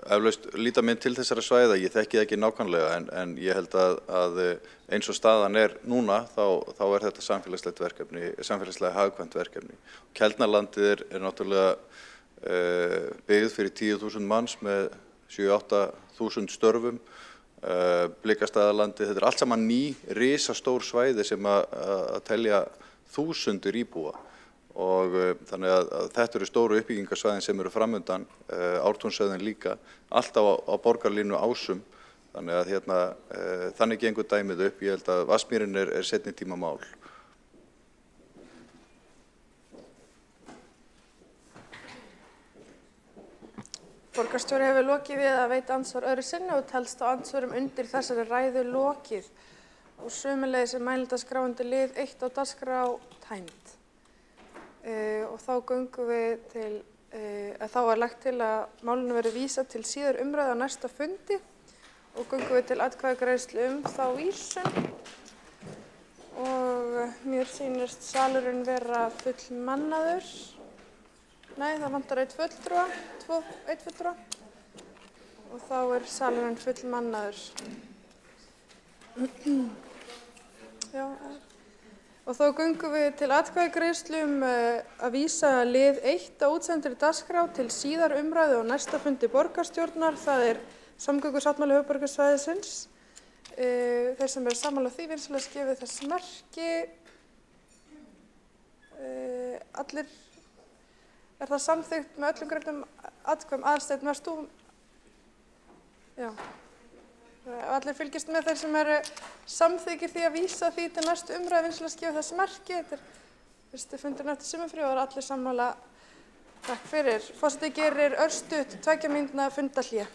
Eflaust líta minn til þessara svæða, ég þekki það ekki nákvæmlega en ég held að eins og staðan núna þá þetta samfélagslegt verkefni, samfélagslega hagkvæmt verkefni. Keldnalandið náttúrulega byggð fyrir 10.000 manns með 7-8.000 störfum, Blikastaðalandið, þetta allt saman ný, risastór svæði sem að telja þúsundir íbúa og þannig að þetta eru stóru uppbyggingarsvæðin sem eru framundan, Ártúnssvæðin líka, allt á borgarlínu Ásum, þannig að þannig gengur dæmið upp, ég held að Vatnsmýrin seinni tíma mál. Borgarstjóri hefur lokið við að veita andsvar öðru sinni og telst á andsvörum undir þessari ræðu lokið og sömuleiðis mælendaskrá undir lið 1 á dagskrá tæmd. Og þá göngum við til, þá lagt til að málinu verði vísað til síðar umræðu á næsta fundi og göngum við til atkvæðagreiðslu þá vísun og mér sýnist salurinn vera fullmannaður. Nei, það vantar einn fulltrúa og þá salurinn fullmannaður. Já, og þá göngum við til atkvæðagreiðslu að vísa lið 1 á útsendri dagskrá til síðar umræðu og næsta fundi borgarstjórnar, það samgöngusáttmáli höfuðborgarsvæðisins. Þeir sem sammála því vinsamlegast gefið þess merki. Allir. Það samþykkt með öllum greiddum atkvæðum? Aðalsteinn, varst þú? Já. Allir fylgist með þeir sem samþykkir því að vísa því til næstu umræðu vinsamlegast gefið þess merki. Þetta fyrsti fundurinn eftir sumarfrí og allir sammála. Takk fyrir. Forseti gerir örstutt 2 mínútna fundarhlé.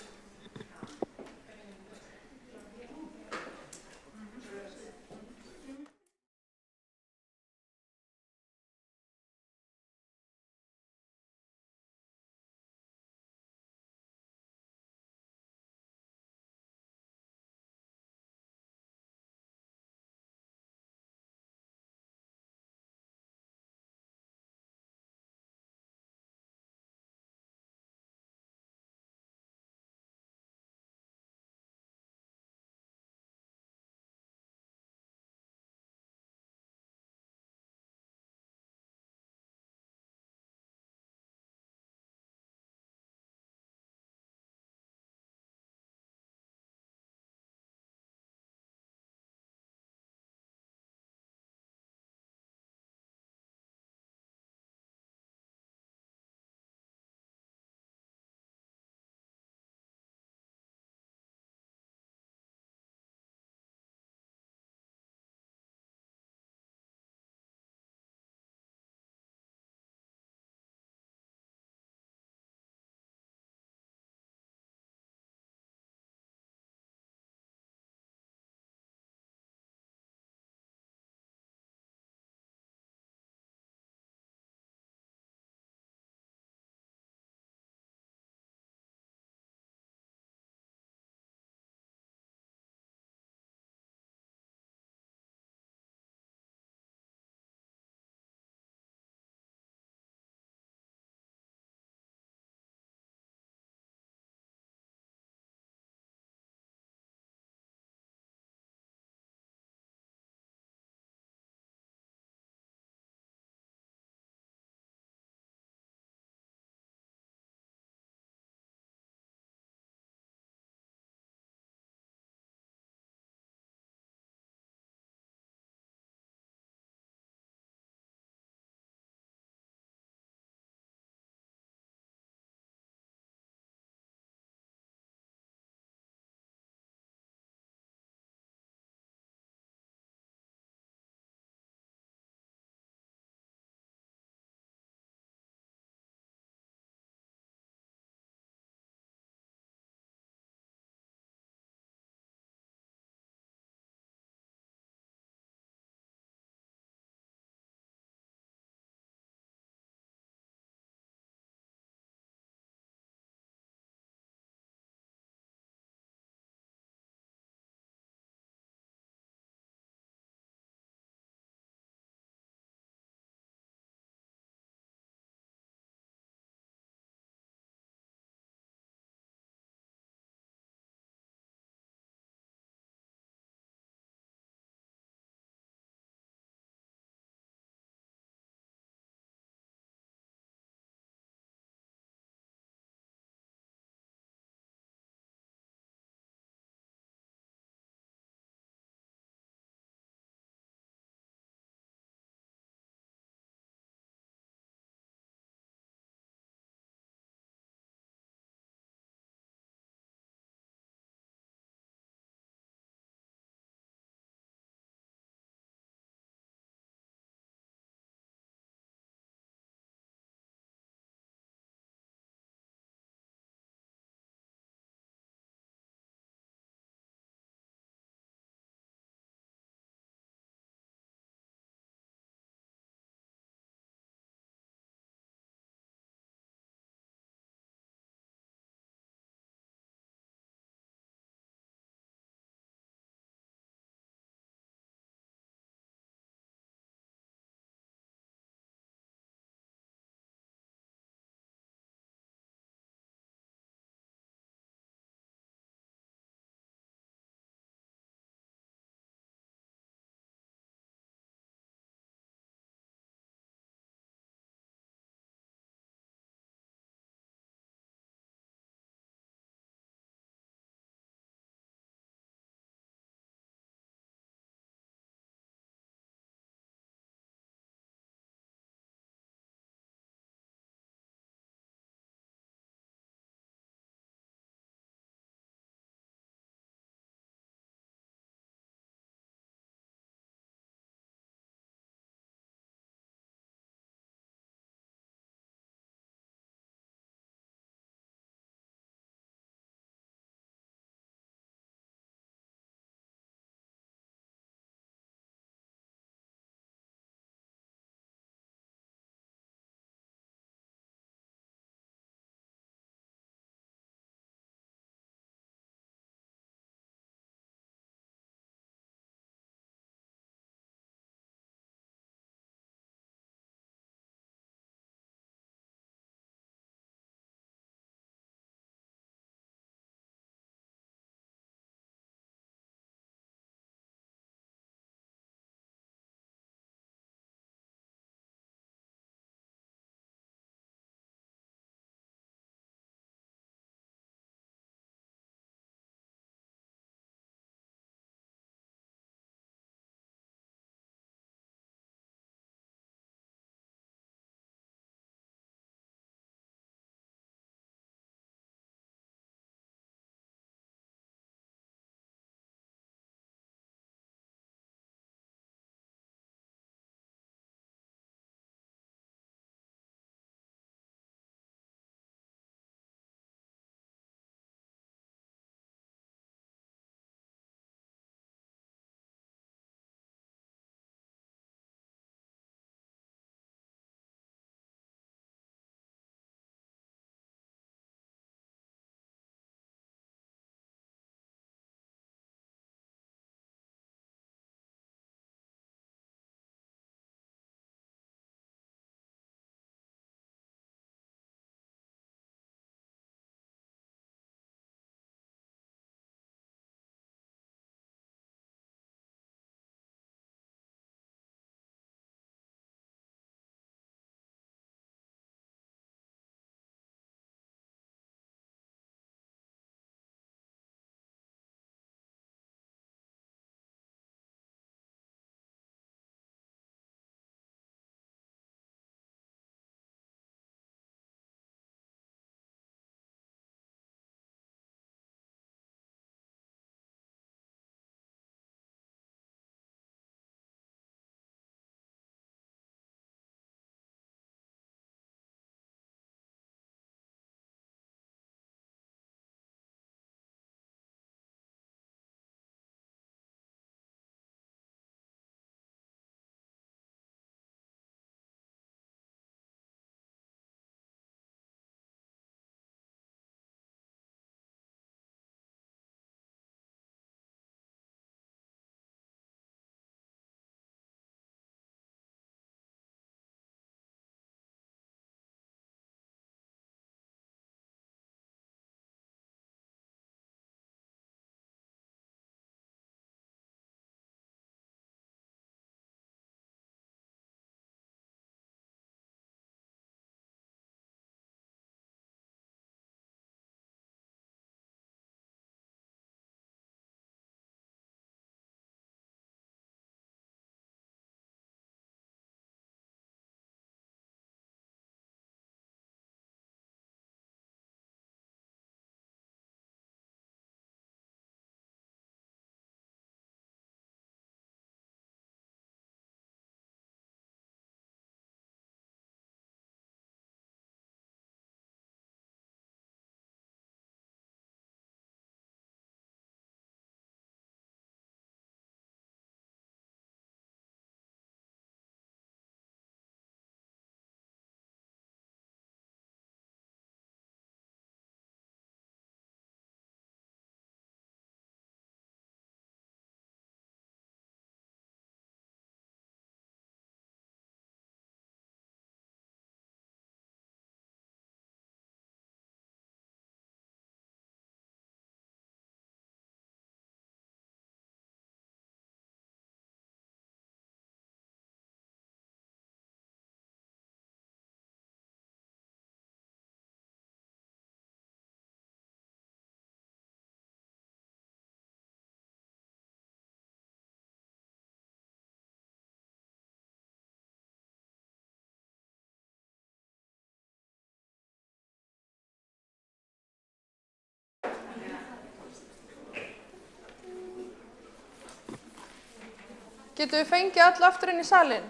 Getum við fengið alla aftur inn í salinn?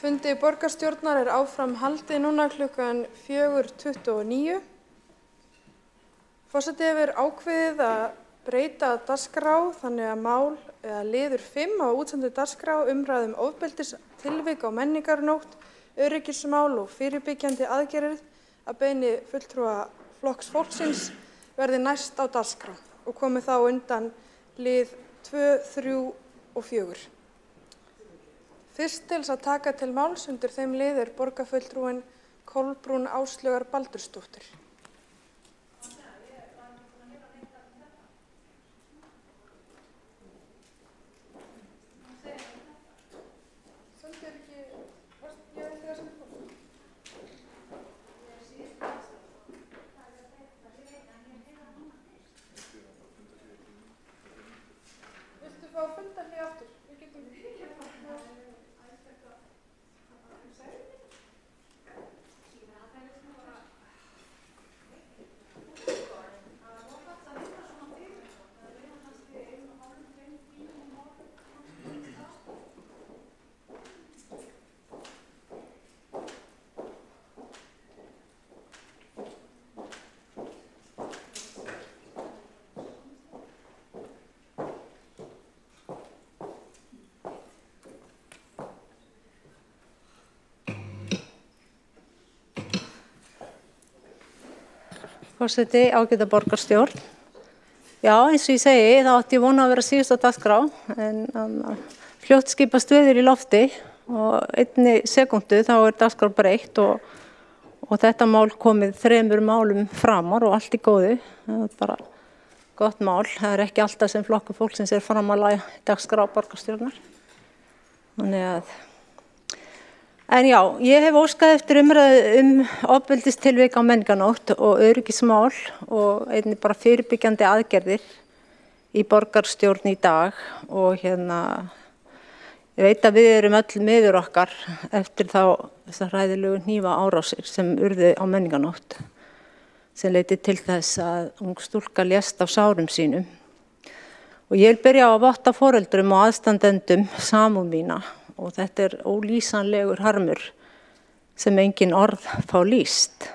Fundi borgarstjórnar áfram haldið núna klukkan 4:29. Forseti hefur ákveðið að breyta dagskrá þannig að mál eða liður 5 á útsendu dagskrá umræðum ofbeldistilvik á menningarnótt, öryggismál og fyrirbyggjandi aðgerðir að beiðni fulltrúa Flokks fólksins verði næst á dagskrá og komi þá undan lið 2, 3 og 4. Fyrst til að taka til máls undir þeim lið borgarfulltrúin Kolbrún Áslaugar Baldursdóttir. Viltu fá fundarhlé aftur? Við getum Forseti, ágæta borgarstjórn. Já, eins og ég segi, þá átti ég vona að vera síðust á dagskrá, en fljótt skipast veður í lofti og einni sekúndu þá dagskrá breytt og þetta mál komið 3 málum framar og allt í góðu. Það er bara gott mál. Það ekki alltaf sem flokkur fólksins framalega dagskrá borgarstjórnar. Þannig að En já, ég hef óskað eftir umræðu ofbeldistilvik á Menningarnótt og öryggismál og einnig bara fyrirbyggjandi aðgerðir í borgarstjórn í dag og ég veit að við erum öll miður okkar eftir þessar hræðilegu hnífaárásir sem urðu á Menningarnótt sem leiddi til þess að ung stúlka lést af sárum sínum. Og ég vil byrja á að votta foreldrum og aðstandendum samúð mína og þetta ólýsanlegur harmur sem engin orð fá lýst.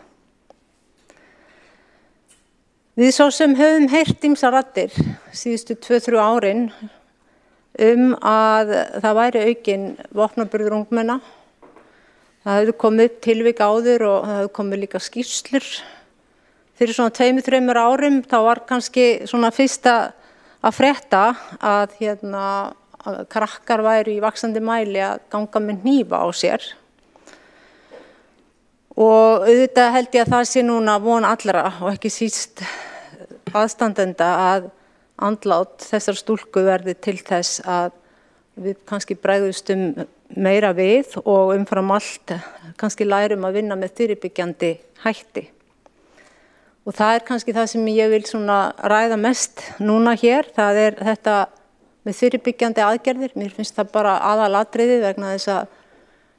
Við svo sem höfum heyrt ýmsar raddir síðustu 2-3 árin að það væri aukinn vopnaburður ungmenna. Það hefur komið upp tilvik áður og það hefur komið líka skýrslur. Fyrir svona 2-3 árum þá var kannski svona fyrsta að frétta að að krakkar væru í vaxandi mæli að ganga með hnífa á sér. Og auðvitað held ég að það sé núna von allra og ekki síst aðstandenda að andlát þessar stúlku verði til þess að við kannski bregðumst meira við og umfram allt kannski lærum að vinna með fyrirbyggjandi hætti. Og það kannski það sem ég vil svona ræða mest núna hér, það þetta með fyrirbyggjandi aðgerðir. Mér finnst það bara aðalatriði vegna þess að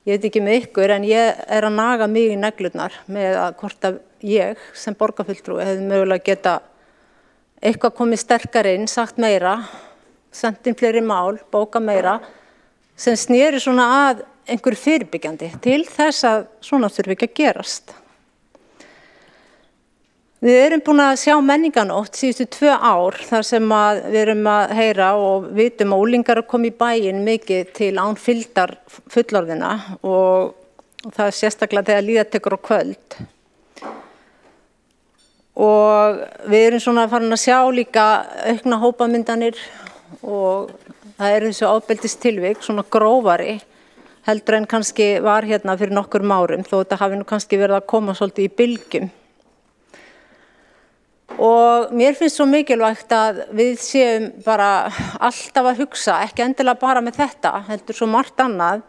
ég veit ekki með ykkur en ég að naga mig í neglurnar með að hvort að ég sem borgarfulltrúi hefði mögulega geta eitthvað komið sterkar inn, sagt meira, sendt inn fleiri mál, bóka meira sem sneri svona að einhverju fyrirbyggjandi til þess að svona þurfi ekki að gerast. Við erum búin að sjá Menningarnótt síðustu 2 ár þar sem við erum að heyra og vitum að unglingar koma í bæinn mikið til án fylgdar fullorðina og það sérstaklega þegar líða tekur á kvöld. Og við erum svona farin að sjá líka aukna hópamyndanir og það þessu ofbeldistilvik, svona grófari heldur en kannski var fyrir nokkrum árum þó þetta hafi nú kannski verið að koma svolítið í bylgjum. Og mér finnst svo mikilvægt að við séum bara alltaf að hugsa, ekki endilega bara með þetta, heldur svo margt annað,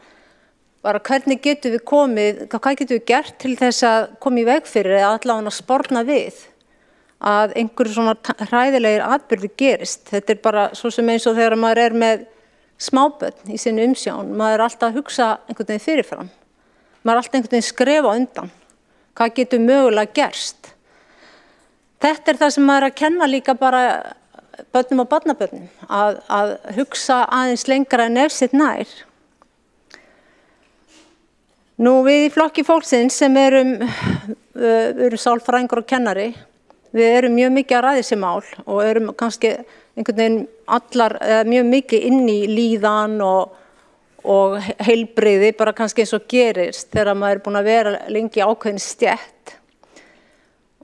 bara hvernig getum við komið, hvað getum við gert til þess að koma í veg fyrir eða allavega að sporna við að einhverju svona hræðilegir atburðir gerist. Þetta bara svo sem eins og þegar maður með smábörn í sinni umsjón, maður alltaf að hugsa einhvern veginn fyrirfram. Maður alltaf einhvern veginn skrefa undan, hvað getur mögulega gerst. Þetta það sem maður að kenna líka bara börnum og barnabörnum, að hugsa aðeins lengra en ef sitt nær. Nú við í flokki fólksins sem erum sálfræðingur og kennari, við erum mjög mikið að ræða þessi mál og erum kannski einhvern veginn mjög mikið inn í líðan og heilbrigði, bara kannski eins og gerist þegar maður búin að vera lengi ákveðin stétt.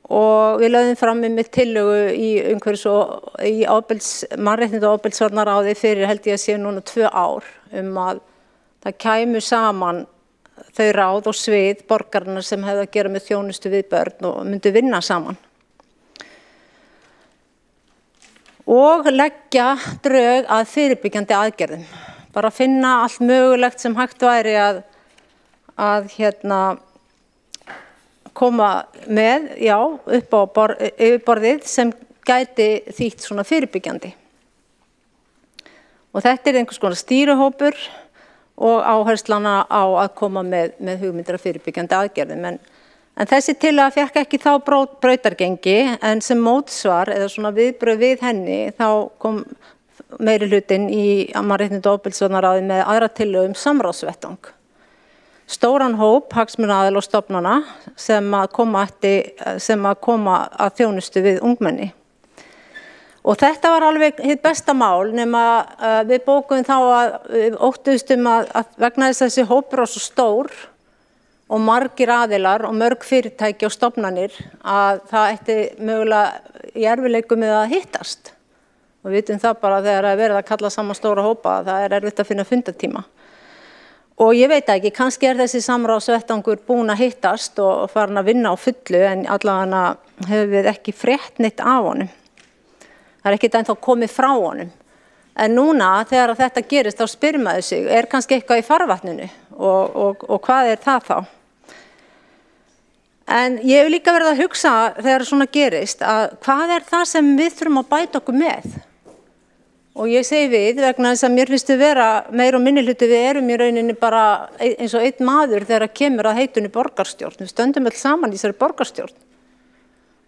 Og við lögðum fram með tillögu í mannréttinda- og ofbeldisvarnaráði fyrir held ég að sé núna 2 ár að það kæmu saman þau ráð og svið borgarinnar sem hefðu að gera með þjónustu við börn og myndu vinna saman. Og leggja drög að fyrirbyggjandi aðgerðum. Bara finna allt mögulegt sem hægt væri að koma með, upp á yfirborðið sem gæti þýtt svona fyrirbyggjandi. Og þetta einhvers konar stýrihópur og áherslana á að koma með hugmyndir af fyrirbyggjandi aðgerðum. En þessi tillaga fékk ekki þá brautargengi en sem mótsvar eða svona viðbrögð við henni þá kom meirihlutinn í mannréttinda- og ofbeldisvarnaráði með aðra tillögu samráðsvettvang. Stóran hóp hagsmunaaðila og stofnana sem að koma að þjónustu við ungmenni. Og þetta var alveg hið besta mál nema við bókuðum þá að við óttuðumst að vegna þess að þessi hópur var svo stór og margir aðilar og mörg fyrirtæki og stofnanir að það ætti mögulega í erfiðleikum með að hittast. Og við vitum það bara þegar það verið að kalla saman stóra hópa að það erfitt að finna fundartíma. Og ég veit ekki, kannski þessi samráðsvettvangur búinn að hittast og farin að vinna á fullu en allavega hefur við ekki frétt neitt af honum. Það er ekkert ennþá komið frá honum. En núna þegar þetta gerist þá spyr maður sig, kannski eitthvað í farvatninu og hvað það þá? En ég hef líka verið að hugsa þegar svona gerist að hvað það sem við þurfum að bæta okkur með? Og ég segi við vegna þess að mér finnst vera meira og minni hluti við erum í rauninni bara eins og einn maður þegar kemur að heitunni borgarstjórn. Við stöndum öll saman í þessari borgarstjórn.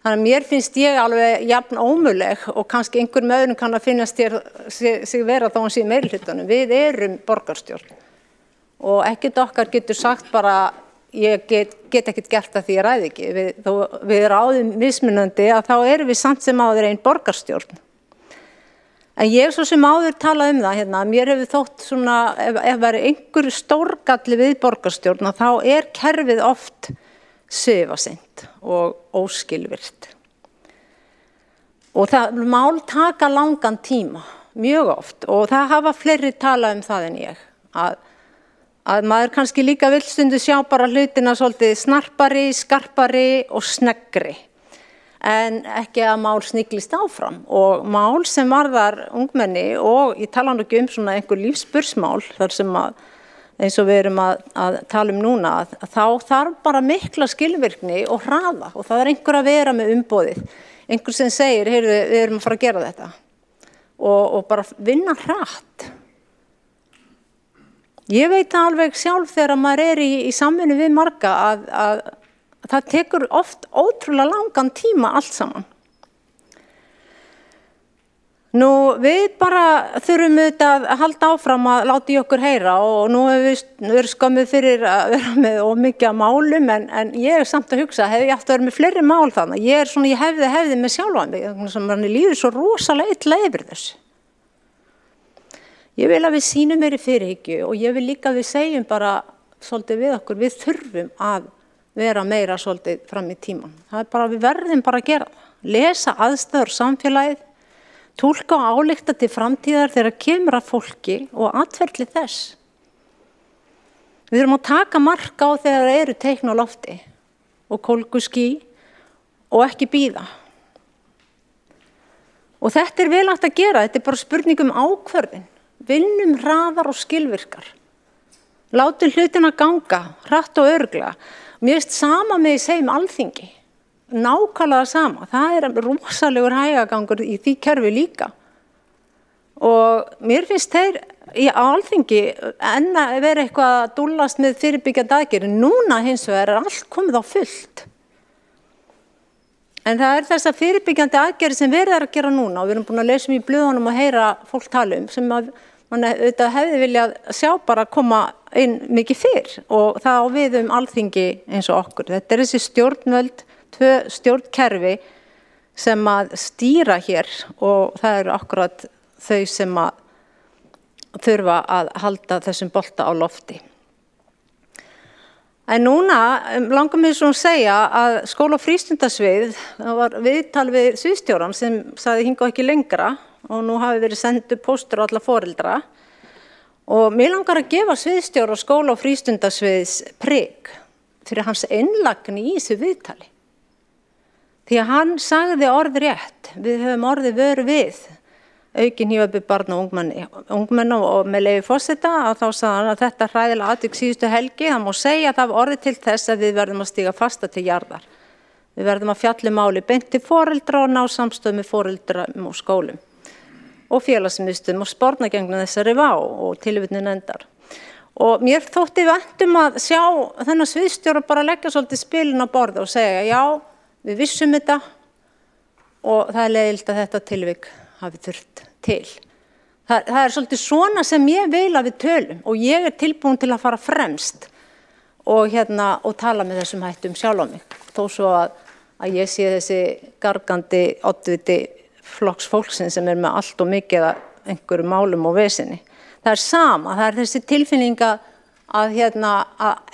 Þannig að mér finnst ég alveg jafn ómöguleg og kannski einhver með öðrum kann að finnast sig vera þá hann sé meiri hlutunum. Við erum borgarstjórn og ekkert okkar getur sagt bara ég get ekkert gert það því ég ræði ekki. Við ráðum mismunandi að þá erum við samt sem áður einn borgarstjórn. En ég svo sem áður tala það hérna, mér hefur þótt svona, ef væri einhver stórgalli við borgarstjórn þá kerfið oft svifaseint og óskilvirkt. Og það mál taka langan tíma, mjög oft, og það hafa fleiri talað það en ég, að maður kannski líka vill stundu sjá bara hlutina svolítið snarpari, skarpari og sneggri, en ekki að mál sniglist áfram. Og mál sem varðar ungmenni og ég tala nú ekki svona einhver lífspursmál þar sem eins og við erum að tala núna, að þá þarf bara mikla skilvirkni og hraða og það einhver að vera með umboðið. Einhver sem segir, heyrðu, við erum að fara að gera þetta og bara vinna hratt. Ég veit alveg sjálf þegar maður í samvinnu við marga að það tekur oft ótrúlega langan tíma allt saman. Nú, við bara þurfum auðvitað að halda áfram að láta í okkur heyra og nú hefur við skömmuð fyrir að vera með ómikið af málum en ég samt að hugsa, hefði ég átt að vera með fleiri mál þannig. Ég hefði með sjálfan mig, sem manni líður svo rosalega illa yfir þessu. Ég vil að við sýnum meiri fyrirhyggju og ég vil líka að við segjum bara svolítið við okkur, við þurfum að vera meira svolítið fram í tíman. Það bara, við verðum bara að gera það. Lesa aðstæður samfélagið, túlka og álykta til framtíðar þegar kemur að fólki og atferli þess. Við þurfum að taka mark á þegar það eru teikn á lofti og kólguský og ekki bíða. Og þetta vel hægt að gera, þetta bara spurning ákvörðun. Vinnum hraðar og skilvirkar. Látum hlutina ganga, hratt og örugglega. Mér finnst sama með segjum Alþingi. Nákvæmlega sama. Það rosalegur hægagangur í því kerfi líka. Og mér finnst þeir í Alþingi enn að vera eitthvað að dúllast með fyrirbyggjandi aðgerðir. Núna hins vegar allt komið á fullt. En það þessar fyrirbyggjandi aðgerðir sem verið að gera núna og við erum búin að lesa í blöðunum og heyra fólk tala sem mann auðvitað hefði viljað sjá bara koma inn mikið fyrr og það á við Alþingi eins og okkur. Þetta þessi stjórnvöld, tvö stjórnkerfi sem að stýra hér og það eru akkurat þau sem að þurfa að halda þessum bolta á lofti. En núna langar mig svo að segja að skóla- og frístundasvið, það var viðtal við sviðsstjóran sem sagði hingað ekki lengra og nú hafi verið sendur póstur á alla foreldra og mig langar að gefa sviðsstjóra skóla- og frístundasviðs prik fyrir hans innlagni í þessu viðtali. Því að hann sagði orðrétt, við höfum orðið vör við aukin hnífabið barna og ungmenna og með leyfi forseta að þá sagði hann að þetta hræðilega atvik síðustu helgi, það má segja að það hafi orðið til þess að við verðum að stíga fasta til jarðar. Við verðum að fjalla máli beint til foreldra og ná samstöðu með foreldrum og skólum og félagsmiðstöðum og sporna gegnum þessari vá og tilvitnun endar. Og mér þótti væntum að sjá þennan sviðsstjóra bara leggja svolítið spilin á borð og segja já, við vissum þetta og það leiðilegt að þetta tilvik hafi þurft til. Það svolítið svona sem ég vil að við tölum og ég tilbúin til að fara fremst og tala með þessum hættum sjálf á mig. Þó svo að ég sé þessi gargandi oddviti flokks fólksins sem með allt og mikið að einhverju málum og vesinni. Það sama, það þessi tilfinning að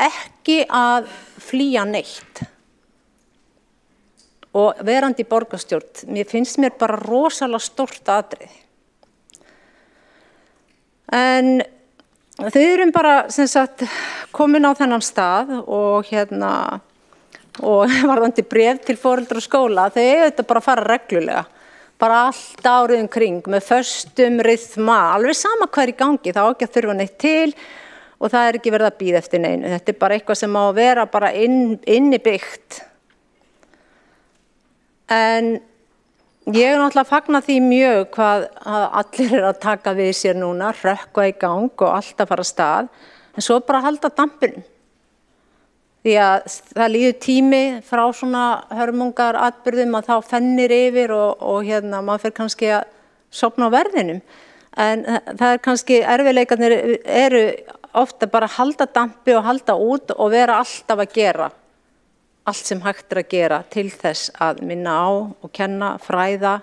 ekki að flýja neitt. Og verandi í borgarstjórn, mér finnst mér bara rosalega stórt atriði. En þau erum bara sem sagt komin á þennan stað og varðandi bréf til foreldra og skóla, þau þetta bara fara reglulega. bara allt árið kring með föstum ryþma, alveg sama hvað í gangi, þá ekki að þurfa neitt til og það ekki verið að bíða eftir neinu. Þetta bara eitthvað sem má vera bara innibyggt. En ég náttúrulega fagna því mjög hvað allir að taka við sér núna, hrökkva í gang og allt að fara af stað, en svo bara halda dampinum. Því að það líður tími frá svona hörmungar atburðum að þá fennir yfir og maður fer kannski að sofna á verðinum. En það kannski erfiðleikarnir eru ofta bara að halda dampi og halda út og vera alltaf að gera allt sem hægt að gera til þess að minna á og kenna, fræða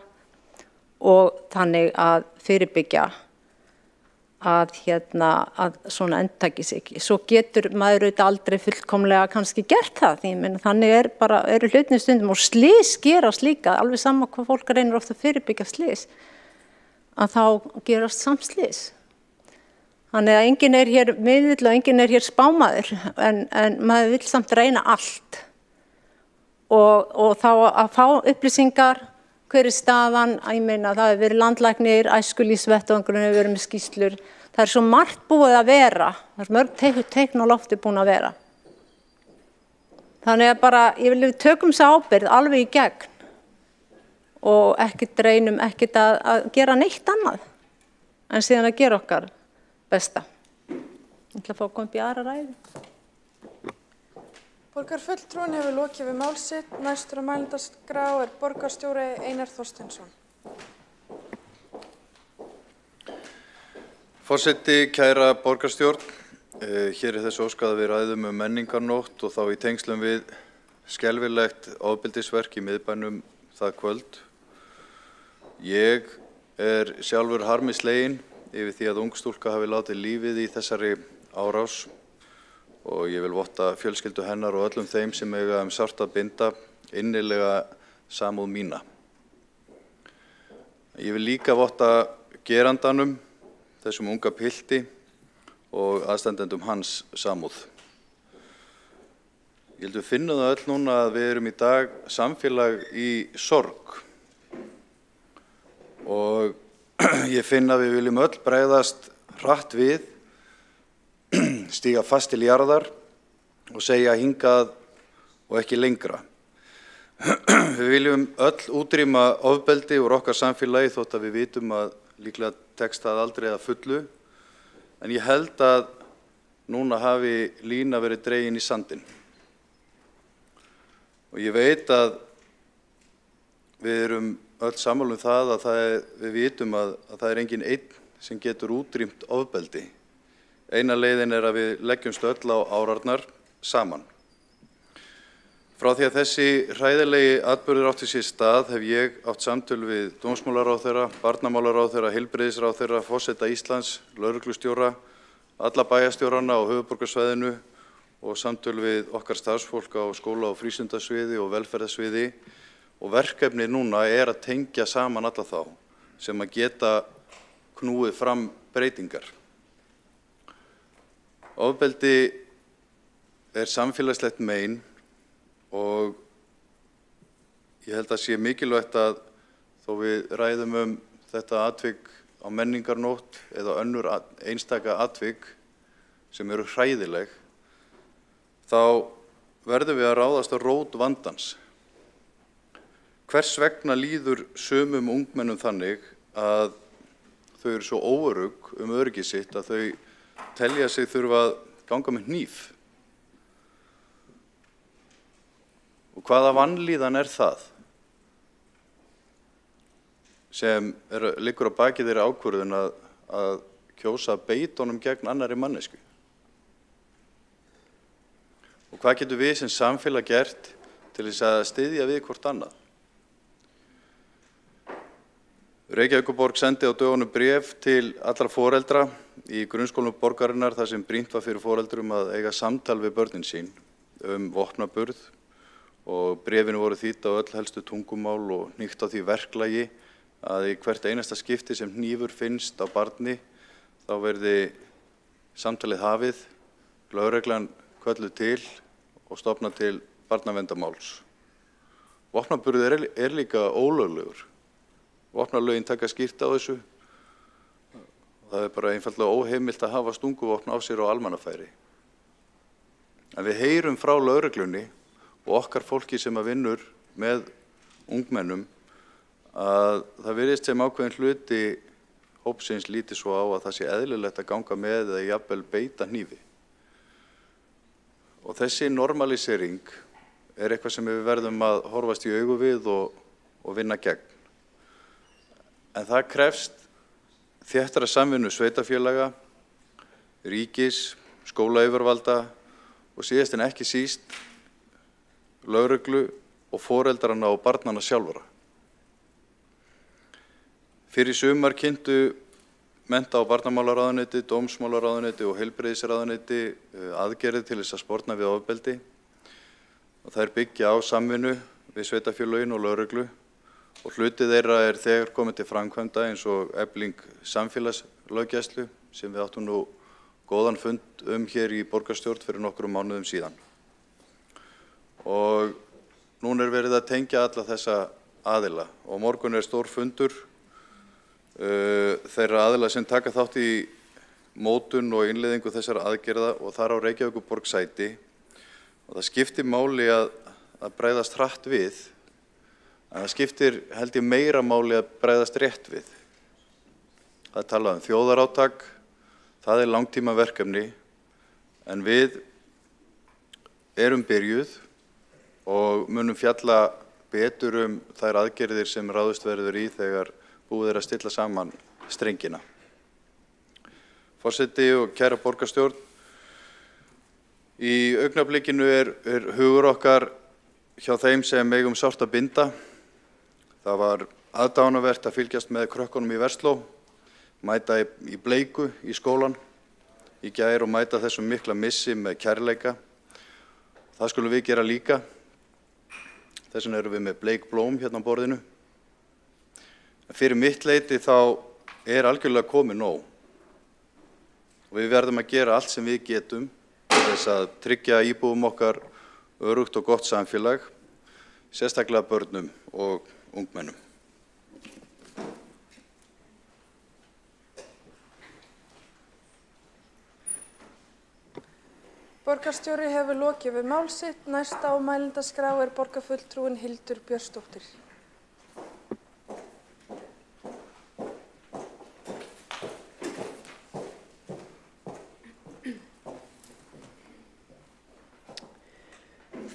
og þannig að fyrirbyggja að svona endurtaki sig ekki. Svo getur maður auðvitað aldrei fullkomlega kannski gert það, því þannig eru hlutinni stundum og slys gerast líka, alveg sama hvað fólk reynir ofta að fyrirbyggja slys, að þá gerast samslys. Þannig að enginn hér miðvill og enginn hér spámaður, en maður vill samt reyna allt. Og þá að fá upplýsingar, hver staðan, ég meina það hefur verið landlæknir, æskulýðsvettvangurinn hefur verið með skýrslur. Það svo margt búið að vera, það mörg teikn á lofti búin að vera. Þannig að bara, ég vil tökum þessa ábyrgð alveg í gegn og ekkert reynum ekkert að gera neitt annað en síðan að gera okkar besta. Ég ætla að fá að koma upp í aðra ræðu. Borgarfulltrúinn hefur lokið við mál sitt. Næstur á mælendaskrá borgarstjóri Einar Þorsteinsson. Forseti, kæra borgarstjórn, hér þessu óskað að við ræðum menningarnótt og þá í tengslum við skelfilegt ofbeldisverk í miðbænum það kvöld. Ég sjálfur harmi sleginn yfir því að ung stúlka hafi látið lífið í þessari árás og ég vil votta fjölskyldu hennar og öllum þeim sem eiga sárt að binda innilega samúð mína. Ég vil líka votta gerandanum, þessum unga pilti og aðstandendum hans samúð. Ég held við finnum það öll núna að við erum í dag samfélag í sorg og ég finn að við viljum öll bregðast hratt við, stíga fast til jarðar og segja hingað og ekki lengra. Við viljum öll útrýma ofbeldi úr okkar samfélagi þótt að við vitum að líklega tekst það aldrei að fullu, en ég held að núna hafi lína verið dregin í sandinn. Og ég veit að við erum öll sammála það að við vitum að það engin einn sem getur útrýmt ofbeldi. Eina leiðin að við leggjumst öll á árarnar saman. Frá því að þessi hræðilegi atburður átti sér stað hef ég átt samtöl við dómsmálaráðherra, barnamálaráðherra, heilbrigðisráðherra, forseta Íslands, lögreglustjóra, alla bæjarstjórana á höfuðborgarsvæðinu og samtöl við okkar starfsfólk á skóla- og frístundasviði og velferðarsviði. Og verkefnið núna að tengja saman alla þá sem að geta knúið fram breytingar. Ofbeldi samfélagslegt mein og ég held að sé mikilvægt að þó við ræðum þetta atvik á menningarnótt eða önnur einstaka atvik sem eru hræðileg, þá verðum við að ráðast á rót vandans. Hvers vegna líður sumum ungmennum þannig að þau eru svo óörugg öryggi sitt að þau telja sig þurfa að ganga með hníf? Og hvaða vanlíðan það sem liggur á baki þeirri ákvörðun að kjósa að beita honum gegn annarri mannesku? Og hvað getum við sem samfélag gert til þess að styðja við hvort annað? Reykjavíkurborg sendi á dögunum bréf til allra foreldra í grunnskólum borgarinnar þar sem brýnt var fyrir foreldrum að eiga samtal við börnin sín vopnaburð og bréfinu voru þýdd á öll helstu tungumál og hnykkt á því verklagi að í hvert einasta skipti sem hnífur finnst á barni þá verði samtalið hafið, lögreglan kölluð til og stofnað til barnaverndarmáls. Vopnaburður líka ólöglegur Vopnalögin taka skýrt á þessu. Það er bara einfaldlega óheimilt að hafa stunguvopn á sér á almannafæri. En við heyrum frá lögreglunni og okkar fólki sem að vinnur með ungmennum að það virðist sem ákveðin hluti hópsins líti svo á að það sé eðlilegt að ganga með eða jafnvel beita hnífi. Og þessi normalisering er eitthvað sem við verðum að horfast í augu við og vinna gegn. En það krefst þéttara samvinnu sveitarfélaga, ríkis, skólayfirvalda og síðast en ekki síst lögreglu og foreldrana og barnanna sjálfara. Fyrir sumar kynntu mennta- og barnamálaráðuneyti, dómsmálaráðuneyti og heilbrigðisráðuneyti aðgerðir til þess að sporna við ofbeldi og þær byggja á samvinnu við sveitarfélögin og lögreglu og hluti þeirra er þegar komið til framkvæmda eins og efling samfélagslöggæslu sem við áttum nú góðan fund hér í borgarstjórn fyrir nokkrum mánuðum síðan. Og núna er verið að tengja alla þessa aðila og morgun er stór fundur þeirra aðila sem taka þátt í mótun og innleiðingu þessara aðgerða og þar á Reykjavíkurborg sæti og það skiptir máli að bregðast hratt við en það skiptir held ég meira máli að bregðast rétt við. Það er talað þjóðarátak, það er langtíma verkefni en við erum byrjuð og munum fjalla betur þær aðgerðir sem ráðist verður í þegar búið að stilla saman strengina. Forseti og kæra borgarstjórn, í augnablikinu er hugur okkar hjá þeim sem eigum sárt að binda. Það var aðdánavert að fylgjast með krökkunum í Versló, mæta í bleiku í skólan í gær og mæta þessum mikla missi með kærleika. Það skulum við gera líka. Þess vegna erum við með bleikblóm hérna á borðinu. Fyrir mitt leyti þá er algjörlega komið nóg. Og við verðum að gera allt sem við getum til þess að tryggja íbúum okkar öruggt og gott samfélag, sérstaklega börnum og ungmennum. Borgarstjóri hefur lokið við mál sitt. Næsta á mælendaskrá er borgarfulltrúinn Hildur Björnsdóttir.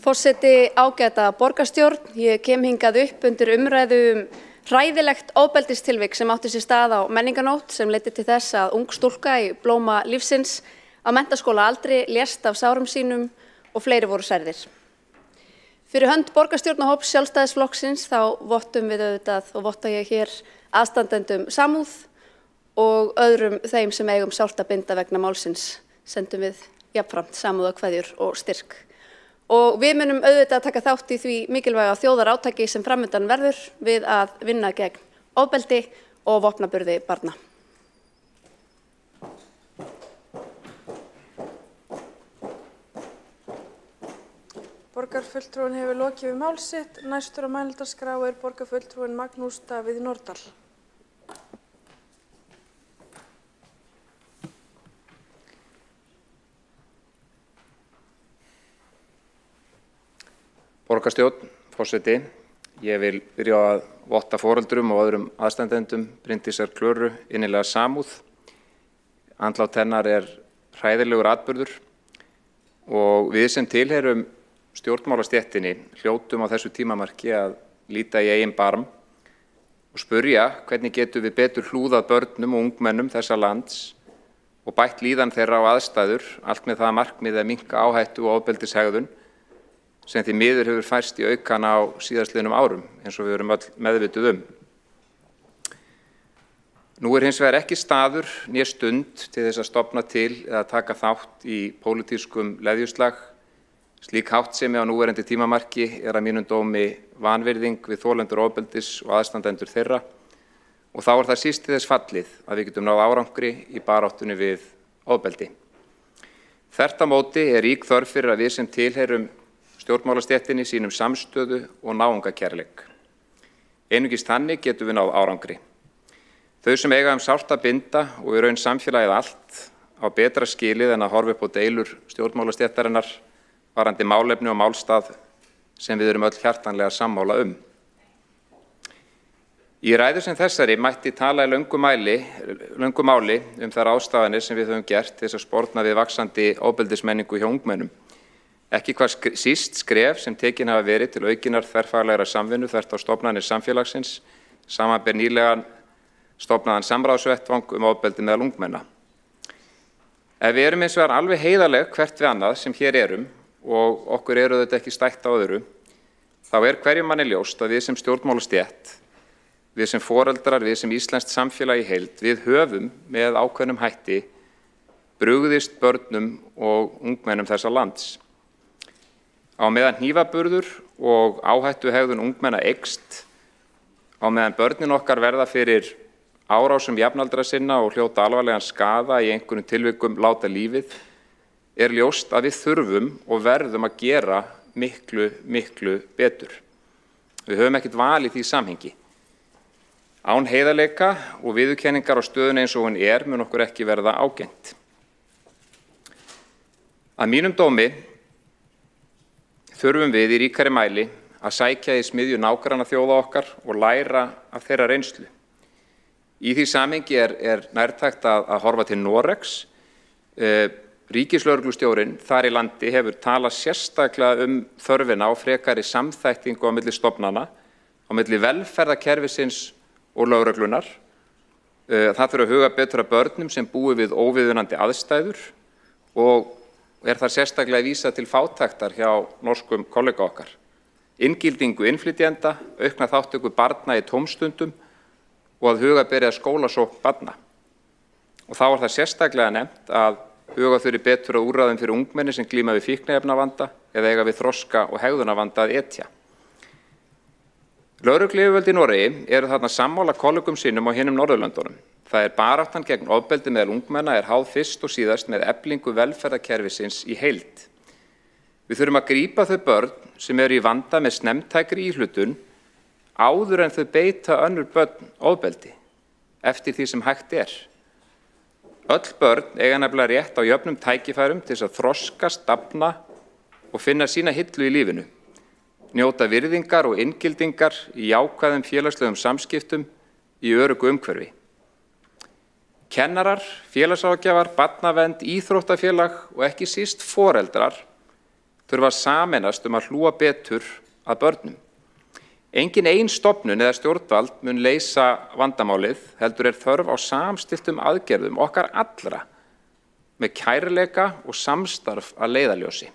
Forseti, ágæta borgarstjórn, ég kem hingað upp undir umræðu hræðilegt ofbeldistilvik sem átti sér stað á menningarnótt sem leiddi til þess að ung stúlka í blóma lífsins á menntaskóla aldri lést af sárum sínum og fleiri voru særðir. Fyrir hönd borgarstjórnarhóps Sjálfstæðisflokksins þá vottum við auðvitað og votta ég hér aðstandendum samúð og öðrum þeim sem eigum sárt að binda vegna málsins sendum við jafnframt samúðarkveðjur og styrk. Og við munum auðvitað taka þátt í því mikilvæga þjóðarátaki sem framundan verður við að vinna gegn ofbeldi og vopnaburði barna. Borgarfulltrúinn hefur lokið við mál sitt. Næstur á mælendaskrá er borgarfulltrúinn Magnús Davíð Nordal. Borgarstjórn, forseti, ég vil byrja á að votta foreldrum og öðrum aðstandendum Bryndísar Klöru innilega samúð. Andlát hennar er hræðilegur atburður og við sem tilheyrum stjórnmálastéttinni hljótum á þessu tímamarki að líta í eigin barm og spurja hvernig getum við betur hlúðað börnum og ungmennum þessa lands og bætt líðan þeirra á aðstæður, allt með það markmið að minnka áhættu og ofbeldishegðun sem því miður hefur færst í aukana á síðastliðnum árum, eins og við erum öll meðvituð Nú er hins vegar ekki staður né stund til þess að stofna til eða taka þátt í pólitískum leðjuslag. Slík háttsemi á núverandi tímamarki er að mínum dómi vanvirðing við þolendur ofbeldis og aðstandendur þeirra og þá er það síst til þess fallið að við getum náð árangri í baráttunni við ofbeldi. Þvert á móti er rík þörf fyrir að við sem tilheyrum stjórnmálastéttinni sínum samstöðu og náungakærleik. Einungis þannig getum við náð árangri. Þau sem eiga sárt að binda og í raun samfélagið allt á betra skilið en að horfa upp á deilur stjórnmálastéttarinnar varandi málefni og málstað sem við erum öll hjartanlega sammála um. Í ræðu sem þessari mætti tala í löngu máli þær ráðstafanir sem við höfum gert til þess að sporna við vaxandi ofbeldismenningu hjá ungmennum. Ekki hvað síst skref sem tekin hafa verið til aukinnar þverfaglegra samvinnu þvert á stofnanir samfélagsins, samanber nýlegan stofnaðan samráðsvettvang ofbeldi meðal ungmenna. Ef við erum hins vegar alveg heiðarleg hvert við annað sem hér erum og okkur eru þetta ekki stætt á öðru, þá hverjum manni ljóst að við sem stjórnmálastétt, við sem foreldrar, við sem íslenskt samfélag í heild, við höfum með ákveðnum hætti brugðist börnum og ungmennum þessa lands. Á meðan hnífaburður og áhættuhegðun ungmenna eykst, á meðan börnin okkar verða fyrir árásum jafnaldra sinna og hljóta alvarlegan skaða í einhverjum tilvikum láta lífið, ljóst að við þurfum og verðum að gera miklu betur. Við höfum ekkert val í því samhengi. Án heiðarleika og viðurkenningar á stöðunni eins og hún mun okkur ekki verða ágengt. Að mínum dómi þurfum við í ríkari mæli að sækja í smiðju nágrannaþjóða okkar og læra af þeirra reynslu. Í því samhengi nærtækt að horfa til Noregs. Ríkislögreglustjórinn þar í landi hefur talað sérstaklega þörfina á frekari samþættingu á milli stofnana, á milli velferðarkerfisins og lögreglunar. Það þurfi að huga betur að börnum sem búi við óviðunandi aðstæður og þar sérstaklega að vísa til fátæktar hjá norskum kollega okkar. Inngildingu innflytjenda, aukna þátttöku barna í tómstundum og að huga beri að skólasókn barna. Og þá það sérstaklega nefnt að huga þurfi betur að úrræðum fyrir ungmenni sem glíma við fíkniefnavanda eða eiga við þroska og hegðunarvanda að etja. Lögregluyfirvöld í Noregi þarna sammála kollegum sínum á hinum Norðurlöndunum. Það baráttan gegn ofbeldi meðal ungmenna háð fyrst og síðast með eflingu velferðarkerfisins í heild. Við þurfum að grípa þau börn sem eru í vanda með snemmtækri íhlutun áður en þau beita önnur börn ofbeldi, eftir því sem hægt er. Öll börn eiga nefnilega rétt á jöfnum tækifærum til þess að þroskast, dafna og finna sína hillu í lífinu, njóta virðingar og inngildingar í jákvæðum félagslegum samskiptum í öruggu umhverfi. Kennarar, félagsráðgjafar, barnavernd, íþróttafélag og ekki síst foreldrar þurfa að sameinast að hlúa betur að börnum. Engin ein stofnun eða stjórnvald mun leysa vandamálið, heldur þörf á samstilltum aðgerðum okkar allra með kærleika og samstarf að leiðarljósi.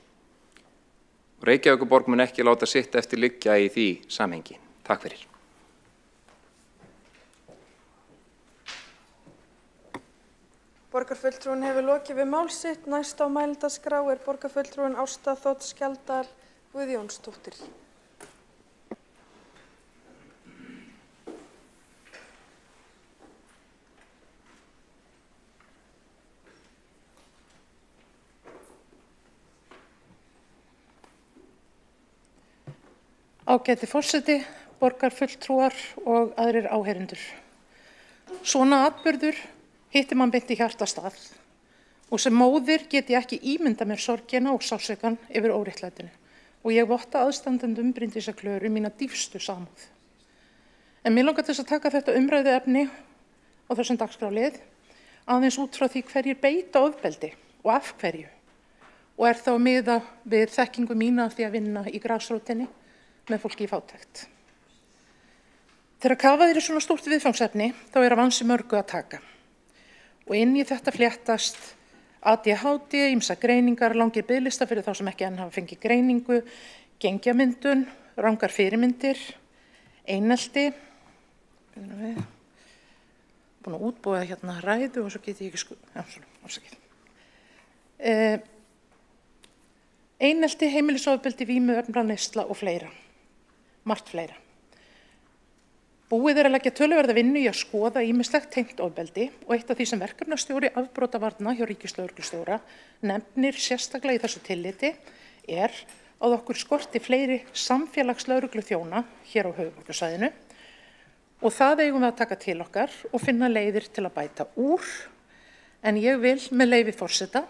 Reykjavíkurborg mun ekki láta sitt eftir liggja í því samhengi. Takk fyrir. Borgarfulltrúinn hefur lokið við mál sitt. Næst á mælendaskrá borgarfulltrúinn Ásta Þ. Skjaldal Guðjónsdóttir. Ágæti forseti, borgarfulltrúar og aðrir áheyrendur. Svona atburður hittir mann beint í hjartastað og sem móðir get ég ekki ímyndað mér sorgina og sársaukann yfir óréttlætinu og ég votta aðstandendum Bryndísar Klöru mína dýpstu samúð. En mér langar til þess að taka þetta umræðuefni á þessum dagskrárlið aðeins út frá því hverjir beita ofbeldi og af hverju og þá miða við þekkingu mína af því að vinna í grasrótinni með fólki í fátækt. Þegar kafað í svona stórt viðfangsefni þá að vansi mörgu að taka. Og inn í þetta fléttast ADHD, ýmsar greiningar, langir biðlista fyrir þá sem ekki enn hafa fengið greiningu, gengjamyndun, rangar fyrirmyndir, einelti, búin að útbúa hérna ræðu og svo get ég ekki afsakið. Einelti, heimilisofbeldi, vímuefnaneysla og fleira. Margt fleira. Búið að leggja töluverða vinnu í að skoða ýmislegt tengt ofbeldi og eitt af því sem verkefnastjóri afbrotavarna hjá ríkislögreglustjóra nefnir sérstaklega í þessu tilliti að okkur skorti fleiri samfélagslögregluþjóna hér á höfuðborgarsvæðinu og það eigum við að taka til okkar og finna leiðir til að bæta úr. En ég vil með leyfi forseta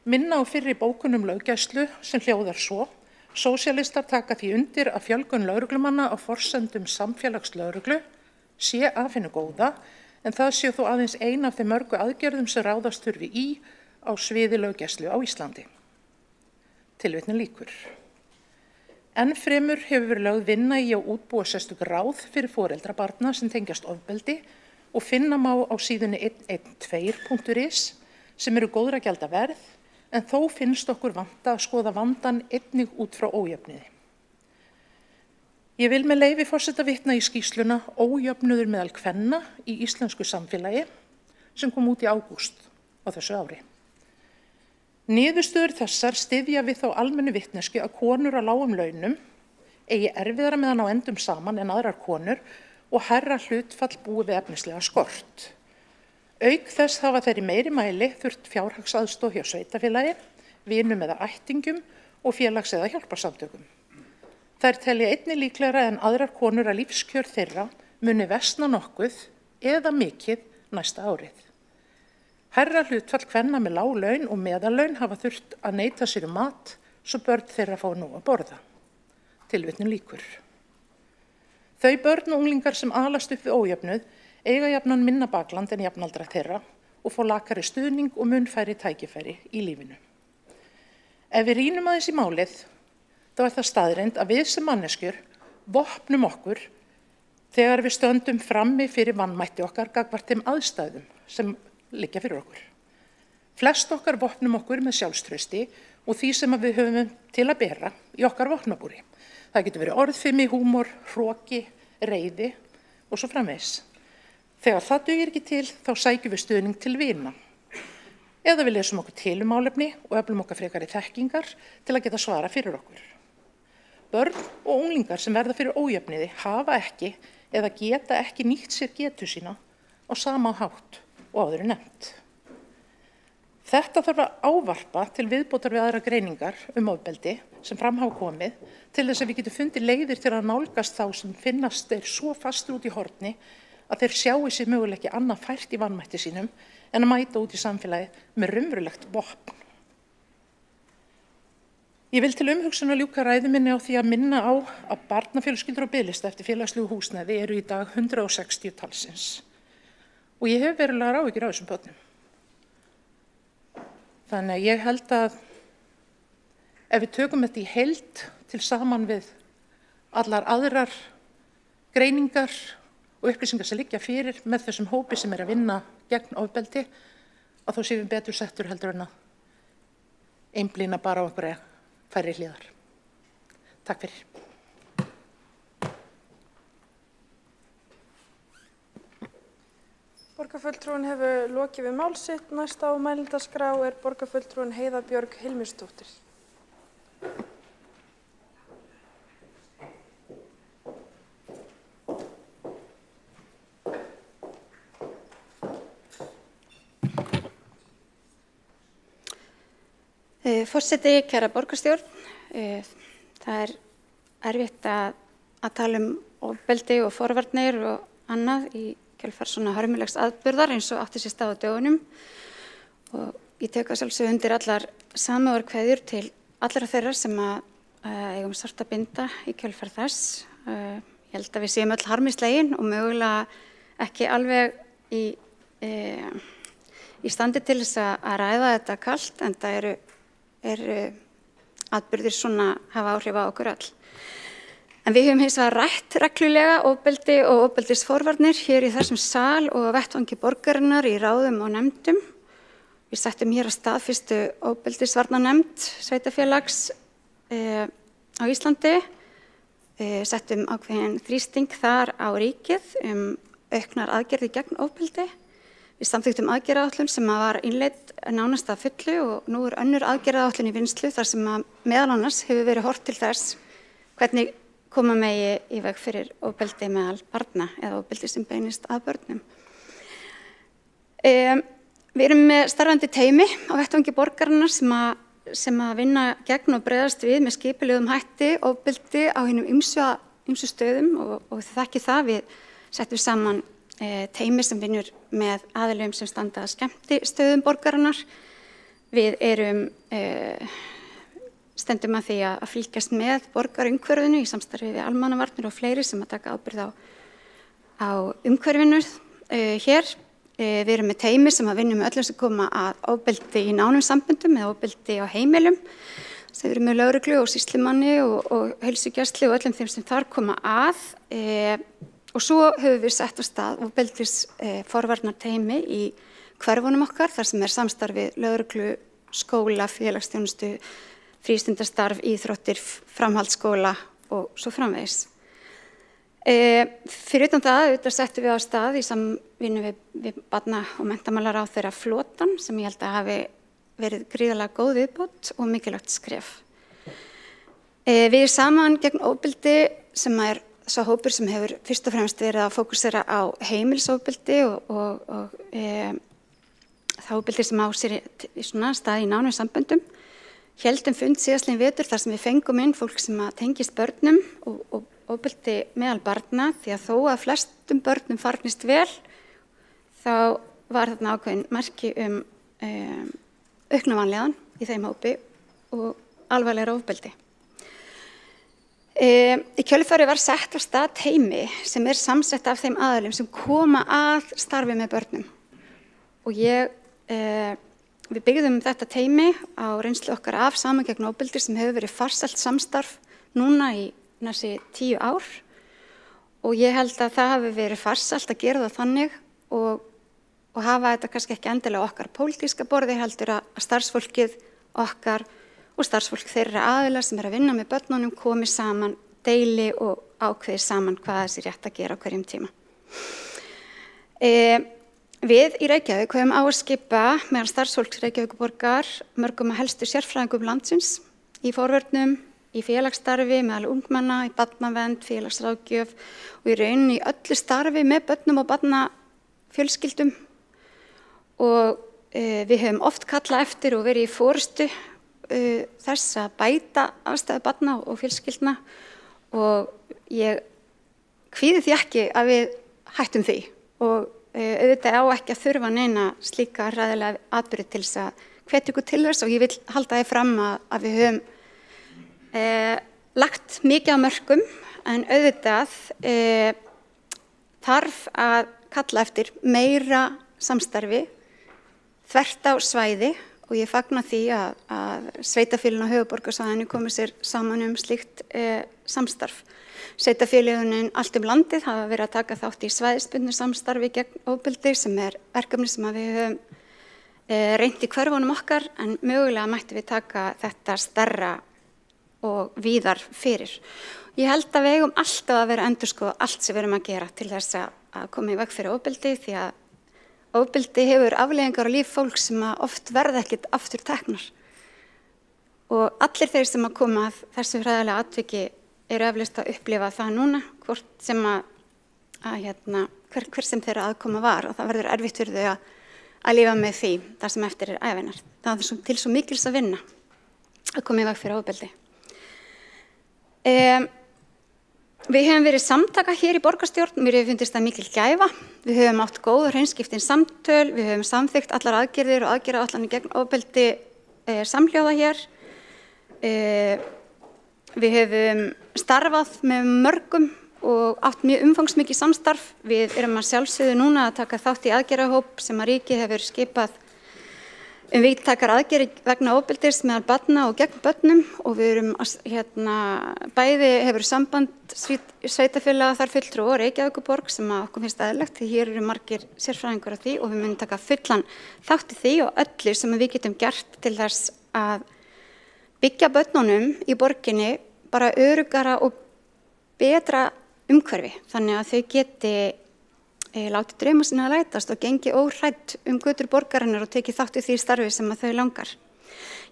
minna á fyrri bókun löggæslu sem hljóðar svo: Sósíalistar taka því undir að fjölgun lögreglumanna á forsendum samfélagslögreglu sé af hinu góða, en það sé þó aðeins ein af þeim mörgu aðgerðum sem ráðast þurfi í á sviði löggæslu á Íslandi. Tilvitnun lýkur. Enn fremur hefur verið lögð vinna í að útbúa sérstök ráð fyrir foreldra barna sem tengjast ofbeldi og finna má á síðunni 112.is sem eru góðra gjalda verð, en þó finnst okkur vanta að skoða vandan einnig út frá ójöfnuði. Ég vil með leyfi forseta vitna í skýrsluna Ójöfnuður meðal kvenna í íslensku samfélagi sem kom út í ágúst á þessu ári. Niðurstöður þessar styðja við þá almennu vitneskju að konur á lágum launum eigi erfiðara með að ná endum saman en aðrar konur og hærra hlutfall búi við efnislega skort. Auk þess hafa þeir í meiri mæli þurft fjárhagsaðstoð hjá sveitarfélagi, vinum eða ættingum og félags- eða hjálparsamtökum. Þær telja einnig líklegra en aðrar konur að lífskjör þeirra muni versna nokkuð eða mikið næsta árið. Hærra hlutfall kvenna með lág laun og meðallaun hafa þurft að neita sér mat svo börn þeirra fá nóg að borða. Tilvitnun lýkur. Þau börn og unglingar sem alast upp við ójöfnuð eiga jafnan minna bakland en jafnaldra þeirra og fá lakari stuðning og mun færri tækifæri í lífinu. Ef við rýnum aðeins í málið, þá það staðreynd að við sem manneskjur vopnum okkur þegar við stöndum frammi fyrir vanmætti okkar gagnvart þeim aðstæðum sem liggja fyrir okkur. Flest okkar vopnum okkur með sjálfstrausti og því sem við höfum til að bera í okkar vopnabúri. Það getur verið orðfimi, húmor, hroki, reiði og svo framvegis. Þegar það dugir ekki til, þá sækjum við stuðning til vina. Eða við lesum okkur til málefni og öflum okkar frekari þekkingar til að geta svara fyrir okkur. Börn og unglingar sem verða fyrir ójöfniði hafa ekki eða geta ekki nýtt sér getu sína á sama hátt og áður nefnt. Þetta þarf að ávarpa til viðbótar við aðra greiningar ofbeldi sem fram hafa komið til þess að við getum fundið leiðir til að nálgast þá sem finnast þeir svo fastur út í horni að þeir sjáu sér mögulega ekki annað fært í vanmætti sínum en að mæta út í samfélagið með raunverulegt vopn. Ég vil til umhugsunar ljúka ræðu minni á því að minna á að barnafjölskyldur á biðlista eftir félagslegu húsnæði eru í dag 160 talsins. Og ég hef verulega áhyggjur af þessum börnum. Þannig að ég held að ef við tökum þetta í heild til saman við allar aðrar greiningar og upplýsingar sem liggja fyrir með þessum hópi sem að vinna gegn ofbeldi, að þá séum við betur settur heldur en að einblína bara á einhverja færri hliðar. Takk fyrir. Borgarfulltrúin hefur lokið við mál sitt. Næst á mælendaskrá er borgarfulltrúin Heiða Björg Hilmisdóttir. Forseti, kæra borgarstjórn, það er erfitt að tala ofbeldi og forvarnir og annað í kjölfar svona hörmulegs atburðar eins og átti sér stað á dögunum og ég tek að sjálfsögðu undir allar samúðarkveðjur til allra þeirra sem eigum sárt að binda í kjölfar þess. Ég held að við séum öll harmislegin og mögulega ekki alveg í standi til þess að ræða þetta kalt, en það eru atburðir svona hafa áhrif á okkur öll. En við höfum hins vegar rætt reglulega ofbeldi og ofbeldisforvarnir hér í þessum sal og á vettvangi borgarinnar í ráðum og nefndum. Við settum hér að stað fyrstu ofbeldisvarnarnefnd sveitarfélags á Íslandi, settum ákveðin þrýsting þar á ríkið auknar aðgerðir gegn ofbeldi. Við samþykktum aðgerðaáætlun sem var innleidd nánast að fullu og nú er önnur aðgerðaáætlun í vinnslu þar sem meðal annars hefur verið horft til þess hvernig koma megi í veg fyrir ofbeldi meðal barna eða ofbeldi sem beinist að börnum. Við erum með starfandi teymi á vettvangi borgarinnar sem að vinna gegn og bregðast við með skipulegum hætti ofbeldi á hinum ýmsu stöðum og þið þekkið það. Við settum saman teymi sem vinnur með aðilum sem standa að skemmtistöðum borgarinnar. Við stendum að því að fylgjast með borgarumhverfinu í samstarfi við almannavarnir og fleiri sem að taka ábyrgð á umhverfinu hér. Við erum með teymi sem að vinna með öllum sem koma að ofbeldi í nánum samböndum eða ofbeldi á heimilum. Við erum með lögreglu og sýslumanni og heilsugæslu og öllum þeim sem þar koma að. Og svo höfum við sett á stað ofbeldisforvarnarteymi í hverfunum okkar þar sem samstarfið lögreglu, skóla, félagsþjónustu, frístundastarf, íþróttir, framhaldsskóla og svo framvegis. Fyrir utan það settum við á stað í samvinnu við barna- og menntamálaráðherra flotan sem ég held að hafi verið gríðarlega góð viðbót og mikilvægt skref. Við saman gegn ofbeldi sem sá hópur sem hefur fyrst og fremst verið að fókusera á heimilisofbeldi og það ofbeldi sem á sér í stað í nánum samböndum. Héldum fund síðastliðinn vetur þar sem við fengum inn fólk sem að tengist börnum og ofbeldi meðal barna því að þó að flestum börnum farnist vel þá var þarna ákveðin merki aukna vanlíðan í þeim hópi og alvarlegra ofbeldi. Í kjölfarið var sett af stað teymi sem samsett af þeim aðilum sem koma að starfi með börnum og við byggðum þetta teymi á reynslu okkar af saman gegn ofbeldi sem hefur verið farsælt samstarf núna í næstu 10 ár og ég held að það hafi verið farsælt að gera það þannig og hafa þetta kannski ekki endilega okkar pólitíska borði heldur að starfsfólkið okkar og starfsfólk þeirra aðila sem að vinna með börnunum komi saman, deili og ákveði saman hvað þessi rétt að gera á hverjum tíma. Við í Reykjavík höfum á að skipa meðal starfsfólks Reykjavíkurborgar mörgum helstu sérfræðingum landsins í forvörnum, í félagsstarfi meðal ungmenna, í barnavernd, félagsráðgjöf og í rauninni í öllu starfi með börnum og barnafjölskyldum og við höfum oft kallað eftir og verið í forystu þess að bæta aðstæður barna og fjölskyldna og ég kvíði því ekki að við hættum því og auðvitað á ekki að þurfa neina slíka hræðilega atburði til þess að hvetja ykkur til þess og ég vil halda því fram að við höfum lagt mikið á mörkum en auðvitað þarf að kalla eftir meira samstarfi þvert á svæði og ég fagna því að sveitarfélögin á höfuðborgarsvæðinu komið sér saman slíkt samstarf. Sveitarfélögin allt landið hafa verið að taka þátt í svæðisbundnu samstarfi gegn ofbeldi sem verkefni sem við höfum reynt í hverfunum okkar en mögulega mætti við taka þetta stærra og víðar fyrir. Ég held að við eigum alltaf að vera að endurskoða allt sem við erum að gera til þess að koma í veg fyrir ofbeldi því að ofbeldi hefur afleiðingar á líf fólks sem oft verða ekkert aftur teknar. Og allir þeir sem að koma að þessu hræðilega atviki eru eflaust að upplifa það núna, hvort sem hver sem þeirra aðkoma var og það verður erfitt fyrir þau að lifa með því þar sem eftir ævinnar. Það er til svo mikils að vinna að koma í veg fyrir ofbeldi. Við höfum verið samtaka hér í borgarstjórn, mér hefur fundist það mikil gæfa. Við höfum átt góð og hreinskiptin samtöl, við höfum samþykkt allar aðgerðir og aðgerðaáætlanir gegn ofbeldi samhljóða hér. Við höfum starfað með mörgum og átt mjög umfangsmikið samstarf. Við erum að sjálfsögðu núna að taka þátt í aðgerðahóp sem að ríkið hefur skipað víðtækar aðgerðir vegna ofbeldis meðal barna og gegn börnum og við erum bæði hefur samband sveitarfélaga þar fulltrúi og Reykjavíkurborg sem okkur finnst eðlilegt því hér eru margir sérfræðingar á því og við munum taka fullan þátt í því og öllu sem við getum gert til þess að byggja börnunum í borginni bara öruggara og betra umhverfi þannig að þau geti látið drauma sinna að rætast og gengi óhrædd götur borgarinnar og tekið þátt í því starfi sem að þau langar.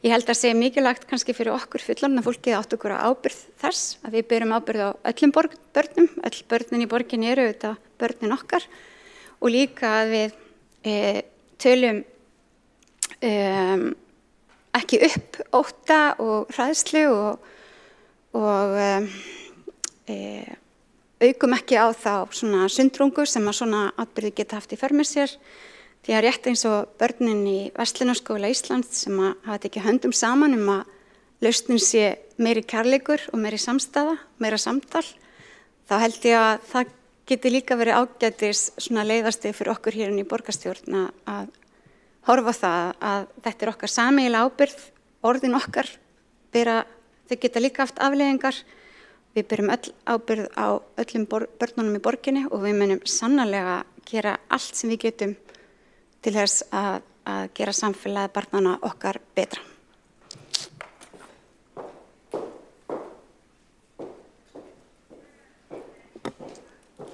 Ég held að sé mikilvægt kannski fyrir okkur fullorðna fólkið átt okkur á ábyrgð þess að við berum ábyrgð á öllum börnum, öll börnin í borginni eru auðvitað börnin okkar og líka að við tölum ekki upp ótta og hræðslu og aukum ekki á þá svona sundrungu sem að svona atburði geta haft í för með sér. Því að rétt eins og börnin í Verslunarskóla Íslands sem að hafa tekið höndum saman að lausnin sé meiri kærleikur og meiri samstaða, meira samtal, þá held ég að það geti líka verið ágætis svona leiðarstef fyrir okkur hér í borgarstjórn að horfa á það að þetta er okkar sameiginlega ábyrgð, orðin okkar þau geta líka haft afleiðingar. Við berum öll ábyrgð á öllum börnunum í borginni og við munum sannarlega gera allt sem við getum til þess að gera samfélagið barnanna okkar betra.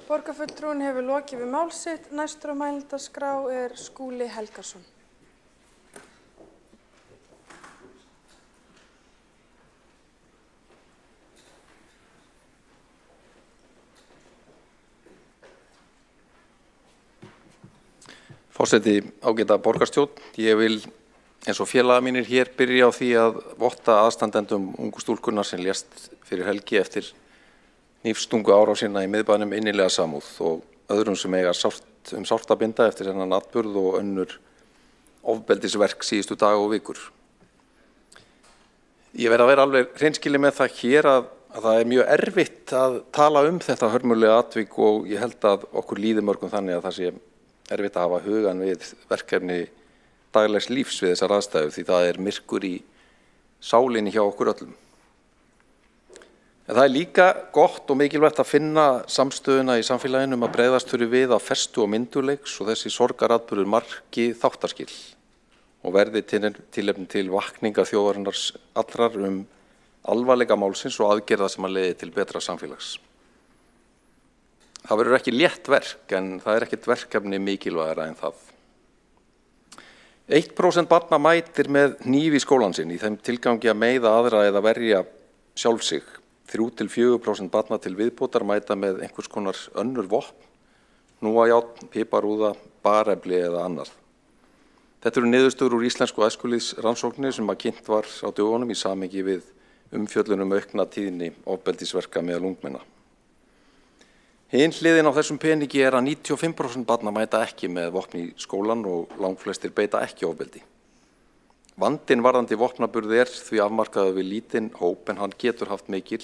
Borgarfulltrúinn hefur lokið við mál sitt. Næstur á mælendaskrá er Skúli Helgason. Forseti, ágæta borgarstjórn, ég vil eins og félaga mínir hér byrja á því að votta aðstandendum ungu stúlkunnar sem lést fyrir helgi eftir hnífstungu árásina í miðbænum innilega samúð og öðrum sem eiga sárt að binda eftir þennan atburð og önnur ofbeldisverk síðustu daga og vikur. Ég verð að vera alveg hreinskilinn með það hér að það er mjög erfitt að tala þetta hörmulega atvik og ég held að okkur líði mörgum þannig að það sé erfitt að hafa hugan við verkefni daglegs lífs við þessar aðstæður því það er myrkur í sálinni hjá okkur öllum. En það er líka gott og mikilvægt að finna samstöðuna í samfélaginu að bregðast þurfi við á festu og myndugleiks og þessi sorgaratburður marki þáttaskil og verði tilefni til vakningar þjóðarinnar allrar alvarleika málsins og aðgerða sem að leiði til betra samfélags. Það verður ekki létt verk en það er ekkert verkefni mikilvægara en það. 1% barna mætir með hníf í skólann sinn í þeim tilgangi að meiða aðra eða verja sjálf sig. 3–4% barna til viðbótar mæta með einhvers konar önnur vopn, hnúajárn, piparúða, barefli eða annar. Þetta eru niðurstöður úr íslensku æskulýðsrannsókninni sem að kynnt var á dögunum í samhengi við umfjöllun aukna tíðni ofbeldisverka meðal ungmenna. Hin hliðin á þessum peningi er að 95% barna mæta ekki með vopn í skólan og langflestir beita ekki ofbeldi. Vandinn varðandi vopnaburð er því afmarkaður við lítinn hóp en hann getur haft mikil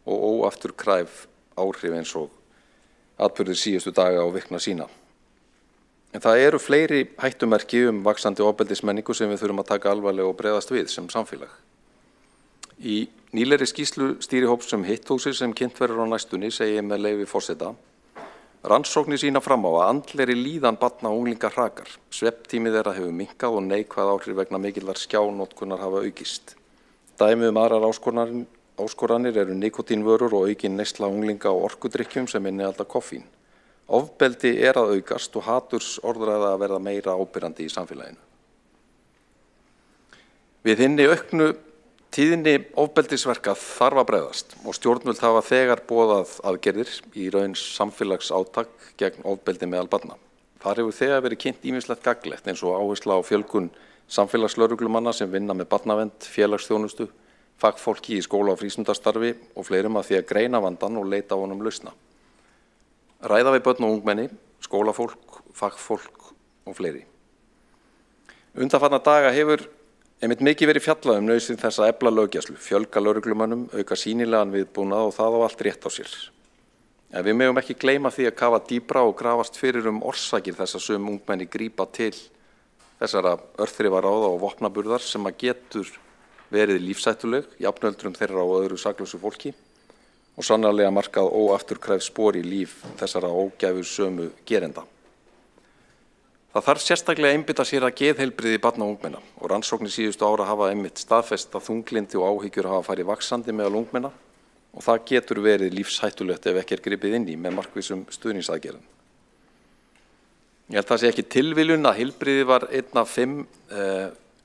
og óafturkræf áhrif eins og atburðir síðustu daga og vikna sína. En það eru fleiri hættumerki vaxandi ofbeldismenningu sem við þurfum að taka alvarlega og bregðast við sem samfélag. Í nýlegri skýrslu stýrihóps Hitthúsið sem kynnt verður á næstunni segir með leyfi forseta: rannsóknir sýna fram á að andlegri líðan barna og unglinga hrakar. Svefntími þeirra hefur minnkað og neikvæð áhrif vegna mikillar skjánotkunar hafa aukist. Dæmi aðrar áskoranir eru nikotínvörur og aukin neysla unglinga og orkudrykkjum sem innihalda koffín. Ofbeldi er að aukast og hatursorðræða að verða meira áberandi í samfélaginu. Við hinni auknu tíðni ofbeldisverka þarf að bregðast og stjórnvöld hafa þegar boðað aðgerðir í raun samfélagsátak gegn ofbeldi meðal barna. Þar hefur þegar verið kynnt ýmislegt gagnlegt eins og áhersla á fjölgun samfélagslögreglumanna sem vinna með barnavernd, félagsþjónustu, fagfólki í skóla- og frístundastarfi og fleirum að því að greina vandann og leita á honum lausna. Ræða við börn og ungmenni, skólafólk, fagfólk og fleiri. Undanfarna daga hefur mikið verið fjallað nauðsyn þess að efla löggæslu, fjölga lögreglumönnum, auka sýnilegan viðbúnað og það á allt rétt á sér. En við megum ekki gleyma því að kafa dýpra og grafast fyrir orsakir þess að sum ungmenni grípa til þessara örþrifaráða og vopnaburðar sem að getur verið lífshættuleg, jafnöldrum þeirra og öðru saklausu fólki og sannarlega markað óafturkræf spor í líf þessara ógæfusömu gerenda. Það þarf sérstaklega að einbeita sér að geðheilbrigði barna og ungmenna og rannsóknir síðustu ára hafa einmitt staðfest að þunglyndi og áhyggjur hafa farið vaxandi meðal ungmenna og það getur verið lífshættulegt ef ekki gripið inn í með markvissum stuðningsaðgerðum. Ég held að það sé ekki tilviljun að heilbrigði var einn af 5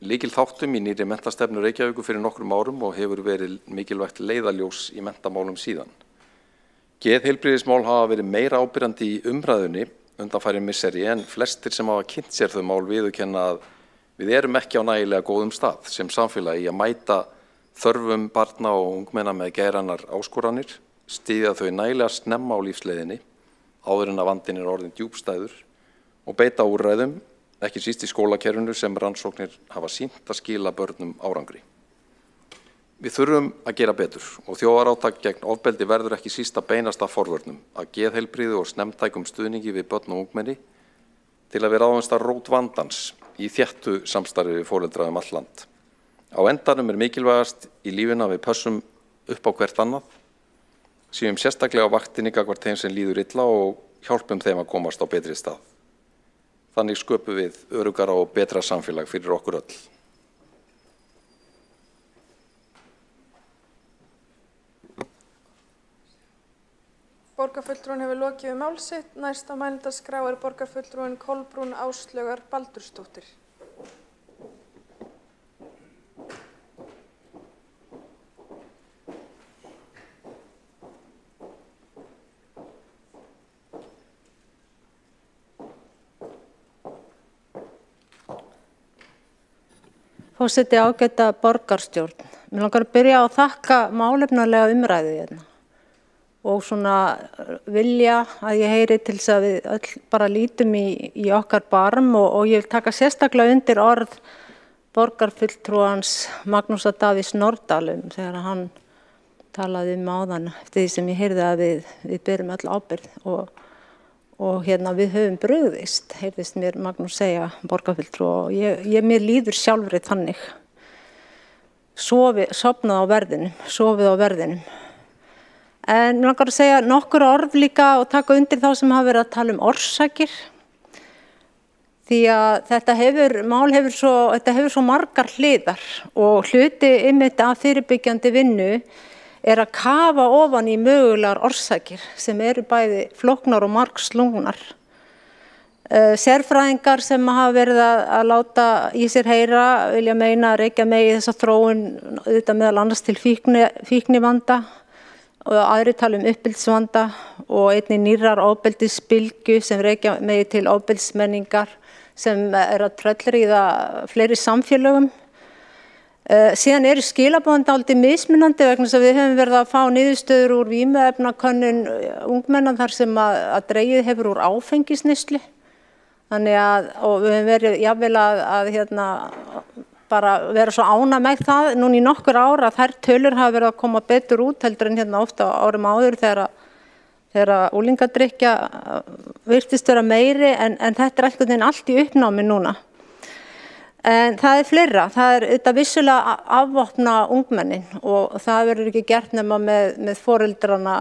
lykilþáttum í nýrri menntastefnu Reykjavíkur fyrir nokkrum árum og hefur verið mikilvægt leiðarljós í menntamálum síðan. Geðheilbrigðismál hafa verið meira áberandi í umræðunni undanfarin misseri en flestir sem hafa kynnt sér þau mál viðurkenna að við erum ekki á nægilega góðum stað sem samfélagi að mæta þörfum barna og ungmenna með geðrænar áskoranir styðja þau nægilega snemma á lífsleiðinni áður en að vandinn er orðinn djúpstæður og beita úrræðum, ekki síst í skólakerfinu sem rannsóknir hafa sýnt að skila börnum árangri. Við þurfum að gera betur og þjóðarátak gegn ofbeldi verður ekki síst að beinast að forvörnum, að geðheilbrigði og snemmtækum stuðningi við börn og ungmenni til að við ráðumst að rót vandans í þéttu samstarfi við foreldra all land. Á endanum er mikilvægast í lífinu að við pössum upp á hvert annað, séum sérstaklega á vaktinni gagnvart þeim sem líður illa og hjálpum þeim að komast á betri stað. Þannig sköpum við öruggara og betra samfélag fyrir okkur öll. Borgarfulltrúinn hefur lokið mál sitt. Næst á mælendaskrá er borgarfulltrúinn Kolbrún Áslaugar Baldursdóttir. Forseti, ágæta borgarstjórn. Mér langar að byrja á að þakka málefnalega umræðu hérna og svona vilja að ég heyri til þess að við öll bara lítum í okkar barm og ég vil taka sérstaklega undir orð borgarfulltrúans Magnúsar Davíðs Nordal þegar hann talaði áðan eftir því sem ég heyrði að við berum öll ábyrgð og hérna við höfum brugðist, heyrðist mér Magnús segja borgarfulltrú og mér líður sjálfri þannig. Sofnað á verðinum. En mér langar að segja nokkur orð líka og taka undir þá sem hafa verið að tala orsakir. Því að þetta hefur svo margar hliðar og hluti einmitt af fyrirbyggjandi vinnu er að kafa ofan í mögulegar orsakir sem eru bæði flóknar og margslungnar. Sérfræðingar sem hafa verið að láta í sér heyra vilja meina að rekja megi þessa þróun auðvitað meðal annars til fíknivanda og aðrir tala uppeldisvanda og einnig nýrrar ofbeldisbylgju sem rekja megi til ofbeldismenningar sem er að tröllríða fleiri samfélögum. Síðan eru skilaboðin dálítið mismunandi vegna þess að við höfum verið að fá niðurstöður úr vímuefnakönnun ungmenna þar sem að dregið hefur úr áfengisneyslu. Þannig að og við höfum verið jafnvel að bara vera svo ánægð með það núna í nokkur ár að þær tölur hafa verið að koma betur út heldur en ofta árum áður þegar unglingadrykkja virtist vera meiri en þetta er einhvern veginn allt í uppnámi núna. En það er fleira, það er þetta vissulega að afvopna ungmennin og það verður ekki gert nema með foreldrana,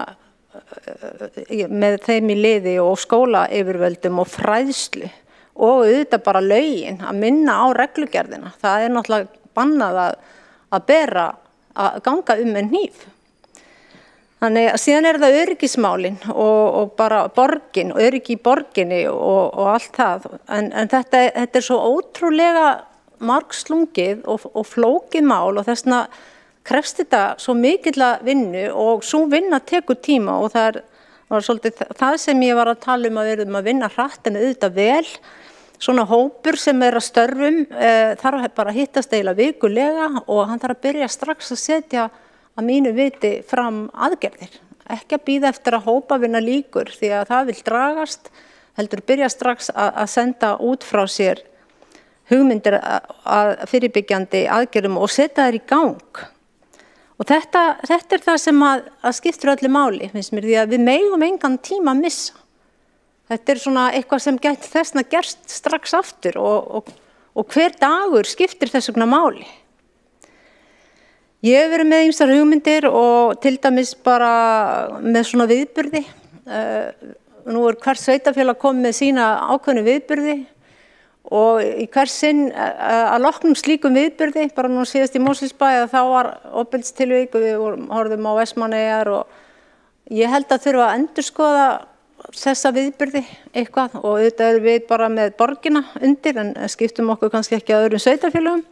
með þeim í liði og skólayfirvöldum og fræðslu. Og auðvitað bara lögin að minna á reglugerðina. Það er náttúrulega bannað að ganga með hníf. Þannig að síðan er það öryggismálin og bara borgin og öryggi í borginni og allt það. En þetta er svo ótrúlega margslungið og flókið mál og þess vegna krefst þetta svo mikilla vinnu og svo vinna tekur tíma og það var svolítið það sem ég var að tala að við erum að vinna hratt en auðvitað vel. Svona hópur sem er að störfum þarf bara að hittast eiginlega vikulega og hann þarf að byrja strax að setja að mínu viti fram aðgerðir. Ekki að bíða eftir að hópavinna lýkur því að það vil dragast, heldur byrja strax að senda út frá sér hugmyndir að fyrirbyggjandi aðgerðum og setja þær í gang. Og þetta er það sem að skiptir öllu máli, finnst mér, því að við megum engan tíma að missa. Þetta er svona eitthvað sem gæti þessna gerst strax aftur og hver dagur skiptir þess vegna máli. Ég hef verið með ýmsar hugmyndir og til dæmis bara með svona viðburði. Nú er hvert sveitarfélag komið með sína ákveðnu viðburði og í hvers sinn að loknum slíkum viðburði, bara nú síðast í Mosfellsbæ að þá var ofbeldistilvik og við horfðum á Vestmannaeyjar og ég held að þurfa að endurskoða þessa viðburði eitthvað og auðvitað erum við bara með borgina undir en skiptum okkur kannski ekki að öðrum sveitarfélögum.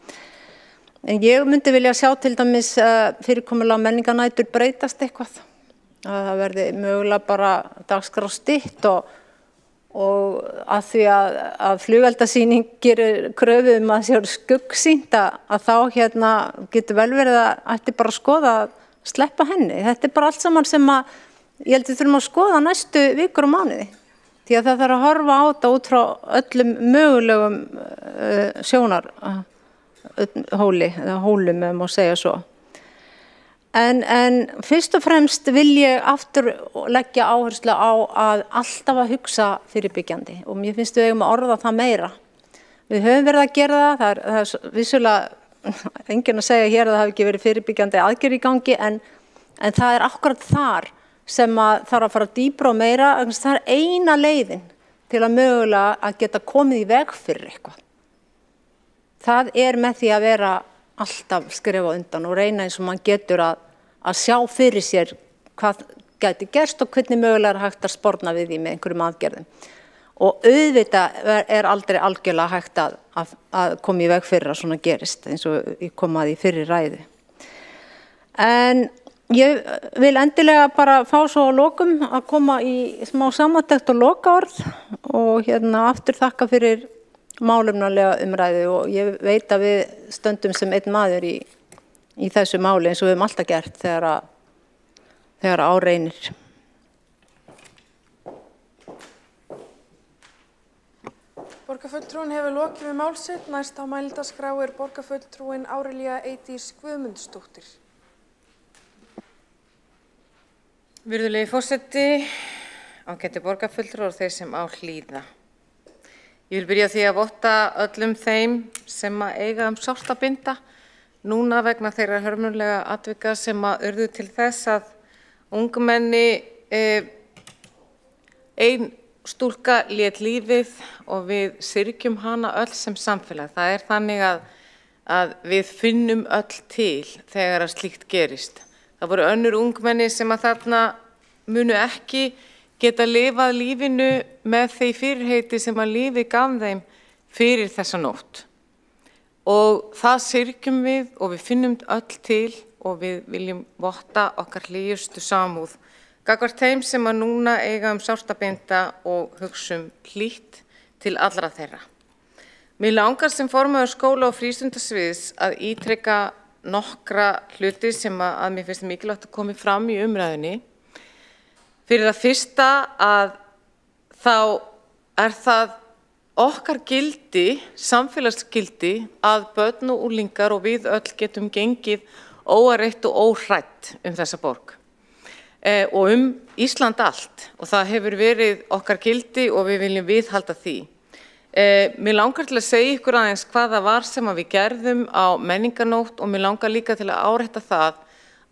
En ég myndi vilja sjá til dæmis fyrirkomulega menningarnætur breytast eitthvað. Að það verði mögulega bara dagskrá stytt og að því að flugeldasýning gerir kröfu að það sé skuggsýnt að þá getur vel verið að ætti bara að skoða sleppa henni. Þetta bara allt saman sem ég held við þurfum að skoða næstu vikur og mánuði. Því að það þarf að horfa á þetta út frá öllum mögulegum sjónarhóli, eða hólum ef má segja svo. En fyrst og fremst vil ég aftur leggja áherslu á að alltaf að hugsa fyrirbyggjandi og mér finnst við eigum að orða það meira. Við höfum verið að gera það er vissulega enginn að segja hér að það hafi ekki verið fyrirbyggjandi aðgerð í gangi en það er akkurat þar sem að þarf að fara dýpra og meira, það er eina leiðin til að mögulega að geta komið í veg fyrir eitthvað. Það er með því að vera alltaf skrifa undan og reyna eins og mann getur að sjá fyrir sér hvað gæti gerst og hvernig mögulega er hægt að sporna við því með einhverjum aðgerðum. Og auðvitað er aldrei algjörlega hægt að koma í veg fyrir að svona gerist eins og ég kom að í fyrri ræðu. En ég vil endilega bara fá svo að lokum að koma í smá samantekt og lokaorð og aftur þakka fyrir málefnalega umræðu og ég veit að við stöndum sem einn maður í þessu máli eins og við höfum alltaf gert þegar á reynir. Borgarfulltrúinn hefur lokið við mál sitt. Næst á mælendaskrá er borgarfulltrúin Árelía Eydís Guðmundsdóttir. Virðulegi forseti, ágætu borgarfulltrúar og þeir sem á hlýða. Ég vil byrja á því að votta öllum þeim sem eiga sárt að binda núna vegna þeirra hörmulega atvika sem urðu til þess að ungmenni ein stúlka lét lífið og við syrgjum hana öll sem samfélag. Það er þannig að við finnum öll til þegar að slíkt gerist. Það voru önnur ungmenni sem þarna munu ekki geta lifað lífinu með þeim fyrirheiti sem lífið gaf þeim fyrir þessa nótt. Og það syrgjum við og við finnum öll til og við viljum votta okkar hlýjustu samúð gagnvart þeim sem núna eiga sárt að binda og hugsa hlýtt til allra þeirra. Mér langar sem formaður skóla- og frístundasviðs að ítreka nokkra hluti sem að mér finnst mikilvægt að komi fram í umræðunni. Fyrir það fyrsta að þá er það okkar gildi, samfélagsgildi, að börn og unglingar og við öll getum gengið óáreitt og óhrædd þessa borg. Og Ísland allt og það hefur verið okkar gildi og við viljum viðhalda því. Mér langar til að segja ykkur aðeins hvað það var sem við gerðum á menningarnótt og mér langar líka til að árétta það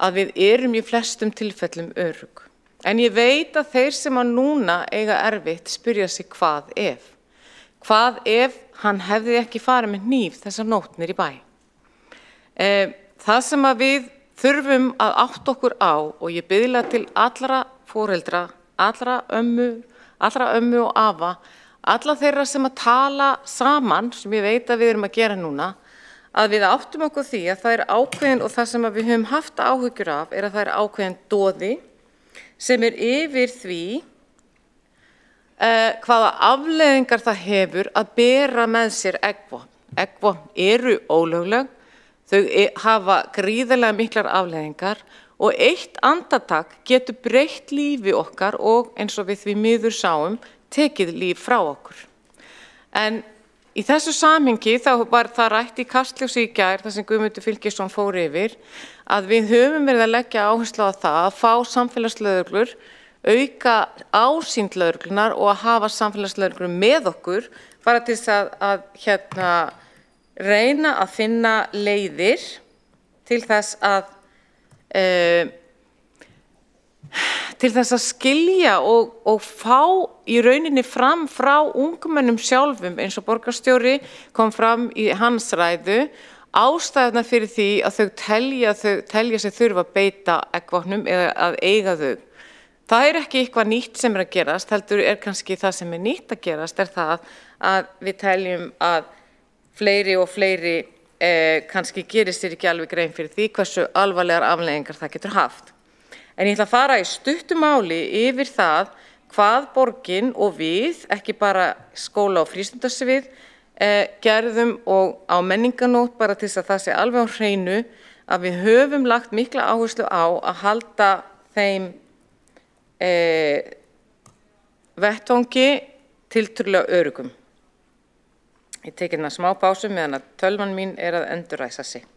að við erum í flestum tilfellum örugg. En ég veit að þeir sem núna eiga erfitt spyrja sig hvað ef. Hvað ef hann hefði ekki farið með hníf þessar nótnir í bæ? Það sem við þurfum að átta okkur á og ég biðla til allra foreldra, allra ömmu og afa, alla þeirra sem að tala saman, sem ég veit að við erum að gera núna, að við áttum okkur því að það er ákveðin og það sem við höfum haft áhyggjur af er að það er ákveðin doði sem er yfir því hvaða afleiðingar það hefur að bera með sér eggvopn. Eggvopn eru ólögleg. Þau hafa gríðarlega miklar afleiðingar og eitt andartak getur breytt lífi okkar og eins og við því miður sáum, tekið líf frá okkur. En í þessu samhengi þá var það rætt í Kastljósi í gær, þar sem Guðmundur Fylkisson fór yfir, að við höfum verið að leggja áherslu á það að fá samfélagslögreglur, auka ásýnd lögreglunar og að hafa samfélagslögreglur með okkur, bara til þess að reyna að finna leiðir til þess að skilja og fá í rauninni fram frá ungmennum sjálfum eins og borgarstjóri kom fram í hans ræðu ástæðurnar fyrir því að þau telja sig þurfa að beita eggvopnum eða að eiga þau. Það er ekki eitthvað nýtt sem er að gerast, heldur er kannski það sem er nýtt að gerast er það að við teljum að fleiri og fleiri kannski gerist sér ekki alveg grein fyrir því hversu alvarlegar afleiðingar það getur haft. En ég ætla að fara í stuttu máli yfir það hvað borgin og við, ekki bara skóla- og frístundasvið, gerðum og á menningarnótt bara til þess að það sé alveg á hreinu að við höfum lagt mikla áherslu á að halda þeim vettvangi tiltölulega öruggum. Ég tek hérna smá pásu meðan að tölvan mín er að endurræsa sig.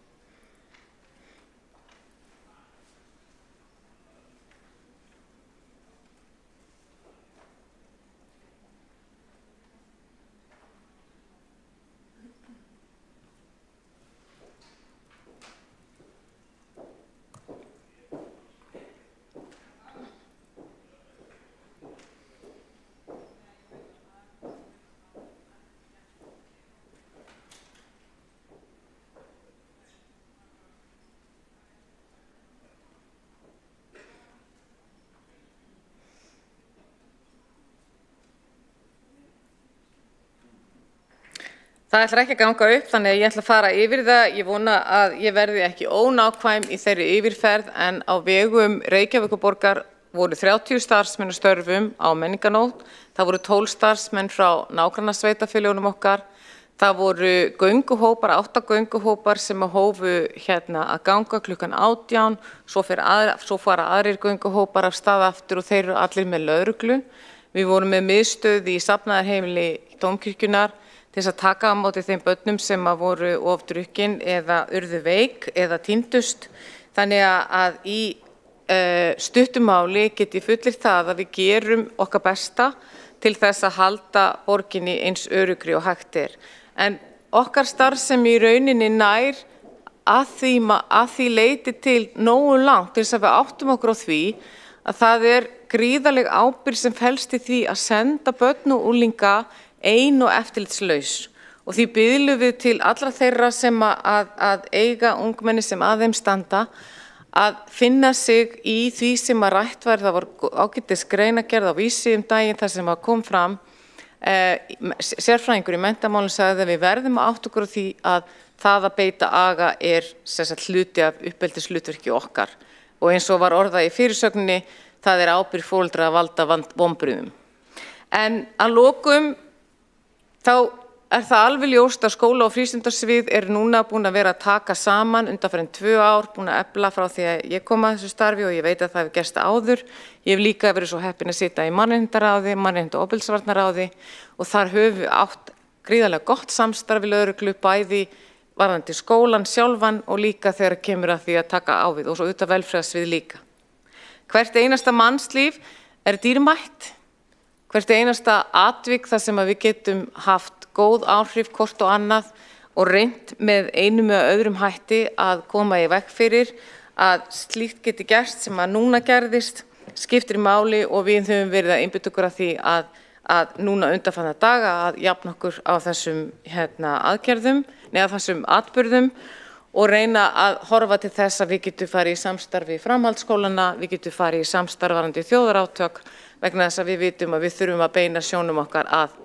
Það ætlar ekki að ganga upp, þannig að ég ætla að fara yfir það. Ég vona að ég verði ekki ónákvæm í þeirri yfirferð, en á vegum Reykjavíkurborgar voru 30 starfsmenn að störfum á menningarnótt. Það voru 12 starfsmenn frá nágrannasveitarfélögunum okkar. Það voru gönguhópar, 8 gönguhópar sem hófu að ganga klukkan 18. Svo fara aðrir gönguhópar af stað aftur og þeir eru allir með lögreglu. Við vorum með miðstöð í safnaðarheimili Dómkirkjunnar til þess að taka á móti þeim börnum sem voru of drukkin eða urðu veik eða týndust. Þannig að í stuttumáli get ég fullyrt það að við gerum okkar besta til þess að halda borginni eins öruggri og hægt er. En okkar starfsemi í rauninni nær að því leyti til nógu langt til þess að við áttum okkur á því að það er gríðarleg ábyrgð sem felst í því að senda börn og unglinga ein og eftirlitslaus. Og því biðlum við til allra þeirra sem að eiga ungmenni sem að þeim standa að finna sig í því sem að rætt var. Það var ágætis greinargerð á Vísi daginn þar sem að kom fram. Sérfræðingur í menntamálum sagði að við verðum að átta okkur á því að það að beita aga er hluti af uppeldishlutverki okkar. Og eins og var orðað í fyrirsögninni, það er ábyrgð foreldra að valda vonbrigðum. En að lokum þá er það alveg ljóst að skóla- og frístundasvið er núna búin að vera að taka saman undanfarin 2 ár, búin að efla frá því að ég kom að þessu starfi og ég veit að það hefur gerst áður. Ég hef líka verið svo heppin að sitja í mannréttindaráði, mannréttinda- og ofbeldisvarnaráði og þar höfum við átt gríðarlega gott samstarf við lögreglu bæði varðandi skólan sjálfan og líka þegar kemur að því að taka á við og svo auðvitað velferðarsvið líka. Hvert einasta mannslíf er dýrmætt. Hvert einasta atvik þar sem að við getum haft góð áhrif hvort og annað og reynt með einum eða öðrum hætti að koma í veg fyrir að slíkt geti gerst sem að núna gerðist, skiptir máli og við höfum verið að einbeita okkur að því að núna undanfarna daga að jafna okkur á þessum aðgerðum, neða þessum atburðum og reyna að horfa til þess að við getum farið í samstarfi í framhaldsskólana, við getum farið í samstarfarandi þjóðarátök vegna þess að við vitum að við þurfum að beina sjónum okkar að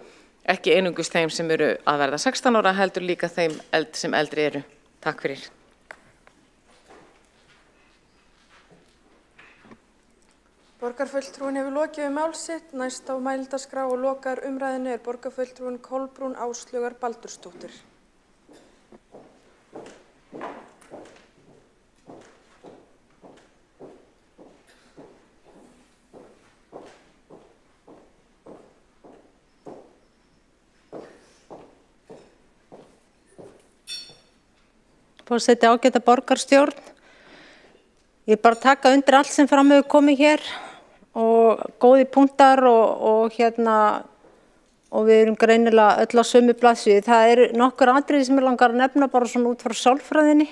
ekki einungis þeim sem eru að verða 16 ára, heldur líka þeim sem eldri eru. Takk fyrir. Borgarfulltrúin hefur lokið við mál sitt. Næst á mælendaskrá og lokar umræðinu er borgarfulltrúin Kolbrún Áslaugar Baldursdóttir. Forseti, ágæta borgarstjórn. Ég bara taka undir allt sem fram hefur komið hér og góði punktar og við erum greinilega öll á sömu blaðsíðu. Það eru nokkur atriði sem ég langar að nefna bara svona út frá sálfræðinni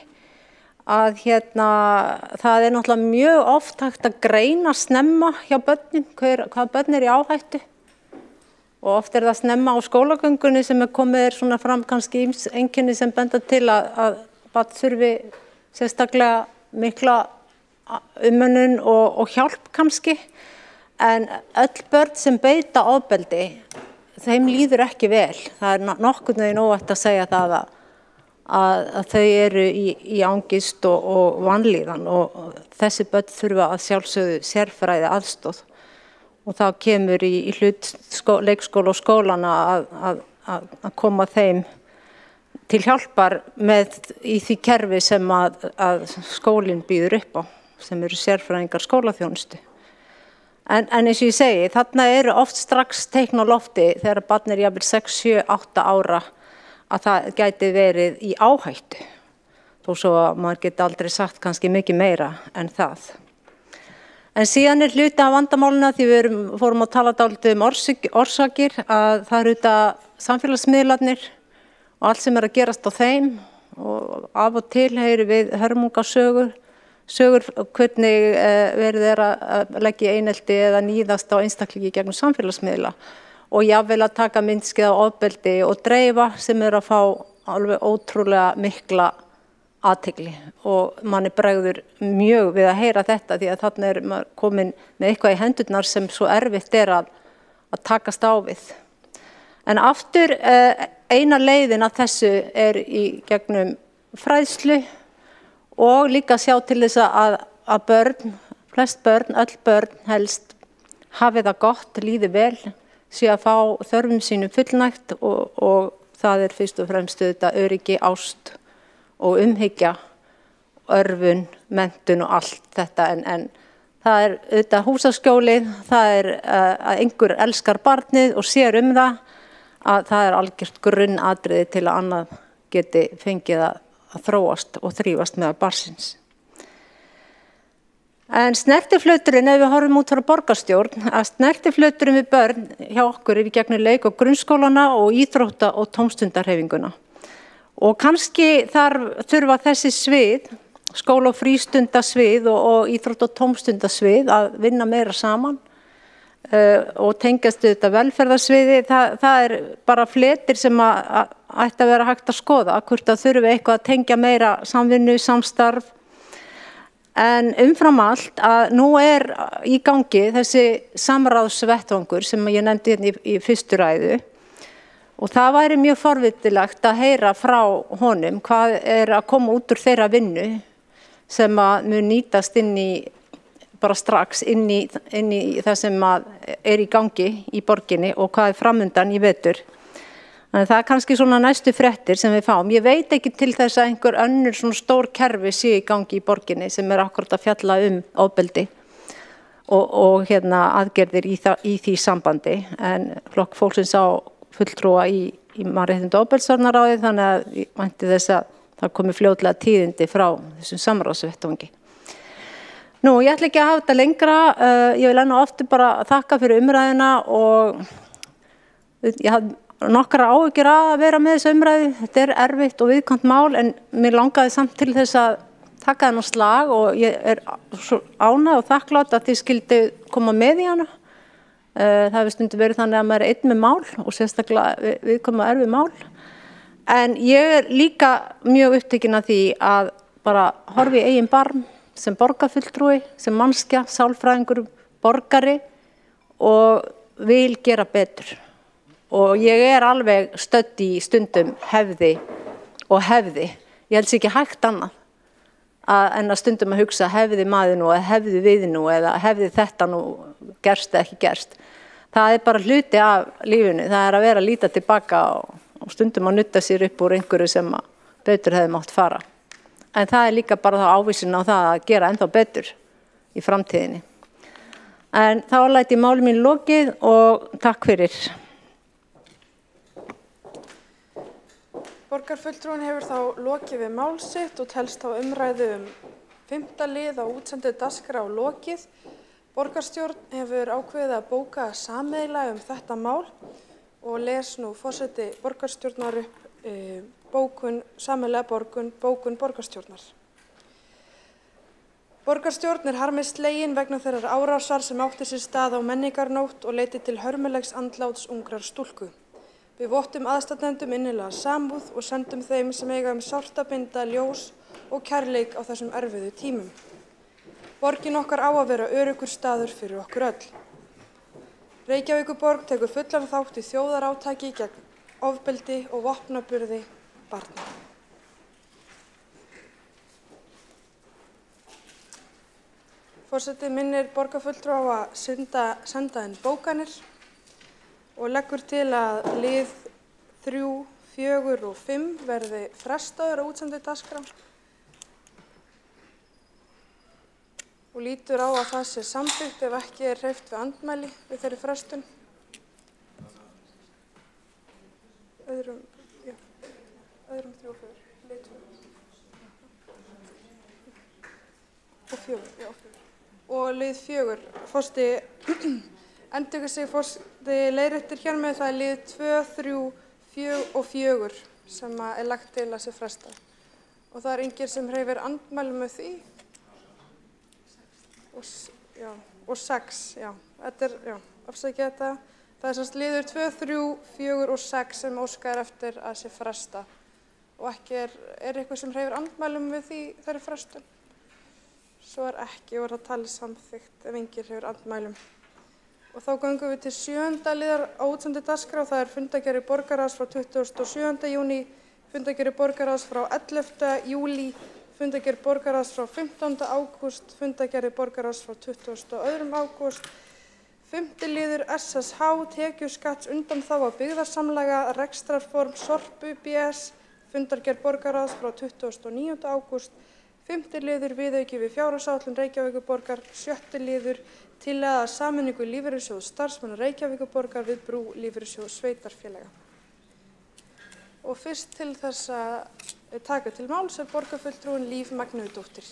að það er náttúrulega mjög oft hægt að greina snemma hjá börnum hvað börn er í áhættu og oft er það snemma á skólagöngunni sem komið svona fram kannski einkenni sem benda til að barn þurfi sérstaklega mikla umönnun og hjálp kannski, en öll börn sem beita ofbeldi, þeim líður ekki vel. Það er nokkurn veginn óhætt að segja það að þau eru í angist og vanlíðan og þessi börn þurfa að sjálfsögðu sérfræði aðstoð og þá kemur í hlut leikskóla og skólana að koma þeim til hjálpar í því kerfi sem að skólinn býður upp á, sem eru sérfræðingar skólaþjónustu. En eins og ég segi, þarna eru oft strax teikn á lofti þegar barn jafnvel 6, 7, 8 ára að það gæti verið í áhættu. Þó svo að maður geti aldrei sagt kannski mikið meira en það. En síðan hluti af vandamálina því við fórum að tala dálítið orsakir að það eru þetta samfélagsmiðlarnir og allt sem að gerast á þeim og af og til heyrum við hörmungasögur hvernig verið að leggja einelti eða níðast á einstaklingi gegnum samfélagsmiðla og jafnvel að taka myndskeið á ofbeldi og dreifa sem að fá alveg ótrúlega mikla athygli og manni bregður mjög við að heyra þetta því að þarna maður komin með eitthvað í hendurnar sem svo erfitt að takast á við. En aftur eina leiðin að þessu í gegnum fræðslu og líka sjá til þess að börn, flest börn, öll börn helst hafi það gott, líði vel, sé að fá þörfum sínum fullnægt og það fyrst og fremst þetta öryggi, ást og umhyggja, örfun, menntun og allt þetta en það þetta húsaskjólið, það að einhver elskar barnið og sér það að það algjört grunnatriði til að annað geti fengið að þróast og þrífast með barnsins. En snertiflöturinn, ef við horfum út frá borgarstjórn, að snertiflöturinn við börn hjá okkur í gegnum leik- og grunnskólana og íþrótta- og tómstundarhreyfinguna. Og kannski þurfa þessi svið, skóla- og frístundasvið og íþrótta- og tómstundasvið að vinna meira saman og tengjast þetta velferðarsviði. Það bara fletir sem ætti að vera hægt að skoða, hvort að þurfi eitthvað að tengja meira samvinnu, samstarf. En umfram allt að nú í gangi þessi samráðsvettvangur sem ég nefndi hérna í fyrstu ræðu. Og það væri mjög forvitilegt að heyra frá honum hvað að koma út úr þeirra vinnu sem mun nýtast bara strax inn í það sem í gangi í borginni og hvað framundan í vetur. Þannig það kannski svona næstu fréttir sem við fáum. Ég veit ekki til þess að einhver önnur svona stór kerfi sé í gangi í borginni sem akkúrat að fjalla ofbeldi og aðgerðir í því sambandi. En Flokk fólksins á fulltrúa í mannréttinda- og ofbeldisvarnaráði þannig að ég vænti þess að það komi fljótlega tíðindi frá þessum samráðsvettvangi. Nú, ég ætla ekki að hafa þetta lengra. Ég vil enn og aftur bara þakka fyrir umræðuna og ég hafði nokkra áhyggjur að vera með þessa umræðu. Þetta erfitt og viðkvæmt mál en mér langaði samt til þess að taka þennan slag og ég svo ánægð og þakklát að þið skildi koma með í hana. Það hefur stundum verið þannig að maður einn með mál og sérstaklega viðkvæm og erfið mál. En ég líka mjög upptekin af því að bara horfi í eigin barm sem borgarfulltrúi, sem mannskja, sálfræðingur, borgari og vil gera betur. Og ég alveg stödd í stundum hefði. Ég held sér ekki hægt annað en að stundum að hugsa hefði maður nú eða hefði við nú eða hefði þetta nú gerst eða ekki gerst. Það bara hluti af lífinu, það að vera að líta tilbaka og stundum að nutta sér upp úr einhverju sem betur hefði mátt fara. En það líka bara þá ávísun á það að gera ennþá betur í framtíðinni. En þá læt ég máli mín lokið og takk fyrir. Borgarfulltrúinn hefur þá lokið við mál sitt og telst þá umræðu 5. lið á útsendu dagskrá lokið. Borgarstjórn hefur ákveðið að bóka sameiginlega þetta mál og les nú forseti borgarstjórnar upp sameiginlega bókun borgarstjórnar. Borgarstjórn harmi slegin vegna þeirrar árásar sem átti sér stað á menningarnótt og leiddi til hörmulegs andláts ungrar stúlku. Við vottum aðstandendum innilega samúð og sendum þeim sem eiga sárt að binda ljós og kærleik á þessum erfiðu tímum. Borgin okkar á að vera öruggur staður fyrir okkur öll. Reykjavíkurborg tekur fullan þátt í þjóðarátaki gegn ofbeldi og vopnaburði barna. Forseti minnir borgarfulltrúa á að senda inn bókanir og leggur til að lið 3, 4 og 5 verði frestaður á útsendu dagskrá. Og lítur á að það sé samþykkt ef ekki er hreyft við andmæli við þeirri frestun. Öðrum 3 og 4, lið 2. Og 4, já 4. Og lið 4, forseti endurtekur sig, forseti leiðréttir hér með, það er lið 2, 3, 4 og 4 sem er lagt til að sé frestað. Og það er enginn sem hreyfir andmæli með því. Og 6, já, þetta er, já, afsakið þetta. Það er semst liður 2, 3, 4 og 6 sem óskar eftir að sé fresta. Og ekki er eitthvað sem hreyfir andmælum við því þeirri frestun. Svo er ekki og er það talið samþykkt ef enginn hreyfir andmælum. Og þá göngum við til 7. liðar á útsendu dagskrá. Það er fundargerðir borgarráðs frá 27. júní, fundargerðir borgarráðs frá 11. júlí, fundargerðir borgarráðs frá 15. ágúst, fundargerðir borgarráðs frá 22. ágúst, 5. liður SSH, tekjuskatts undanþága byggðarsamlaga, rekstrarform Sorpu BS, fundargerð borgarráðs frá 29. ágúst, 5. liður viðauki við fjárhagsáætlun Reykjavíkurborgar, 6. liður tillaga að sameiningu lífeyrissjóðs starfsmanna Reykjavíkurborgar við brú lífeyrissjóðs sveitarfélaga. Og fyrst til þess að taka til máls er borgarfulltrúin Líf Magnúsdóttir.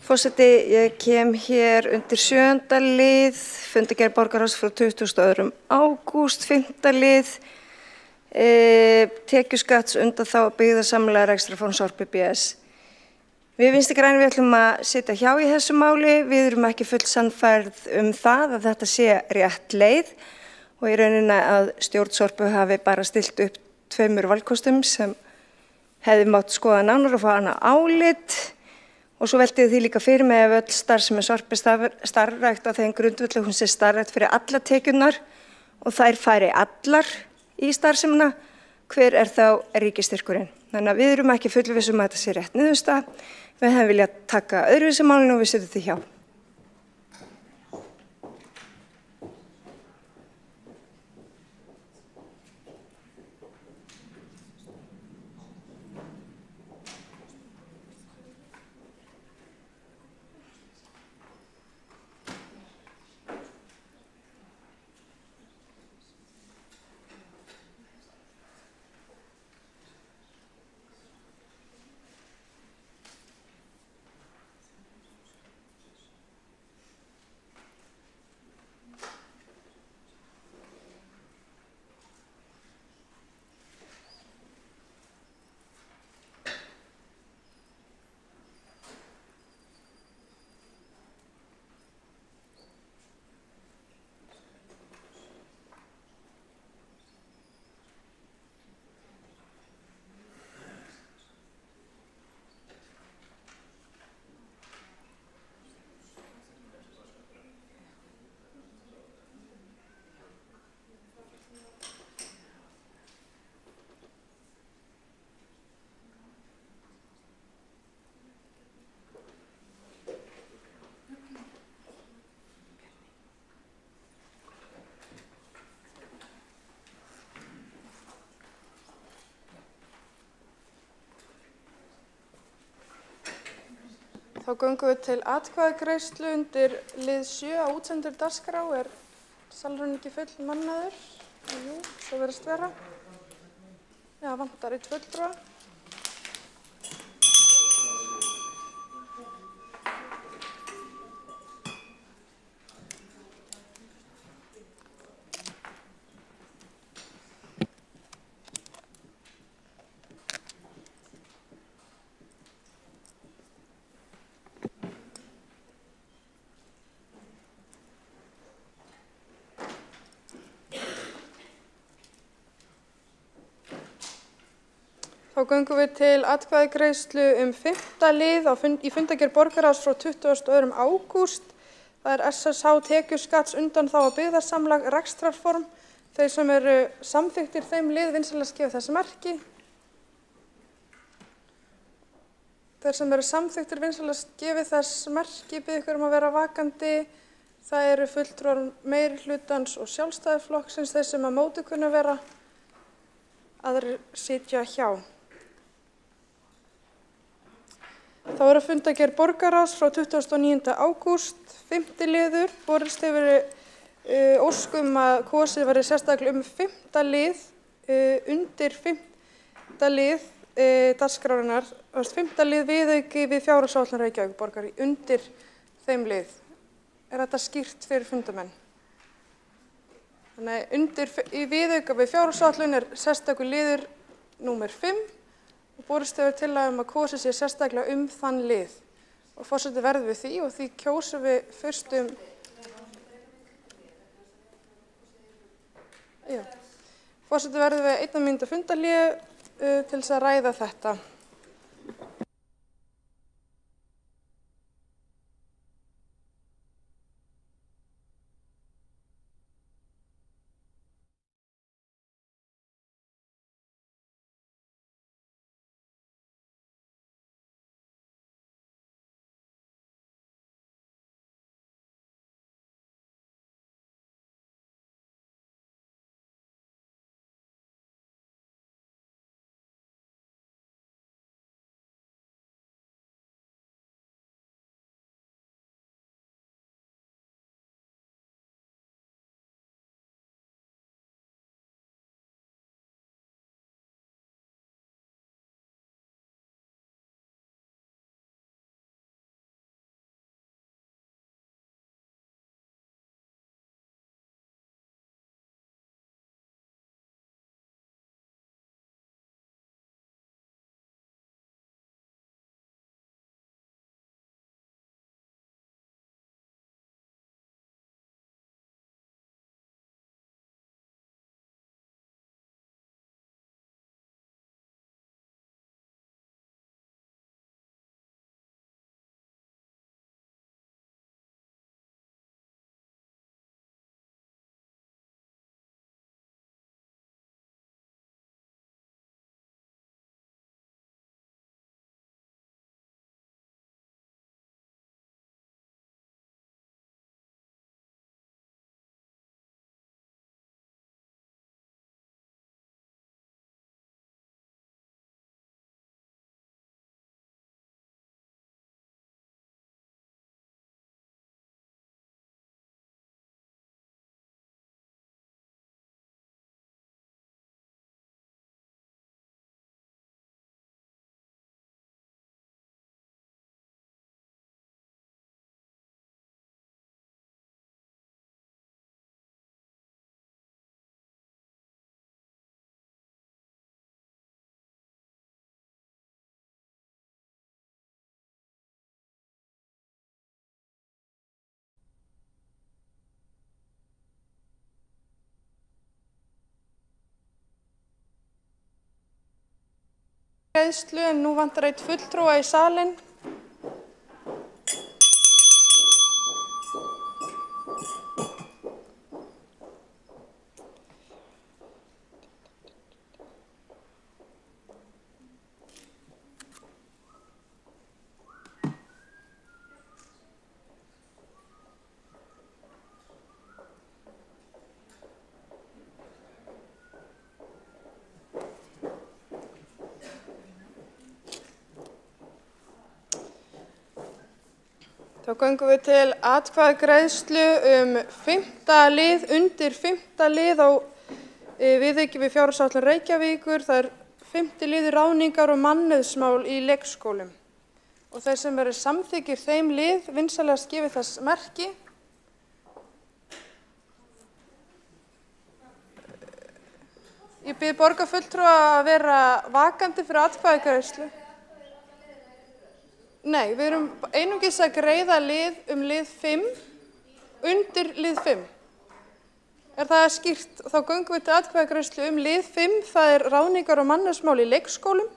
Forseti, ég kem hér undir 7. lið, fundargerð borgarráðs frá 22. ágúst, 5. lið, tekjuskatts undanþága byggðarsamlaga rekstrarform Sorpu BS. Við Vinstri græn við ætlum að sitja hjá í þessu máli, við erum ekki full sannfærð það að þetta sé rétt leið og í rauninni að stjórn Sorpu hafi bara stilt upp 2 valkostum sem hefði mátt skoða nánar og fá hana álit. Og svo velti því líka fyrir mig ef öll starfsemi Sorpu starfrækt á þeim grundvelli hún sé starfrækt fyrir alla tekjurnar og þær færi allar í starfsemina, hver er þá ríkisstyrkurinn. Þannig að við erum ekki fullviss að þetta sé rétt niðurstaða. Við hefum viljað taka öðruvísi málinu og við setjum því hjá. Þá göngum við til atkvæðagreiðslu undir lið 7 á útsendur dagskrá. Er salurinn ekki full mannaður? Jú, það verðist vera. Já, vantar 1 fulltrúa. Þá göngum við til atkvæðagreiðslu 5. lið í fundargerð borgarráðs frá 22. ágúst. Það er SSH tekjuskatts undanþága byggðarsamlag rekstrarform. Þeir sem eru samþykktir þeim lið vinsamlegast gefa þess merki. Þeir sem eru samþykktir vinsamlegast gefi þess merki, bið ykkur að vera vakandi. Það eru fulltrúar meirihlutans og Sjálfstæðisflokksins, þeir sem að móti kunna vera, aðrir sitja hjá. Þá er að fundargerð borgarráðs frá 29. ágúst, 5. liður, borist hefur óskum að kosið verði sérstaklega 5. lið undir 5. lið dagskrárinnar, 5. lið viðauki við fjárhagsáætlun Reykjavíkurborgar undir þeim lið. Er þetta skýrt fyrir fundarmenn? Þannig í viðauka við fjárhagsáætlun sérstakur liður númer 5 og borist hefur tillaga að kosið sé sérstaklega þann lið. Og forseti verður við því og því kjósum við fyrst Forseti verður við 1 mínútu fundarhlé til þess að ræða þetta. Greiðslu en nú vantar einn fulltrúa í salinn. Þá göngum við til atkvæðagreiðslu 5. lið, undir 5. lið á viðauki við fjárhagsáætlun Reykjavíkur. Það er 5. liður ráðningar og mannauðsmál í leikskólum. Og þeir sem eru samþykkir þeim lið vinsamlegast gefi þess merki. Ég bið borgarfulltrúa að vera vakandi fyrir atkvæðagreiðslu. Nei, við erum einungis að greiða lið lið 5, undir lið 5. Er það skýrt? Þá göngum við til atkvæðagreiðslu lið 5, það er ráðningar og mannauðsmál í leikskólum.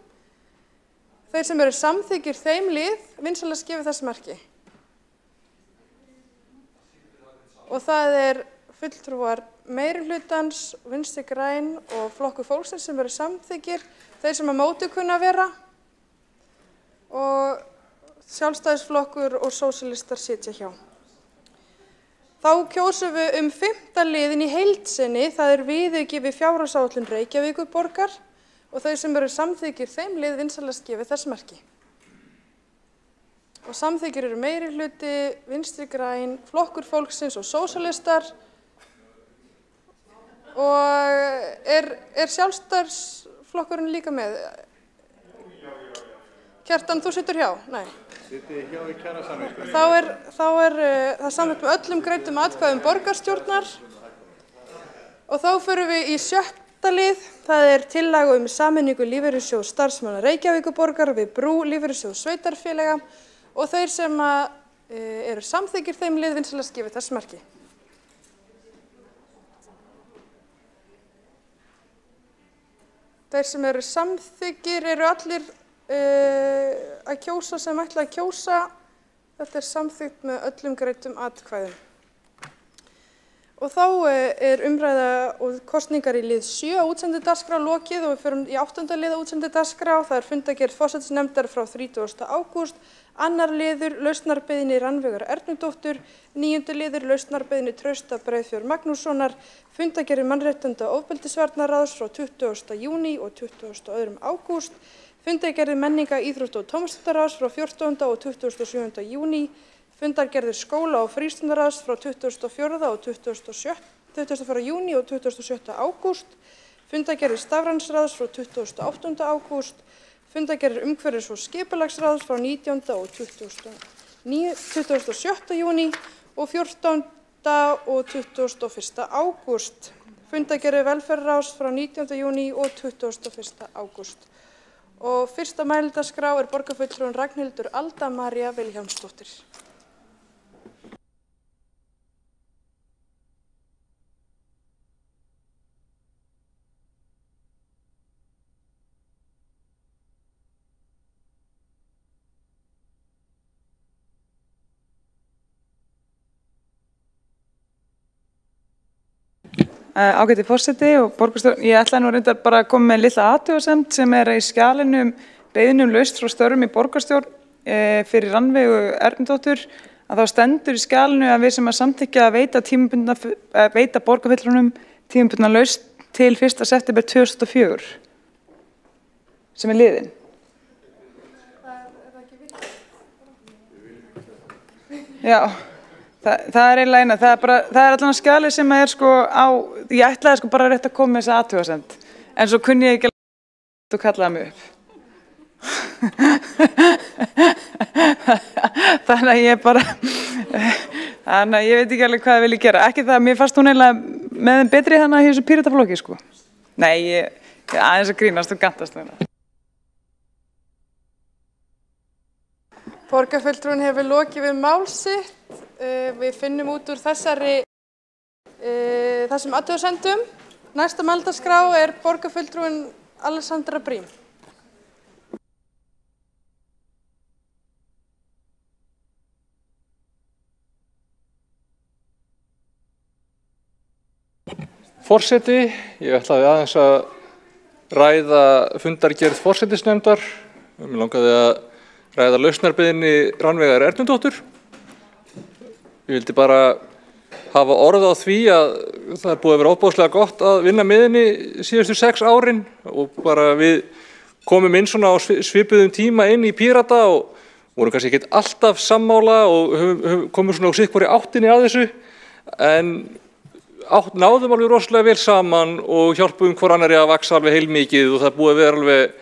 Þeir sem eru samþykkir þeim lið, vinsamlegast gefi þess merki. Og það er fulltrúar meirihlutans, Vinstri græn og Flokkur fólksins sem eru samþykkir, þeir sem að móti kunna að vera og Sjálfstæðisflokkur og sósíalistar sitja hjá. Þá kjósum við 5. liðinn í heild sinni, það er viðauki við fjárhagsáætlun Reykjavíkurborgar og þau sem eru samþykkir þeim lið vinsælast gefið þess merki. Og samþykkir eru meirihluti, Vinstri græn, Flokkur fólksins og sósíalistar og er Sjálfstæðisflokkurinn líka með? Kjartan, þú situr hjá? Nei. Sitið hjá í kjarasamningu. Þá er það samþykkt með öllum greiddum atkvæðum borgarstjórnar og þá förum við í 6. lið. Það er tillaga sameiningu lífeyrissjóðs starfsmanna Reykjavíkurborgar við brú lífeyrissjóðs sveitarfélaga og þeir sem eru samþykkir þeim lið vinsælast gefið þess merki. Þeir sem eru samþykkir eru allir að kjósa sem ætla að kjósa. Þetta er samþykkt með öllum greiddum atkvæðum. Og þá er umræða og kosningar í lið 7 á útsendu dagskrá lokið og við förum í 8. lið á útsendu dagskrá. Það er fundargerð forsætisnefndar frá 30. ágúst, 2. liður lausnarbeiðni Rannveigar Ernudóttur, 9. liður lausnarbeiðni Trausta Breiðfjörð Magnússonar, fundargerð mannréttinda og ofbeldisvarnaráðs frá 20. júní og 22. ágúst, fundargerð menninga, íþrótta og tómstundaráðs frá 14. og 27. júní, fundargerðir skóla- og frístundaráðs frá 24. og 24. júní og 27. ágúst, fundargerðir stafrænsráðs frá 28. ágúst, fundargerðir umhverfis- og skipulagsráðs frá 19. og 27. júní og 14. og 21. ágúst, fundargerðir velferðarráðs frá 19. júní og 21. ágúst. Og fyrsta mælendaskrá er borgarfulltrúin Ragnhildur Alda María Vilhjálmsdóttir. Ágæti forseti og borgarstjórn, ég ætla nú reyndar bara að koma með litla athugasemd sem er í skjalinu beiðnum laust frá störfum í borgarstjórn fyrir Rannveigu Ernudóttur að þá stendur í skjalinu að við sem að samþykkja að veita borgarfulltrúnum tímabundna laust til 1. september 2004 sem er liðin. Já. Það er eiginlega eina, það er allan skjalið sem er sko á, ég ætlaði sko bara rétt að koma með þessa athugasemd, en svo kunni ég ekki að þú kallaði mig upp. Þannig að ég bara, þannig að ég veit ekki alveg hvað ég vilja gera, ekki það að mér fannst hún eiginlega með þeim betri þannig að í þessu pírataflokki sko. Nei, ég aðeins að grínast og gantast það. Borgarfulltrúin hefur lokið við mál sitt. Við finnum út úr þessum athugasemdum. Næsta mælendaskrá er borgarfulltrúin Alessandra Brím. Forseti, ég ætlaði aðeins að ræða fundargerð forsætisnefndar. Mér langaði að ræða lausnarbeiðni Rannveigar Ernudóttur. Ég vildi bara hafa orð á því að það er búið að vera ofboðslega gott að vinna með henni síðustu 6 árin og bara við komum inn svona á svipuðum tíma inn í Pírata og vorum kannski ekkert alltaf sammála og komum svona á sitthvorri áttinni að þessu en náðum alveg rosalega vel saman og hjálpuðum hvor annarri að vaxa alveg heilmikið og það er búið að vera alveg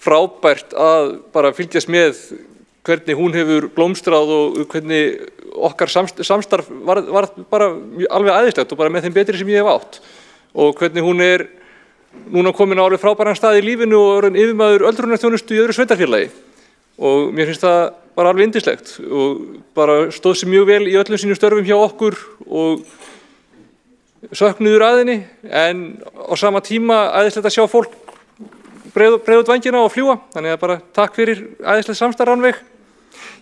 frábært að bara fylgjast með hvernig hún hefur blómstrað og hvernig okkar samstarf var bara alveg æðislegt og bara með þeim betri sem ég hef átt og hvernig hún er núna komin á alveg frábæran stað í lífinu og er yfirmaður öldrunarþjónustu í öðru sveitarfélagi og mér finnst það bara alveg yndislegt og bara stóð sér mjög vel í öllum sínum störfum hjá okkur og söknuður að henni en á sama tíma æðislegt að sjá fólk breiða út vængina og fljúga þannig að bara takk fyrir æðislegt samstarf Rannveig.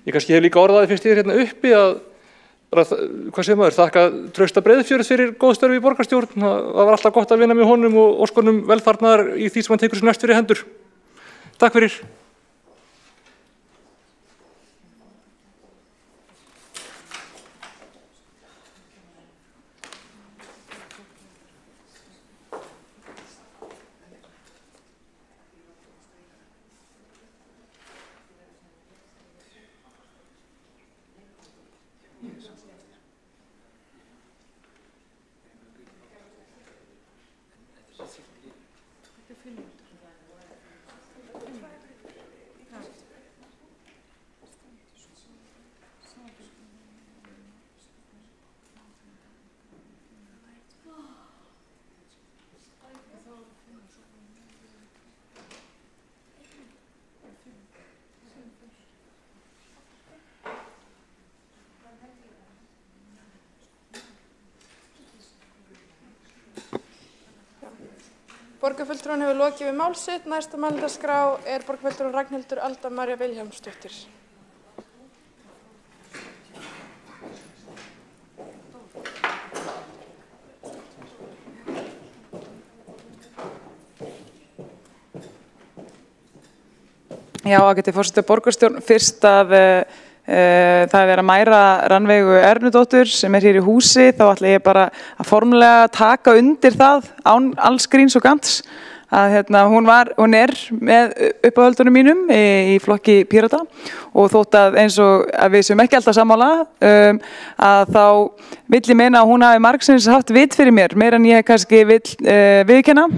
Ég kannski hef líka orðaði fyrst ég hérna uppi að bara, hvað segir maður, þakka Trausta Breiðfjörð fyrir góð störf í borgarstjórn. Það var alltaf gott að vinna með honum og óskonum velfarnaðar í því sem hann tekur sér næst fyrir hendur. Takk fyrir. Borgarfulltrúinn hefur lokið við mál sitt. Næsta mælendaskrá er borgarfulltrúin Ragnhildur Alda María Vilhjálmsdóttir. Já, ágæti forseti borgarstjórn, fyrst að það er verið að mæra Rannveigu Ernudóttur sem er hér í húsi, þá ætla ég bara að formlega taka undir það án alls gríns og gants að hún er með uppáhöldunum mínum í flokki Pírata og þótt að eins og að við séum ekki alltaf sammála að þá vill ég meina að hún hafi margsins haft vit fyrir mér, meira en ég kannski vill viðurkenna.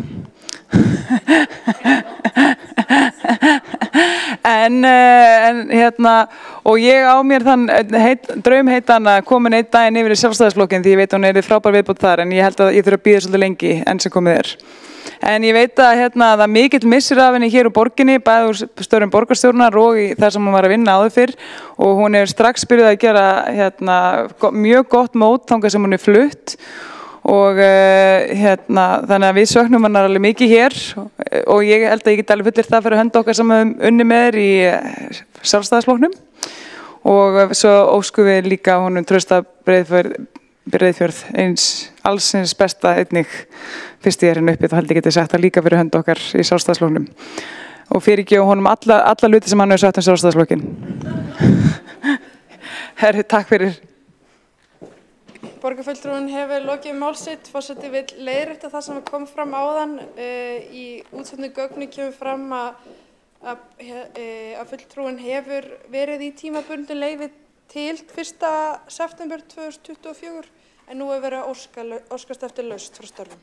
Og ég á mér þann draumheitan að koma einn daginn yfir í Sjálfstæðisflokkinn því ég veit að hún er frábær viðbót þar en ég held að ég þurfa að bíða svolítið lengi enn sem komið er. En ég veit að það er mikill missir af henni hér úr borginni, bæði úr störfum borgarstjórnar og í það sem hún var að vinna áður fyrr og hún er strax byrjuð að gera mjög gott mót þangað sem hún er flutt og þannig að við söknum hann alveg mikið hér og ég held að ég get alveg fullir það fyrir hönd okkar sem höfum unni með þér í Sjálfstæðisflokknum og svo óskum við líka honum Trausta Breiðfjörð allsins besta einnig fyrst ég er henni uppi, þá held ég geti sagt það líka fyrir hönd okkar í Sjálfstæðisflokknum og fyrirgefum honum alla hluti sem hann hefur sagt Sjálfstæðisflokkinn. Herri, takk fyrir. Borgarfulltrúinn hefur lokið mál sitt. Forseti vill leiðrétta það sem kom fram áðan. Í útsendingu gögnu kemur fram að fulltrúinn hefur verið í tímabundnu leyfi til 1. september 2024 en nú hefur verið að óskast eftir lausn frá störfum.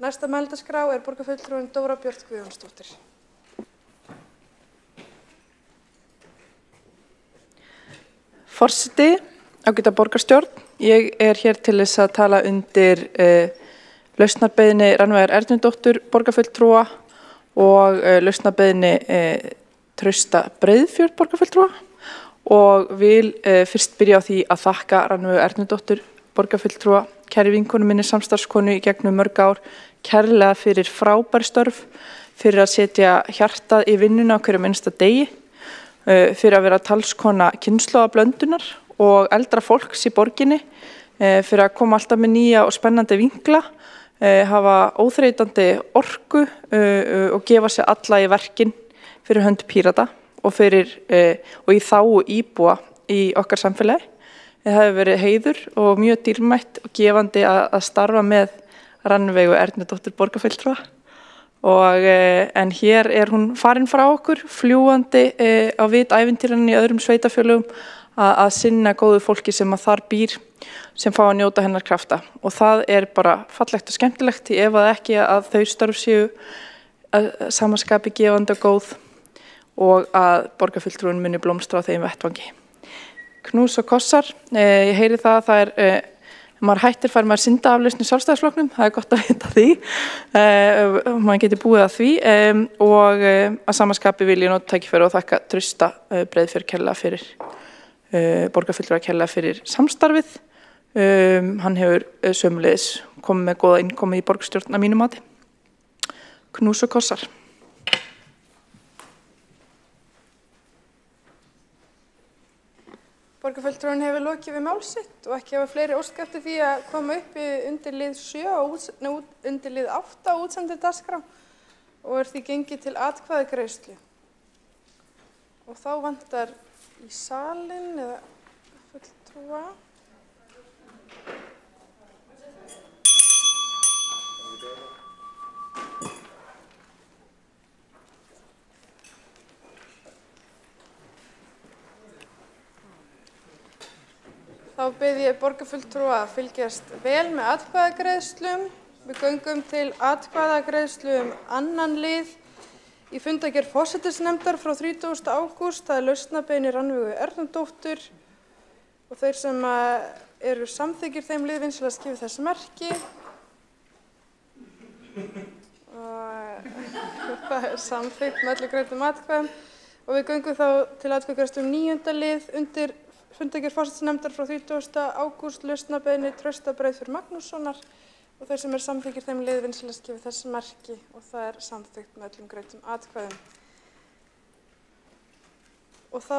Næsta mælendaskrá er borgarfulltrúinn Dóra Björt Guðjónsdóttir. Forseti, ágæta borgarstjórn, ég er hér til þess að tala undir lausnarbeiðni Rannveigar Ernudóttur borgarfulltrúa og lausnarbeiðni Trausta Breiðfjörð borgarfulltrúa og vil fyrst byrja á því að þakka Rannveigu Ernudóttur borgarfulltrúa, kæri vinkonu minni, samstarfskonu í gegnum mörg ár, kærlega fyrir frábær störf, fyrir að setja hjartað í vinnuna á hverju minnsta degi, fyrir að vera talskona kynslóðablöndunar og eldra fólks í borginni, fyrir að koma alltaf með nýja og spennandi vinkla, hafa óþreytandi orku og gefa sig alla í verkin fyrir hönd Pírata og í þágu íbúa í okkar samfélagi. Það hefur verið heiður og mjög dýrmætt og gefandi að starfa með Rannveigu Ernudóttur borgarfulltrúa en hér er hún farin frá okkur, fljúgandi á vit ævintýranna í öðrum sveitafélögum að sinna góðu fólki sem að þar býr, sem fá að njóta hennar krafta og það er bara fallegt og skemmtilegt ef að ekki að þau störf séu samanskapi gefandi og góð og að borgarfulltrúin muni blómstra á þeim vettvangi. Knús og kossar, ég heyri það að það er, maður hættir fær maður syndaaflausn í Sjálfstæðisflokknum, það er gott að vita því, maður geti búið að því og að samanskapi vil ég nota tækifæri og þakka Trausta Breiðfjörð kærlega fyrir, borgarfulltrúa kærlega fyrir samstarfið, hann hefur sömuleiðis komið með góða innkomi í borgarstjórn að mínu mati. Knús og kossar. Borgarfulltrúinn hefur lokið við mál sitt og ekki hafa fleiri óskað eftir því að koma upp undir lið 7 og undir lið 8 á útsendu dagskrá og því gengið til atkvæðagreiðslu. Og þá vantar í salinn eða fulltrúa. Þá bið ég borgarfulltrúa að fylgjast vel með atkvæðagreiðslum. Við göngum til atkvæðagreiðslu annan lið í fundargerð forsætisnefndar frá 30. ágúst. Það lausnabeiðni Rannveigu Ernudóttur og þeir sem eru samþykkir þeim lið vinsamlegast gefi þessu merki. Og það samþykkt með öllu greiddum atkvæðum. Og við göngum þá til atkvæðagreiðslu 9. lið undir fundargerð forsætisnefndar frá 30. ágúst, lausnabeiðni Trausta Breiðfjörð Magnússonar og þeir sem eru samþykkir þeim lið vinsamlegast gefi þessu merki og það samþykkt með öllum greiddum atkvæðum. Og þá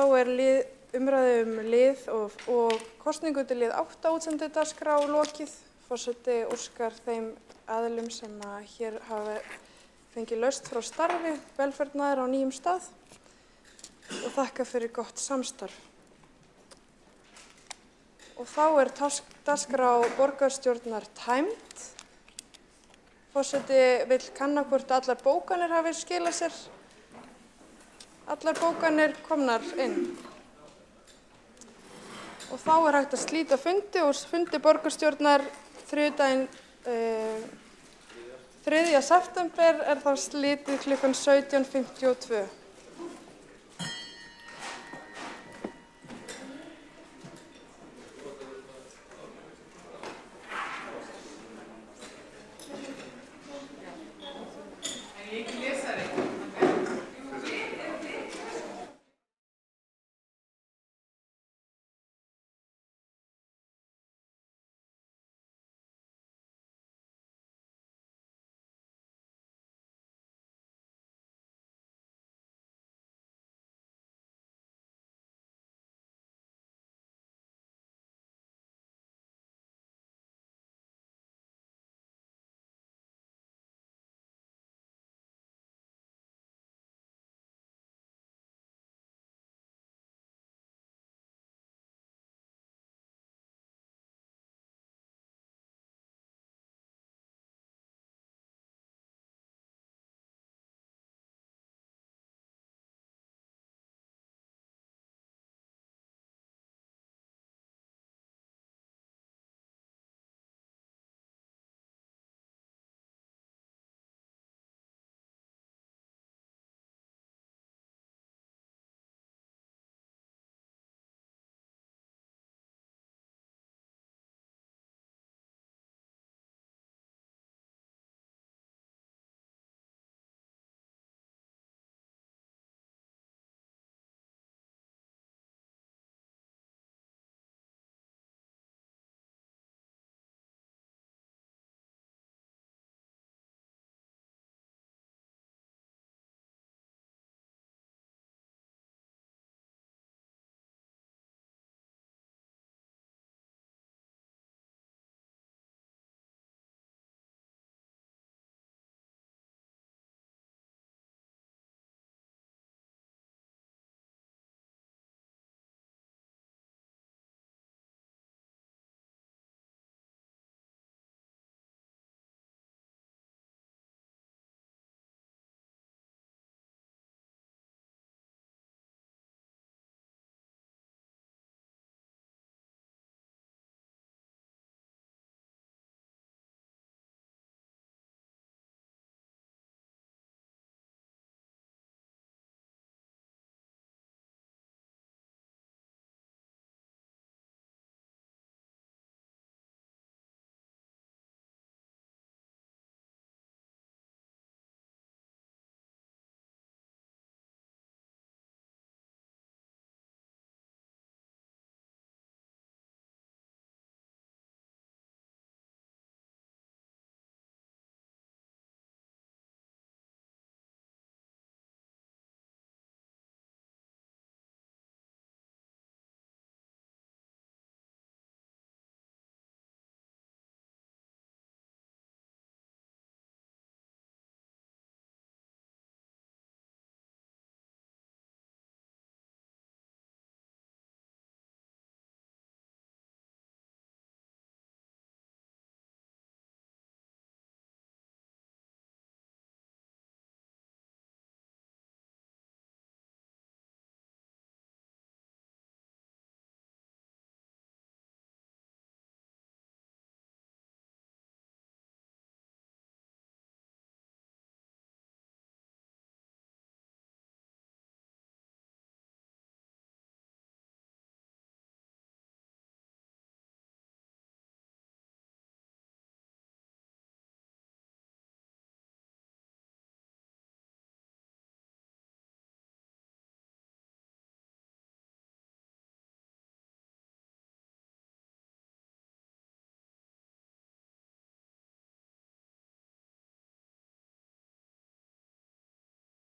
umræðu lið og kosningu til lið 8 útsendu dagskrá lokið. Forseti óskar þeim aðilum sem hér hafa fengið lausn frá starfi velferðnaðar á nýjum stað og þakka fyrir gott samstarf. Og þá dagskrá borgarstjórnar tæmd. Forseti vill kanna hvort allar bókanir hafi skilað sér. Allar bókanir komnar inn. Og þá hægt að slíta fundi og fundi borgarstjórnar þriðjudaginn 3. september þá slitið klukkan 17:52.